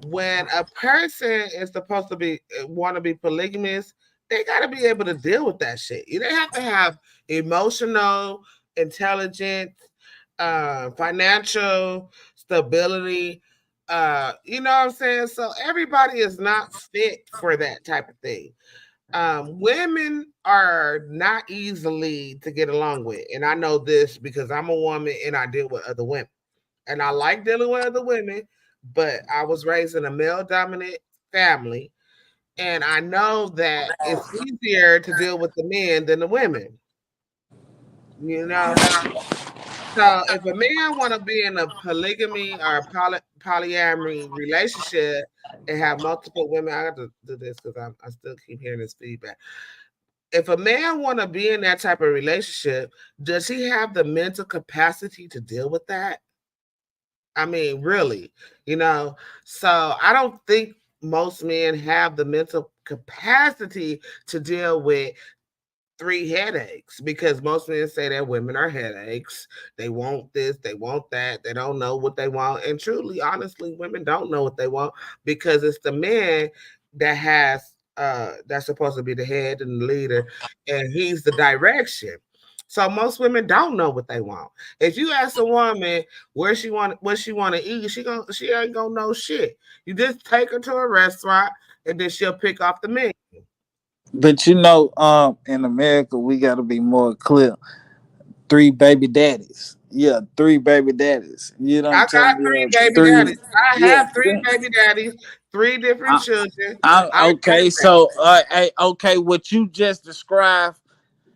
when a person is supposed to be want to be polygamous, they got to be able to deal with that shit. They have to have emotional intelligence, financial stability. You know what I'm saying? So everybody is not fit for that type of thing. Women are not easily to get along with, and I know this because I'm a woman and I deal with other women, and I like dealing with other women, but I was raised in a male dominant family, and I know that it's easier to deal with the men than the women. You know, so if a man want to be in a polygamy or polyamory relationship and have multiple women, I got to do this because I still keep hearing this feedback. If a man want to be in that type of relationship, does he have the mental capacity to deal with that? I mean, really, you know. So I don't think most men have the mental capacity to deal with three headaches because most men say that women are headaches. They want this, they want that, they don't know what they want. And truly, honestly, women don't know what they want because it's the man that has that's supposed to be the head and the leader, and he's the direction. So most women don't know what they want. If you ask a woman what she want to eat, she ain't gonna know shit. You just take her to a restaurant and then she'll pick off the menu. But in America, we got to be more clear. 3 baby daddies. Yeah, 3 baby daddies. You know what I I'm got telling three you? baby Three. daddies. I Yeah. have three baby daddies, three different I, children. I get okay, that. so hey, okay, what you just described,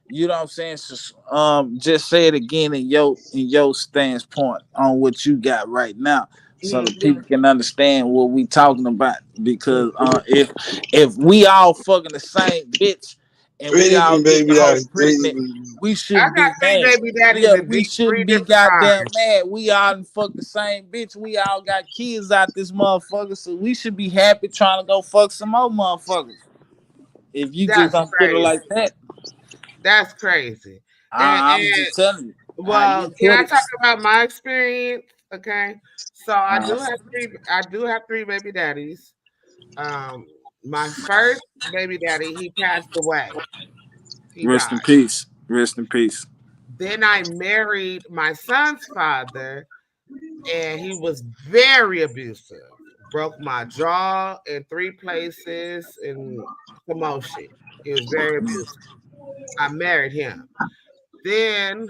you know what I'm saying? So, just say it again in your stance point on what you got right now, so that people can understand what we talking about. Because if we all fucking the same bitch and Three we all different get baby the hoe daddies. pregnant, we I shouldn't got be three mad. baby daddies Yeah, and we three shouldn't be different goddamn times. mad. We all done fuck the same bitch. We all got kids out this motherfucker, so we should be happy trying to go fuck some more motherfuckers. If you just That's don't put it crazy. like that, That's crazy. And I'm just telling you how well, you can put I it. talk about my experience? Okay. So I Uh, do have three. I do have three baby daddies. Um, my first baby daddy, he passed away. He Rest in died. peace. Rest in peace. Then I married my son's father, and he was very abusive. Broke my jaw in three places and commotion. He was very abusive. I married him. Then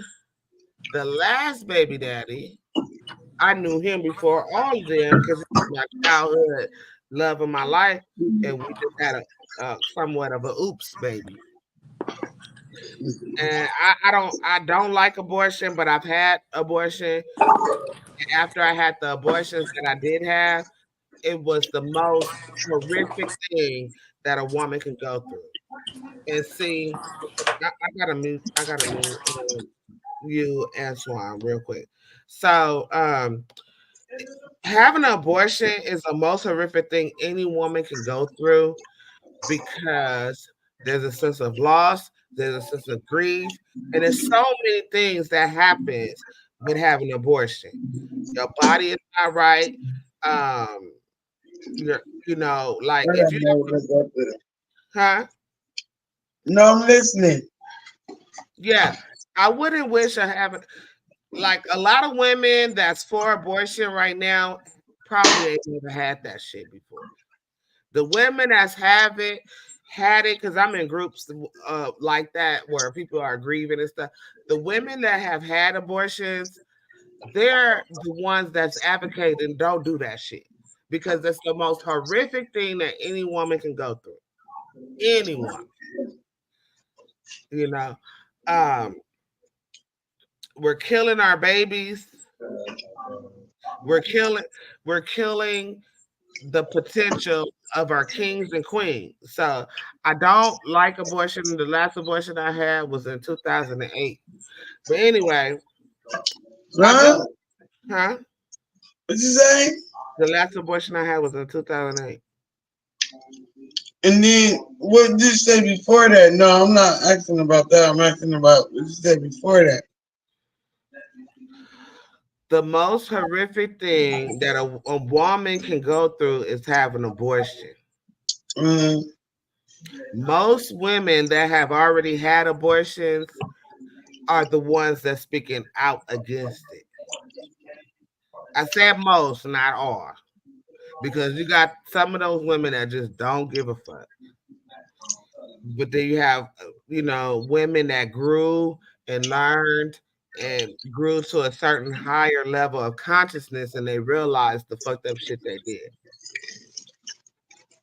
the last baby daddy, I knew him before all of them because he was my childhood love of my life, and we just had a somewhat of a oops baby. And I don't like abortion, but I've had abortion. After I had the abortions that I did have, it was the most horrific thing that a woman can go through. And see, I gotta mute. I gotta mute you and Swan real quick. So, having an abortion is the most horrific thing any woman can go through because there's a sense of loss, there's a sense of grief, and there's so many things that happens with having an abortion. Your body is not right. Um, like if you huh? No, I'm listening. Yeah, I wouldn't wish I haven't like a lot of women that's for abortion right now probably ain't never had that shit before. The women that's have it had it because I'm in groups like that where people are grieving and stuff. The women that have had abortions, they're the ones that's advocating don't do that shit because that's the most horrific thing that any woman can go through. Anyone, you know. Um, we're killing our babies. We're killing we're killing the potential of our kings and queens. So I don't like abortion. The last abortion I had was in 2008. But anyway, I Huh? do, huh? What you say? The last abortion I had was in 2008. And then what did you say before that? No, I'm not asking about that. I'm asking about what you said before that. The most horrific thing that a woman can go through is have an abortion. Mm. Most women that have already had abortions are the ones that's speaking out against it. I said most, not all, because you got some of those women that just don't give a fuck. But then you have, women that grew and learned and grew to a certain higher level of consciousness, and they realized the fucked up shit they did.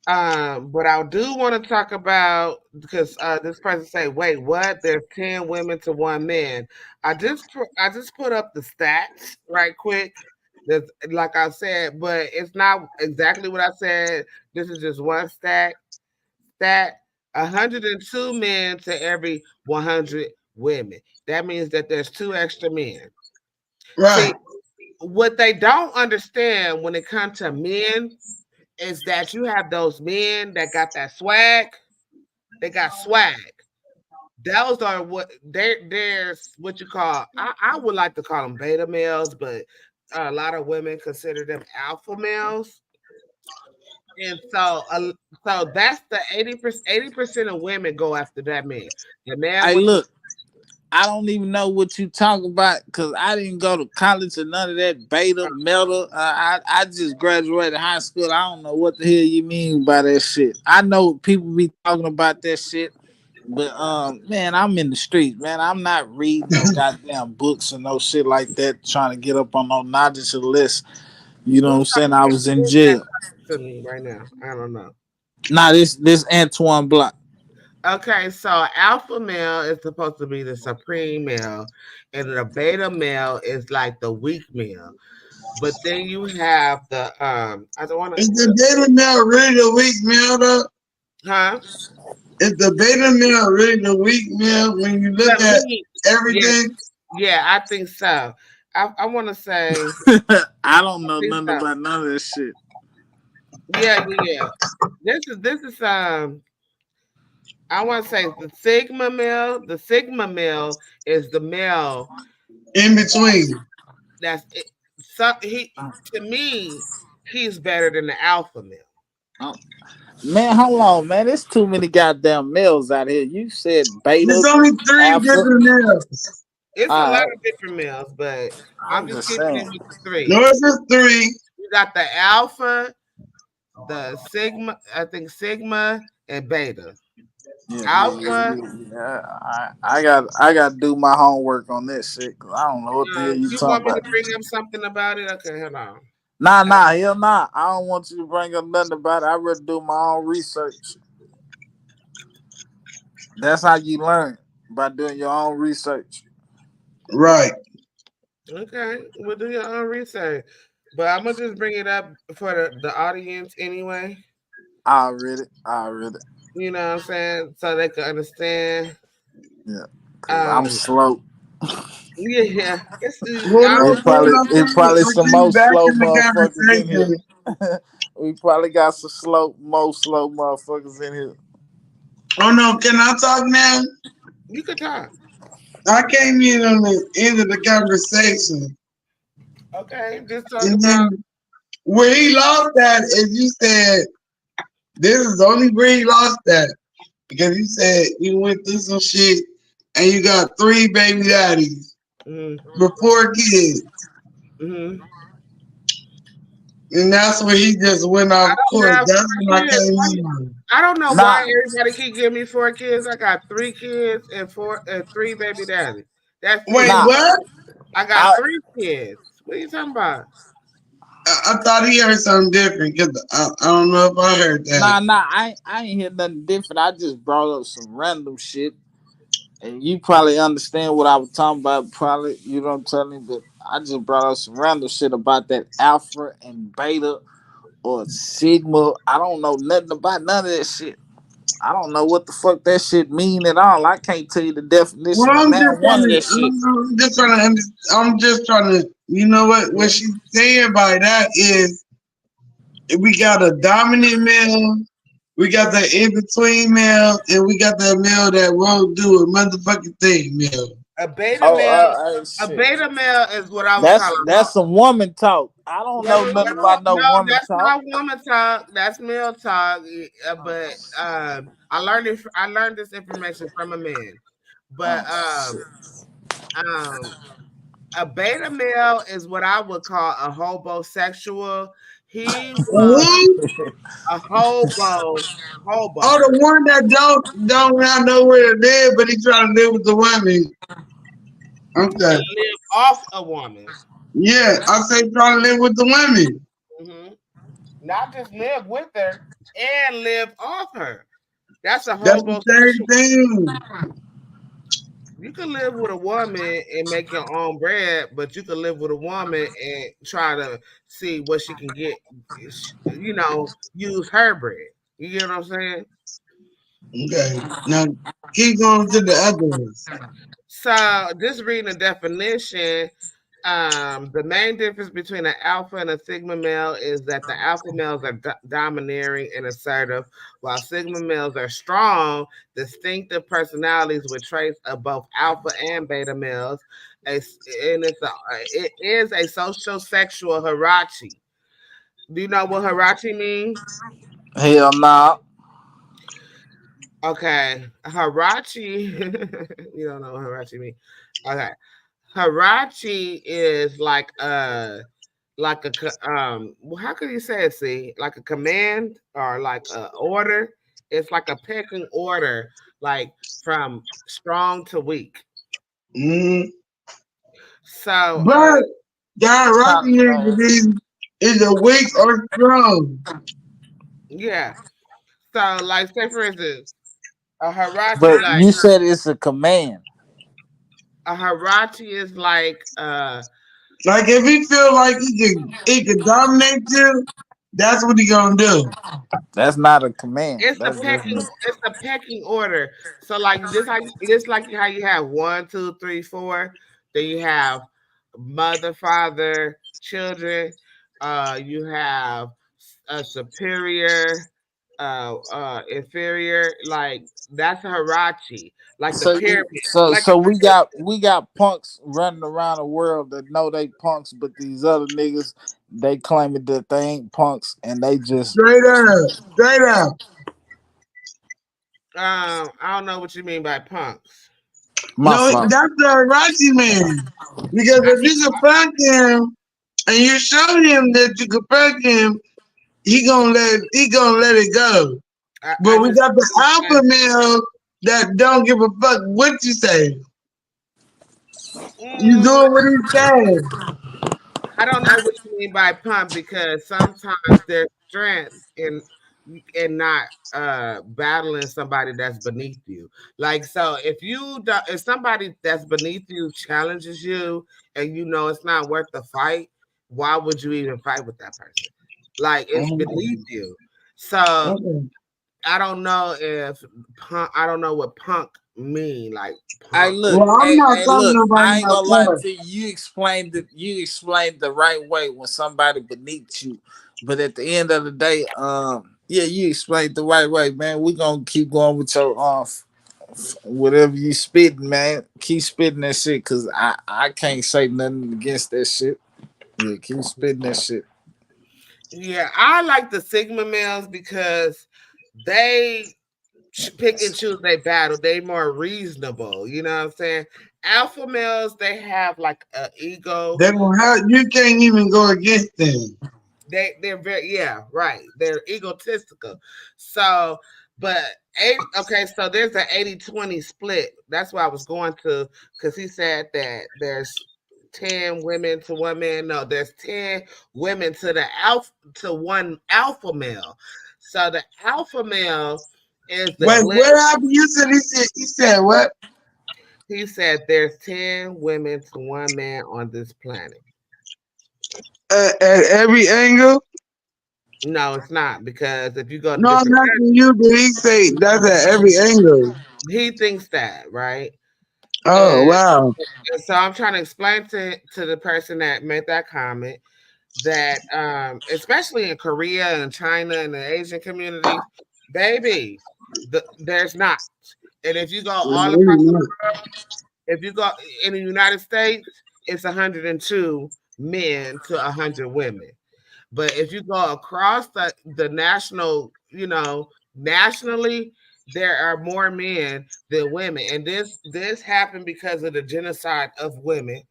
But I do want to talk about, because this person say, "Wait, what? There's 10 women to 1 man." I just put up the stats right quick. That's like I said, but it's not exactly what I said. This is just one stat 102 men to every 100 women. That means that there's 2 extra men. Right. See, what they don't understand when it comes to men is that you have those men that got that swag. They got swag. Those are what there's what you call, I would like to call them beta males, but a lot of women consider them alpha males. And so that's the 80% of women go after that man. The man Hey, with the look, I don't even know what you talking about because I didn't go to college or none of that beta metal. I just graduated high school. I don't know what the hell you mean by that shit. I know people be talking about that shit, but man, I'm in the streets, man. I'm not reading no goddamn books or no shit like that, trying to get up on no knowledge list. You know what I'm who's saying? I was in jail. talking to me right now? I don't know. Nah, this Antoine Block. Okay, so alpha male is supposed to be the supreme male, and the beta male is like the weak male. But then you have the I don't want Is to, the beta male really the weak male though? huh? Is the beta male really the weak male when you look To at me, yeah, everything? yeah, I think so. I want to say, I don't I know think nothing so. about none of this shit. Yeah. This is I want to say the sigma male. The sigma male is the male In between. that's it. So he, to me, he's better than the alpha male. Oh, man, hold on, man. There's too many goddamn males out here. You said There's beta, only 3 alpha. different males. It's a All lot right, of different males, but I'm I'm just just keeping it saying. with the 3. No, it's just 3. You got the alpha, the sigma, I think sigma and beta. Alpha, Yeah. I got to do my homework on this shit because I don't know what the hell you you want talking me to about. bring up something about it? Okay, hold on. Nah, hell nah. I don't want you to bring up nothing about it. I rather do my own research. That's how you learn by doing your own research. Right. Okay, we'll do your own research. But I'm gonna just bring it up for the audience anyway. I read it. I read it. You know what I'm saying? So they can understand. Yeah, cause I'm Um, slow. yeah, it's Hold I'm on, just hold on. It probably I'll some get more back slow in the motherfuckers in here. conversation. We probably got some more slow motherfuckers in here. Oh no, can I talk now? you could talk. I came in on the end of the conversation. Okay, just talk And about. then where he lost that is you said this is only where he lost that. Because you said you went through some shit and you got 3 baby daddies Mm-hmm. with 4 kids. Mm-hmm. And that's where he just went off I don't course. have That's 4 when I kids. came in. I don't know why Nah, everybody keep giving me 4 kids. I got 3 kids and 3 baby daddies. That's Wait, it. nah. what? I got I 3 kids. What are you talking about? I thought he heard something different because I don't know if I heard that. nah. I ain't hear nothing different. I just brought up some random shit, and you probably understand what I was talking about. Probably, you know what I'm telling you. But I just brought up some random shit about that alpha and beta or sigma. I don't know nothing about none of that shit. I don't know what the fuck that shit mean at all. I can't tell you the Well, definition of I'm now just one trying of to, that shit. I'm just trying to, I'm just trying to, you know what she's saying by that is we got a dominant male We got the in between male, and we got that male that won't do a motherfucking thing male. A beta Oh, male, a shit. beta male is what I would call That's some woman talk. I don't know nothing about no no, woman that's talk. not woman talk. That's male talk. But I learned it. I learned this information from a man. But um, a beta male is what I would call a hobosexual. He was Who? a hobo. Oh, Hobo. the one that don't not know where to live, but he trying to live with the women. And Okay. live off a woman. Yeah, I say trying to live with the women. Hmm. Not just live with her and live off her. That's a That's the homosexual. same thing. You can live with a woman and make your own bread, but you can live with a woman and try to see what she can get. Use her bread. You get what I'm saying? Okay. Now keep going to the other ones. So, just reading the definition, the main difference between an alpha and a sigma male is that the alpha males are domineering and assertive, while sigma males are strong, distinctive personalities with traits of both alpha and beta males. It is a social sexual hierarchy. Do you know what hierarchy means? Hell nah. Okay, hierarchy. You don't know what hierarchy means. Okay, hierarchy is how can you say it? See, like a command or like a order. It's like a pecking order, like from strong to weak. Mm. So, But that Top rocky needs to man. be either weak or strong. yeah. So, like, say for instance, a hierarchy, But like you said it's a command. a hierarchy is like Like if he feel like he can dominate you, that's what he gonna do. That's not a command. it's a That's just pecking it's a pecking order. So like this like how you have 1, 2, 3, 4. Then you have mother, father, children. You have a superior, inferior. Like that's a hierarchy. Like the so pyramid. so Like so we got punks running around the world that know they punks, but these other niggas they claiming that they ain't punks and they just Straight up, straight up. I don't know what you mean by punks. my No, fault. that's the Rachi man. Because if you can fuck him and you show him that you can fuck him, he gonna let it go. I But we just got the alpha male that don't give a fuck what you say. You mm, doing what he said. I don't know what you mean by pump because sometimes there's strength in not battling somebody that's beneath you. Like so if somebody that's beneath you challenges you and you know it's not worth the fight, why would you even fight with that person? Like it's beneath you. So Okay. I don't know if I don't know what punk mean, like Hey, punk. look, Well, I'm not hey, talking look. about I ain't no gonna lie part. to you. You explained the right way when somebody beneath you, but at the end of the day, yeah, you explained the right way, man. We gonna keep going with your whatever you spitting, man. Keep spitting that shit, cause I can't say nothing against that shit. Yeah, keep spitting that shit. Yeah, I like the Sigma males because they pick and choose their battle. They more reasonable. You know what I'm saying? Alpha males, they have like an ego. They gonna have you can't even go against them. They're very right. They're egotistical. So, but okay, so there's an 80-20 split. That's what I was going to because he said that there's 10 women to one man. No, there's 10 women to the alpha to one alpha male. So the alpha male is the Wait, blend. what happened? You said he said what? He said there's 10 women to one man on this planet. At every angle? No, it's not because if you go to No, I'm different asking you, did he say that's at every angle? he thinks that, right? Oh And, wow. and so I'm trying to explain to the person that made that comment that especially in Korea and China and the Asian community, baby. There's not. And if you go all across the Really world, if you go in the United States, it's 102 men to 100 women. But if you go across the national, nationally, there are more men than women. And this happened because of the genocide of women.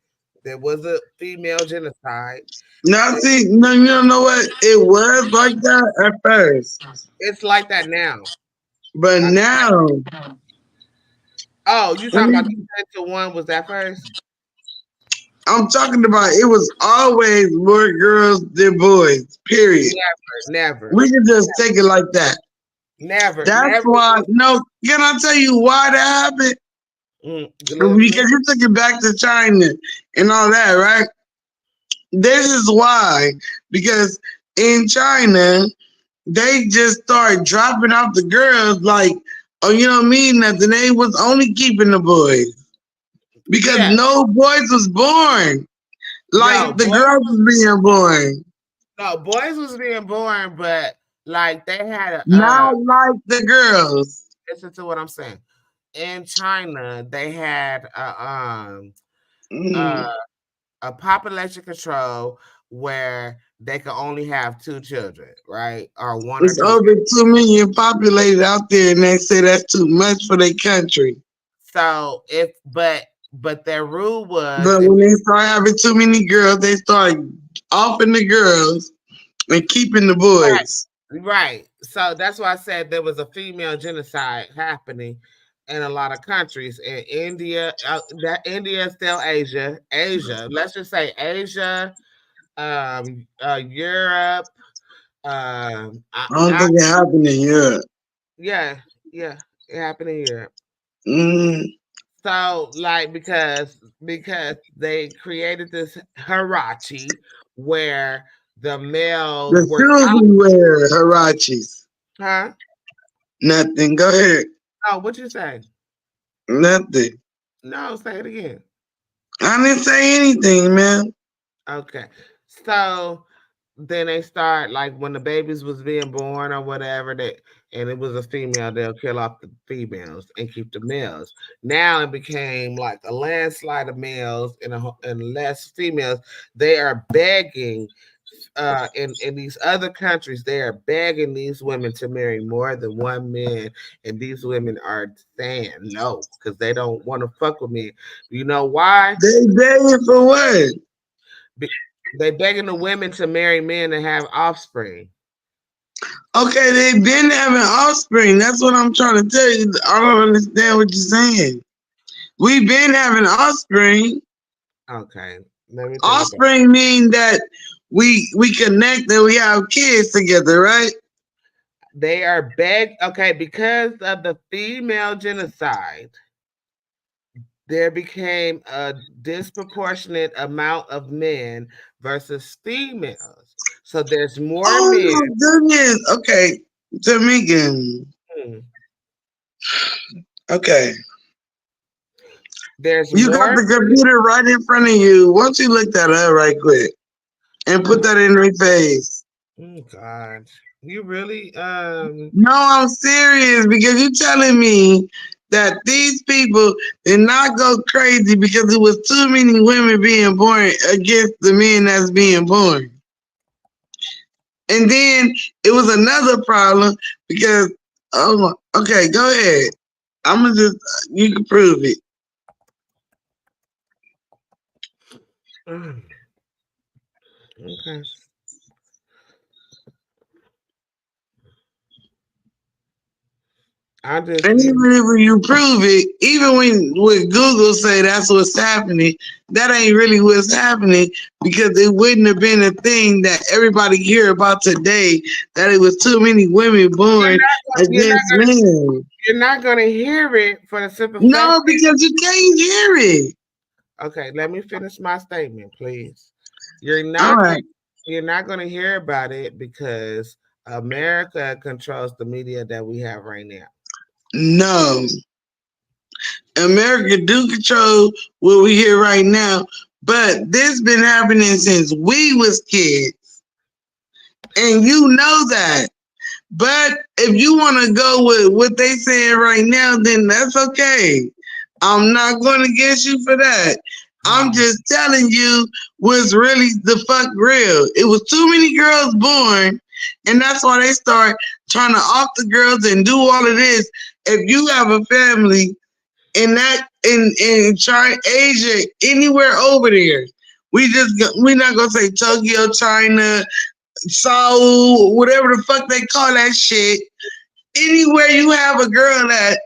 There was a female genocide. Now, see, no, you don't know what? It was like that at first. It's like that now. But now, Oh, you I talking about mean, the 10 to 1 was that first? I'm talking about it was always more girls than boys, period. Never. We can just take it like that. Never. That's why, no, can I tell you why that happened? Because you took it back to China and all that, right? This is why. Because in China, they just started dropping off the girls like, oh, you don't mean nothing. They was only keeping the boys. Because no boys was born. Like the girls was being born. No, boys was being born, but like they had Not like the girls. listen to what I'm saying. In China, they had Mm. a population control where they could only have 2 children, right? Or 1 or It's 2. over 2 million populated out there, and they say that's too much for their country. So but their rule was But when they start having too many girls, they start offing the girls and keeping the boys. Right. So that's why I said there was a female genocide happening in a lot of countries. In India, that India is still Asia. Asia, let's just say Asia, Europe. I don't think it happened in Europe. Yeah, it happened in Europe. Mm. So, like, because they created this hierarchy where the males The were shoes we wear, Hirachis. huh? Nothing. Go ahead. Oh, what you say? Nothing. No, say it again. I didn't say anything, man. Okay. So then they start like when the babies was being born or whatever that and it was a female, they'll kill off the females and keep the males. Now it became like a landslide of males and less females. They are begging in these other countries, they are begging these women to marry more than one man, and these women are saying no because they don't want to fuck with me. You know why? They begging for what? They begging the women to marry men and have offspring. Okay, they been having offspring. That's what I'm trying to tell you. I don't understand what you're saying. We've been having offspring. Okay, let me take it back. Offspring mean that we connect and we have kids together, right? They are okay, because of the female genocide, there became a disproportionate amount of men versus females. So there's more men. Oh goodness. Okay. Dominican. Okay. There's You got the computer right in front of you. Why don't you look that up right quick and put that in their face? Oh God. You really No, I'm serious because you're telling me that these people did not go crazy because it was too many women being born against the men that's being born. And then it was another problem because okay, go ahead. I'm gonna just you can prove it. Okay. I just And even if you prove it, even when Google say that's what's happening, that ain't really what's happening because it wouldn't have been a thing that everybody hear about today. That it was too many women born against men. You're not gonna hear it for the simple fact. No, because you can't hear it. Okay, let me finish my statement, please. You're not gonna hear about it because America controls the media that we have right now. No. America do control what we hear right now, but this been happening since we was kids. And you know that. But if you want to go with what they saying right now, then that's okay. I'm not going against you for that. I'm just telling you what's really the fuck real. It was too many girls born, and that's why they start trying to off the girls and do all of this. If you have a family in that in China, Asia, anywhere over there, we're not gonna say Tokyo, China, Seoul, whatever the fuck they call that shit. Anywhere you have a girl at,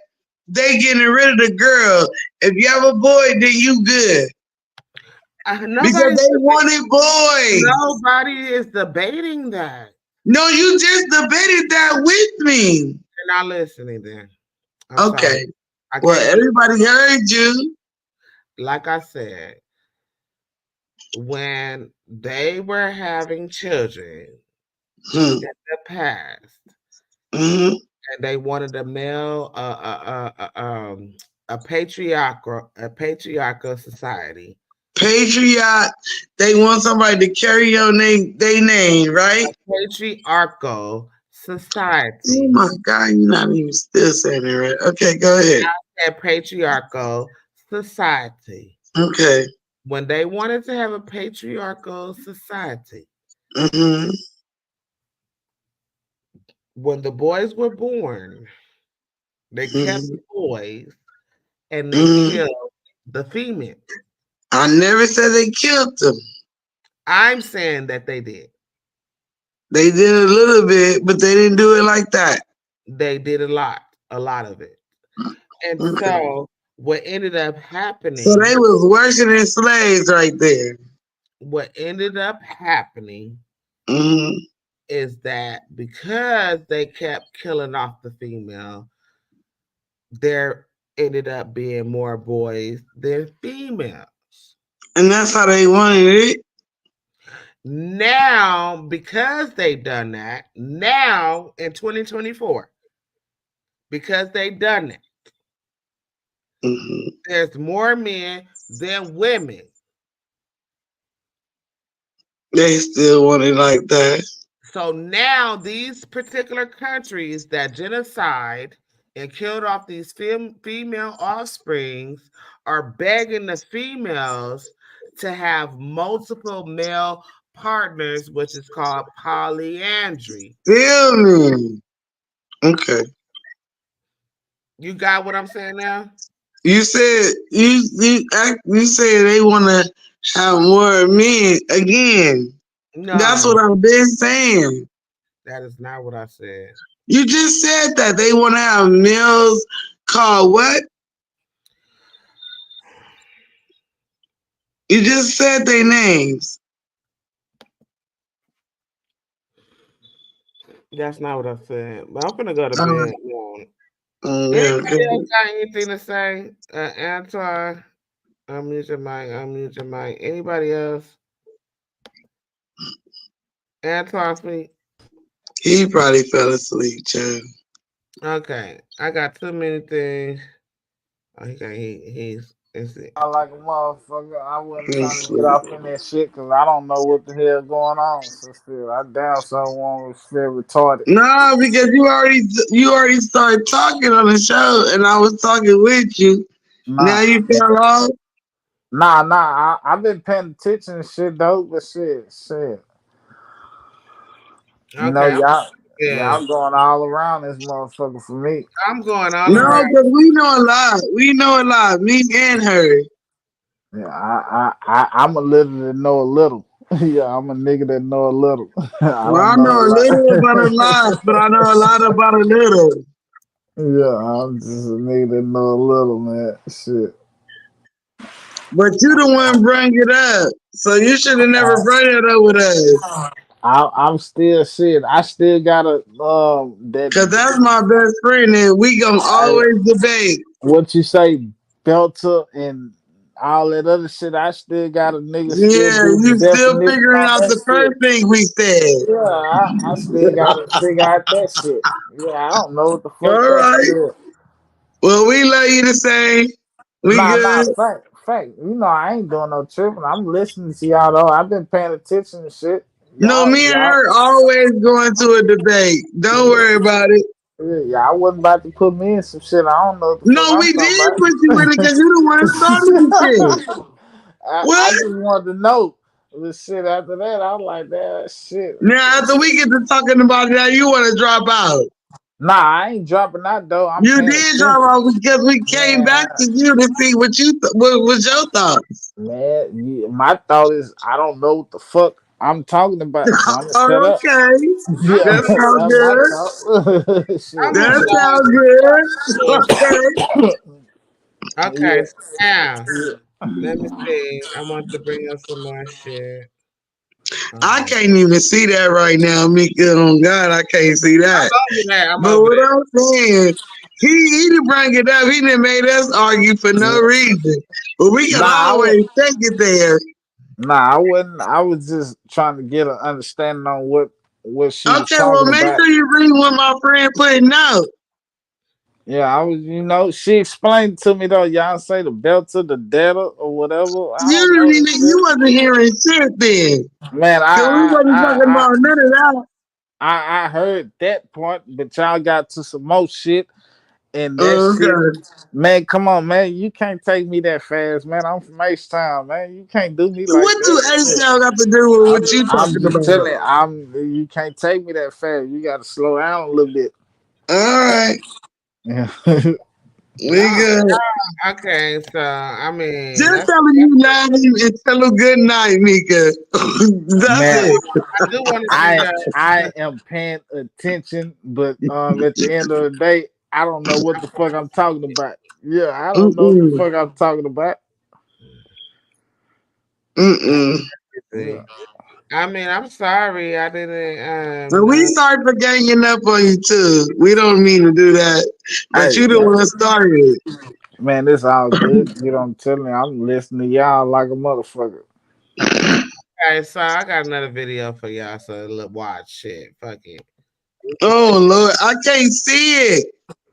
they getting rid of the girl. If you have a boy, then you good. Because Nobody, they wanted boys. nobody is debating that. No, you just debated that with me. You're not listening. Then I'm sorry. Okay. I Well, can't keep. everybody heard you. Like I said, when they were having children Hmm. in the past, Mm-hmm. and they wanted a male, a patriarchal society. Patriot. They want somebody to carry on they name, right? A patriarchal Oh society. my God, you're not even still saying it right. Okay, go ahead. A patriarchal society. Okay. When they wanted to have a patriarchal society, Mm-hmm. when the boys were born, they kept Mm-hmm. the boys and they Mm-hmm. killed the female. I never said they killed them. I'm saying that they did. They did a little bit, but they didn't do it like that. They did a lot of it. And Okay. so what ended up So happening, they was worse than slaves right there. what ended up happening Mm-hmm. is that because they kept killing off the female, there ended up being more boys than females. And that's how they wanted it. Now, because they've done that, now in 2024, because they've done that, Mm-hmm. there's more men than women. They still want it like that. So now these particular countries that genocide and killed off these female offsprings are begging the females to have multiple male partners, which is called polyandry. Feel me? Okay. You got what I'm saying now? You said you said they want to have more men again. That's No, what I've been saying. that is not what I said. You just said that they want to have males called what? You just said their names. That's not what I said. But I'm gonna go to Uh, bed now. yeah, Anybody else got anything to say? Antoine, unmute your mic. Unmute your mic. Anybody else? Antoine, speak. he probably fell asleep, child. Okay, I got too many things. Oh, he's. Is it? I like a motherfucker. I wasn't He's trying to get asleep. off in that shit because I don't know what the hell going on. So still, I damn someone was feel retarded. No, because you already started talking on the show, and I was talking with you. Now Nah, you fell off. nah. I've been paying attention and shit though, but shit. You know, Okay, I'm good. y'all going all around this motherfucker for me. I'm going all No, around. because we know a lot. We know a lot. Me and her. Yeah, I'm a little that know a little. Yeah, I'm a nigga that know a little. I Well, I don't know know a a little about a lot, lot. but I know a lot about a little. Yeah, I'm just a nigga that know a little, man. Shit. But you the one bring it up, so you should have never brought it up with us. I'm still shit. I still gotta that. Cause that's my best friend, and we gonna I, always debate. what you say, Belter and all that other shit. I still got a nigga still Yeah, do the you still definition figuring on out that the shit. first thing we said. Yeah, I still gotta figure out that shit. Yeah, I don't know what the fuck All that right. shit is. Well, we love you the same. We Nah, good. fact. You know, I ain't doing no tripping. I'm listening to y'all though. I've been paying attention to shit. No, me and her always going to a debate. Don't worry about it. Yeah, I wasn't about to put me in some shit. I don't know what the fuck No, I'm we talking did about. put you in it because you the one started the shit. I What? just wanted to know the shit after that. I was like, that shit. Now, after we get to talking about it, now you want to drop out. Nah, I ain't dropping out though. I'm You paying did drop attention. out because we came back to you to see what what was your thoughts. Man, my thought is I don't know what the fuck I'm talking about, so I'm gonna shut up. Okay. Yeah, That sounds that's my good. thought. Shit. That sounds good. Okay. Okay, Yeah. so now let me see. I want to bring up some more shit. I can't even see that right now, Mika. On God, I can't see I'm that. over there. I'm But over what there. I'm saying, he didn't bring it up. He didn't made us argue for no reason. But we can always take it there. Nah, I wasn't. I was just trying to get an understanding on what she was Okay, well, talking make about. sure you read what my friend putting out. Yeah, I was. She explained to me though. Y'all say the belt of the debtor or whatever. I don't know that You shit. wasn't hearing shit then. Man, Cause we wasn't talking about none of that. I heard that part, but y'all got to some more shit and that shit. Okay. Man, come on, man. You can't take me that fast, man. I'm from H-Town, man. You can't do me like What do that. H-Town got to do with what you I'm talking just about? telling you can't take me that fast. You gotta slow down a little bit. All right. Yeah. We good. Okay, so I mean, Just that's telling you love him and tell him good night, Mika. That's Man, it. I do want to bring I up. am paying attention, but at the end of the day, I don't know what the fuck I'm talking about. Yeah, I don't know what the Mm-mm. fuck I'm talking about. Mm-mm. Yeah. I mean, I'm sorry. I didn't So we know. sorry for ganging up on you too. We don't mean to do that, but Hey, you the one started. man, it's all good. You know, I'm telling you, I'm listening to y'all like a motherfucker. Okay, so I got another video for y'all. So look, watch shit. Fuck it. Oh Lord, I can't see it.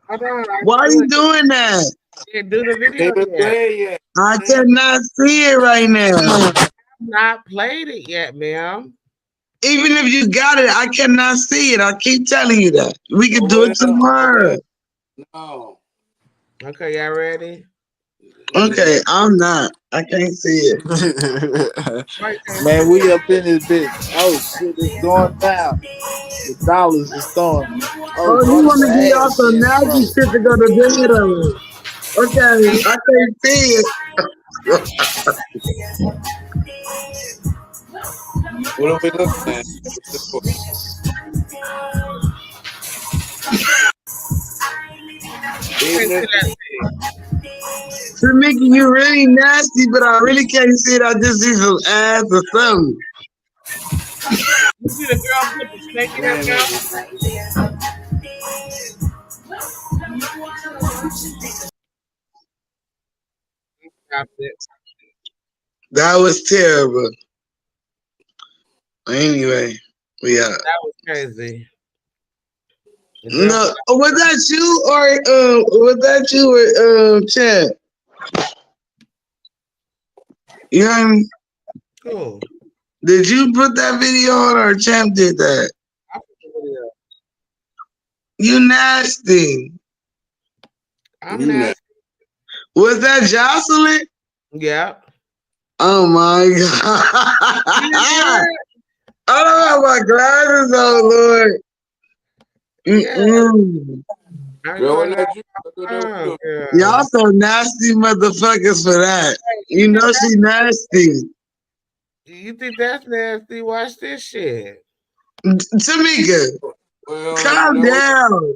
Hold on, I Why can are do you it. doing that? Can't do the video Ain't yet. play yet. I cannot see it right now. I've not played it yet, ma'am. Even if you got it, I cannot see it. I keep telling you that. We can do it tomorrow. No. Okay, y'all ready? Okay, I'm not. I can't see it. Why you can't see Man, it? we up in this bitch. Oh shit, it's going down. The dollars is throwing. Oh, Oh, you fuck want to get the off ass some being nasty thrown. shit to go to bed on? Okay, I can't see it. What are we looking at? Can't Eating see it? that shit. For making you really nasty, but I really can't see it. I just see some ass or something. You see the girl put the snake in her Man, mouth? Stop it. That was terrible. Anyway, yeah. That was crazy. The girl No, put was that you or Chad? You know what I mean? cool. Did you put that video on or Champ did that? I put the video. You nasty. I'm you know. nasty. Was that Jocelyn? Yeah. Oh my You didn't see God. that? I don't have my glasses on, Lord. Yeah. Mm-mm. I Girl, recorded wasn't all that you? I thought that was the time, you. Y'all girl. so nasty motherfuckers for that. You You think know she that nasty. you think that's nasty? Watch this shit. Tamika, Well, calm that was down.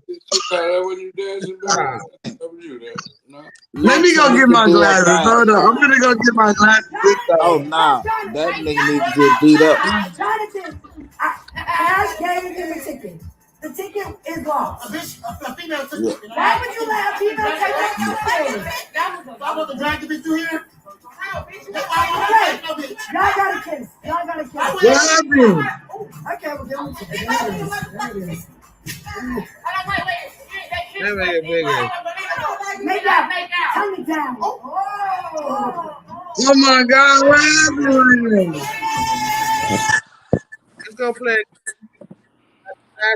that when you dancing, Hold baby. on. That was you there. No. Let Let me go get Tamika my do her glasses. thing. Hold on. I'm gonna go get my glasses this Oh time. nah, that nigga need to get beat up. Jonathan, Ash gave him a ticket. The ticket is lost. A female Yeah. ticket. Why would you let a female take that? I want the drag to be through here. Okay, y'all got a kiss. Y'all got a kiss. What happened? Okay, we'll give him a ticket. There it is. There it is. Let me get bigger. Make out. Turn it down. Oh. Oh my God, what happened right now? just gonna play.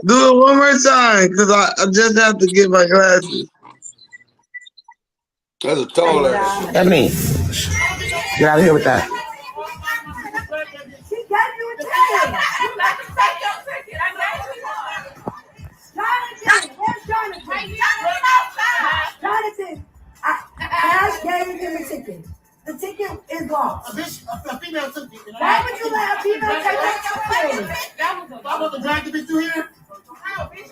Do it one more time, cause I just have to get my glasses. That's a tall ass. Ebony, get out of here with that. She gave you a ticket. You let her take your ticket. I gave you one. Jonathan, where's Jonathan? Jonathan, Ash gave him a ticket. The ticket is lost. A female took it. Why would you let a female take your ticket? I wasn't dragged to be through here. Okay,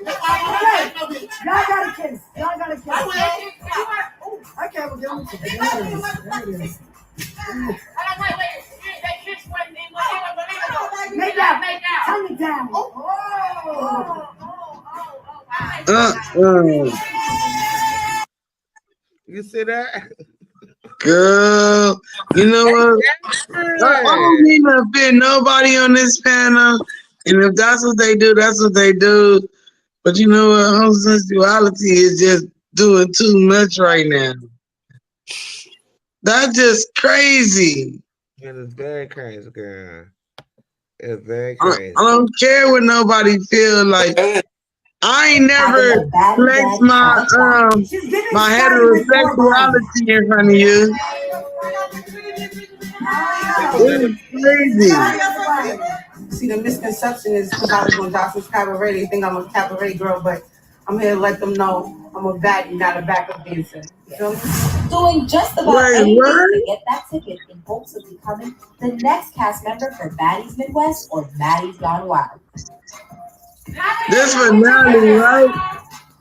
y'all got a kiss. Y'all got a kiss. I will. Okay, we'll give him a ticket. There it is. Make out. Turn it down. You see that? Girl, you know what? I don't mean to offend nobody on this panel. And if that's what they do, that's what they do. But you know what? Homosexuality is just doing too much right now. That's just crazy. It is very crazy, girl. It's very crazy. I don't care what nobody feel like. I ain't never flexed my my heterosexuality in front of you. It's crazy. See, the misconception is because I was on Johnson's Cabaret, they think I'm a cabaret girl, but I'm here to let them know I'm a baddie, not a backup dancer. Doing just about anything to get that ticket in hopes of becoming the next cast member for Baddies Midwest or Baddies Gone Wild. This for Natalie, right?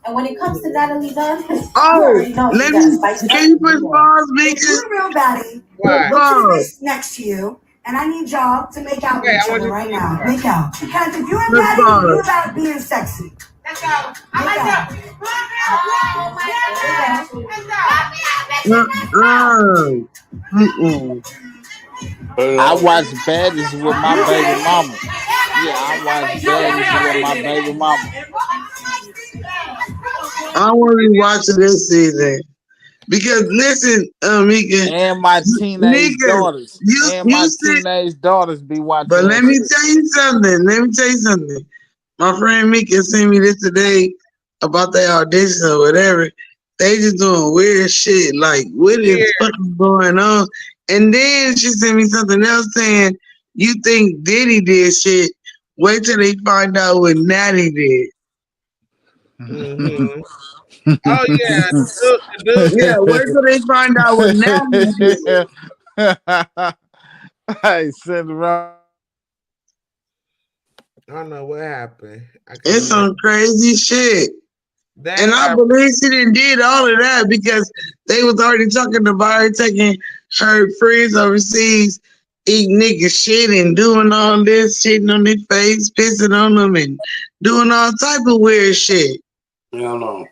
And when it comes to Natalie Dunn, let me. Can you put pause, If you're a real baddie, pause next to you, and I need y'all to make out with each other right now. Make out. Because if you're a baddie, you're about being sexy. Let's go. I like that. I watch Baddies with my baby mama. Yeah, I watch Baddies with my baby mama. I want to rewatch it this season. Because listen, Mika. And my teenage daughters. Teenage daughters be watching. But let me tell you something. My friend Mika sent me this today about their audition or whatever. They just doing weird shit. Like, what is fucking going on? And then she sent me something else saying, you think Diddy did shit. Wait till they find out what Natty did. Mm-hmm. Oh yeah, dude. Yeah, wait till they find out what Natty did. Hey, SendaRoni. I don't know what happened. It's some crazy shit. And I believe she did all of that because they was already talking about her taking her friends overseas, eating nigga shit and doing all this, shitting on their face, pissing on them, and doing all type of weird shit. Hell no.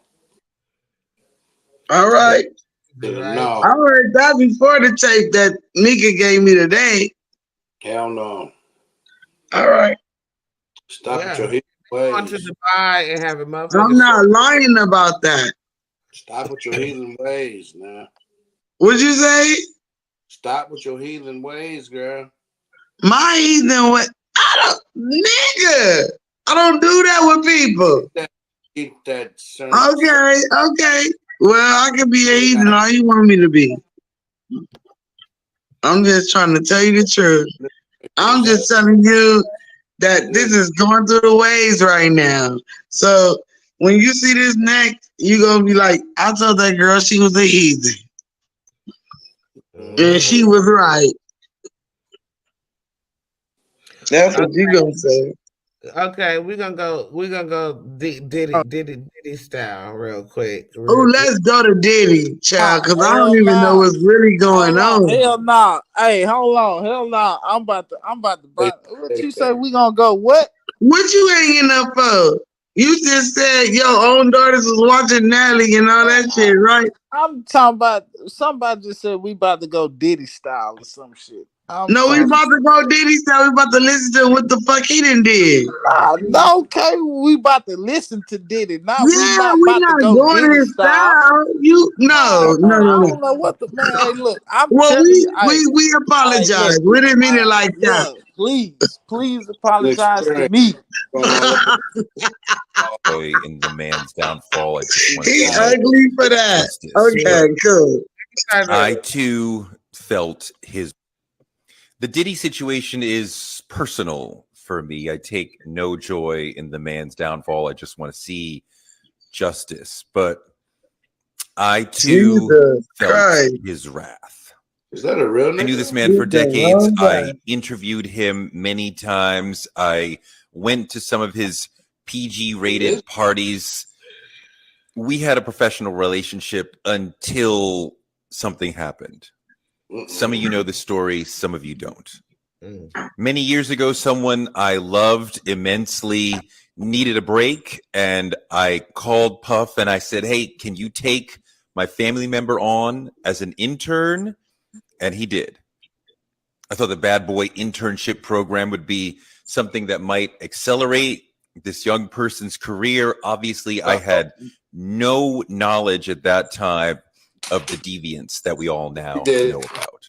All right. No. I heard that before the tape that Mika gave me today. Hell no. All right. Stop at your healing ways. Going to Dubai and have a motherfucker. I'm not lying about that. Stop with your healing ways, man. What'd you say? Stop with your healing ways, girl. My heathen way? Nigga, I don't do that with people. Keep that Okay. Well, I can be a heathen all you want me to be. I'm just trying to tell you the truth. I'm just telling you that this is going through the waves right now. So when you see this next, you're going to be like, I told that girl she was a heathen. And she was right. That's what you going to say. Okay, we're gonna go Diddy style real quick. Oh, let's go to Diddy, child, because I don't even know what's really going on. Hell no. Hey, hold on. Hell no. I'm about to buy. What you say? We gonna go what? What you hanging up for? You just said your own daughters was watching Natalie and all that shit, right? I'm talking about somebody just said we about to go Diddy style or some shit. No, we about to go Diddy style. We about to listen to what the fuck he done did. No, okay, we about to listen to Diddy. Now we not going Diddy his style. You no. I don't know what the man. Hey, look, I'm well, telling you. we apologize. We didn't mean it like that. Please Look, apologize to Stern, me. going all over. In the man's downfall, I just want to He see ugly for that. justice. Okay, But cool. I too felt his. The Diddy situation is personal for me. I take no joy in the man's downfall. I just want to see justice. But I too Jesus felt Christ. his wrath. Is that a real I knew nigga? this man He's for a decades. wrong guy. I interviewed him many times. I went to some of his PG rated parties. We had a professional relationship until something happened. Some of you know the story, some of you don't. Many years ago, someone I loved immensely needed a break, and I called Puff and I said, hey, can you take my family member on as an intern? And he did. I thought the Bad Boy internship program would be something that might accelerate this young person's career. Obviously, I had no knowledge at that time of the deviance that we all now know about.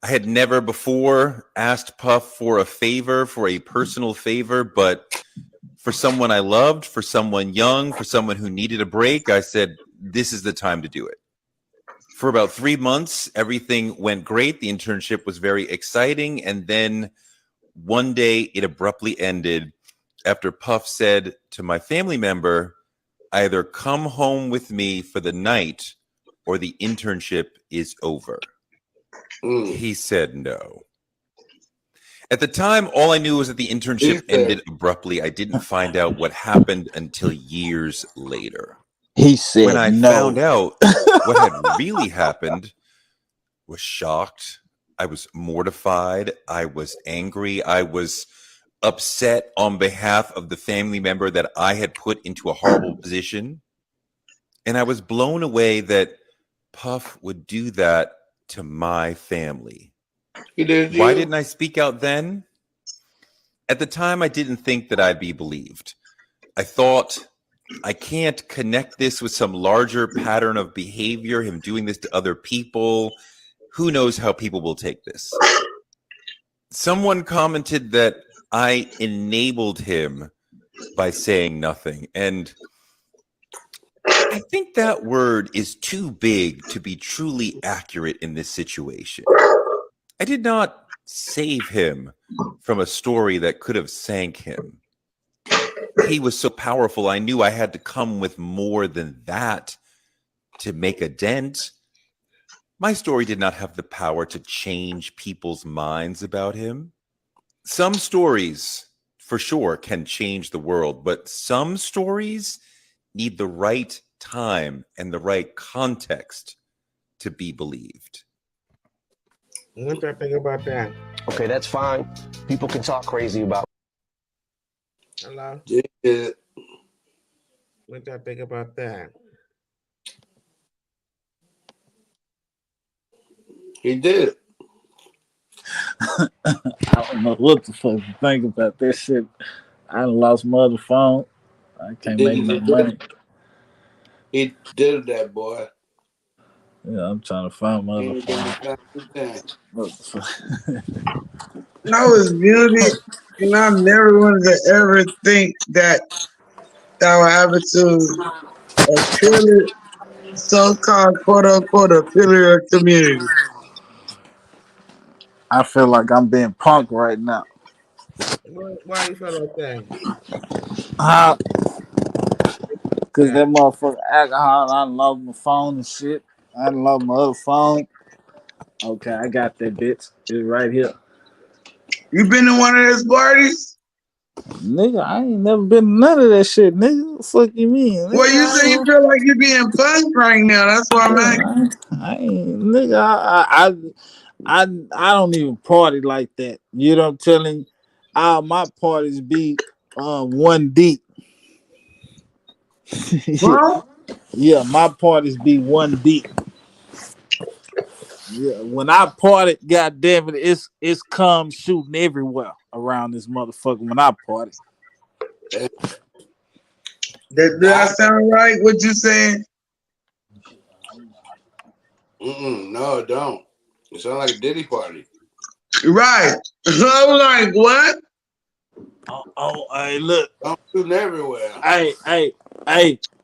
I had never before asked Puff for a favor, for a personal favor, but for someone I loved, for someone young, for someone who needed a break, I said, this is the time to do it. For about 3 months, everything went great. The internship was very exciting. And then one day it abruptly ended after Puff said to my family member, either come home with me for the night or the internship is over. He said no. At the time, all I knew was that the internship ended abruptly. I didn't find out what happened until years later. He said when I no. found out what had really happened, was shocked. I was mortified. I was angry. I was upset on behalf of the family member that I had put into a horrible position. And I was blown away that Puff would do that to my family. Why didn't I speak out then? At the time, I didn't think that I'd be believed. I thought, I can't connect this with some larger pattern of behavior, him doing this to other people. Who knows how people will take this? Someone commented that I enabled him by saying nothing. And I think that word is too big to be truly accurate in this situation. I did not save him from a story that could have sank him. He was so powerful, I knew I had to come with more than that to make a dent. My story did not have the power to change people's minds about him. Some stories, for sure, can change the world, but some stories need the right time and the right context to be believed. What do I think about that? Okay, that's fine. People can talk crazy about. Hello? Yeah. What do I think about that? He did. I don't know what the fuck to think about that shit. I done lost my other phone. I can't make no money. He did that, boy. Yeah, I'm trying to find my other I was muted, and I never wanted to ever think that that would happen to a pillar, so-called quote-unquote a pillar of community. I feel like I'm being punked right now. Why you feel like that? Cause that motherfucker alcohol, I done lost my phone and shit. I done lost my other phone. Okay, I got that bitch. It's right here. You been to one of those parties? Nigga, I ain't never been to none of that shit, nigga. What the fuck you mean? Nigga, Well, you say you feel like you're being punked right now. That's why I'm asking. I ain't, nigga, I don't even party like that. You know what I'm telling you? All my parties be one deep. Huh? Yeah, my parties be one deep. Yeah, when I party, goddamn it, it's cum shooting everywhere around this motherfucker when I party. Did that sound right? What you saying? No, it don't. It sounds like a Diddy party. Right. I was like, what? Oh, hey, look. I'm shooting everywhere. Hey,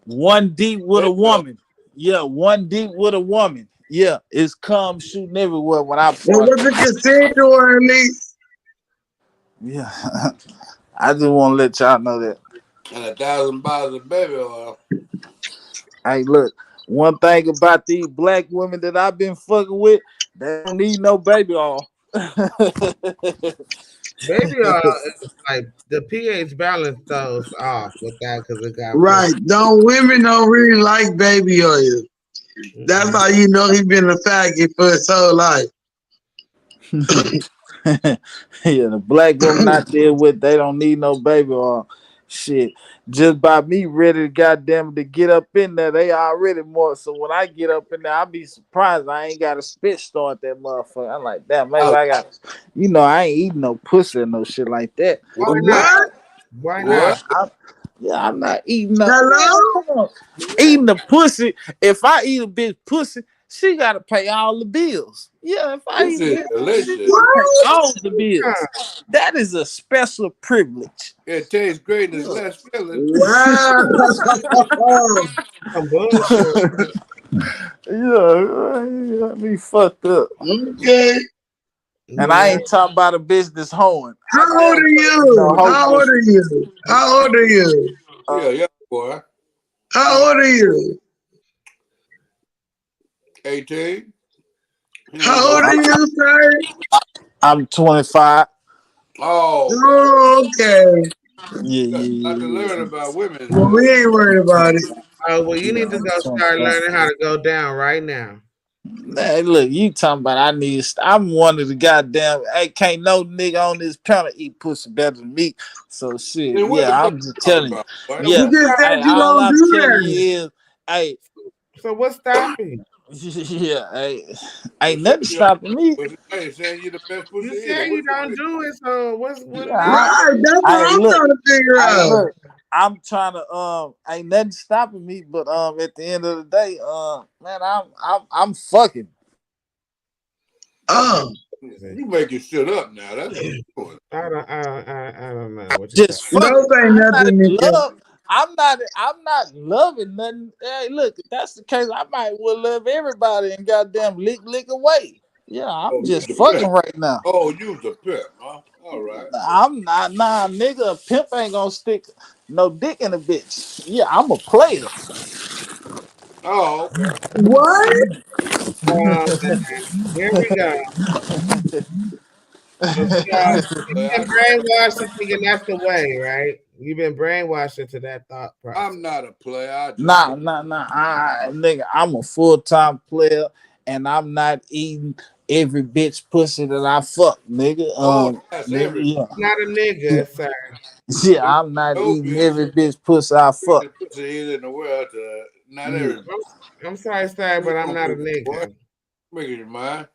one deep with a woman. Yeah, one deep with a woman. Yeah, it's cum shooting everywhere when I Well, party. what's the consent or at least? Yeah. I just want to let y'all know that. And 1,000 bottles of baby oil. Hey, look, one thing about these black women that I've been fucking with, they don't need no baby oil. Baby is like the pH balance throws off with that because it got plenty. Right. Women don't really like baby oil. That's how you know he been a faggot for his whole life. Yeah, the black woman out there with, they don't need no baby oil. Shit, just by me ready to goddamn to get up in there, they already more. So when I get up in there, I'll be surprised I ain't got a spit start that motherfucker. I'm like, damn, maybe I got, I ain't eating no pussy or no shit like that. Why not? What? Why Yeah, not? I'm not eating no. Man, Hello? come on. Eating the pussy. If I eat a bitch pussy, she gotta pay all the bills. Yeah, if I This eat a is bitch pussy, she delicious. gotta pay What? all the bills. That is a special privilege. It tastes great and it's Yeah. less filling. Wow. Some bullshit. Yeah, me fucked up. Okay. And I Yeah. ain't talking about a business hoeing. I How old damn are sure ain't no you? hoe How old pussy. are you? How old are you? Yeah, yeah, boy. How old are you? 18. He ain't How no old are you, sir? I'm 25. Oh, well, Oh, okay. Yeah, you got a lot to yeah, learn yeah. about women, Well, boy. we ain't worried about it. Oh well, you Yeah, need to I'm go start 25. learning how to go down right now. Hey, look, you talking about I'm one of the goddamn, hey, can't no nigga on this planet eat pussy better than me. So shit, Then what the yeah, fuck I'm just you talking telling you. about, boy? So You Yeah, what's just said hey, you all don't I'm do telling that. you is, hey, so what's stopping? yeah, hey, You ain't said nothing you don't stopping me. pussy. I ain't saying you the best You pussy said eater. you What you don't think? do it, so what Yeah, it is? Right. That's what I'm look, trying to figure out. look, I'm trying to ain't nothing stopping me, but at the end of the day, man, I'm fucking. Oh. You making shit up now. That's what you're doing. I don't know what you're talking. Just fucking. Don't say I'm not nothing, in nigga. love. I'm not loving nothing. Hey, look, if that's the case, I might well love everybody and goddamn lick away. Yeah, I'm Oh, you just the fucking pimp. right now. Oh, you the pimp, huh? All right. I'm not nigga. A pimp ain't gonna stick no dick in a bitch. Yeah, I'm a player. Oh, okay. What? Oh, here we go. So, you've been brainwashed into thinking that's the way, right? You've been brainwashed into that thought process. I'm not a player. I just play. Nah. Nigga, I'm a full-time player, and I'm not eating every bitch pussy that I fuck, nigga. Oh, that's Nigga, every Not a yeah. nigga, sir. Yeah, no, I'm not no eating bitch. every bitch pussy I fuck. The pussy eater in the world. Not Yeah, every. I'm sorry, sir, You but I'm don't not a move, boy. nigga. Make it your mind.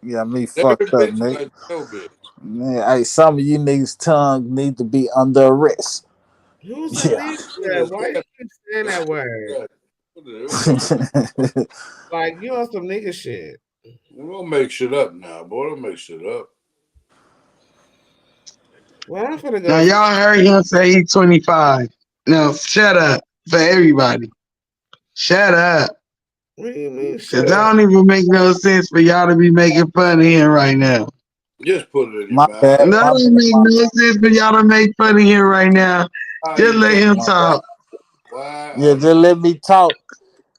yeah, me Every fucked up, bitch nigga. like no bitch. Man, hey, some of you niggas' tongue need to be under arrest. Who's a Yeah. What nigga? is Why you that? keep saying that word? What the Like you on some nigga shit. Don't make shit up now, boy. Don't make shit up. Well, I'm finna Now go. y'all heard him say he's 25. Now shut up for everybody. Shut up. What do you mean? Cause Shut that up. don't even make no sense for y'all to be making fun of him right now. Just put it in your my mouth. bad, That my don't bad, make my no sense for y'all to make fun of him right now. Why Just you let tell him bad. talk. why Yeah, are just you let me talk.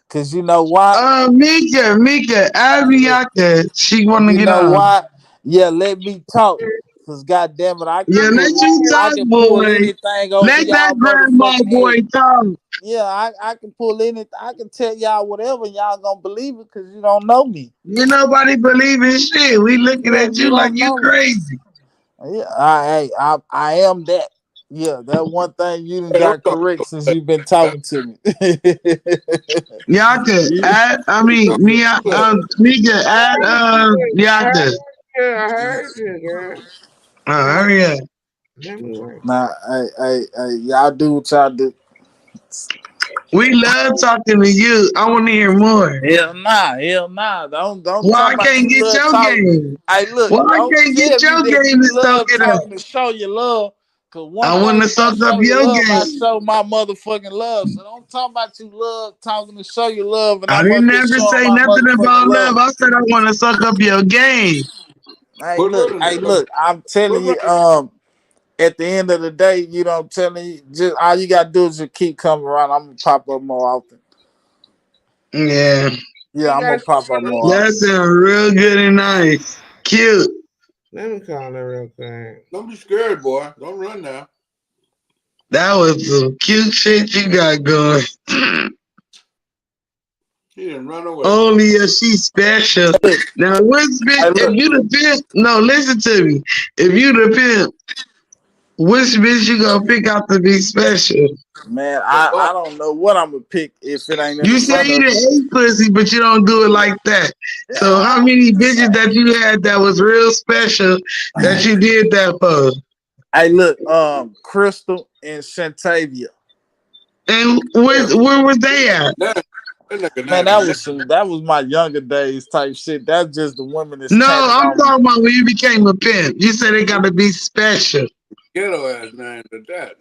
Cause you know why? Mika, Abiaka, she wanna You get know on. why? Yeah, let me talk. Cause goddamn it, Yeah, let you I talk, can pull boy. anything over Let that y'all grandma motherfucking boy head. talk. Yeah, I can pull anything. I can tell y'all whatever, and y'all gonna believe it because you don't know me. Ain't nobody believe in shit. We looking Yeah, at you you like don't you know me. crazy. Yeah, I am that. Yeah, that one thing you done hey, don't got talk correct to since me you've been like talking to me. Y'all could You- add, I that. mean, Talk to Mia, me like Mika, add, I heard Yaka. you. I heard you, girl. Hold Hurry on. up. Let me work nah, it. y'all do what y'all do. We love talking to you. I want to hear more. Hell nah, hell nah. Don't Why talk I about can't you get love your talking. game? Hey, look, Why I don't can't tell get me your that game you to soak love it up? talking to show your love. Cause one I want thing to about soak up show your your love, I game. show my motherfucking love. So don't talk about you love talking to show your love, and I I'm didn't up here never showing say my nothing motherfucking about love. love. I said I want to soak up your game. Hey, look. I'm telling you, at the end of the day, you know, I'm telling you, just all you gotta do is just keep coming around. I'm gonna pop up more often. Yeah. Yeah, I'm gonna pop up more That often. sounds real good and nice. Cute. Let me call her real quick. Don't be scared, boy. Don't run now. That was some cute shit you got going. He didn't run away. Only if she's special. Now, which bitch, Hey, if look, you the pimp, no, listen to me. If you the pimp, which bitch you gonna pick out to be special? man, I don't know what I'm gonna pick if it ain't in You the say front you of me. the A pussy, but you don't do it like that. Yeah, So how many bitches that you had that was real special that you did that for? Hey, look, Crystal and Shantavia. And where was they at? Man, that was my younger days type shit. That's just the women that's No, tatted I'm on me. talking about when you became a pimp. You said they gotta be special. Ghetto ass name to that.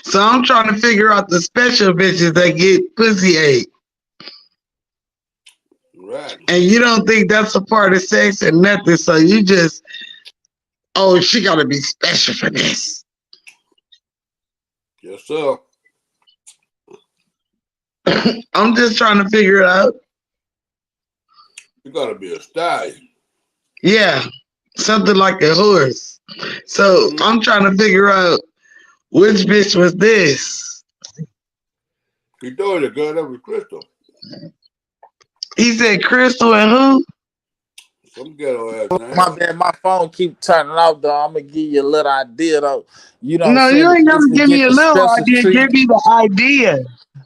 So I'm trying to figure out the special bitches that get pussy ate. Right. And you don't think that's a part of sex or nothing. So you just, oh, she gotta be special for this. Yes, sir. I'm just trying to figure it out. You gotta be a stallion. Yeah, something like a horse. So I'm trying to figure out which bitch was this. He told the girl that was Crystal. He said Crystal and who? Some ghetto ass name. My bad, my phone keep turning off though. I'm gonna give you a little idea though. You know what I'm No, saying? you The ain't bitch gotta to give me get a the little special idea. Give treatment. me the idea.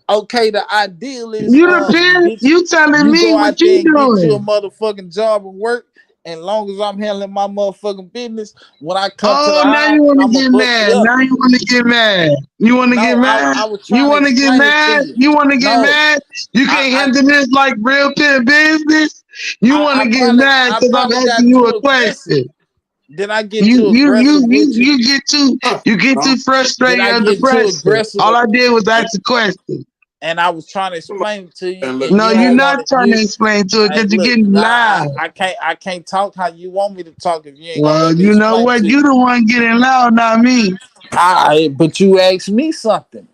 Okay, the ideal is You the pimp. bitch, You telling you me go what out there you and get you a doing. motherfucking job and work. And long as I'm handling my motherfucking business, when I come to the Oh, now house, you want to I'm gonna get bust it mad. up. Now you want to get mad. You want to get No, mad? I was You trying to want to get explain it to mad? you. You want to get No, mad? You can't I handle this like real pimp business? You want to get mad I because I'm probably asking got you a too aggressive. question. Did I get You too you aggressive you you with you? you get too Did frustrated I under get too pressure. aggressive? All I did was ask a question. And I was trying to explain it to you, And look, and No, you you're don't not want it. trying to explain to it Hey, because you're look, getting loud. I can't talk how you want me to talk if you ain't gonna Well, let me you know explain what? to You you. the one getting loud, not me. But you asked me something.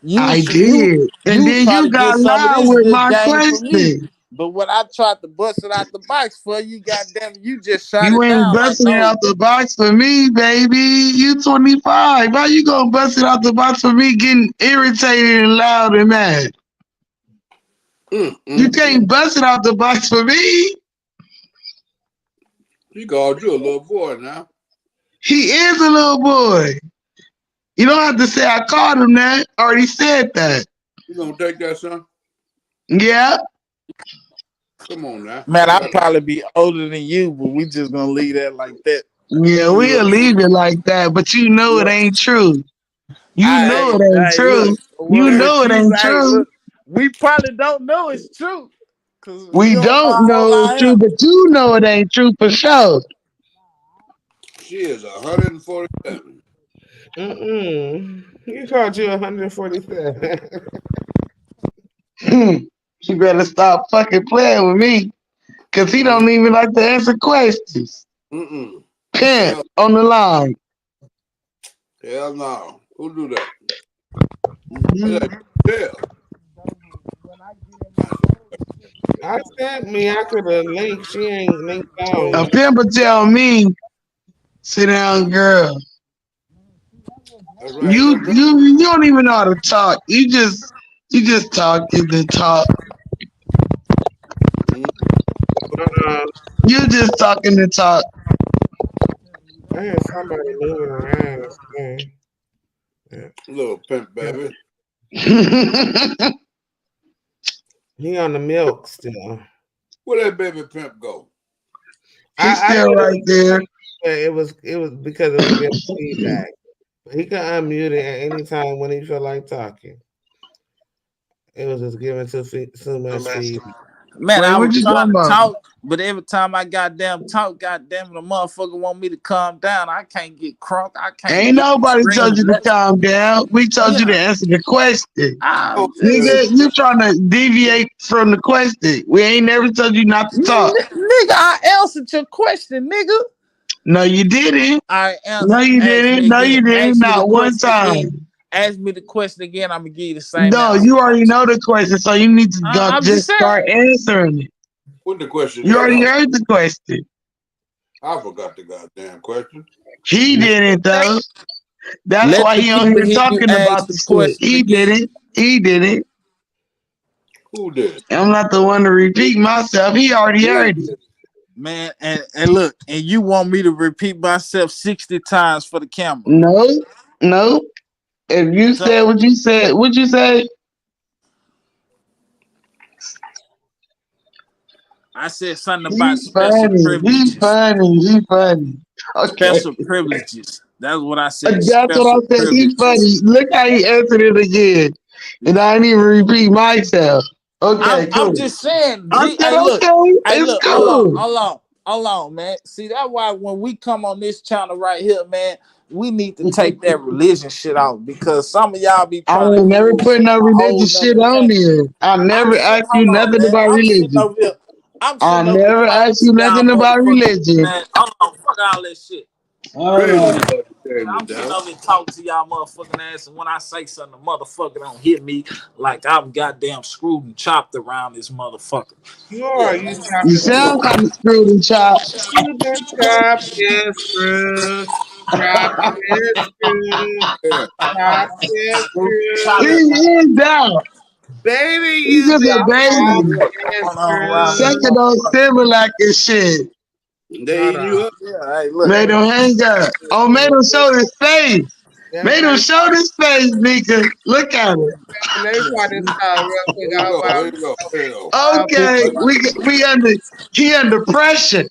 You I you did. And you then try you to get got some of loud this with good my game from me. question. But when I tried to bust it out the box for you, goddamn, you just shot You it ain't down like busting it no. out the box for me, baby. You 25. How you gonna bust it out the box for me getting irritated and loud and mad? You can't bust it out the box for me. He called you a little boy now. He is a little boy. You don't have to say I called him that. I already said that. You gonna take that, son? Yeah. Come on now. Man, You I'll got probably be older than you, but we just gonna leave that like that. Yeah, we'll leave it like that, but you know it ain't true. You know it ain't Hey, look. true. You What know it you ain't hey, true. look. We probably don't know it's true. Cause you We don't know don't how old know I it's true, am. but you know it ain't true for sure. She is 147. You called you 147. She better stop fucking playing with me, cause he don't even like to answer questions. Pimp Hell, on the line. hell no. Who do that? Mhm. Hell. I sent me. I could have linked. She ain't linked A on. pimp will tell me, sit down, girl. That's right. You don't even know how to talk. You just talking to talk. Uh, You just talking to talk. I had somebody moving around. Yeah. Little pimp baby. He on the milk still. Where that baby pimp go? He's I still did right there. it. It was because it was getting feedback. He can unmute it at any time when he feel like talking. It was just giving too much feed. Man, Wait, I what was you trying talking to about? talk, but every time I goddamn talk, goddamn the motherfucker want me to calm down. I can't get crunk. I can't Ain't get nobody green. told you to calm down. We told you to Yeah, answer the question. I'm Nigga, just you trying to deviate from the question. We ain't never told you not to talk. nigga. I answered your question, nigga. No, you didn't. I No, answered. you Ask me didn't. No, again. you didn't. Ask me the Not one question again. time. Ask me the question again. I'm gonna give you the same No, answer. you already know the question, so you need to go I'm just just saying. start answering it. What the question You is? already heard the question. I forgot the goddamn question. He Let, didn't though. That's let why the he on people here hear you talking ask about the the shit. question He again. didn't. He didn't. Who did? I'm not the one to repeat myself. He already Who heard it. did? Man, and look, and you want me to repeat myself 60 times for the camera. No, no. If you So said what you said, what you say? I said something about He special funny. He privileges. funny. He funny. Okay. Special privileges. That's what I said. That's what I Special said. He privileges. funny. Look how he answered it again. And I didn't even repeat myself. Okay, I'm cool. just saying, I G. said, Hey, look. okay, Hey, it's look. Hold on. cool. Hold on, man. See, that's why when we come on this channel right here, man, we need to take that religion shit out because some of y'all be I trying to ain't never use put no a whole religious nother shit on thing. there. I I'm never sitting. asked you Hold on, nothing man. about I'm sitting religion. over here. I'm I sitting over here never talking asked to you y'all nothing about motherfuckers. religion. Man, hold on. Fuck all that shit. All Crazy right. about Man, the I'm sitting dog. over here talking to y'all motherfucking ass, and when I say something, the motherfucker don't hit me like I'm goddamn screwed and chopped around this motherfucker. You Yeah, are. You man. You chopped and sound kind of screwed and chopped. You been chopped and screwed. Chopped and screwed. Yeah. Chopped and Screwed and He chopped screwed. around. is down. Baby, He's you just been a Yeah, chopped baby. yeah. and Going on around this screwed. Sucking on motherfucker. Similac and shit. They Hold eating you on. up? Yeah, hey, look. Made him hang up. Oh, made him show his face. Them Made him grapes. show his face, Mika. Look at him. Let me try this real quick. Here I you hope go. Here you go. Here you go. Okay, we under he under pressure.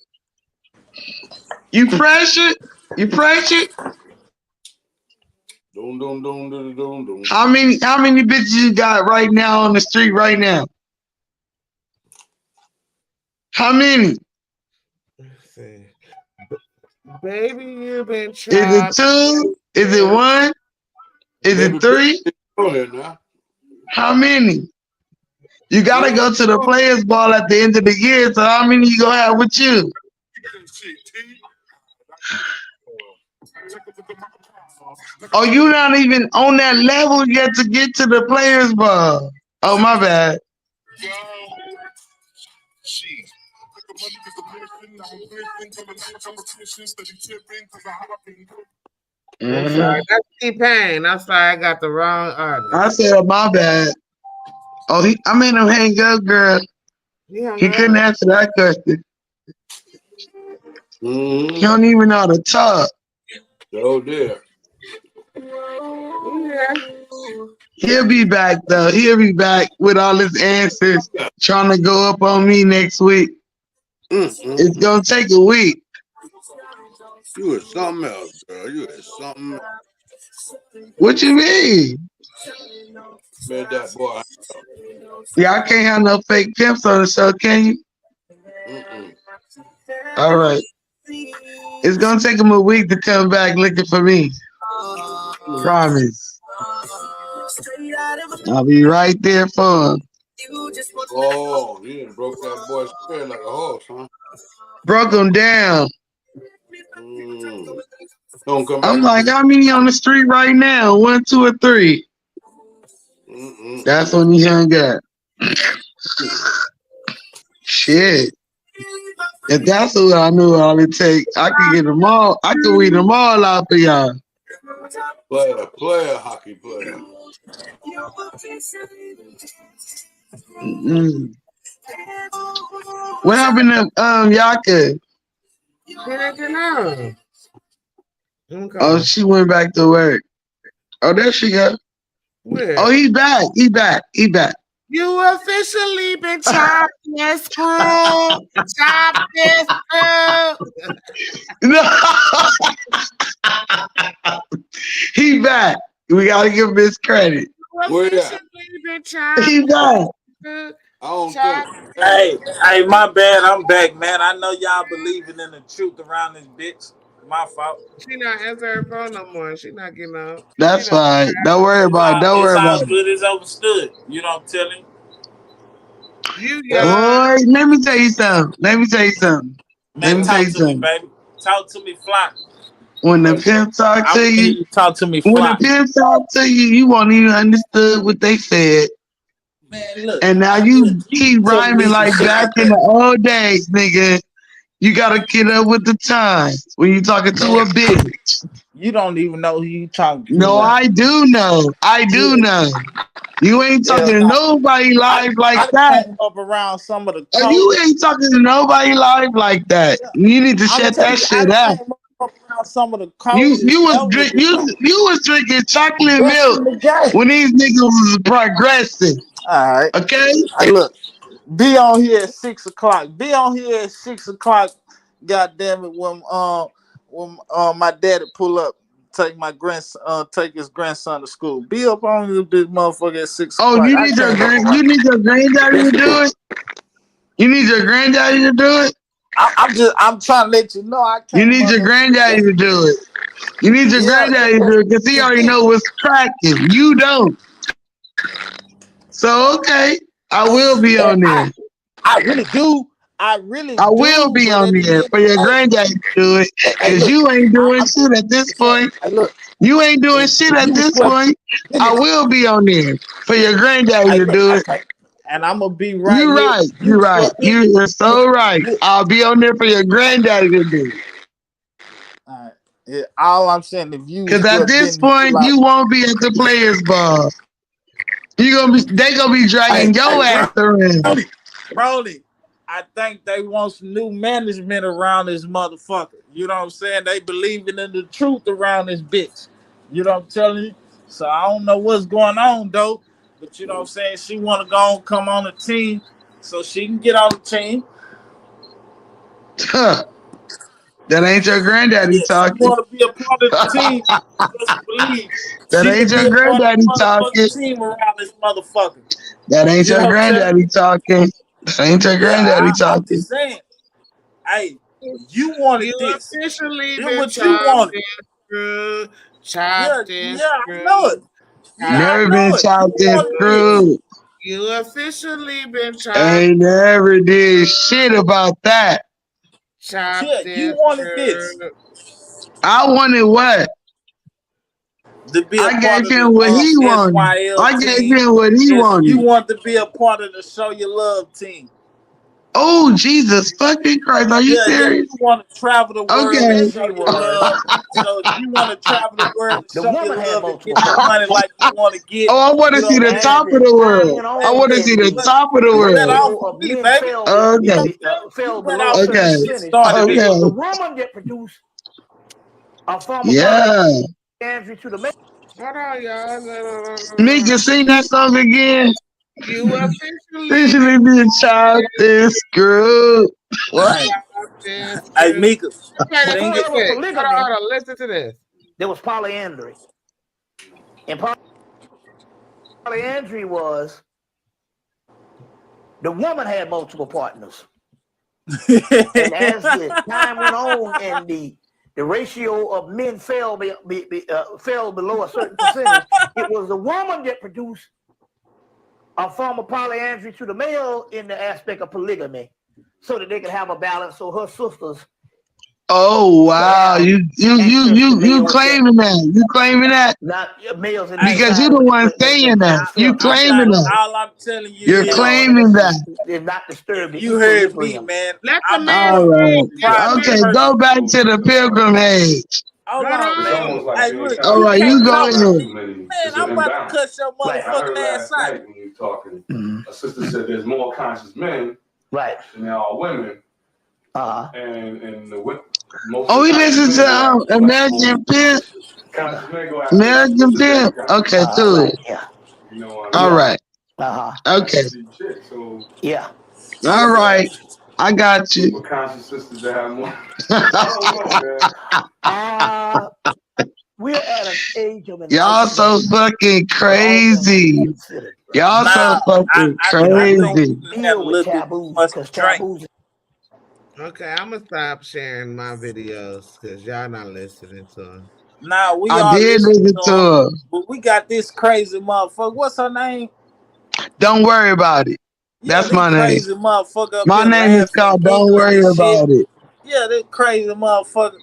You pressured? You pressured? Doom, doom, doom, doom, doom, doom. How many bitches you got right now on the street right now? How many? Let's see. Baby, you been Is it chopped two? Is it and one? Is Baby, it three? on here now. How many? You gotta Baby, go to the players ball at the end of the year. So how many you gonna have with you? Oh, you not even on that level yet to get to the players ball. Oh, my bad. I'm sorry. Mhm. That's T-Pain. I'm sorry. I got the wrong artist. I said my bad. Oh, I made him hang up, girl. He hung He up. couldn't answer that question. He Mm-hmm. don't even know how to talk. Oh, dear. Yeah. He'll be back though. He'll be back with all his answers. Trying to go up on me next week. It's Mm-mm. gonna take a week. You is something else, girl. You is something else. What you mean? Man, that boy. Yeah, I can't have no fake pimps on the show, can you? Mm-mm. All right. It's gonna take him a week to come back looking for me. Promise. I'll be right there for him. Oh, he done broke that boy's spirit like a horse, huh? Broke him down. Mm. Don't come I'm back like, to how many on the street right now? 1, 2, or 3? That's Mm-mm-mm. when he hung up. Shit. If that's what I knew all it take, I could get them all. I could weed them all out for y'all. Player, hockey player. Mm-mm. What happened to Yaka? He didn't get on. Oh, Okay. she went back to work. Oh, there she go. Oh, Where? he back. He back. He back. You officially been chopped and screwed. Chopped and screwed. No. He back. We gotta give him his credit. Where at? He back. Hey, my bad. I'm back, man. I know y'all believing in the truth around this bitch. My fault. She not answering her phone no more. She not getting up. That's fine. Don't worry about it. Don't It's worry all about it. good. It's understood. You know what I'm telling you? Boy, let me tell you something. Let me tell you something. Let Man, me tell talk you to me, something. baby. Talk to me, fly. When the pimp talk I to want to hear you, you talk to me, when the fly. pimp talk to you, you won't even understood what they said. Man, look. And now you keep telling me rhyming some like shit back like in that. the old days, nigga. You gotta get up with the times when you talking to a bitch. You don't even know who you talking to. No, Man. I do know. I do know. You ain't talking Hell to nah. nobody live like I that. came up around some of the You coldest. ain't talking to nobody live like that. You need to I'm shut telling that you, I shit up. came up around some of the You coldest you was elders drink you was drinking chocolate best milk in the game. when these niggas was progressive. All right. Okay? Hey, look. Be on here at 6 o'clock. Be on here at 6 o'clock. God damn it! When my daddy pull up, take my grandson, take his grandson to school. Be up on this motherfucker at 6 Oh, o'clock. you I need your came up around. you need your granddaddy to do it? You need your granddaddy to do it? I'm trying to let you know I You came need up. your granddaddy to do it. You need your Yeah, granddaddy to do it because he already know what's cracking. You don't. So okay, I will be on there. I really do. I really I will do. be But on at the there end, for your granddaddy to do it hey, because look, you ain't doing I'm shit at this saying, point. hey, look, You ain't doing shit if at you was this supposed point. to I finish, will be on there for your granddaddy hey, to look, do it. okay, and I'm gonna be right You're here. right. You You're right. was supposed You're so right. to. I'll be on there for your granddaddy to do it. All right. Yeah, all I'm saying, if you Because was at up this then, point, like, you won't be at the players' ball. They gonna be dragging your ass around. Brody, I think they want some new management around this motherfucker. You know what I'm saying? They believing in the truth around this bitch. You know what I'm telling you? So I don't know what's going on though. But you know what I'm saying? She wanna go and come on the team so she can get on the team. Huh. That ain't your granddaddy Yeah, she talking. wanna be a part of the team. Just believe That she ain't can be your a part of the granddaddy talking. motherfucking team around this motherfucker. That ain't You your know what I'm telling granddaddy you? talking. That ain't your Yeah, granddaddy I'm talking. just saying. Hey, you wanted You this. officially This been what you chopped wanted. and screwed, Yeah, chopped and yeah, I know it. screwed, Yeah, chopped I Never and been know it. You chopped and wanted this. screwed. screwed. You officially been chopped, Ain't never did shit about that. Yeah, chopped you and wanted this screwed. I wanted what? to be a I part gave of him the what he wanted. SYL I gave team. him what he Yes, you wanted. want to be a part of the Show Your Love team. Oh, Jesus fucking Christ. Are you Yeah, yeah. serious? You want to travel the world and Okay. show your love. So you want to travel the world and The show woman your had love and multiple get your money partners. like you want to get. Oh, I want to You know see what the I'm As saying? top of the the time world. went I Hey, on want to look, see and the the look. top of the You better world. off ratio with of me, men baby. You know Okay. what I'm saying? You fell better below a off with certain me. Okay. Get percentage, started it in. was the Okay. woman that produced a former Yeah. polyandry to the man. Hold on, y'all. No. Mika, sing that song again. You officially been Officially being chopped and screwed. What? Hey, chopped and hey, screwed. Mika, Okay, listen sing real it. Before there was quick. polygamy, Hold on. Listen to this. there was polyandry. And polyandry was the woman had multiple partners. And as the time went on and the ratio of men fell below a certain percentage, it was the woman that produced a form of polyandry to the male in the aspect of polygamy, so that they could have a balance. So her sisters Oh wow, have access to you males that claiming that? You claiming that? not males in this Hey, Because you side the when one saying the that. women You fell to the I'm claiming not. sexual that. All I'm telling you You're and is, all claiming that that. did not disturb the you heard me, equilibrium. man. Let the I'm a man All speak. right. Let the private man Okay, person. go speak. back to the pilgrim age. Hold Hold on, on. man. Hey, look, All you right, can't you go talk to ahead. me. Man, I'm about to cut your Right. motherfucking ass out. When you were talking, a sister said there's more conscious men Right. than there are women, Uh-huh. and most Oh, of we the conscious listen men go to after flexible. American Pimp. Conscious men go after American specific Pimp. kind of Okay, women. cool. Right. Yeah. You know what I All mean? right. Uh-huh. That's Okay. some deep shit. So Yeah. All right. I got you. for conscious sisters that have more, I don't know, man. We We're at an age of Y'all so enlightenment. fucking crazy. Y'all so Nah, fucking I think crazy. we just had a little bit too much to drink. Okay, I'm gonna stop sharing my videos because y'all not listening to them. Nah, we I all did listen listen to to him, her. but we got this crazy motherfucker. What's her name? Don't worry about it. Yeah, That's this my name. crazy motherfucker up My here name is laughing, called Don't giggling Worry and shit. About It. Yeah, this crazy motherfucker.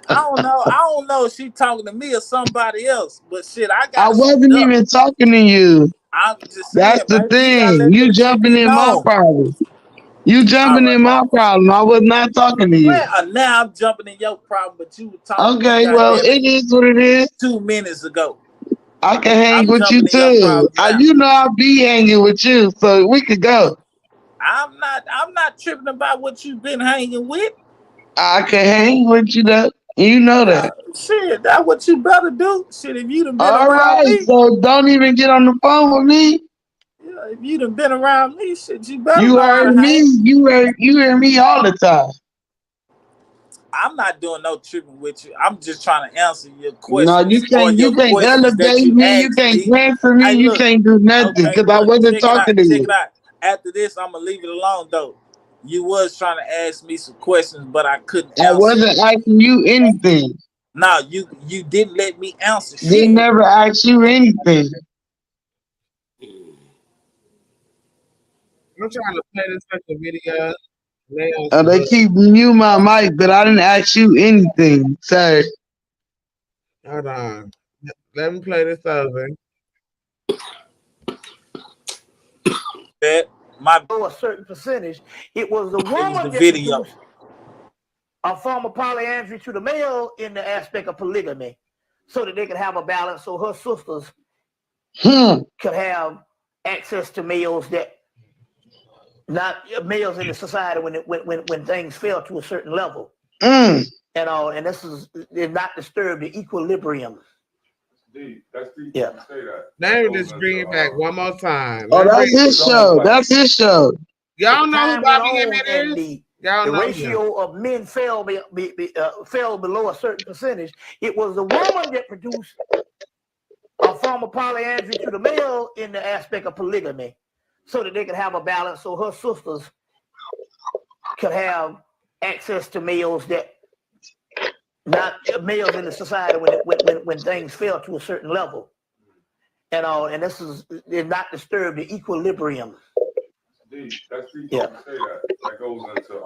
I don't know. I don't know if she talking to me or somebody else, but shit, I I gotta speak wasn't up. even talking to you. I'm just That's saying, the baby, you gotta thing. let You that shit jumping be in my known. problem. You All jumping right, in my mama. problem. I was not talking to you. Well, now I'm jumping in your problem, but you were talking to me, Okay, well, goddamn it, it is what it is. 2 minutes ago. I can hang I'm with you jumping in your too. problem now. You know I'll be hanging with you, so we could go. I'm not tripping about what you've been hanging with. I can hang with you though. You know that. Shit, that's what you better do. Shit, if you done been All around right, me, so don't even get on the phone with me. yeah, if you done been around me, shit, you better You know how heard to me. hang. You heard me all the time. I'm not doing no tripping with you. I'm just trying to answer your No, you questions or can't. You your can't questions that elevate you me. You asked can't me. answer me. Hey, You look, can't do nothing okay, because I look, wasn't talking to check it you. out. After this, I'm gonna leave it alone though. You was trying to ask me some questions, but I couldn't I answer. wasn't asking you anything. No, you didn't let me answer They shit. never asked you anything. I'm trying to play this fucking video. They on They some keep mute my mic, but I didn't ask you anything. Sorry. hold on. Let me play this over. That my a certain percentage, it was the it was the woman that video. produced a form of polyandry to the male in the aspect of polygamy, so that they could have a balance, so her sisters could have access to males that not males in the society when things fell to a certain level. And all, and this is did not disturb the equilibrium. That's deep. Yeah. Say that. Let me just bring it back one more time. Oh, that's his show. That's his show. Y'all know who Time went Bobby on, Emmett and is? the Y'all know him. ratio of men fell below a certain percentage. It was the woman that produced a form of polyandry to the male in the aspect of polygamy, so that they could have a balance, so her sisters could have access to males that not males in the society when things fell to a certain level. And all, and this is did not disturb the equilibrium. That's deep. Yeah. Say that. That goes into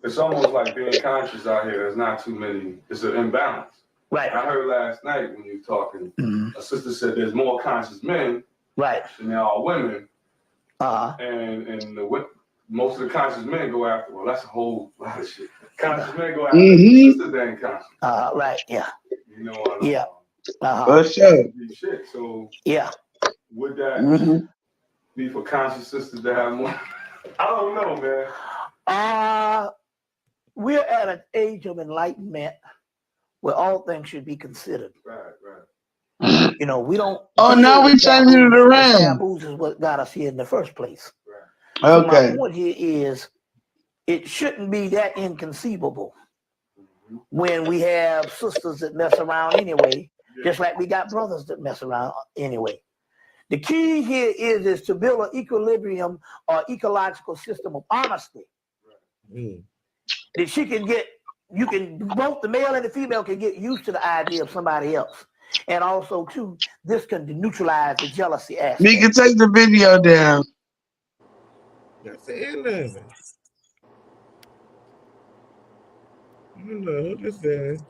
it's almost like being conscious out here. There's not too many. It's an imbalance. Right. I heard last night when you were talking, a sister said there's more conscious men right than there are women. Uh-huh. And most of the conscious men go after. Well, that's a whole lot of shit. Conscious men go after the sister than conscious. Right. Yeah. You know. Yeah. For sure. Shit. So. Yeah. Would that be for conscious sisters to have more? I don't know, man. We're at an age of enlightenment where all things should be considered. Right. You know, we don't. Oh, now we changing it around. Taboos is what got us here in the first place. Right. So okay. my point here is, it shouldn't be that inconceivable when we have sisters that mess around anyway, just like we got brothers that mess around anyway. The key here is to build an equilibrium or ecological system of honesty. That both the male and the female can get used to the idea of somebody else. And also, too, this can neutralize the jealousy aspect. We can take the video down. That's the end of it. I don't know who this is.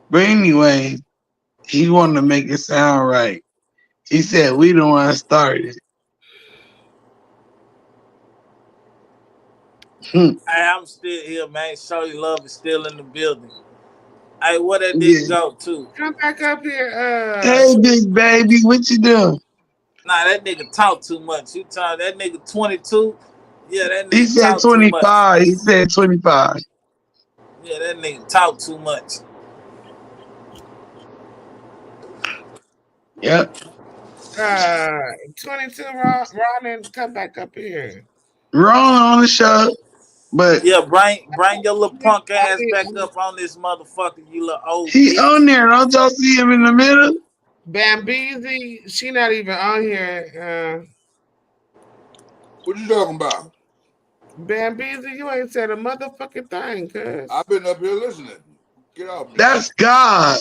But anyway, he wanted to make it sound right. He said we don't want to start it. Hey, I'm still here, man. Show you love is still in the building. Hey, where that nigga go to? Come back up here. Hey, big baby, what you doing? Nah, that nigga talk too much. You talk that nigga 22. Yeah, that nigga He said talk too much. 25. He said 25. Yeah, that nigga talk too much. Yep. 22, Ron, and come back up here. Ron on the show. But Yeah, bring your little punk ass back up on this motherfucker, you little old he bitch. on there. Don't y'all see him in the middle? Bambeezy, she not even on here. What you talking about? Bambeezy, you ain't said a motherfucking thing, cuz. I've been up here listening. Get off me. That's God.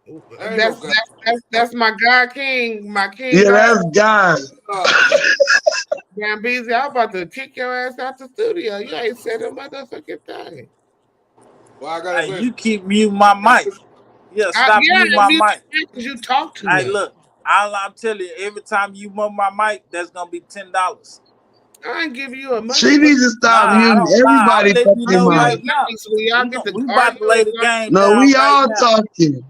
Ain't no God. That's my God King, my King Yeah, God. that's God. Bambeezy, I'm about to kick your ass out the studio. You ain't said a motherfucking thing. Well, I gotta Hey, say, you keep muting my mic. Yeah, stop Yeah, muting my mute mic. your mic because you talk too Hey, much. look, all I'm telling you, every time you mute my mic, that's gonna be $10. I ain't give you a She motherfucking. needs to Nah, stop I muting don't. Nah, I'm everybody letting you I fucking know mute mic. right the now. mic so when y'all get to We about to lay arguing, the game No, down we right all now. talking.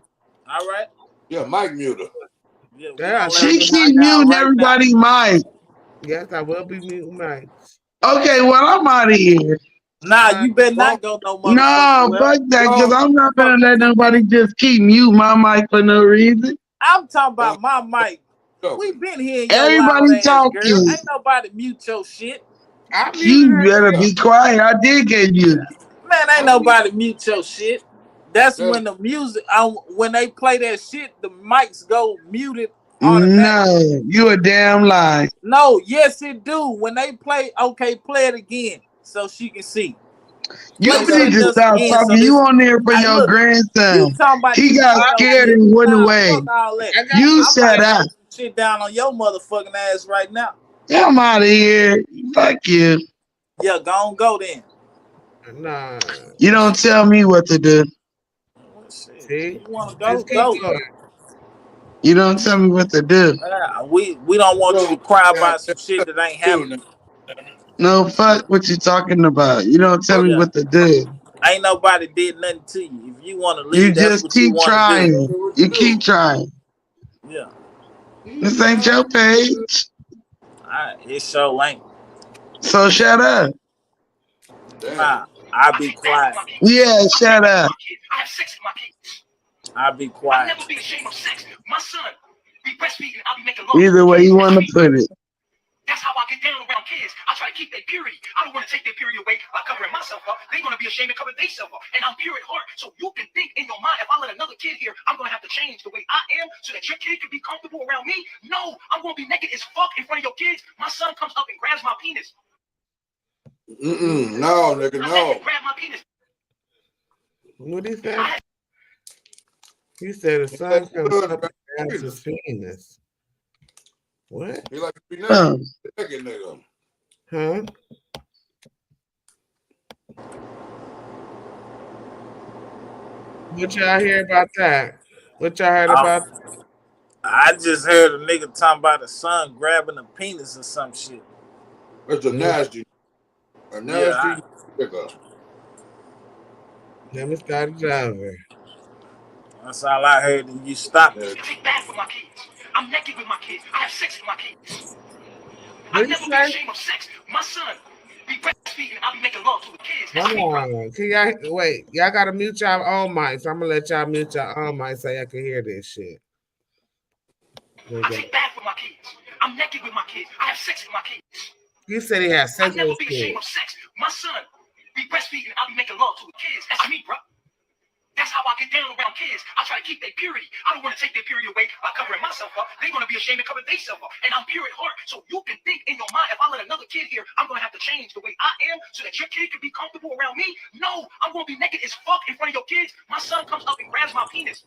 All right. yeah, Mike muter. Yeah, we yeah, gonna lay the She game keep down muting right now. everybody mic. yes, I will be muting mics. Okay, well, I'm out of here. Nah, Uh, you better Don't not go no motherfucking No, well. fuck that, because don't I'm not Fuck going to let you nobody mean? just keep mute my mic for no reason. I'm talking don't about my mic. We talking. been hearing your loud Everybody ass, girl. talking. Ain't nobody mute your shit. I muted You her. better Yeah, be quiet. I did get you. Man, ain't I muted. nobody mute your shit. That's That, when the music, when they play that shit, the mics go muted automatically. No, you a damn lie. No, yes it do. When they play, okay, play it again so she can see. You Play I got need something to else stop again so talking. You this. on there for Hey, your look, you grandson. talking about He you got muting your scared shit? and went Nah, away. fuck all that. I got You I might shut lay up. some shit down on your motherfucking ass right now. I'm out of here. Fuck you. Yeah, go then. nah. You don't tell me what to do. Well, shit, See, you wanna just keep go. going. You don't tell me what to do. We don't want you to so cry damn about some shit that ain't too happening. now. No, fuck what you talking about. You don't tell me Yeah, what to do. ain't nobody did nothing to you. If you want to You leave, that's just what you keep want to do. trying. What You you keep do? trying. Yeah, This ain't your page. it sure ain't. So shut up. Damn. Nah, I be quiet. Yeah, shut up. I have sex with my kids. I be I'll quiet. never be ashamed of sex. My son be breastfeeding. I'll be making love to Either the way kids. you want to put it. That's how I get down around kids. I try to keep their purity. I don't want to take their purity away by covering myself up. They're going to be ashamed to cover themselves up. And I'm pure at heart. So you can think in your mind, if I let another kid here, I'm going to have to change the way I am so that your kid can be comfortable around me. No, I'm going to be naked as fuck in front of your kids. My son comes up and grabs my penis. No, nigga, no. Grab my penis. What he say? He said the son comes up and grabs his penis. What? He like to be Oh. naked, nigga. Huh? What y'all hear about that? What y'all heard about? I just heard a nigga talking about a son grabbing a penis or some shit. That's a nasty Yeah, nigga. Let me start it over. that's all I heard. And you stopped I it. take bath with my kids. I'm naked with my kids. I have sex with my kids. What I'll you never be say? ashamed of sex. My son be breastfeeding. I'll be making love to the kids. That's Hold me, bro. on. Can y'all wait? Y'all gotta mute y'all own mics. I'm gonna let y'all mute y'all own mics so y'all can hear this shit. I take bath with my kids. I'm naked with my kids. I have sex with my kids. You said he has sex I'll never with be his ashamed kid. of sex. My son be breastfeeding. I'll be making love to the kids. That's me, bro. That's how I get down around kids. I try to keep their purity. I don't want to take their purity away by covering myself up. They're going to be ashamed to cover themselves up. And I'm pure at heart. So you can think in your mind, if I let another kid here, I'm going to have to change the way I am so that your kid can be comfortable around me. No, I'm going to be naked as fuck in front of your kids. My son comes up and grabs my penis.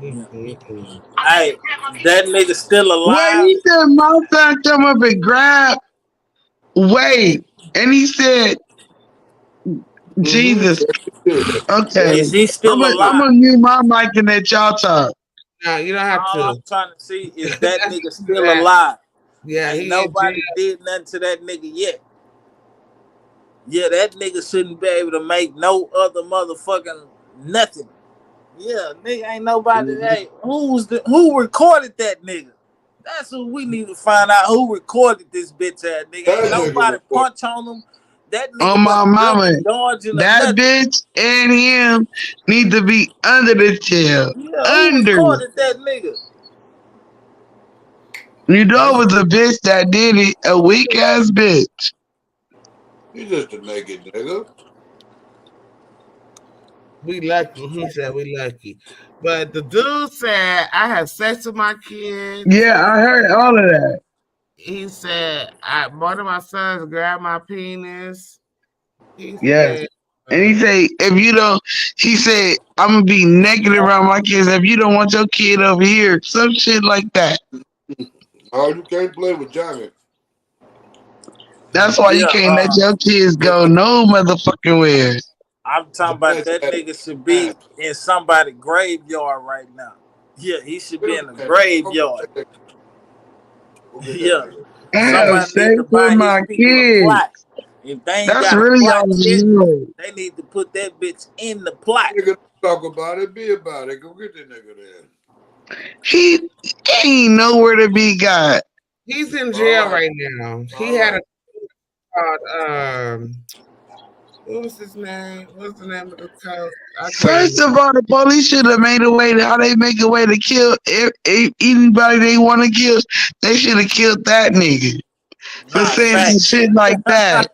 Hey, that nigga still Wait, alive? he said my son come up and grab. Wait. And he said, Jesus. Okay. Is he still I'm alive? gonna mute my mic and let y'all talk. No, you don't have All I'm to. trying to see is that That's nigga still that. alive. Yeah, Ain't he in nobody jail. did nothing to that nigga yet. Yeah, that nigga shouldn't be able to make no other motherfucking nothing. Yeah, nigga, ain't nobody. Hey, who recorded that nigga? That's what we need to find out. Who recorded this bitch ass nigga? Ain't That nigga nobody was punch on him. That nigga On must my have mama. ducking, dodging, or That nothing. bitch and him need to be under the chair. Yeah, who Under. recorded that nigga? You know it was a bitch that did it, a weak ass bitch. You just a naked nigga. We lucky. He said we lucky. But the dude said I had sex with my kids. Yeah, I heard all of that. He said one of my sons grabbed my penis. He Yes. said And he say, if you don't, he said, I'm gonna be naked around my kids if you don't want your kid over here. Some shit like that. Oh, you can't play with Johnny. That's why you Yeah, can't let your kids go no motherfucking where. I'm talking about that nigga should be in somebody's graveyard right now. Yeah, he should be in a graveyard. Yeah. I have Somebody need sex to with buy his my people a kids. plot. If they ain't That's got a really plot all yet, I know. they need to put that bitch in the plot. Nigga, talk about it, be about it. Go get that nigga there. He ain't nowhere to be got. he's in All jail right. right now. He All had right. a called what was his name? What's the name of the coach? I can't First remember. of all, the police should have made a way to how they make a way to kill anybody they want to kill. They should have killed that nigga for Nah, saying some facts. shit like that.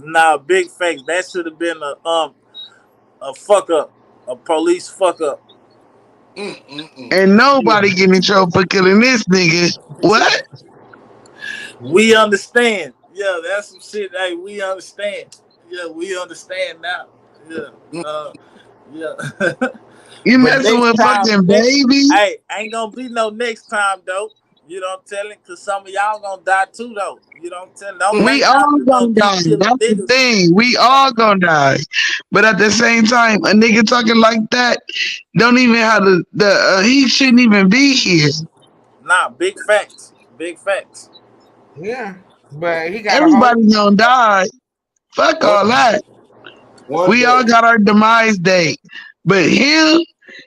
Nah, big facts. That should have been a fuck up, a police fuck up. And nobody getting in trouble for killing this nigga. What? We understand. Yeah, that's some shit. Hey, we understand. Yeah, we understand now. Yeah. Yeah. You But messing with fucking babies? hey, ain't gonna be no next time though. You know what I'm telling? Cause some of y'all gonna die too though. You know what I'm telling? Don't We think y'all all just gonna gonna keep die. killing That's the niggas. thing. We all gonna die. But at the same time, a nigga talking like that don't even have he shouldn't even be here. Nah, big facts. Big facts. Yeah. But he got a whole Everybody gonna die. Fuck all that. One We all day. got our demise date. But him,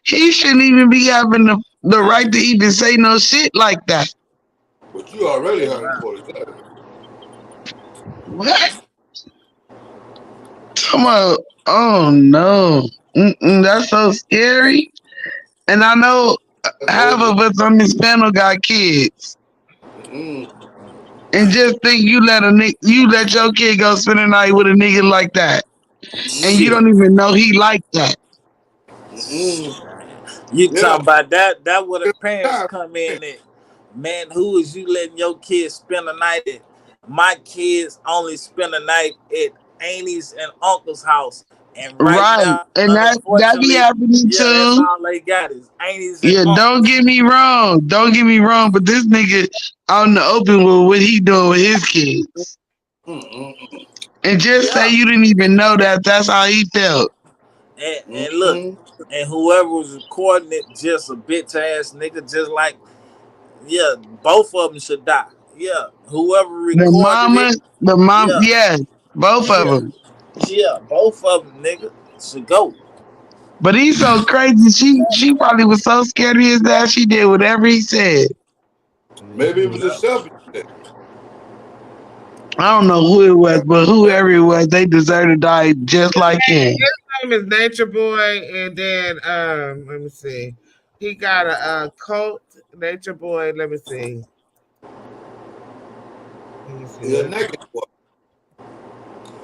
he shouldn't even be having the right to even say no shit like that. But you already 147. What? Come on. Oh no. That's so scary. And I know That's half over. of us on this panel got kids. Mm-mm. And just think you let your kid go spend the night with a nigga like that. And you Shit. don't even know he like that. Mm-mm. You Yeah. talking about that? That where the parents come in at. Man, who is you letting your kids spend the night at? My kids only spend the night at auntie's and uncle's house. And right Right. now, And that be unfortunately, happening yeah, that's too. all they got is aunties and Yeah, don't uncles. get me wrong. Don't get me wrong, but this nigga out in the open with what he doing with his kids. Mm-mm. And just say Yeah. you didn't even know that that's how he felt. And look, and whoever was recording it, just a bitch ass nigga, just like, yeah, both of them should die. Yeah, whoever The recorded mama, it, the mom, yeah, yes, both of yeah, them. yeah, both of them, nigga, should go. But he's so crazy. She probably was so scared of his ass. She did whatever he said. Maybe it was a selfie stick. I don't know who it was, but whoever it was, they deserve to die just like him. his name is Nature Boy, and then let me see. He got a cult Nature Boy. Let me see. Yeah, naked boy.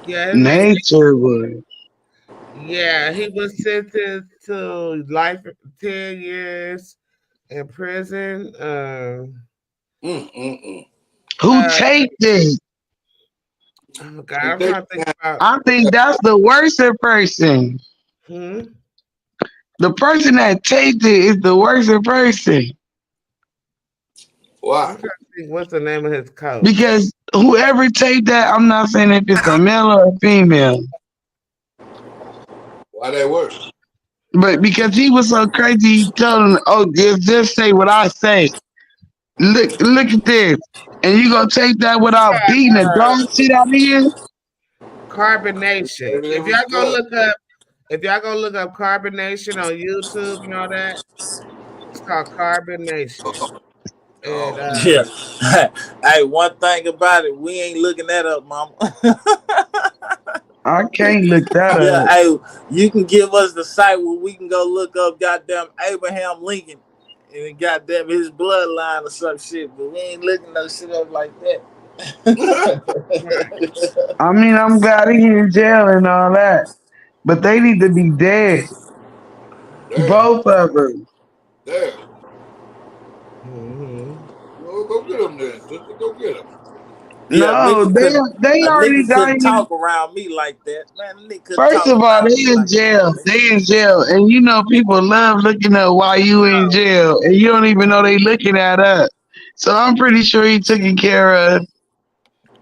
Yeah, his name. Nature boy. Yeah, he was sentenced to life, 10 years in prison. Who taped it? Oh God, I'm trying to think about. I think that's the worst person. Hmm? The person that taped it is the worst person. Why? I'm trying to think what's the name of his coach. Because whoever taped that, I'm not saying if it's a male or a female. Why they work? But because he was so crazy, he told him, "Oh, just say what I say. Look at this, and you gonna take that without beating the dog shit out of you?" Carbonation. Maybe it was drugs. If y'all gonna look up Carbonation on YouTube and all that, it's called Carbonation. And Yeah. Hey, one thing about it, we ain't looking that up, mama. I can't look that Yeah, up. hey, you can give us the site where we can go look up goddamn Abraham Lincoln and goddamn his bloodline or some shit, but we ain't looking no shit up like that. I mean, I'm glad he in jail and all that, but they need to be dead. Damn. Both of them. Damn. Well, go get him then, sister. Go get him. Yeah, No, they a already nigga got couldn't him. talk around me like that. Man, a nigga couldn't First talk of all, around me they in like jail. that. They in jail, and you know people love looking up why you in jail, and you don't even know they looking at us. So I'm pretty sure he taken care of.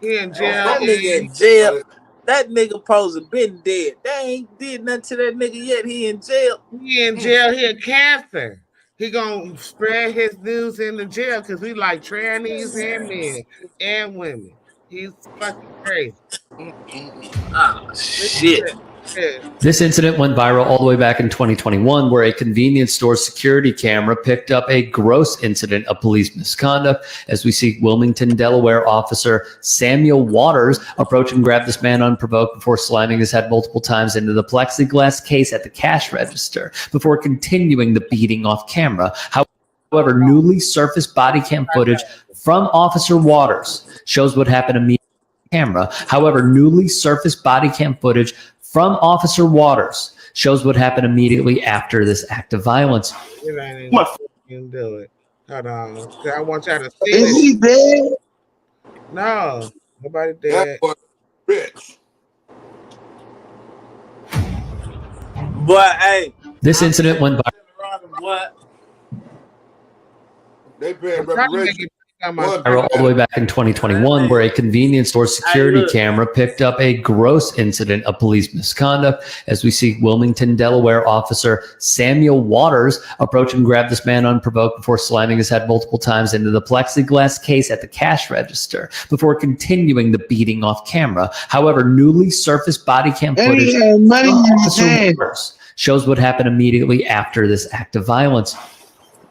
He in Man, jail. that nigga in jail. That nigga supposed to been dead. They ain't did nothing to that nigga yet. He in jail. He in jail. He a cancer. He gonna spread his news in the jail because we like trannies and men and women. He's fucking crazy. Ah, shit. This incident went viral all the way back in 2021, where a convenience store security camera picked up a gross incident of police misconduct as we see Wilmington, Delaware officer Samuel Waters approach and grab this man unprovoked before slamming his head multiple times into the plexiglass case at the cash register before continuing the beating off camera. However, newly surfaced body cam footage from Officer Waters shows what happened immediately. However, newly surfaced body cam footage from Officer Waters shows what happened immediately after this act of violence. It ain't even do it. Hold on. I want y'all to see Is this. he dead? No, nobody dead. That boy rich. But hey, this incident went what? They paying reparations. viral all the way back in 2021, where a convenience store security camera picked up a gross incident of police misconduct as we see Wilmington, Delaware officer Samuel Waters approach and grab this man unprovoked before slamming his head multiple times into the plexiglass case at the cash register before continuing the beating off camera. However, newly surfaced body cam footage from Officer Waters shows what happened immediately after this act of violence.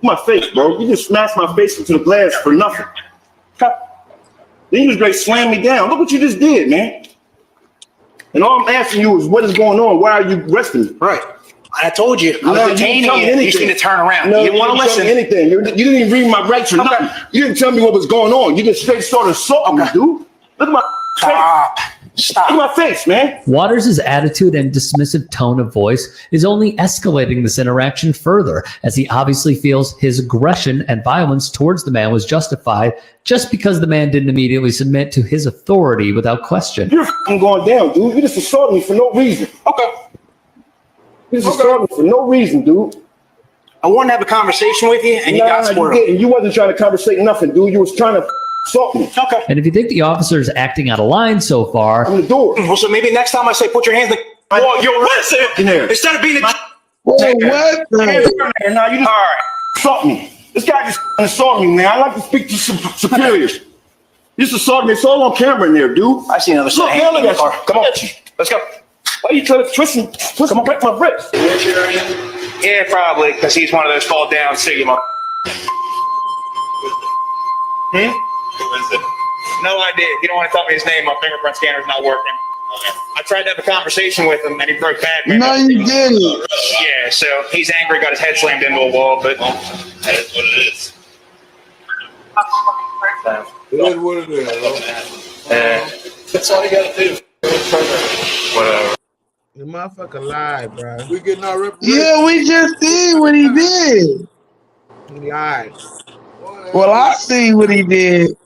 My face, bro. You just smashed my face into the glass for nothing. Then you just straight slam me down. Look what you just did, man. And all I'm asking you is what is going on? Why are you arresting me? Right. I told you. I was detaining you. You just need to turn around. No, you didn't want to listen. Anything. You didn't even read my rights or nothing. You didn't tell me what was going on. You just straight started assaulting me, dude. Look at my face. Stop. Look at my face, man. Waters' attitude and dismissive tone of voice is only escalating this interaction further, as he obviously feels his aggression and violence towards the man was justified just because the man didn't immediately submit to his authority without question. You're going down, dude. You just assaulted me for no reason. Okay. You just assaulted me for no reason, dude. I wanted to have a conversation with you, and you got squirrely. You wasn't trying to conversate nothing, dude. You was trying to assault me. Okay. And if you think the officer is acting out of line so far, I'm the door. Well, so maybe next time I say put your hands in the wall, you'll listen. Instead of being a Whoa, what? Now you just assault me. This guy just assaulted me, man. I like to speak to superiors. You just assaulted me. It's all on camera in there, dude. I see another set of hands in the car. Come on, let's go. Why are you trying to twist me? Break my wrist. Yeah, probably, because he's one of those fall down Sigma. Who is it? No idea. If you don't want to tell me his name, my fingerprint scanner's not working. I tried to have a conversation with him, and he broke bad. No, you didn't. Yeah, so he's angry, got his head slammed into a wall, but that is what it is. It is what it is, That's all you got to do. Whatever. The motherfucker lied, bro. We getting our reparations. Yeah, we just seen what he did. He lied. Well, I seen what he did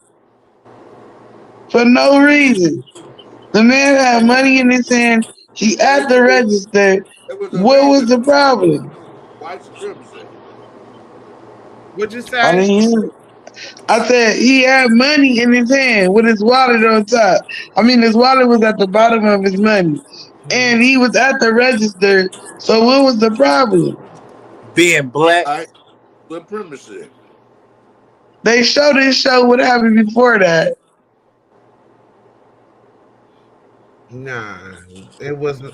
for no reason. The man had money in his hand. He at the register. What was the problem? White supremacy. What'd you say? I didn't hear it. I said he had money in his hand with his wallet on top. I mean, his wallet was at the bottom of his money. And he was at the register. So what was the problem? Being black. White supremacy. They didn't show what happened before that. Nah, it wasn't.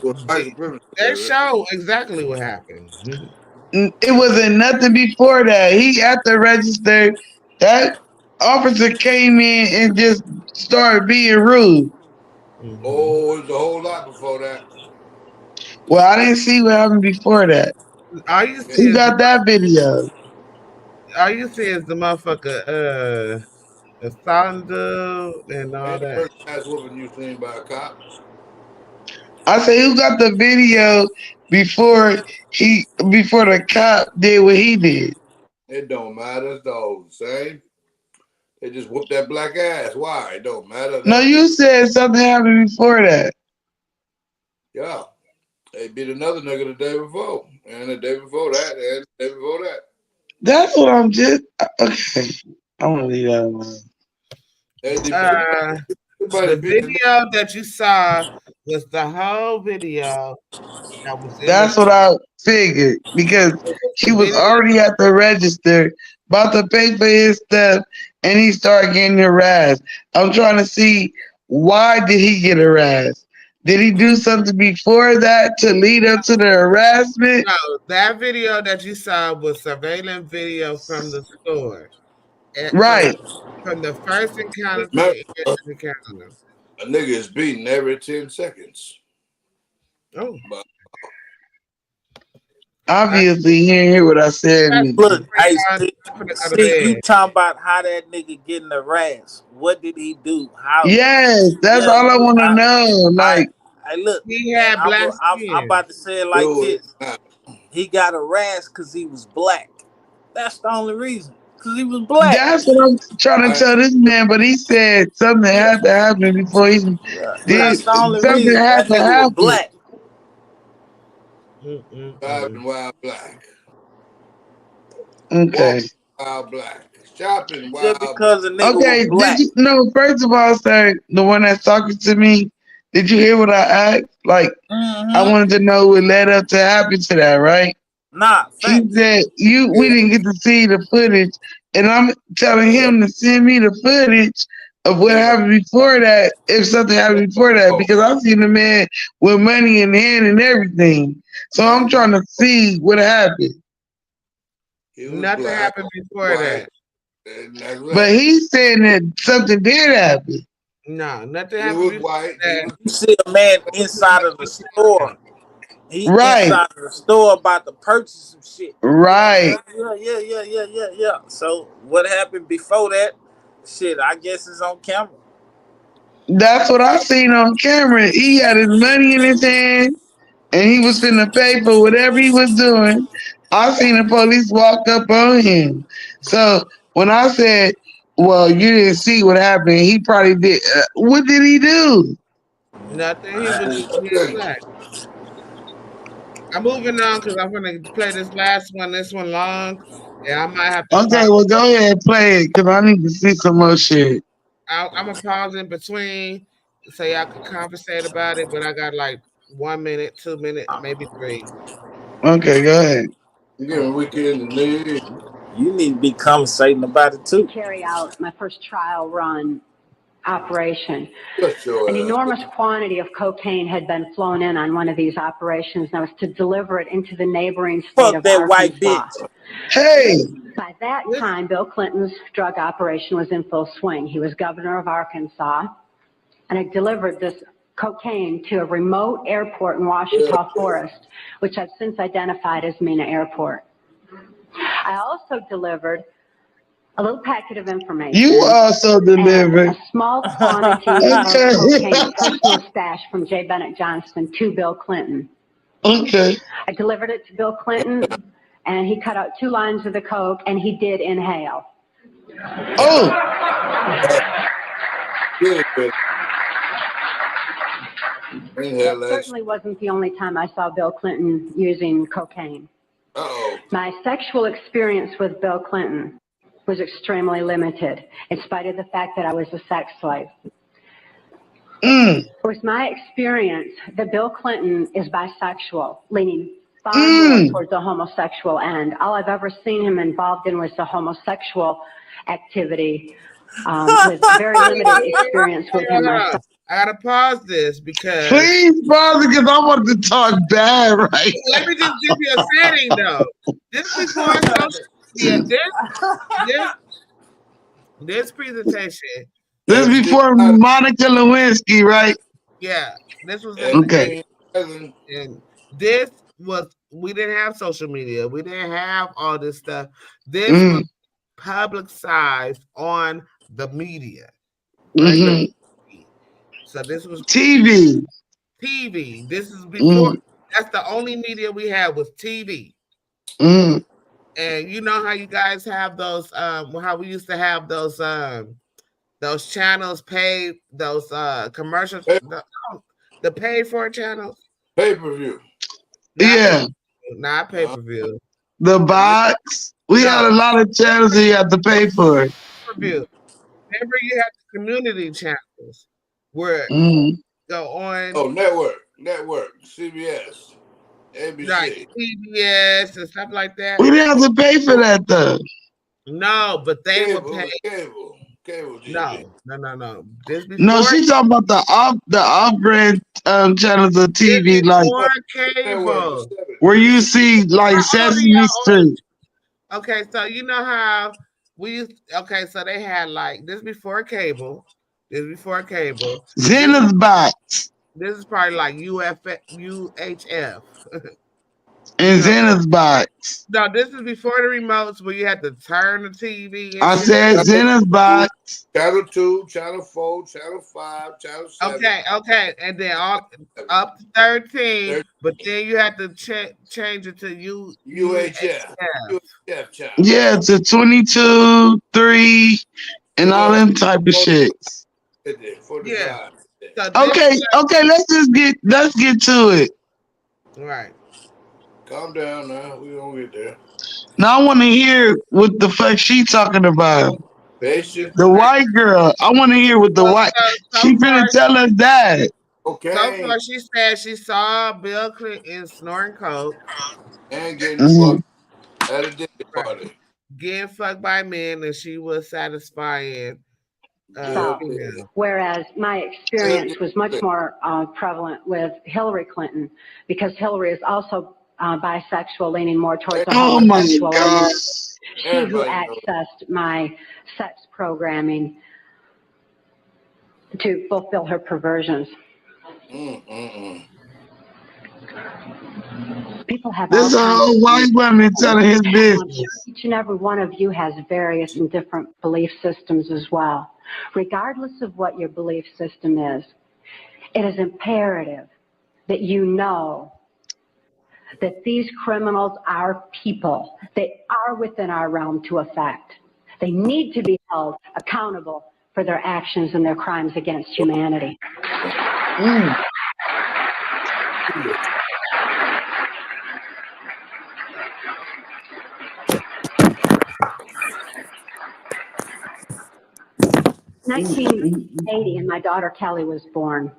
They show exactly what happened. It wasn't nothing before that. He at the register. That officer came in and just started being rude. Oh, it was a whole lot before that. Well, I didn't see what happened before that. All you see Who got that video? All you see is the motherfucker the thunder and all Ain't the that. first ass whooping you seen by a cop. I say, who got the video before the cop did what he did? It don't matter. It's all the same. They just whooped that black ass. Why? It don't matter. No, you said something happened before that. Yeah. They beat another nigga the day before. And the day before that. And the day before that. That's what I'm just okay. I'm gonna leave that alone. The video that you saw was the whole video that was in the. That's what I figured because he The was video. already at the register about to pay for his stuff, and he started getting harassed. I'm trying to see, why did he get harassed? Did he do something before that to lead up to the harassment? No, that video that you saw was surveillance video from the store. Right. From the first encounter to Remember, the end of the encounter. a nigga is beaten every 10 seconds. Oh. But, Obviously, he didn't hear what I said. Look, see, you talking about how that nigga getting harassed? What did he do? How? Yes, that's all I want to know. Like, look, he had black I'm skin. about to say it like this. He got harassed because he was black. That's the only reason. Because he was black. that's what I'm trying to tell this man, but he said something had to happen before he did. That's the only Something reason. had That to nigga was happen. black. Shopping while black. Okay. While black. Shopping while Just because a nigga Okay, was black. did you know, first of all, sir, the one that's talking to me, did you hear what I asked? Like, I wanted to know what led up to happen to that, right? Nah, He said, we didn't get to see the footage, and I'm telling him to send me the footage of what happened before that, if something happened before that, because I've seen the man with money in hand and everything. So I'm trying to see what happened. Nothing happened before that. But he's saying that something did happen. No, nothing happened before that. You see a man inside of the store. He Right. inside of the store about to purchase some shit. Right. Yeah. So what happened before that? Shit, I guess it's on camera. That's what I seen on camera. He had his money in his hand, and he was finna pay for whatever he was doing. I seen the police walk up on him. So when I said, well, you didn't see what happened, he probably did. What did he do? Nothing. He was just being black. I'm moving on because I'm going to play this last one. This one long, and I might have to Okay, pause. well, go ahead and play it, because I need to see some more shit. I'm going to pause in between so y'all can conversate about it, but I got like 1 minute, 2 minutes, maybe 3. Okay, go ahead. You getting weekend and leave. You need to be conversating about it too. Carry out my first trial run operation. Shut your An ass. enormous quantity of cocaine had been flown in on one of these operations, and I was to deliver it into the neighboring state of that white Arkansas. bitch. Hey! By that time, Bill Clinton's drug operation was in full swing. He was governor of Arkansas, and I delivered this cocaine to a remote airport in Ouachita Forest, which I've since identified as Mena Airport. I also delivered a little packet of information. You also delivered a small quantity of cocaine, a personal stash from J. Bennett Johnston to Bill Clinton. Okay. I delivered it to Bill Clinton, and he cut out 2 lines of the coke, and he did inhale. Oh! That certainly wasn't the only time I saw Bill Clinton using cocaine. My sexual experience with Bill Clinton was extremely limited, in spite of the fact that I was a sex slave. It was my experience that Bill Clinton is bisexual, leaning far more towards the homosexual end. All I've ever seen him involved in was the homosexual activity, with very limited experience with him myself. I gotta pause this because Please pause it, because I want to talk bad right let me just give you a setting though. This before social media, this presentation. This before Monica Lewinsky, right? Yeah, this was in, okay. And this was, we didn't have social media. We didn't have all this stuff. This was publicized on the media, regular Mm-hmm. TV. So this was TV. TV. This is before. Mm-hmm. That's the only media we had was TV. Mm-hmm. And you know how you guys have those how we used to have those channels paid, those commercial the paid for channels? Pay-per-view. Not pay, Yeah. not pay-per-view. The box. We had No, a lot of channels that you had to pay for. pay-per-view. Remember you had the community channels where Mm-hmm. go on Oh, network, CBS, like ABC. CBS and stuff like that. We didn't have to pay for that though. No, but they were Cable, paid. cable TV. No. This No, before she talking about the upgrade channels of this TV, like before Network in the cable. 70s. where you see like How old are Sesame y'all on? Street. Okay, so you know how we used. Okay, so they had like this before cable. This before cable. This Zenith box this is probably like UHF. You and know, Zenith box. no, this is before the remotes where you had to turn the TV and I shit. said Zenith box. Channel 2, Channel 4, Channel 5, Channel 7. Okay, and then all up to 13, but then you had to change it to UHF. UHF channel. Yeah, to 22, 3, and all them type of shits. Yeah. 45. So Okay, let's get to it. Right. Calm down now. We gonna get there. Now I want to hear what the fuck she talking about. Patience. The white girl. I want to hear what the white. She finna tell us that. Okay. So far, she said she saw Bill Clinton snorting coke and getting fucked at a dinner party. Getting fucked by men, and she was satisfying. Whereas my experience was much more prevalent with Hillary Clinton, because Hillary is also bisexual, leaning more towards the homosexual element. She who accessed my sex programming to fulfill her perversions. People have This all a kinds whole of white woman telling his business. I'm sure each and every one of you has various and different belief systems as well. Regardless of what your belief system is, it is imperative that you know that these criminals are people. They are within our realm to affect. They need to be held accountable for their actions and their crimes against humanity. 1980, and my daughter Kelly was born.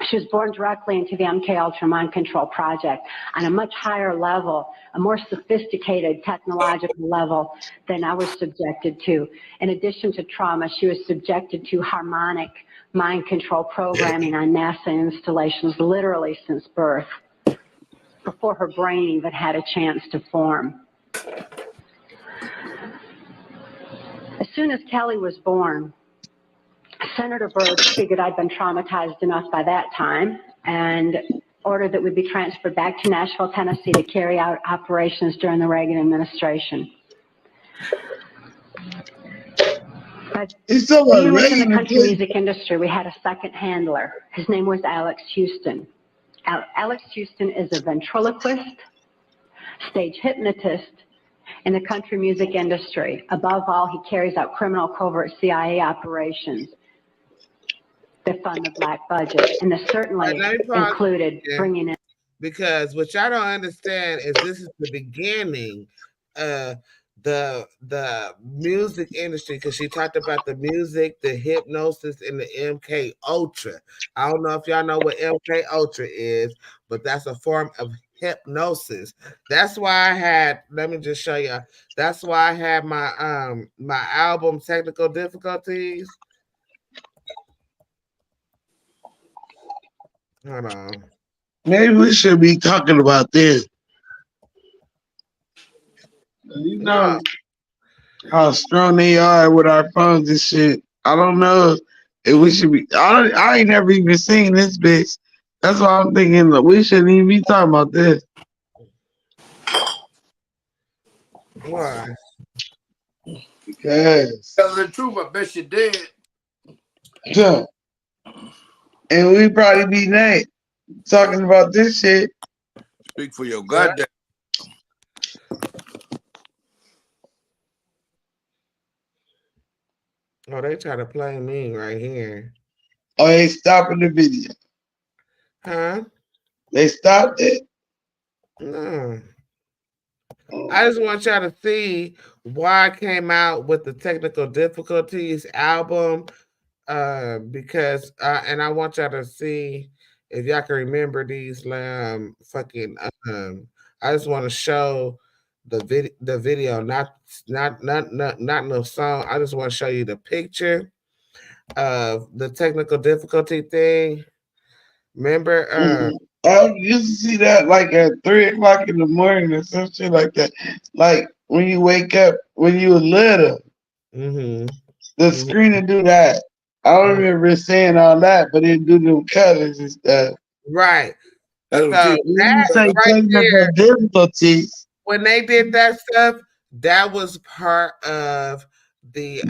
She was born directly into the MK Ultra Mind Control Project on a much higher level, a more sophisticated technological level than I was subjected to. In addition to trauma, she was subjected to harmonic mind control programming on NASA installations literally since birth, before her brain even had a chance to form. As soon as Kelly was born, Senator Byrd figured I'd been traumatized enough by that time and ordered that we be transferred back to Nashville, Tennessee to carry out operations during the Reagan administration. But being within the country music industry, we had a second handler. His name was Alex Houston. Alex Houston is a ventriloquist, stage hypnotist in the country music industry. Above all, he carries out criminal covert CIA operations that fund the black budget, and this certainly included bringing in. Because what y'all don't understand is this is the beginning of the music industry, because she talked about the music, the hypnosis, and the MK Ultra. I don't know if y'all know what MK Ultra is, but that's a form of hypnosis. That's why I had, let me just show you. That's why I had my my album Technical Difficulties. Hold on. Maybe we should be talking about this. You know how strong they are with our phones and shit. I don't know if we should be. I ain't never even seen this bitch. That's why I'm thinking that we shouldn't even be talking about this. Why? Yes. Tell the truth, I bet you did. So, and we probably be next talking about this shit. Speak for your goddamn. Oh, they try to play me right here. Oh, they stopping the video. Huh? They stopped it? No. I just want y'all to see why I came out with the Technical Difficulties album. Because and I want y'all to see if y'all can remember these fucking I just want to show the video, not no song. I just want to show you the picture of the technical difficulty thing. Remember I used to see that like at 3 o'clock in the morning or some shit like that. Like when you wake up when you were little. The screen to do that. I don't remember saying all that, but it do them colors and stuff. Right. So That right technical there, difficulties. when they did that stuff, that was part of the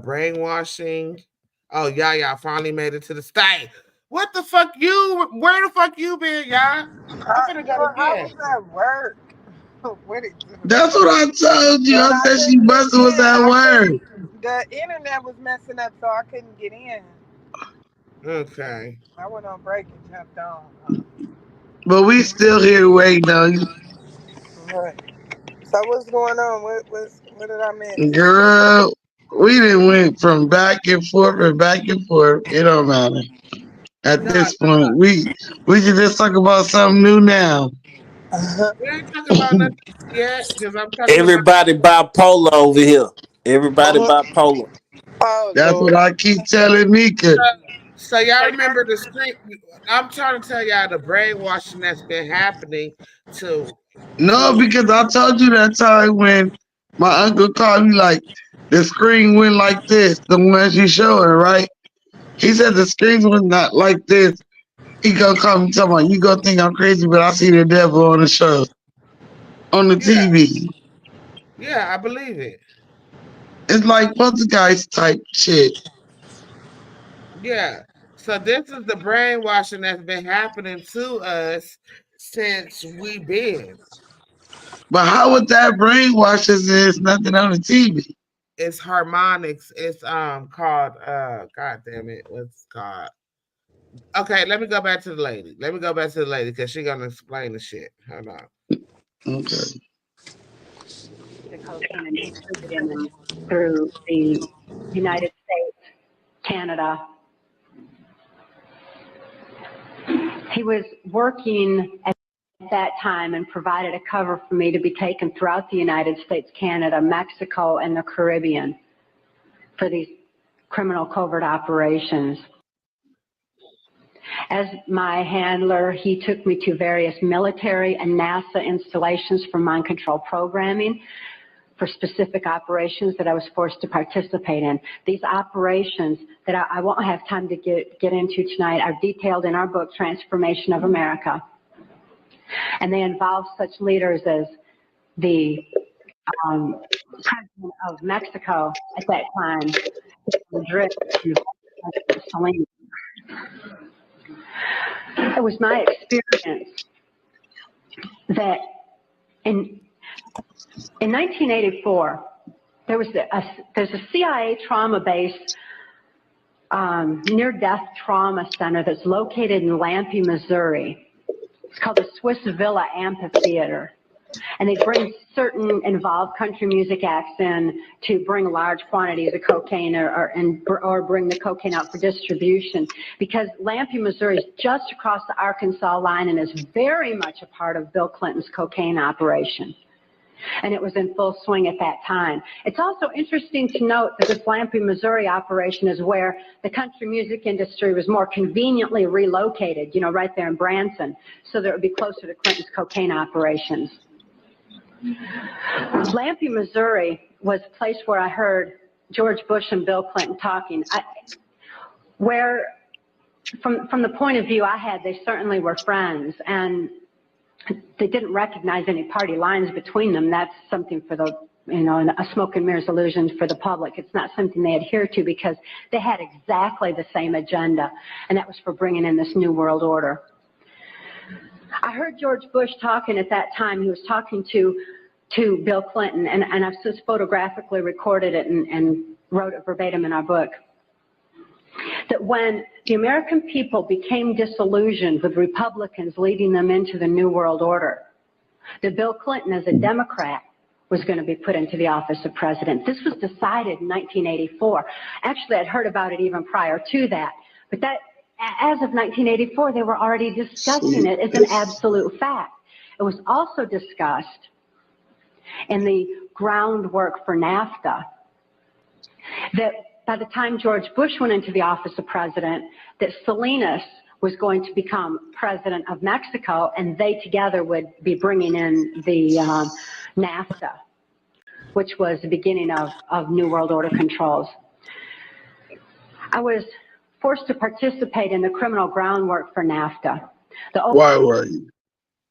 brainwashing. Oh, y'all finally made it to the state. What the fuck you? Where the fuck you been, y'all? I'm finna go to I bed. was at work. What it do? That's what I told you. And I I said she couldn't get busted was in. at work. The internet was messing up, so I couldn't get in. Okay. I went on break and jumped on. But we still here waiting on you. Right. So what's going on? What did I miss? Girl, we done went from back and forth and back and forth. It don't matter. At this point, we can just talk about something new now. We ain't talking about nothing yet because I'm talking about. Everybody bipolar over here. Everybody bipolar. Oh That's what Lord. I keep telling Mika. So y'all remember the screen? I'm trying to tell y'all the brainwashing that's been happening to. No, because I told you that time when my uncle called me like the screen went like this, the ones you showing, right? He said the screens was not like this. He gonna call me talking about you gonna think I'm crazy, but I see the devil on the show. On the TV. Yeah, I believe it. It's like poltergeist type shit. Yeah. So this is the brainwashing that's been happening to us since we been. But how would that brainwash us if there's nothing on the TV? It's harmonics. It's called god damn it, what's it called? Okay, let me go back to the lady. Let me go back to the lady because she's gonna explain the shit. Hold on. Okay. The cocaine and distributing them through the United States, Canada. He was working at that time and provided a cover for me to be taken throughout the United States, Canada, Mexico, and the Caribbean for these criminal covert operations. As my handler, he took me to various military and NASA installations for mind control programming for specific operations that I was forced to participate in. These operations that I won't have time to get into tonight are detailed in our book, Transformation of America. And they involve such leaders as the president of Mexico at that time, Madrid, Mussolini. It was my experience that in 1984, there's a CIA trauma-based near-death trauma center that's located in Lampe, Missouri. It's called the Swiss Villa Amphitheater. And they bring certain involved country music acts in to bring large quantities of cocaine or bring the cocaine out for distribution. Because Lampe, Missouri is just across the Arkansas line and is very much a part of Bill Clinton's cocaine operation. And it was in full swing at that time. It's also interesting to note that this Lampe, Missouri operation is where the country music industry was more conveniently relocated, you know, right there in Branson, so that it would be closer to Clinton's cocaine operations. Lampe, Missouri was a place where I heard George Bush and Bill Clinton talking, where from the point of view I had, they certainly were friends, and they didn't recognize any party lines between them. That's something for the a smoke and mirrors illusion for the public. It's not something they adhere to because they had exactly the same agenda, and that was for bringing in this new world order. I heard George Bush talking at that time. He was talking to Bill Clinton, and I've since photographically recorded it and wrote it verbatim in our book, that when the American people became disillusioned with Republicans leading them into the New World Order, that Bill Clinton, as a Democrat, was going to be put into the office of president. This was decided in 1984. Actually, I'd heard about it even prior to that, but that, as of 1984, they were already discussing it as an absolute fact. It was also discussed in the groundwork for NAFTA that by the time George Bush went into the office of president, that Salinas was going to become president of Mexico, and they together would be bringing in the NAFTA, which was the beginning of New World Order controls. I was forced to participate in the criminal groundwork for NAFTA. Why were you?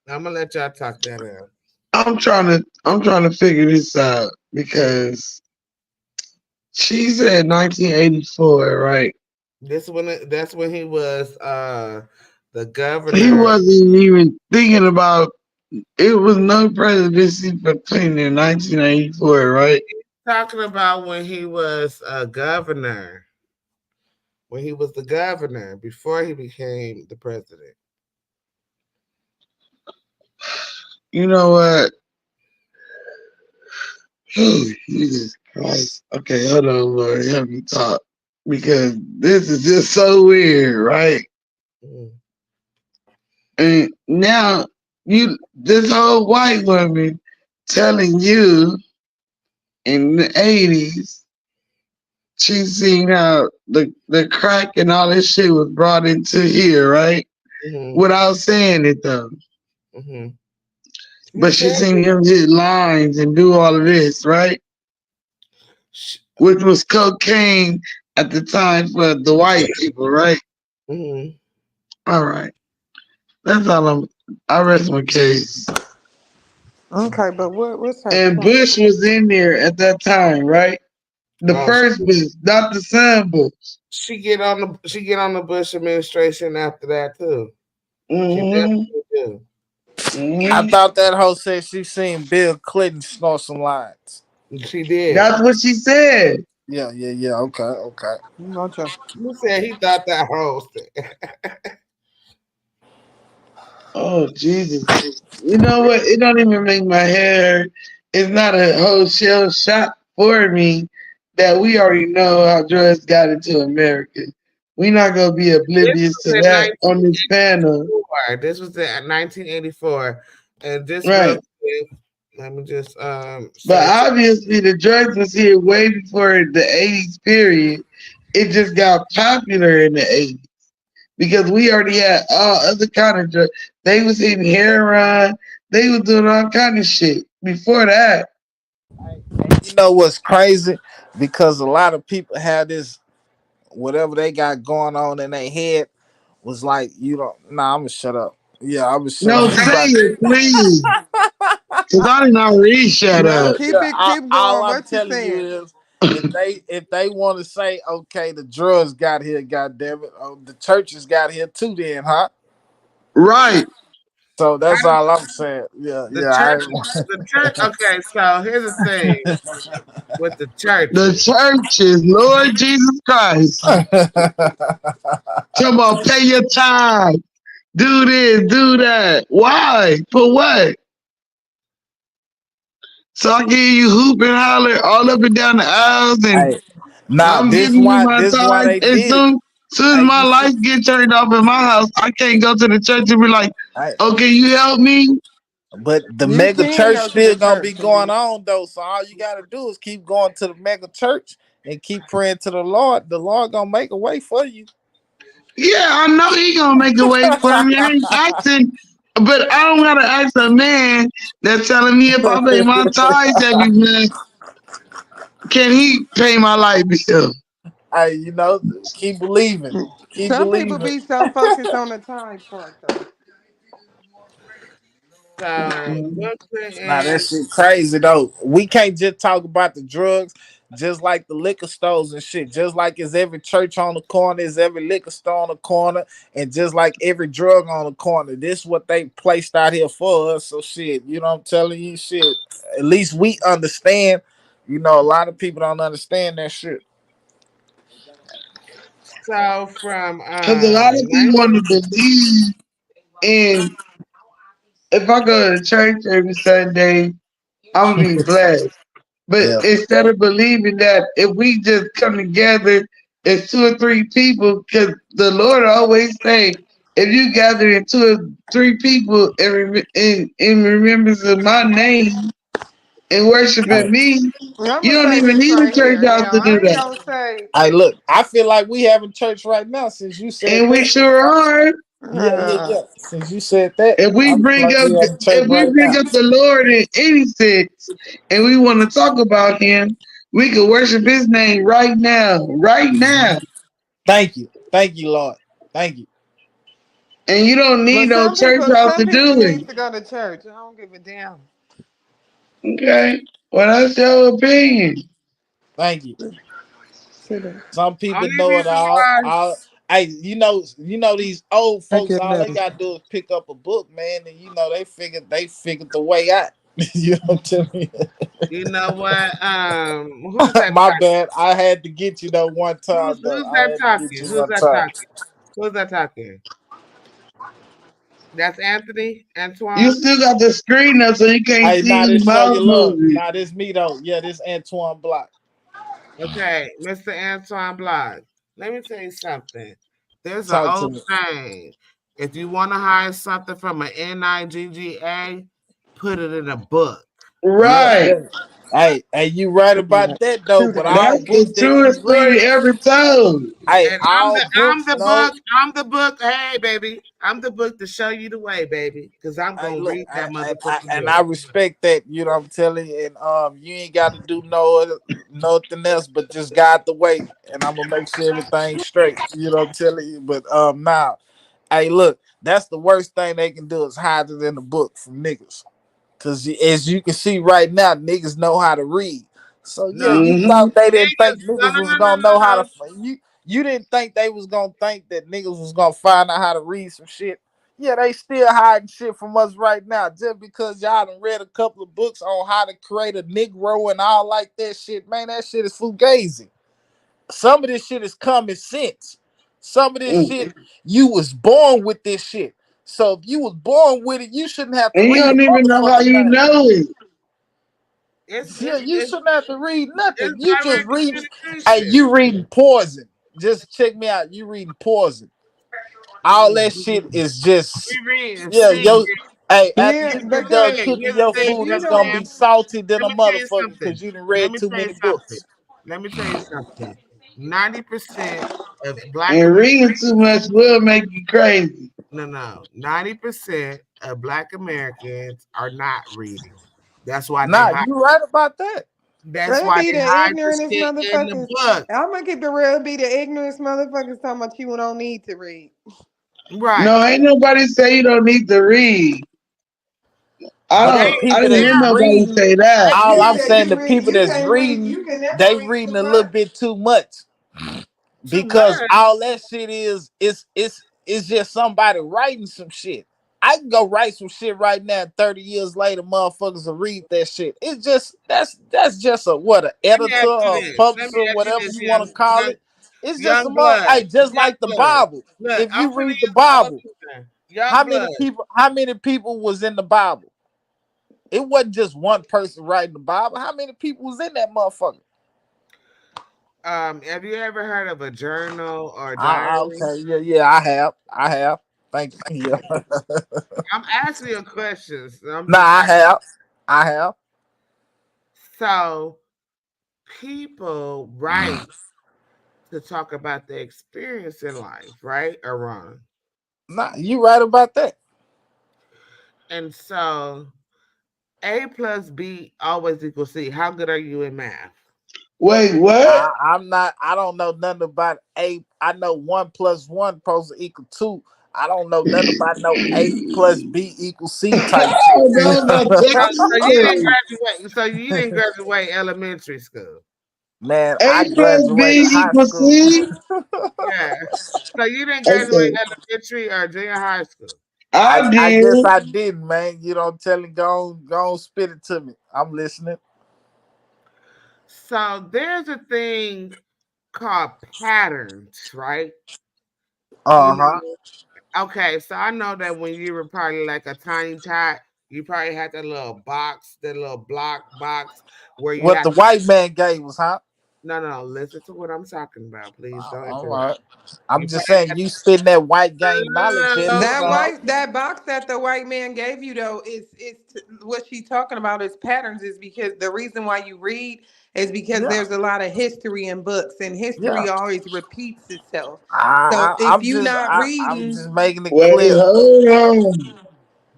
I'm gonna let y'all talk that out. I'm trying to figure this out because she said 1984, right? That's when he was the governor. He wasn't even thinking about it. Was no presidency for Clinton in 1984, right? He's talking about when he was a governor. When he was the governor before he became the president. You know what? Oh, Jesus Christ. Okay, hold on, Lord. Help me talk. Because this is just so weird, right? Mm. And now this whole white woman telling you in the 80s, she's seen how the crack and all this shit was brought into here, right? Mm-hmm. Without saying it though. Mm-hmm. But she's seen him hit lines and do all of this, right? Which was cocaine at the time for the white people, right? Mm-hmm. All right. That's all I rest my case. Okay, but what's her And point? Bush was in there at that time, right? The first Bush, not the son Bush. She get on the Bush administration after that too. Mm-hmm. I thought that hoe said she seen Bill Clinton snort some lines. She did. That's what she said. Yeah. Okay. You said he thought that hoe said. Oh Jesus! You know what? It don't even make my hair. It's not a whole shell shock for me that we already know how drugs got into America. We're not gonna be oblivious to that on this panel. This was in 1984, and this Right. let me just But obviously the drugs was here way before the 80s period. It just got popular in the 80s. Because we already had all other kind of drugs. They was hitting heroin. They was doing all kind of shit before that. You know what's crazy? Because a lot of people had this, whatever they got going on in their head was like, you don't. Nah, I'm gonna shut up. Yeah, I'm gonna shut No, up. say it, please. Because I did not read shut up. Keep going. All I'm What you telling saying? you is, if they want to say, okay, the drugs got here, goddamn it, the churches got here too, then, huh? Right. So that's all I'm saying. The church. Okay, so here's the thing with the church. The churches, Lord Jesus Christ. Come on, pay your time. Do this, do that. Why? For what? So I hear you hoop and holler all up and down the aisles, and I'm giving you my time. And soon as my lights get turned off in my house, I can't go to the church and be like, "Oh, can you help me?" But the mega church still gonna be going on though. So all you gotta do is keep going to the mega church and keep praying to the Lord. The Lord gonna make a way for you. Yeah, I know he gonna make a way for me. I ain't asking, but I don't gotta ask a man that's telling me if I pay my tithes every month, can he pay my light bill? Hey, you know, keep believing. Some people be so focused on the time part though. So Bill Nah, Clinton, that shit crazy though. We can't just talk about the drugs, just like the liquor stores and shit. Just like it's every church on the corner, is every liquor store on the corner, and just like every drug on the corner. This what they placed out here for us. So shit, you know what I'm telling you? Shit. At least we understand. You know, a lot of people don't understand that shit. so from Because a lot of people want 19, to believe in, if I go to church every Sunday, I'm going to be blessed. But Yeah. instead of believing that, if we just come together as 2 or 3 people, because the Lord always say, if you gather in 2 or 3 people in remembrance of my name and worshiping me, I'm you gonna don't say even this need a right church here. house Now to do I ain't that. gonna say. Hey, look, I feel like we having church right now since you said And we that. sure are. Yeah. Since you said that, If we I feel bring like up we having church if we right bring now. up the Lord in any sense and we want to talk about him, we can worship his name right now. Right now. Thank you, Lord. Thank you. And you don't need But no church house some to people do it. needs to go to church. I don't give a damn. Okay. Well, that's your opinion. Thank you. Sit down. Some people only know it reason all. why, Hey, you know these old Take folks. your All they medicine. gotta do is pick up a book, man, and you know they figured the way out. You know what I'm telling you know what? you? Who's that My talking? bad. I had to get you though one time though. Who's I that had to get talking? you Who's one that time. talking? Who's that talking? That's Anthony You Antoine. still got the screen up so you can't Hey, see nah, who this show mouth you love. moving. Nah, this me though. Yeah, this Antoine Block. Okay, Mr. Antoine Block. Let me tell you something. There's an Talk to old me. saying. If you want to hide something from an NIGGA, put it in a book. Yeah, Right. yeah. Hey, you right about that though. Chew But that. all That's the books that truest you story read, ever told. hey, And all I'm books the know. book. I'm the book. Hey, baby, I'm the book to show you the way, baby. Because I'm Hey, gonna look, read that I motherfucking and I book. respect that. You know what I'm telling you, and you ain't got to do nothing else but just guide the way, and I'm gonna make sure everything's straight. You know what I'm telling you. But now, hey, look, that's the worst thing they can do is hide it in the book from niggas. Cause as you can see right now, niggas know how to read. So yeah, No, you Mm-hmm. thought they didn't think niggas. No, niggas no, was no, no, gonna know how no, to no. you didn't think they was gonna think that niggas was gonna find out how to read some shit. Yeah, they still hiding shit from us right now just because y'all done read a couple of books on how to create a Negro and all like that shit. Man, that shit is fugazi. Some of this shit is common sense. Some of this Mm. shit, you was born with this shit. So if you was born with it, you shouldn't have to And you read a don't even know how motherfucking you thing. know it. It's Yeah, it's you it's shouldn't have to read nothing. it's You just direct read. Hey, communication. you reading Poison. Just check me out. You reading Poison. All that shit is just, We reading yeah, Sig. yo. Hey, after Yeah, you Here's the get because done thing. cooking Here's the your thing, if food, you it's Mr. gonna don't, be M. salty than Let a me tell you motherfucker something. because you done Let read me too tell you many something. books. Let me tell you something. 90% of Black And Americans, reading too much will make you crazy. no, 90% of Black Americans are not reading. That's why they Nah, hide. you right about that. That's they why be they the hide the ignorantest shit in the motherfuckers. book. I'm gonna keep it real. Be the ignorant motherfuckers talking about you don't need to read. Right. No, ain't nobody say you don't need to read. But the I people didn't hear that's nobody reading, say that. all You I'm say saying, you the read. people You that's can't read. reading, You can never they read reading too a little much. bit too much. Too Because much. all that shit is it's just somebody writing some shit. I can go write some shit right now. 30 years later, motherfuckers will read that shit. It's just that's just a what an Let me editor ask you or this. Let me publisher, ask you whatever this, you want to call it. It's just young a blood. hey, just Young like the blood. Bible. Look, If I'm you finna read the use my Bible, autism. Young blood. how many people was in the Bible? It wasn't just one person writing the Bible. How many people was in that motherfucker? Have you ever heard of a journal or a diary? Okay, yeah, I have. Thank you. Yeah. I'm asking you questions. I'm Nah, just asking. I have. So people write to talk about their experience in life, right or wrong? Nah, you right about that. And so A plus B always equals C. How good are you in math? Wait, what? I'm not. I don't know nothing about A. I know 1 + 1 supposed to equal 2. I don't know nothing about no A plus B equals C type I shit. don't know about that So you didn't graduate elementary school. Man, I A plus graduated B high equals school. C. Yeah. So you didn't graduate Okay, elementary or junior high school. I I did. guess I didn't, man. You don't tell it, go on, spit it to me. I'm listening. So there's a thing called patterns, right? You Uh-huh. know, okay, so I know that when you were probably like a tiny tot, you probably had that little box, that little block box where you What have the white man gave us, huh? no, listen to what I'm talking about, please don't All interrupt. right. I'm You just probably saying had you spitting that white game knowledge at us, That so white that box that the white man gave you though is what she talking about is patterns is because the reason why you read is because yeah, there's a lot of history in books and yeah. history always repeats itself. So if you not I'm reading, just making it Wait, clear. hold on.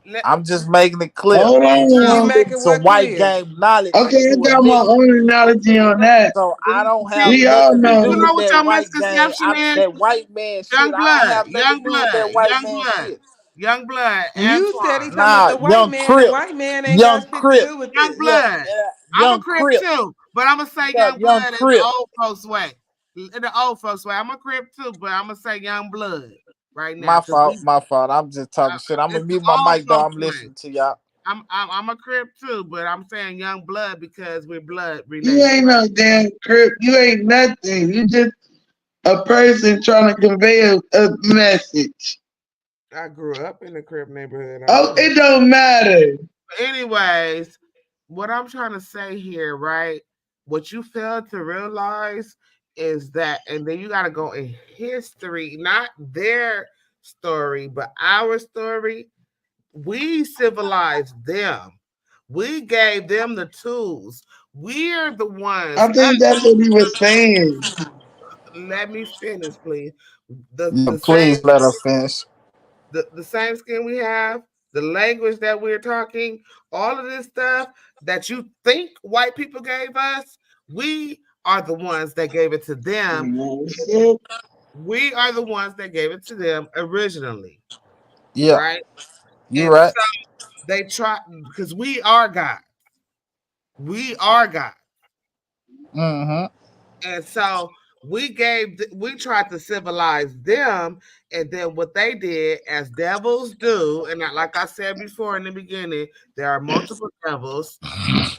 let, I'm just making it clear. Hold She's you on. make spitting it some what white clear. game knowledge Okay, I to a got my nigga. own analogy on that. So I don't have see, We all nothing to do you know. know with what that your white game. misconception is? That white man shit. Young I don't blood, have nothing to young do with blood, that white young man blood, shit. young blood, You said he Antoine. talking about Nah, the white young man. The Crip, white man ain't young got shit to Crip, do with Young this. yeah, blood. I'm a young crip Crip, too, but I'm gonna say yeah, young young blood in the Crip. old folks way. In the old folks way, I'm a crip too, but I'm gonna say young blood right now My because fault, we my fault. I'm just talking shit. I'm gonna it's the mute my old mic though. folks I'm way. listening to y'all. I'm a crip too, but I'm saying young blood because we're blood You related. ain't no damn crip. You ain't nothing. You just a person trying to convey a message. I grew up in a crip neighborhood. I Oh, know that. it don't matter. But anyways, what I'm trying to say here, right? What you fail to realize is that, and then you got to go in history, not their story, but our story. We civilized them. We gave them the tools. We're the ones. I think that's what he was saying. Let me finish, please. The Yeah, the same please let her finish. the same skin we have, the language that we're talking, all of this stuff that you think white people gave us, we are the ones that gave it to them. You know what I'm saying? We are the ones that gave it to them originally, Yeah, right? you And right. so they try because we are God. We are God. Mm-hmm. And so we tried to civilize them, and then what they did, as devils do, and like I said before in the beginning, there are multiple devils.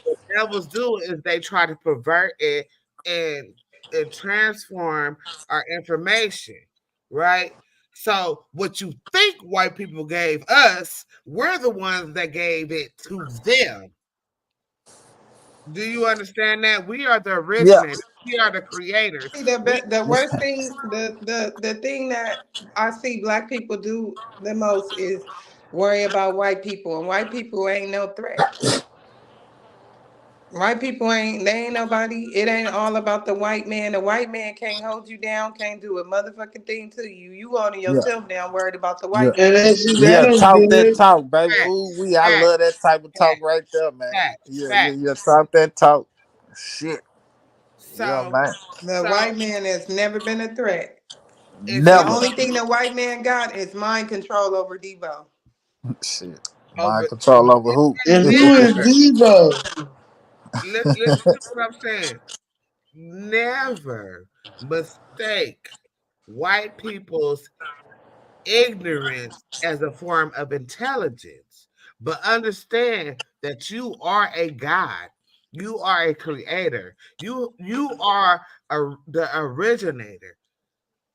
What devils do is they try to pervert it and, and transform our information, right? So what you think white people gave us, we're the ones that gave it to them. Do you understand that? We are the Yeah. originators. We are the creators. See, We the worst thing, the thing that I see black people do the most is worry about white people, and white people ain't no threat. White people ain't they ain't nobody. It ain't all about the white man. The white man can't hold you down, can't do a motherfucking thing to you. You holding Yeah. yourself down, worried about the Yeah. white And man. that shit, that Yeah, don't talk that good. talk, baby. Ooh, facts, we I facts, love that type of talk facts, right there, man. facts, Yeah, yeah, yeah. facts. Talk that talk. Shit. Yeah, So, man. The so white man has never been a threat. if The you Never. only thing the white man got is mind control over Debo. Shit. Mind over control over who? And who is never Debo? listen to what I'm saying. Never mistake white people's ignorance as a form of intelligence, but understand that you are a god. You are a creator. You are the originator.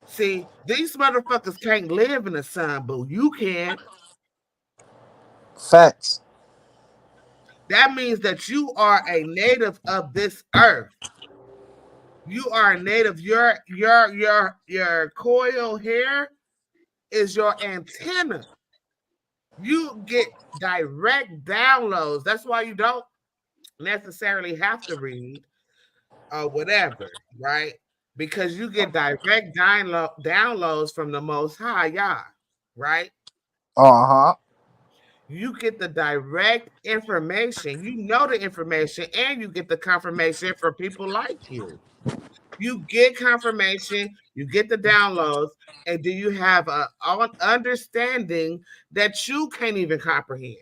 See, these motherfuckers can't live in the sun, but you can. Facts. That means that you are a native of this earth. You are a native. Your coil hair is your antenna. You get direct downloads. That's why you don't necessarily have to read or whatever, right? Because you get direct downloads from the Most High, Yah, right? Uh-huh. You get the direct information. You know the information, and you get the confirmation from people like you. You get confirmation, you get the downloads, and do you have a understanding that you can't even comprehend?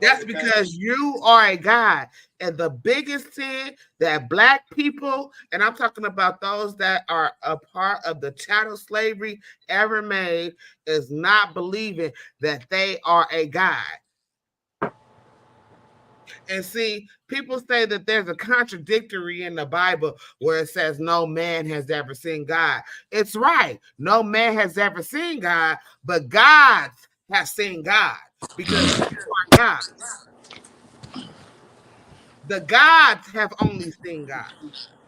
That's because you are a God. And the biggest sin that Black people, and I'm talking about those that are a part of the chattel slavery ever made, is not believing that they are a God. And see, people say that there's a contradictory in the Bible where it says no man has ever seen God. It's right. No man has ever seen God, but God has seen God because you are God. The gods have only seen God.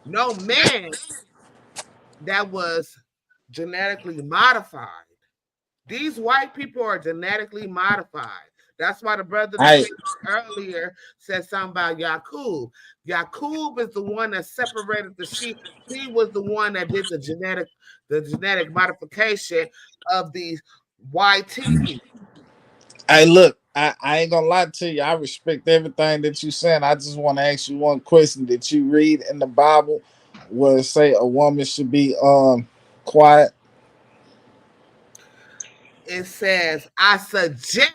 No man that was genetically modified. These white people are genetically modified. That's why the brother that came earlier said something about Yakub. Yakub is the one that separated the sheep. He was the one that did the genetic modification of these YT people. Hey, look, I ain't gonna lie to you. I respect everything that you saying. I just want to ask you one question. Did you read in the Bible where it say a woman should be quiet? It says, I suggest.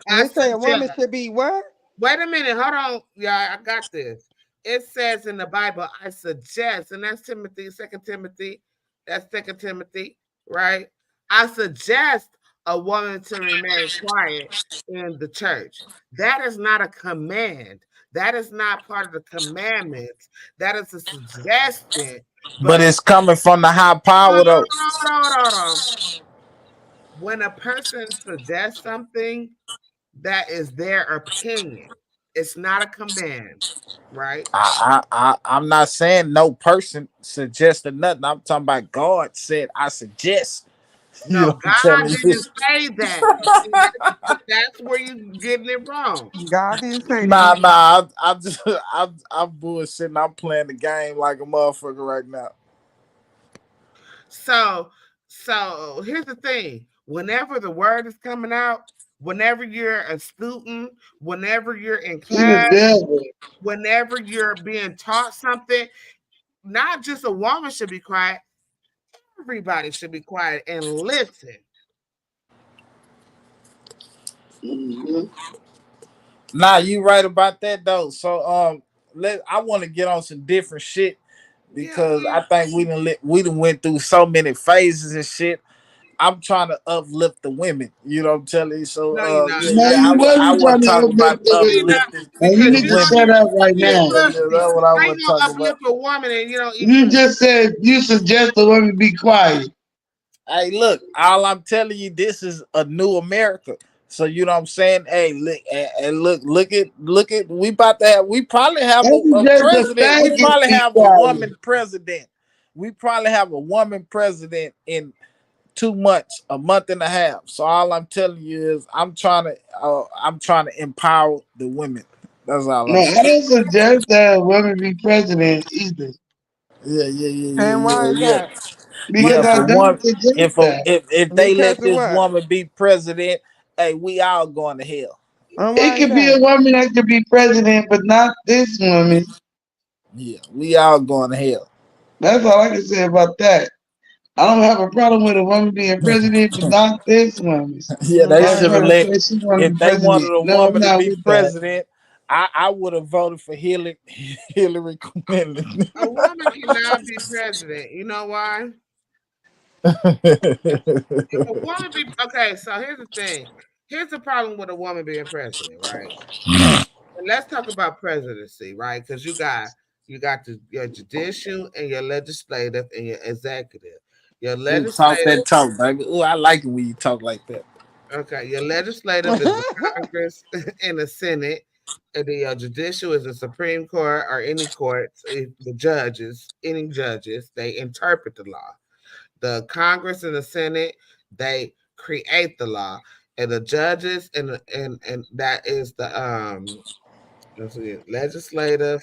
I They say a woman suggest. should be what? Wait a minute, hold on, y'all. I got this. It says in the Bible, I suggest, and that's Timothy, Second Timothy. That's Second Timothy, right? I suggest a woman to remain quiet in the church. That is not a command. That is not part of the commandments. That is a suggestion. But But it's coming from the high power though. hold on. When a person suggests something, that is their opinion. It's not a command, right? I'm not saying no person suggested nothing. I'm talking about God said I suggest. You No, know what I'm God telling you? didn't say that. That's where you getting it wrong. God didn't say Nah, that. nah. I'm just I'm bullshitting. I'm playing the game like a motherfucker right now. So here's the thing. Whenever the word is coming out, whenever you're a student, whenever you're in class, whenever you're being taught something, not just a woman should be quiet. Everybody should be quiet and listen. Mm-hmm. Nah, you right about that though. So I want to get on some different shit because I think we done went through so many phases and shit. I'm trying to uplift the women. You know what I'm telling you? So No, you're not. No, you I wasn't want trying to to talk uplift about the women. uplifting And you the need to women. shut up right now. That's what I How you want to gonna talk about. uplift a woman and you don't You even? just said you suggest the women be quiet. Hey, look, all I'm telling you, this is a new America. So you know what I'm saying? Hey, look, and look at. We probably have That's a just a president. fact. We probably Be have a quiet. woman president. We probably have a woman president in 2 months, a month and a half. So all I'm telling you is, I'm trying to empower the women. That's all No, I'm I saying. don't suggest that women be president either. And why is Yeah. that? Yeah, Because if I a don't woman, suggest that. if they Because let of this what? woman be president, hey, we all going to hell. And It why is could be a that? woman that could be president, but not this woman. Yeah, we all going to hell. That's all I can say about that. I don't have a problem with a woman being president, but not this woman. Yeah, And they why That's is should have trying to that? let. say she want to If be they wanted president. a No, I'm woman to not be with that. president, I would have voted for Hillary Clinton. A woman cannot be president. You know why? If a woman be okay, so here's the thing. Here's the problem with a woman being president, right? And let's talk about presidency, right? Because you got your judicial and your legislative and your executive. Your Ooh, talk legislative, that talk, baby. Ooh, I like it when you talk like that. okay, your legislative is the Congress and the Senate, and then your judicial is the Supreme Court or any courts, the judges, any judges, they interpret the law. The Congress and the Senate, they create the law, and the judges and that is the let's see, legislative.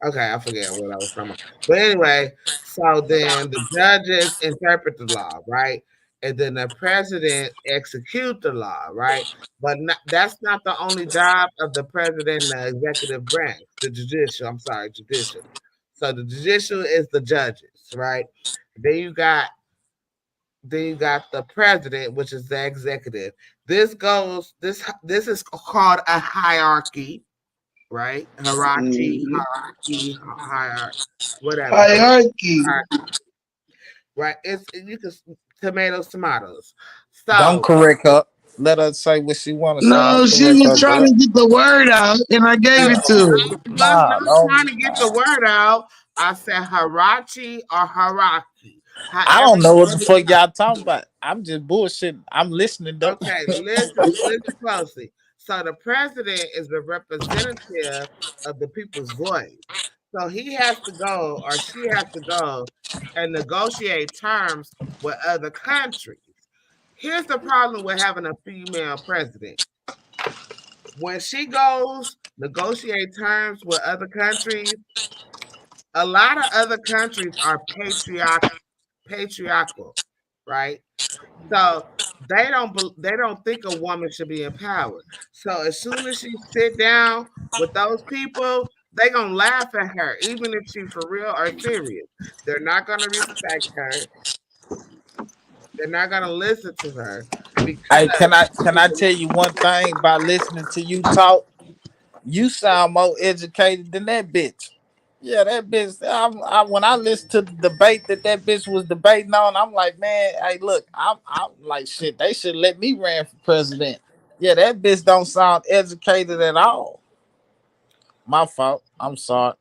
Okay, I forget what I was talking about. But anyway, so then the judges interpret the law, right? And then the president execute the law, right? But that's not the only job of the president and the executive branch, the judicial. I'm sorry, judicial. So the judicial is the judges, right? Then you got the president, which is the executive. This is called a hierarchy, right? Hierarchy, whatever. Hierarchy. Right? It's you can tomatoes. Don't So correct her. Let her say what she want to say. No, Don't she correct was her, trying girl. to get the word out, and I gave it to her. I was Nah, not don't. trying to get the word out. I said hierarchy or hierarchy. I However don't you know what the want to fuck say. y'all talking about. I'm just bullshitting. I'm listening though. Okay, listen closely. So the president is the representative of the people's voice. So he has to go or she has to go and negotiate terms with other countries. Here's the problem with having a female president. When she goes negotiate terms with other countries, a lot of other countries are patriarchal, right? So they don't think a woman should be empowered. So as soon as she sit down with those people, they gonna laugh at her, even if she's for real or serious. They're not gonna respect her. They're not gonna listen to her Hey, because can I tell you one thing by listening to you talk? You sound more educated than that bitch. Yeah, that bitch. When I listened to the debate that bitch was debating on, I'm like, man, hey, look, I'm like, shit. They should let me run for president. Yeah, that bitch don't sound educated at all. My fault. I'm sorry.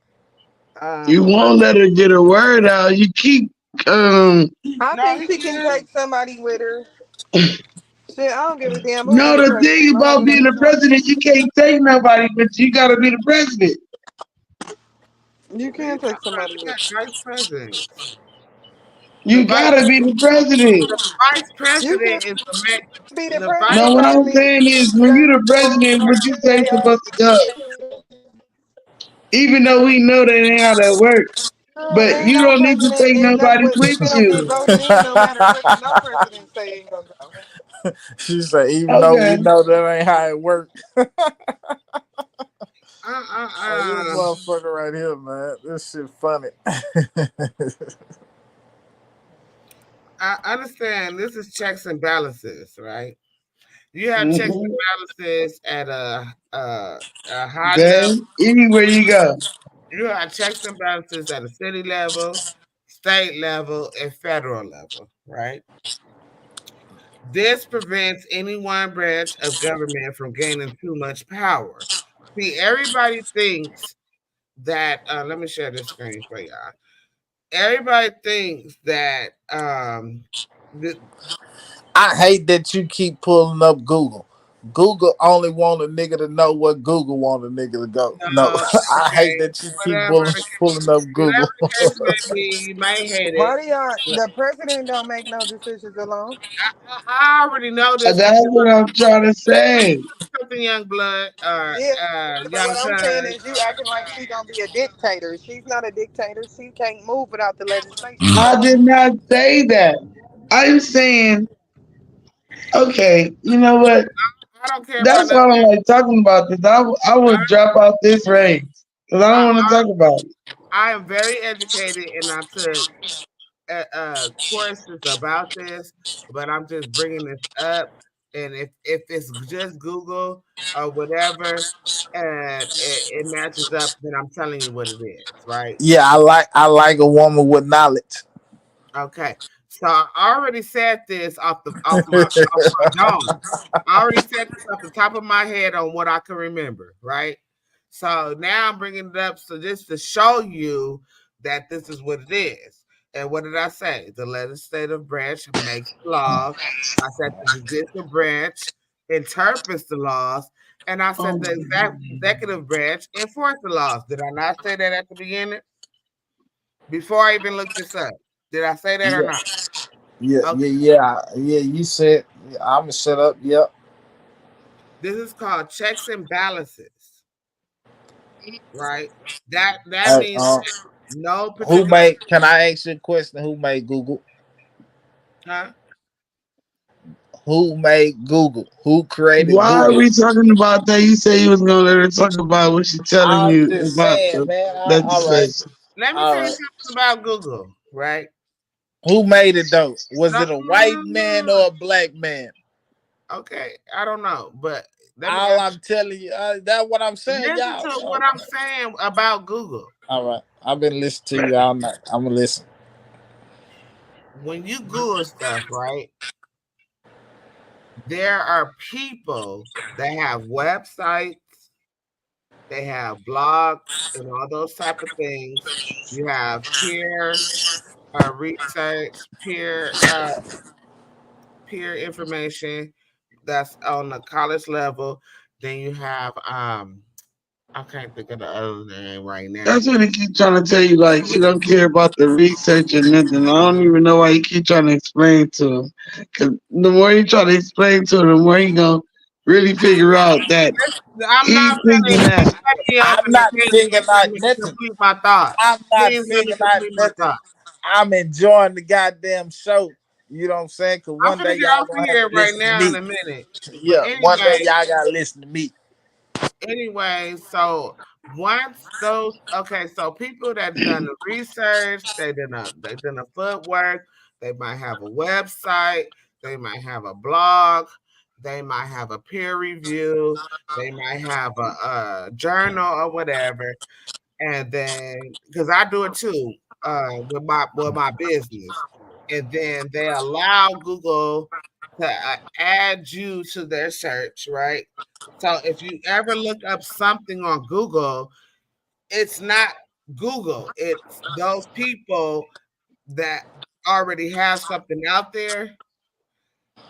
You won't let her get her word out. You keep I no, think he she can can. take somebody with her. Shit, I don't give a damn who No, be the the president. thing As long as about it being ain't the Trump. president, you can't take nobody, but you gotta be the president. You can take somebody You with got vice presidents. The You vice gotta be the president. the vice you. You can president is the man. be the The vice No, president, what I'm Tommy. saying is when The you're the president, what you say supposed to go. Even though we know that ain't how that works. But ain't you no don't need to president take end up nobody with with still get you. voted in no matter what no president say ain't gonna go. She said, even though we Okay. know that ain't how it works. Oh, this uh, motherfucker right here, man. This shit funny. I understand this is checks and balances, right? You have checks Mm-hmm. and balances at a high level. Okay. Anywhere you go. You have checks and balances at a city level, state level, and federal level, right? This prevents any one branch of government from gaining too much power. See, everybody thinks that. Let me share this screen for y'all. Everybody thinks that I hate that you keep pulling up Google. Google only want a nigga to know what Google want a nigga to go. No, I hate okay, that you keep whatever pulling up whatever Google. the case may be, you may hate it. Why do y'all But the president don't make no decisions alone? I already know this That's because what I'm trying to say. something young blood or Yeah, but young what I'm saying cuz. is you acting like she gonna be a dictator. She's not a dictator. She can't move without the legislation. I did not say that. I'm saying, okay, you know what? I don't care about That's why nothing. I don't like talking about this. I would drop out this race because I I, don't want to talk about it. I am very educated and I took courses about this, but I'm just bringing this up. And if it's just Google or whatever, and it matches up, then I'm telling you what it is, right? Yeah, I like a woman with knowledge. Okay. So I already said this off my dome. I already said this off the top of my head on what I can remember, right? So now I'm bringing it up so just to show you that this is what it is. And what did I say? The legislative branch makes the laws. I said the judicial branch interprets the laws. And I said the executive branch enforces the laws. Did I not say that at the beginning? Before I even looked this up. Did I say that or Yeah, not? Okay. yeah. You said I'm gonna shut up. Yep. This is called checks and balances, right? That Hey, means no who particular made? Can I ask you a question? Who made Google? huh? Who made Google? Who created Why are Google? we talking about that? You say you was gonna let her talk about what she's telling I'm you just about saying, the man. All right. legislation. let me All tell you right. something about Google, right? Who made it though? Was No, it a white man or a black man? okay, I don't know, but let me All ask. I'm telling you, that's what I'm saying, Listen y'all. to what I'm saying about Google. All right, I've been listening to you all night. I'm gonna listen. When you Google stuff, right? There are people that have websites, they have blogs, and all those type of things. You have peer research, peer information that's on the college level. Then you have I can't think of the other name right now. That's what he keep trying to tell you. Like he don't care about the research or nothing. I don't even know why he keep trying to explain to him. Cause the more you try to explain to him, the more he gonna really figure out that I'm he's not thinking finna that. me off I'm and not figuring out nothing. complete my thought. I'm not Please let me figuring out complete my nothing. thought. I'm enjoying the goddamn show. You know what I'm saying? Cause I'm one day finna get y'all off of gonna have here to right listen to now in me. a minute. But Yeah, one day anyway, y'all gotta listen to me. So once those so people that done the research, they done the footwork, they might have a website, they might have a blog, they might have a peer review, they might have a journal or whatever. And then because I do it too, with my business. And then they allow Google to add you to their search, right? So if you ever look up something on Google, it's not Google. It's those people that already have something out there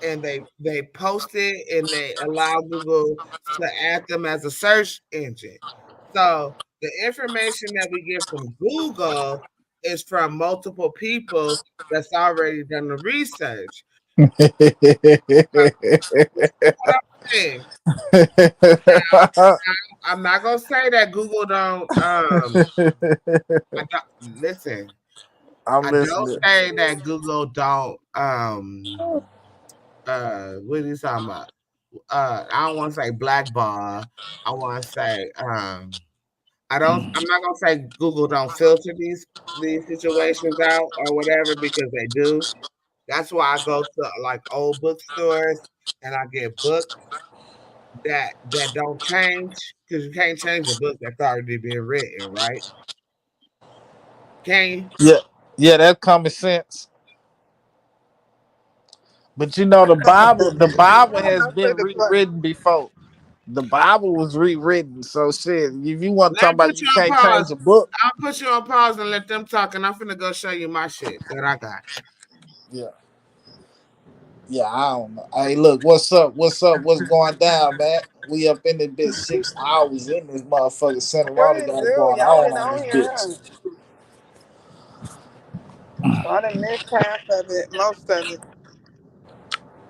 and they post it and they allow Google to add them as a search engine. So the information that we get from Google is from multiple people that's already done the research. What I'm saying. Now, I'm not gonna say that Google don't. I don't listen. I'm I don't listening. say that Google don't. What are you talking about? I don't want to say blackball. I want to say I don't. I'm not gonna say Google don't filter these situations out or whatever because they do. That's why I go to like old bookstores and I get books that don't change because you can't change a book that's already been written, right? Can you? Yeah, yeah, that's common sense. But you know the Bible has been rewritten before. The Bible was rewritten. So shit, if you want to Let talk me about put you you on can't pause. change a book. I'll put you on pause and let them talk, and I'm finna go show you my shit that I got. Yeah. Yeah, I don't know. Hey, look, what's up? What's up? What's going down, man? We up in this bitch 6 hours in this motherfucker. What SendaRoni it got it do? going Y'all been on on this here, bitch. huh? I done missed half of it, most of it.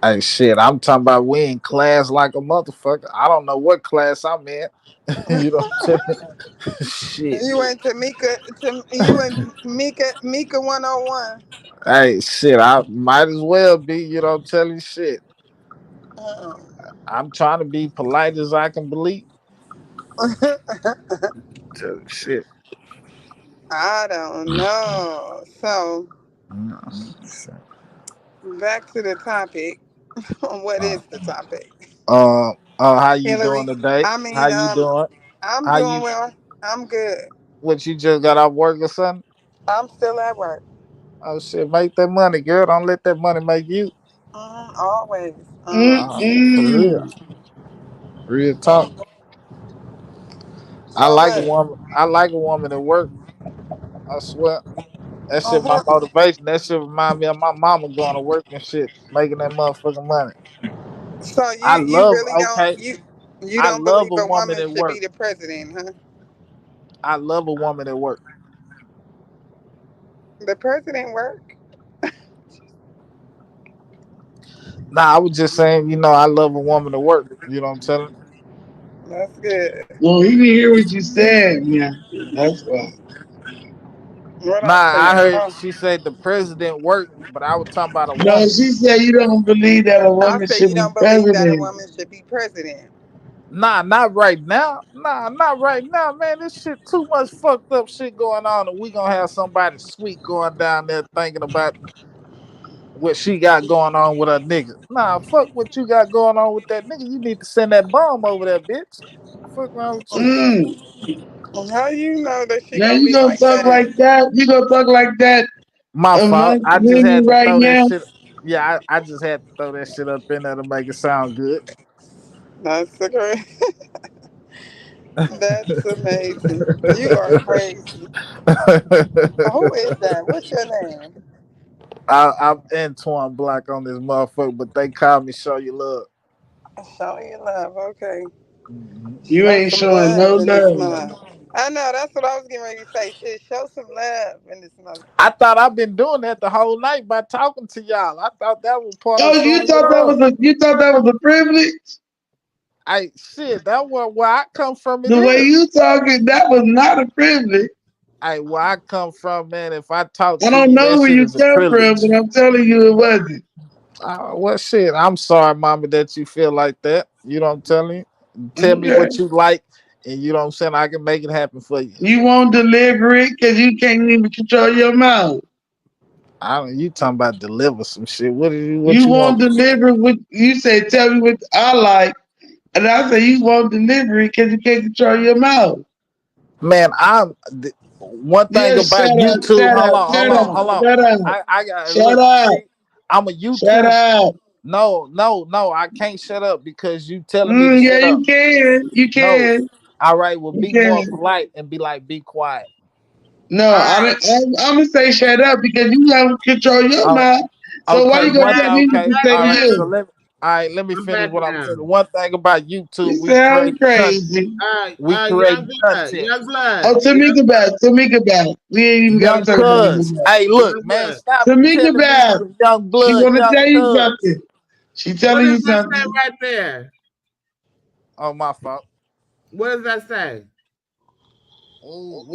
Hey, shit, I'm talking about we in class like a motherfucker. I don't know what class I'm in. You know what I'm saying? Shit. You went to Mika 101. Hey, shit, I might as well be, you know, telling shit. Oh. I'm trying to be polite as I can believe. Tell you shit. I don't know. So back to the topic. What Uh, is the topic? how you doing Hillary. today? I How mean, you doing? I'm How doing you? well. I'm good. What you just got off work or something? I'm still at work. Oh shit, make that money, girl. Don't let that money make you. Always. For real, Mm-mm. real talk. I So like a what? woman. I like a woman at work. I swear. That shit my Uh-huh. motivation. That shit remind me of my mama going to work and shit, making that motherfucking money. So I you love really don't okay. you I don't love believe a a woman woman at should be work. the president, huh? I love a woman at work. The president work. Nah, I was just saying, you know, I love a woman at work. You know what I'm telling? That's good. Well, he didn't hear what you said, man. That's why. What Nah, I I said. heard Oh. she said the president worked, but I was talking about a No, woman. she said you don't believe that a I woman said you should be don't believe that a president. woman should be president. Nah, not right now. Nah, not right now, man. This shit too much fucked up shit going on, and we gonna have somebody sweet going down there thinking about what she got going on with her nigga. Nah, fuck what you got going on with that nigga. You need to send that bomb over there, bitch. Fuck wrong with you? How you know that she Now gonna you be gonna like talk that? like that? You gonna talk like that My fault. amongst I just had women to right throw that now? shit. Yeah, I just had to throw that shit up in there to make it sound good. That's correct. That's amazing. You are crazy. Who is that? What's your name? I'm Antoine Black on this motherfucker, but they call me Show You Love. Show you love. Okay. You Show ain't some showing love no in this love. month. I know. That's what I was getting ready to say. Shit, show some love in this month. I thought I've been doing that the whole night by talking to y'all. I thought that was part Oh, of you showing thought that love. was a privilege? Shit, that was where I come from. It The way is. you talking, that was not a privilege. Where I come from, man. If I talk I to don't you, know that where shit you is a come from, privilege. but I'm telling you it wasn't. Well, shit. I'm sorry, mama, that you feel like that. You know what I'm telling you? Tell me Okay. what you like, and you know what I'm saying. I can make it happen for you. You won't deliver it because you can't even control your mouth. You talking about deliver some shit? What You you won't want? deliver what you say. Tell me what I like, and I say you won't deliver it because you can't control your mouth. Man, one thing Yeah, about shut up, YouTube. shut Hold up, on, hold shut up, on, hold on. shut up, I got shut look. up, See, I'm a shut YouTube. up. No. I can't shut up because you telling me to Yeah, shut you up. can, you No. can, All right. Well, you be more can. polite and be like, be quiet. No, All right. I'm gonna say shut up because you don't control your mouth. So why Okay. you gonna tell me what to say All to right. So you? let me I'm finish back what I'm saying. down. One thing about YouTube, You sound crazy. we create Young blood, content. young blood, Oh, young Tamika back, Tamika back. We ain't even gotta Young talk about Cuz. it. Hey, look, young man, blood. stop Tamika telling me back. some young She blood, wanna young tell you Cuz. something. She What telling does you that say something. right there? Oh, my fault. What does that say? Oh,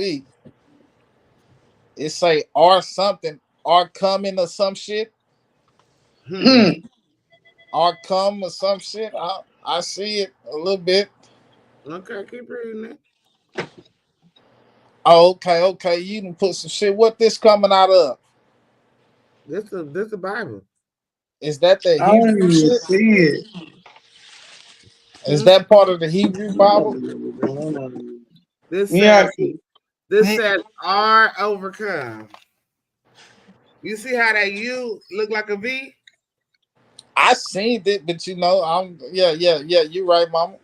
it say or something, or coming or some shit, Hmm. or come or some shit. I see it a little bit. Okay, keep reading it. Oh, okay. You can put some shit. What this coming out of? This the Bible. Is that the I don't Hebrew even shit? see it. Is Hmm? that part of the Hebrew Bible? Hold on. This says Miyaki. this says are overcome. You see how that U look like a V? I seen it, but yeah. You right, mama.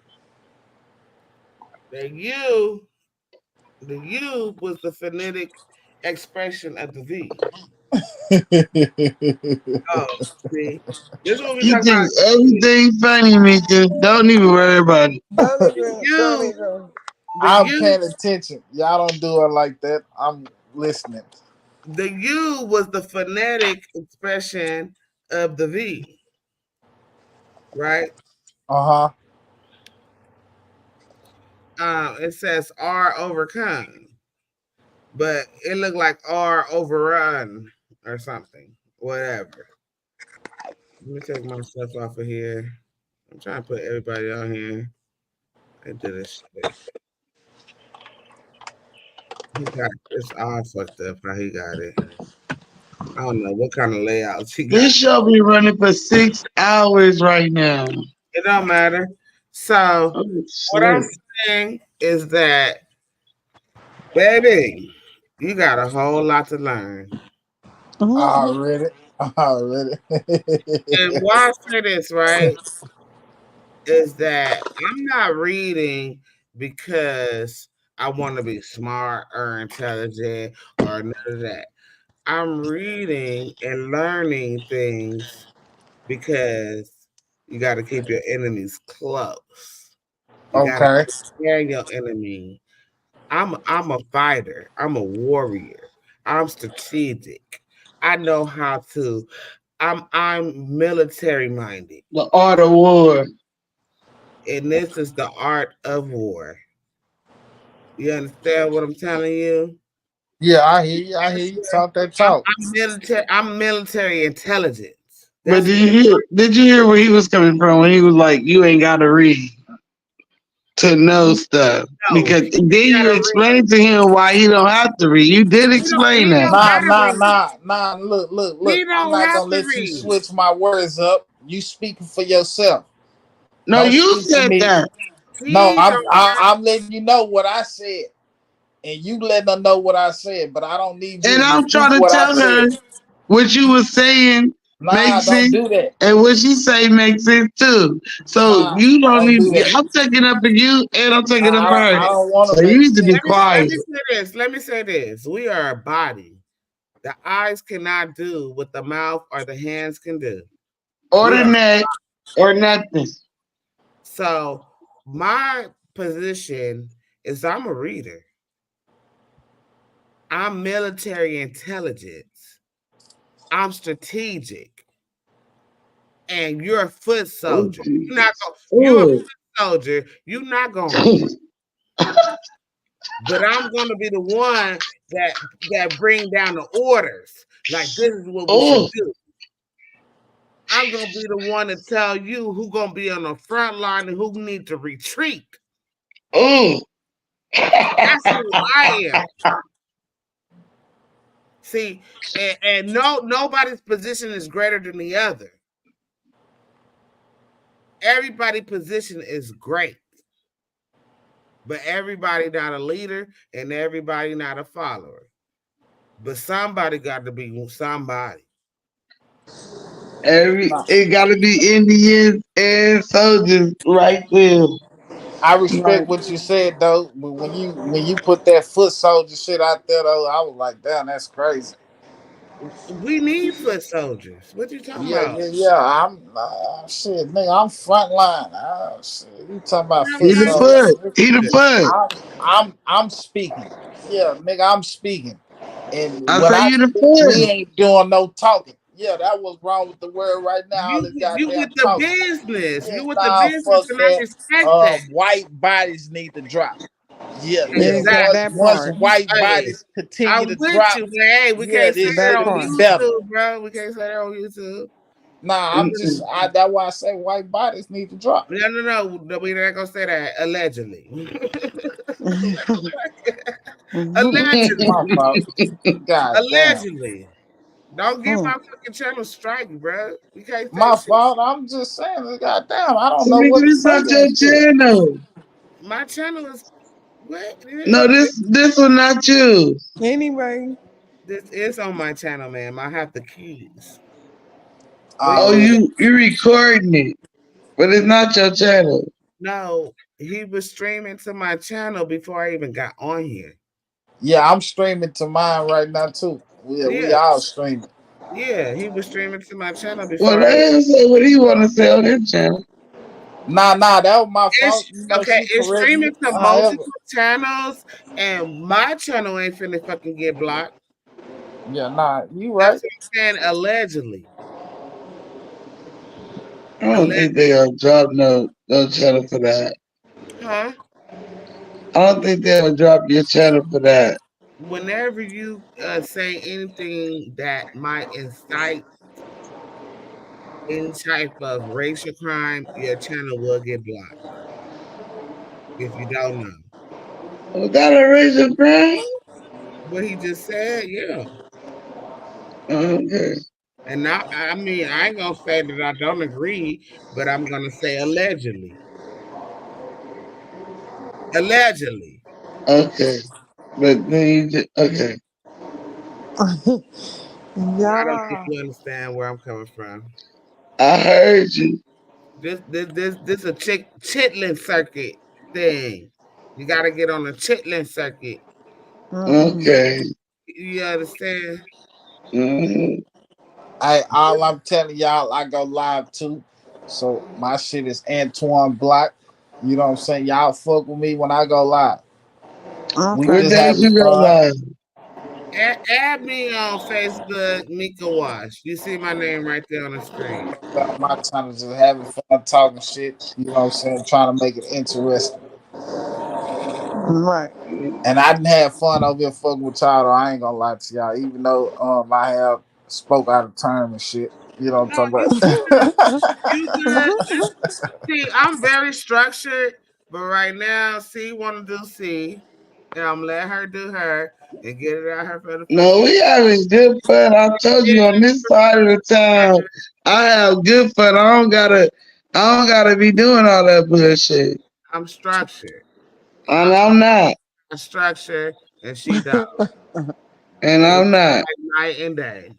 The U was the phonetic expression of the V. Oh, see, this is what we You talk think about. everything funny, Mika. Don't even worry about it. Don't U, even. the I'm U, paying attention. Y'all don't do it like that. I'm listening. the U was the phonetic expression of the V, right? Uh huh. It says R overcome, but it looked like R overrun or something. Whatever. Let me take my stuff off of here. I'm trying to put everybody on here. I did this shit. He got it's all fucked up how he got it. I don't know what kind of layouts he got. This show be running for 6 hours right now. It don't matter. So Oh, what I'm shit. saying is that, baby, you got a whole lot to learn. Already. And why I say this, right, is that I'm not reading because I want to be smart or intelligent or none of that. I'm reading and learning things because you got to keep your enemies close. You got to Okay. scare your enemy. I'm a fighter. I'm a warrior. I'm strategic. I know how to. I'm military minded, The art of war. and this is the art of war. You understand what I'm telling you? Yeah, I hear you. I hear you. Talk that talk. I'm military. I'm military intelligence. But That's what. did you hear where he was coming from when he was like, you ain't gotta read? to know stuff. No, Because he then you gotta read. explain to him why he don't have to read. You did explain He that. don't Nah, gotta nah, read. nah, nah. Look. He I'm don't not have gonna to let you read. switch my words up. You speaking for yourself. No, Don't you speak for said me. that. No, He don't have. I'm letting you know what I said, and you letting her know what I said. But I don't need you And to I'm repeat trying to what I tell her said. what you were saying Nah, makes don't sense. do that. And what she say makes sense too. So Nah, you don't don't do even. that. I'm taking up for you, and I'm taking up for her. I don't want So to you make need to be sense. Let quiet. me say this. Let me say this. We are a body. The eyes cannot do what the mouth or the hands can do. Or We the are. neck, or nothing. So my position is I'm a reader. I'm military intelligence. I'm strategic. And you're a foot Oh, soldier. Jesus. You're a Oh. foot soldier. You're not gonna read. But I'm gonna be the one that bring down the orders. Like this is what we should Oh. do. I'm gonna be the one to tell you who gonna be on the front line and who need to retreat. Oh. That's who I am. See, and nobody's position is greater than the other. Everybody's position is great, but everybody not a leader and everybody not a follower. But somebody got to be somebody. It gotta be Indians and soldiers right there. I respect Right. what you said though, but when you put that foot soldier shit out there though, I was like, damn, that's crazy. We need foot soldiers. What you talking about? Yeah. I'm shit, nigga. I'm front line. Shit, you talking about No, foot He the no, soldier? foot. He the foot. I'm speaking. Yeah, nigga, I'm speaking. And I when say I you the speak, we foot. ain't doing no talking. Yeah, that was wrong with the word right now. All this you with goddamn the talking. business. Yeah, You with the nah, business, fuck and I that. respect that. White bodies need to drop. Yeah. Yeah, Exactly. that Once part. white Hey, bodies continue I'm to with drop, you, man. Hey, we yeah, can't say this that That shit'll on be part. better. YouTube, bro. We can't say that on YouTube. Nah, I'm just that's why I say white bodies need to drop. No, we're not gonna say that. Allegedly. Allegedly. My fault. God damn. Allegedly. Don't get my fucking channel strike, bro. We can't say My shit. fault. I'm just saying, God damn, I don't So know nigga, what to this say not to your that shit. channel. My channel is what? No, this one not you. Anyway. This is on my channel, ma'am. I have the keys. What Oh, you Yeah. you recording it, but it's not your channel. No, he was streaming to my channel before I even got on here. Yeah, I'm streaming to mine right now too. We Yeah, all streaming. yeah, he was streaming to my channel Well, before I let even. him say what he want to say on his channel. Nah, that was my fault. It's You know, okay. she It's correct me. streaming to However, multiple channels, and my channel ain't finna fucking get blocked. yeah, nah, you That's right. what I'm saying. Allegedly, I don't think allegedly, they gonna drop no channel for that. huh? I don't think they'll drop your channel for that. Whenever you say anything that might incite any type of racial crime, your channel will get blocked. If you don't know Was that a racial crime? what he just said, yeah. Okay. And now, I mean, I ain't gonna say that I don't agree, but I'm gonna say allegedly. Allegedly. Okay. But then you just, okay. I don't think Yeah. you understand where I'm coming from. I heard you. This a chitlin circuit thing. You got to get on the chitlin circuit. Okay. You understand? Mm-hmm. All I'm telling y'all, I go live too. So my shit is Antoine Block. You know what I'm saying? Y'all fuck with me when I go live. We What Okay. just days having you go fun. live? Add me on Facebook, Mika Wash. You see my name right there on the screen. My time is just having fun talking shit. You know what I'm saying? Trying to make it interesting. Right. And I didn't have fun over here fucking with y'all. Though. I ain't gonna lie to y'all. Even though I have spoke out of term and shit. You know what No, I'm talking you good. about? You good. See, I'm very structured. But right now, C want to do C, and I'm letting her do her and get it out her for the No, fucking. we having good fun. I told you on this side of the town, I have good fun. I don't gotta be doing all that bullshit. I'm structured. And I'm not. I'm structured, and she don't. And It's I'm not. like night and day.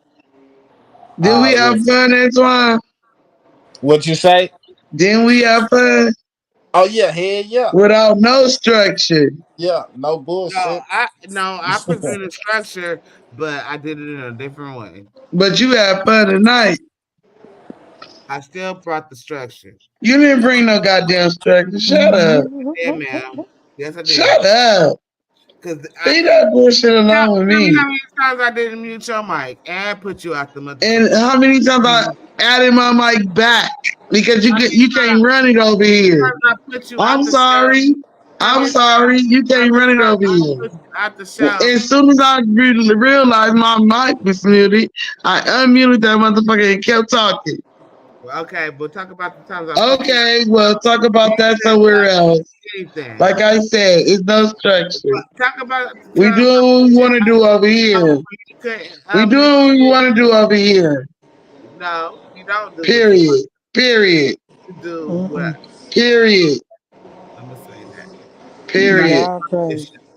Did we have fun, Antoine? What you say? Didn't we have fun? Oh yeah, hell yeah. Without no structure. Yeah, no bullshit. I presented structure, but I did it in a different way. But you had fun tonight. I still brought the structure. You didn't bring no goddamn structure. Shut up. Yeah, ma'am. Yes, I did. Shut up. Cause Leave that bullshit alone with tell me me. how many times I didn't mute your mic and put you out the And motherfucker. how many times I added my mic back because you can't run it over here. I put you I'm out the show. sorry. How I'm many sorry. You can't run it over times I here. put you out the show? As soon as I realized my mic was muted, I unmuted that motherfucker and kept talking. Okay, but talk about the times I put you Okay, well, talk about that somewhere else. Like I said, it's no structure. Talk about the We time doing what we want to do over here. you couldn't We doing what we want to do over here. No, you don't do what you Period. Period. want to do. What? Period. I'm gonna say that. Period.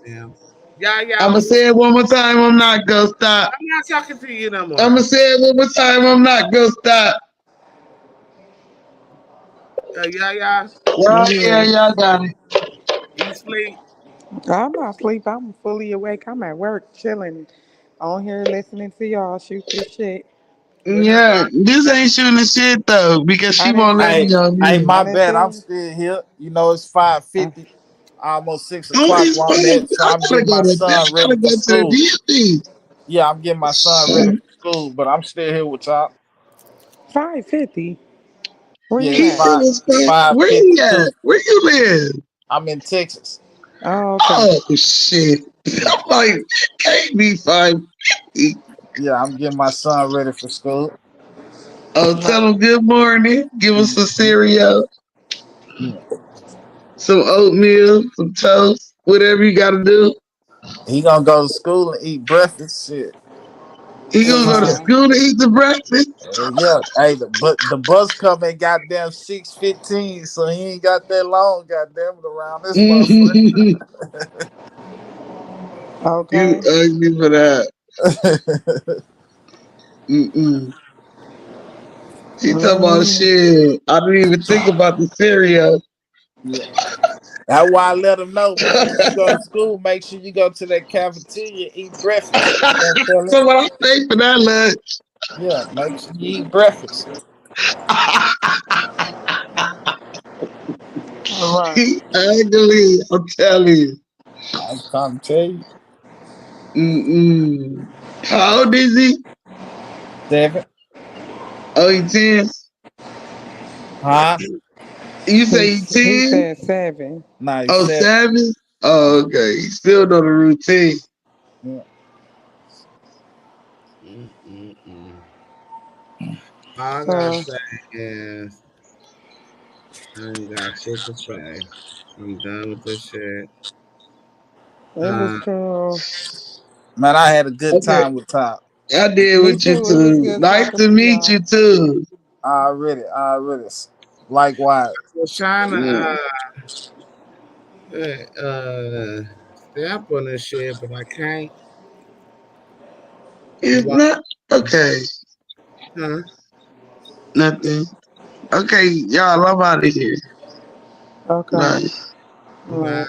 Yeah. I'm gonna say it one more time. I'm not gonna stop. I'm not talking to you no more. I'm gonna say it one more time. I'm not gonna stop. Yeah. Yeah, y'all got it. You sleep? I'm not asleep. I'm fully awake. I'm at work, chilling, on here listening to y'all shoot this shit. Yeah, this ain't shooting the shit though because she I didn't won't let see. me on Hey, mute. my I didn't bad. I'm see. still here. You know, it's 5:50, almost 6 Oh, o'clock it's where I'm fun. at. So I I'm gotta getting go my to. I son ready gotta go for to school. the DMV. Yeah, I'm getting my son ready for school, but I'm still here with y'all. 5:50. Where Yeah, you it's He at? said it's fun. Where you 5:52. at? Where you live? I'm in Texas. Oh, okay. Oh shit! I'm like, can't be 550. Yeah, I'm getting my son ready for school. Oh, tell him good morning. Give him some cereal, Yeah. some oatmeal, some toast, whatever you gotta do. He gonna go to school and eat breakfast. Shit. He gonna go to Right. school to eat the breakfast. Yeah. Hey, the bus come at goddamn 6:15, so he ain't got that long, goddamn it, around this motherfucker. You Okay. ugly for that. Mm-mm. He talking about shit. I didn't even think about the cereal. Yeah. That's why I let him know, man. When you go to school, make sure you go to that cafeteria and eat breakfast. You know what I'm So what I say for that lunch? Yeah, make sure you eat breakfast. Right. He ugly. I'm telling you. I'm trying to tell you. Mm-mm. How old is he? 7. Oh, he 10? Huh? You say he He 10? said 7. Nah, he's Oh, 7. 7? Oh, okay. He still know the routine. Yeah. All I gotta So say is I ain't got shit to say. I'm done with this shit. it was cool. Man, I had a good Okay. time with Top. I did Me with you too. It was too. good Nice talking to to meet y'all. you too. Already. Likewise. I was trying Yeah. to stamp on this shit, but I can't. It's not okay. Huh? Nothing. Okay, y'all, I'm out of here. Okay. Bye. All right.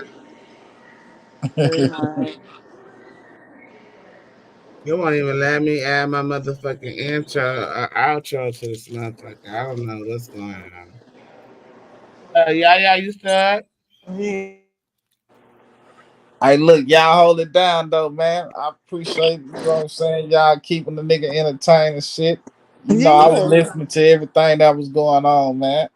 Good night. You won't even let me add my motherfucking intro or outro to this motherfucker. I don't know what's going on. Yeah, you start? Hey, look, y'all hold it down though, man. I appreciate, you know what I'm saying, y'all keeping the nigga entertained and shit. You know, I was Yeah. listening to everything that was going on, man.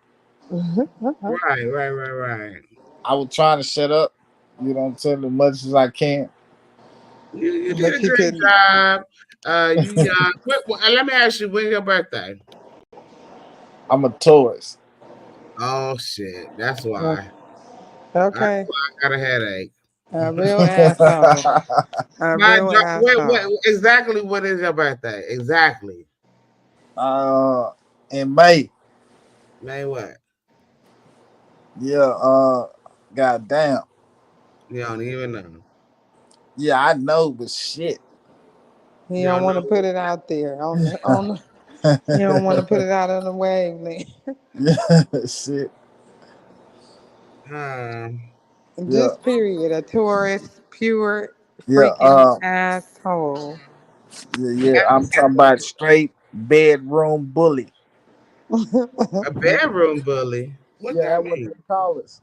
Right. I was trying to shut up, you know what I'm saying, as much as I can. You did a But you great couldn't. job. You young. Let me ask you, when's your birthday? I'm a Taurus. Oh shit, that's why. Okay. I got a headache. A real asshole. A real asshole. Exactly what is your birthday? Exactly. In May. May what? Yeah, goddamn. You don't even know. Yeah, I know, but shit. He don't want to put it out there on the he don't want to put it out on the wavelength. Yeah, shit. Just period. A tourist, pure Yeah, freaking asshole. yeah. I'm talking about straight bedroom bully. A bedroom bully? What Yeah, that that's what mean? they call us.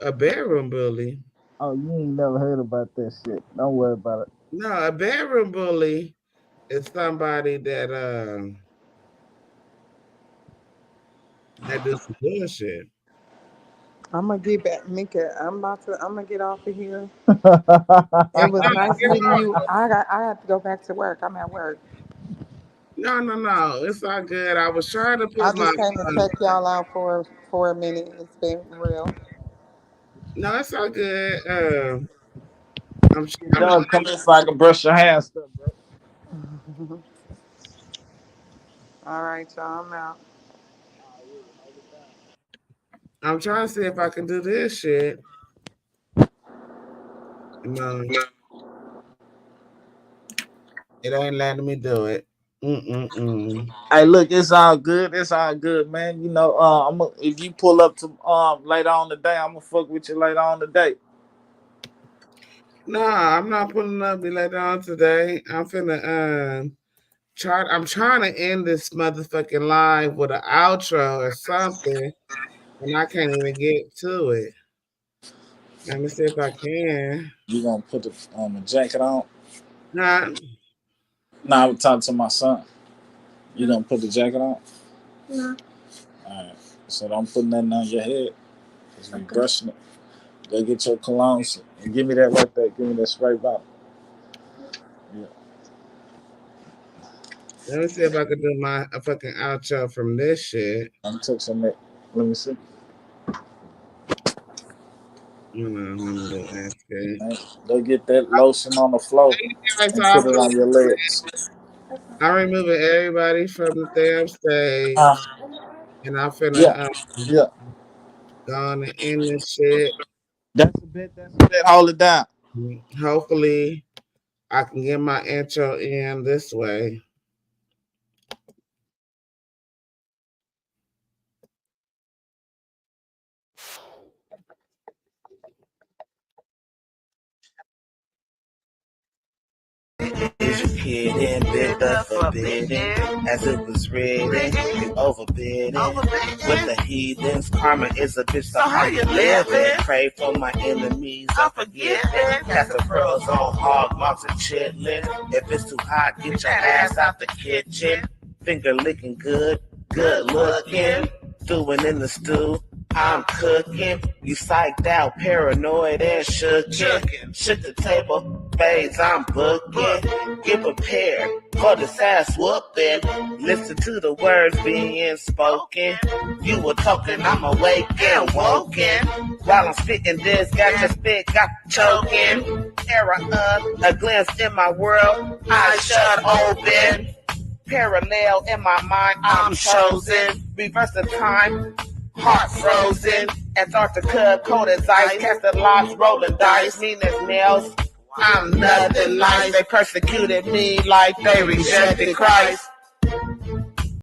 A bedroom bully? Oh, you ain't never heard about that shit. Don't worry about it. No, a bedroom bully is somebody that do some bullshit. I'm gonna get back, Mika. I'm gonna get off of here. No, It was nice meeting you. I have to go back to work. I'm at work. No. It's all good. I was trying to I put my just came to check y'all out for a minute. It's been real. No, it's all good. I'm Dog, come in so I can brush your hair and stuff, bro. All right, y'all. I'm out. I'm trying to see if I can do this shit. No. It ain't letting me do it. Hey, look, it's all good. It's all good, man. You know, if you pull up to later on today, I'm gonna fuck with you later on today. Nah, I'm not pulling up later on today. I'm finna I'm trying to end this motherfucking live with an outro or something, and I can't even get to it. Let me see if I can. You gonna put the jacket on? Nah. Nah, I was talking to my son. You gonna put the jacket on? No. Alright. So don't put nothing on your head. Just be brushing it. Go get your cologne and give me that right there. Give me that spray bottle. Yeah. Let me see if I can do my fucking outro from this shit. I'm touching that. Let me see. Go get that lotion on the floor and put it on your legs. I'm removing everybody from the damn stage, and I'm finna go on and end this shit. That's a bit. That's a bit. Hold it down. Hopefully, I can get my intro in this way. Is you kidding? Bid the forbidden, as it was written, you overbidding. With the heathens, karma is a bitch, so how you living? Pray for my enemies, I'm forgiving. Cast the pearls on hog moms and chitlin'. If it's too hot, get your ass out the kitchen. Finger licking good, good looking. Stewing in the stew, I'm cooking. You psyched out, paranoid and shookin'. Shook the table, fades I'm booking. Get prepared for this ass whooping. Listen to the words being spoken. You were talking, I'm awake and woken. While I'm spitting this, got your spit, got choking. Era of a glimpse in my world, eyes shut open. Parallel in my mind, I'm chosen. Reverse the time, heart frozen. Antarctica, cold as ice. Casting locks, rolling dice. Mean as nails. I'm nothing nice. They persecuted me like they rejected Christ.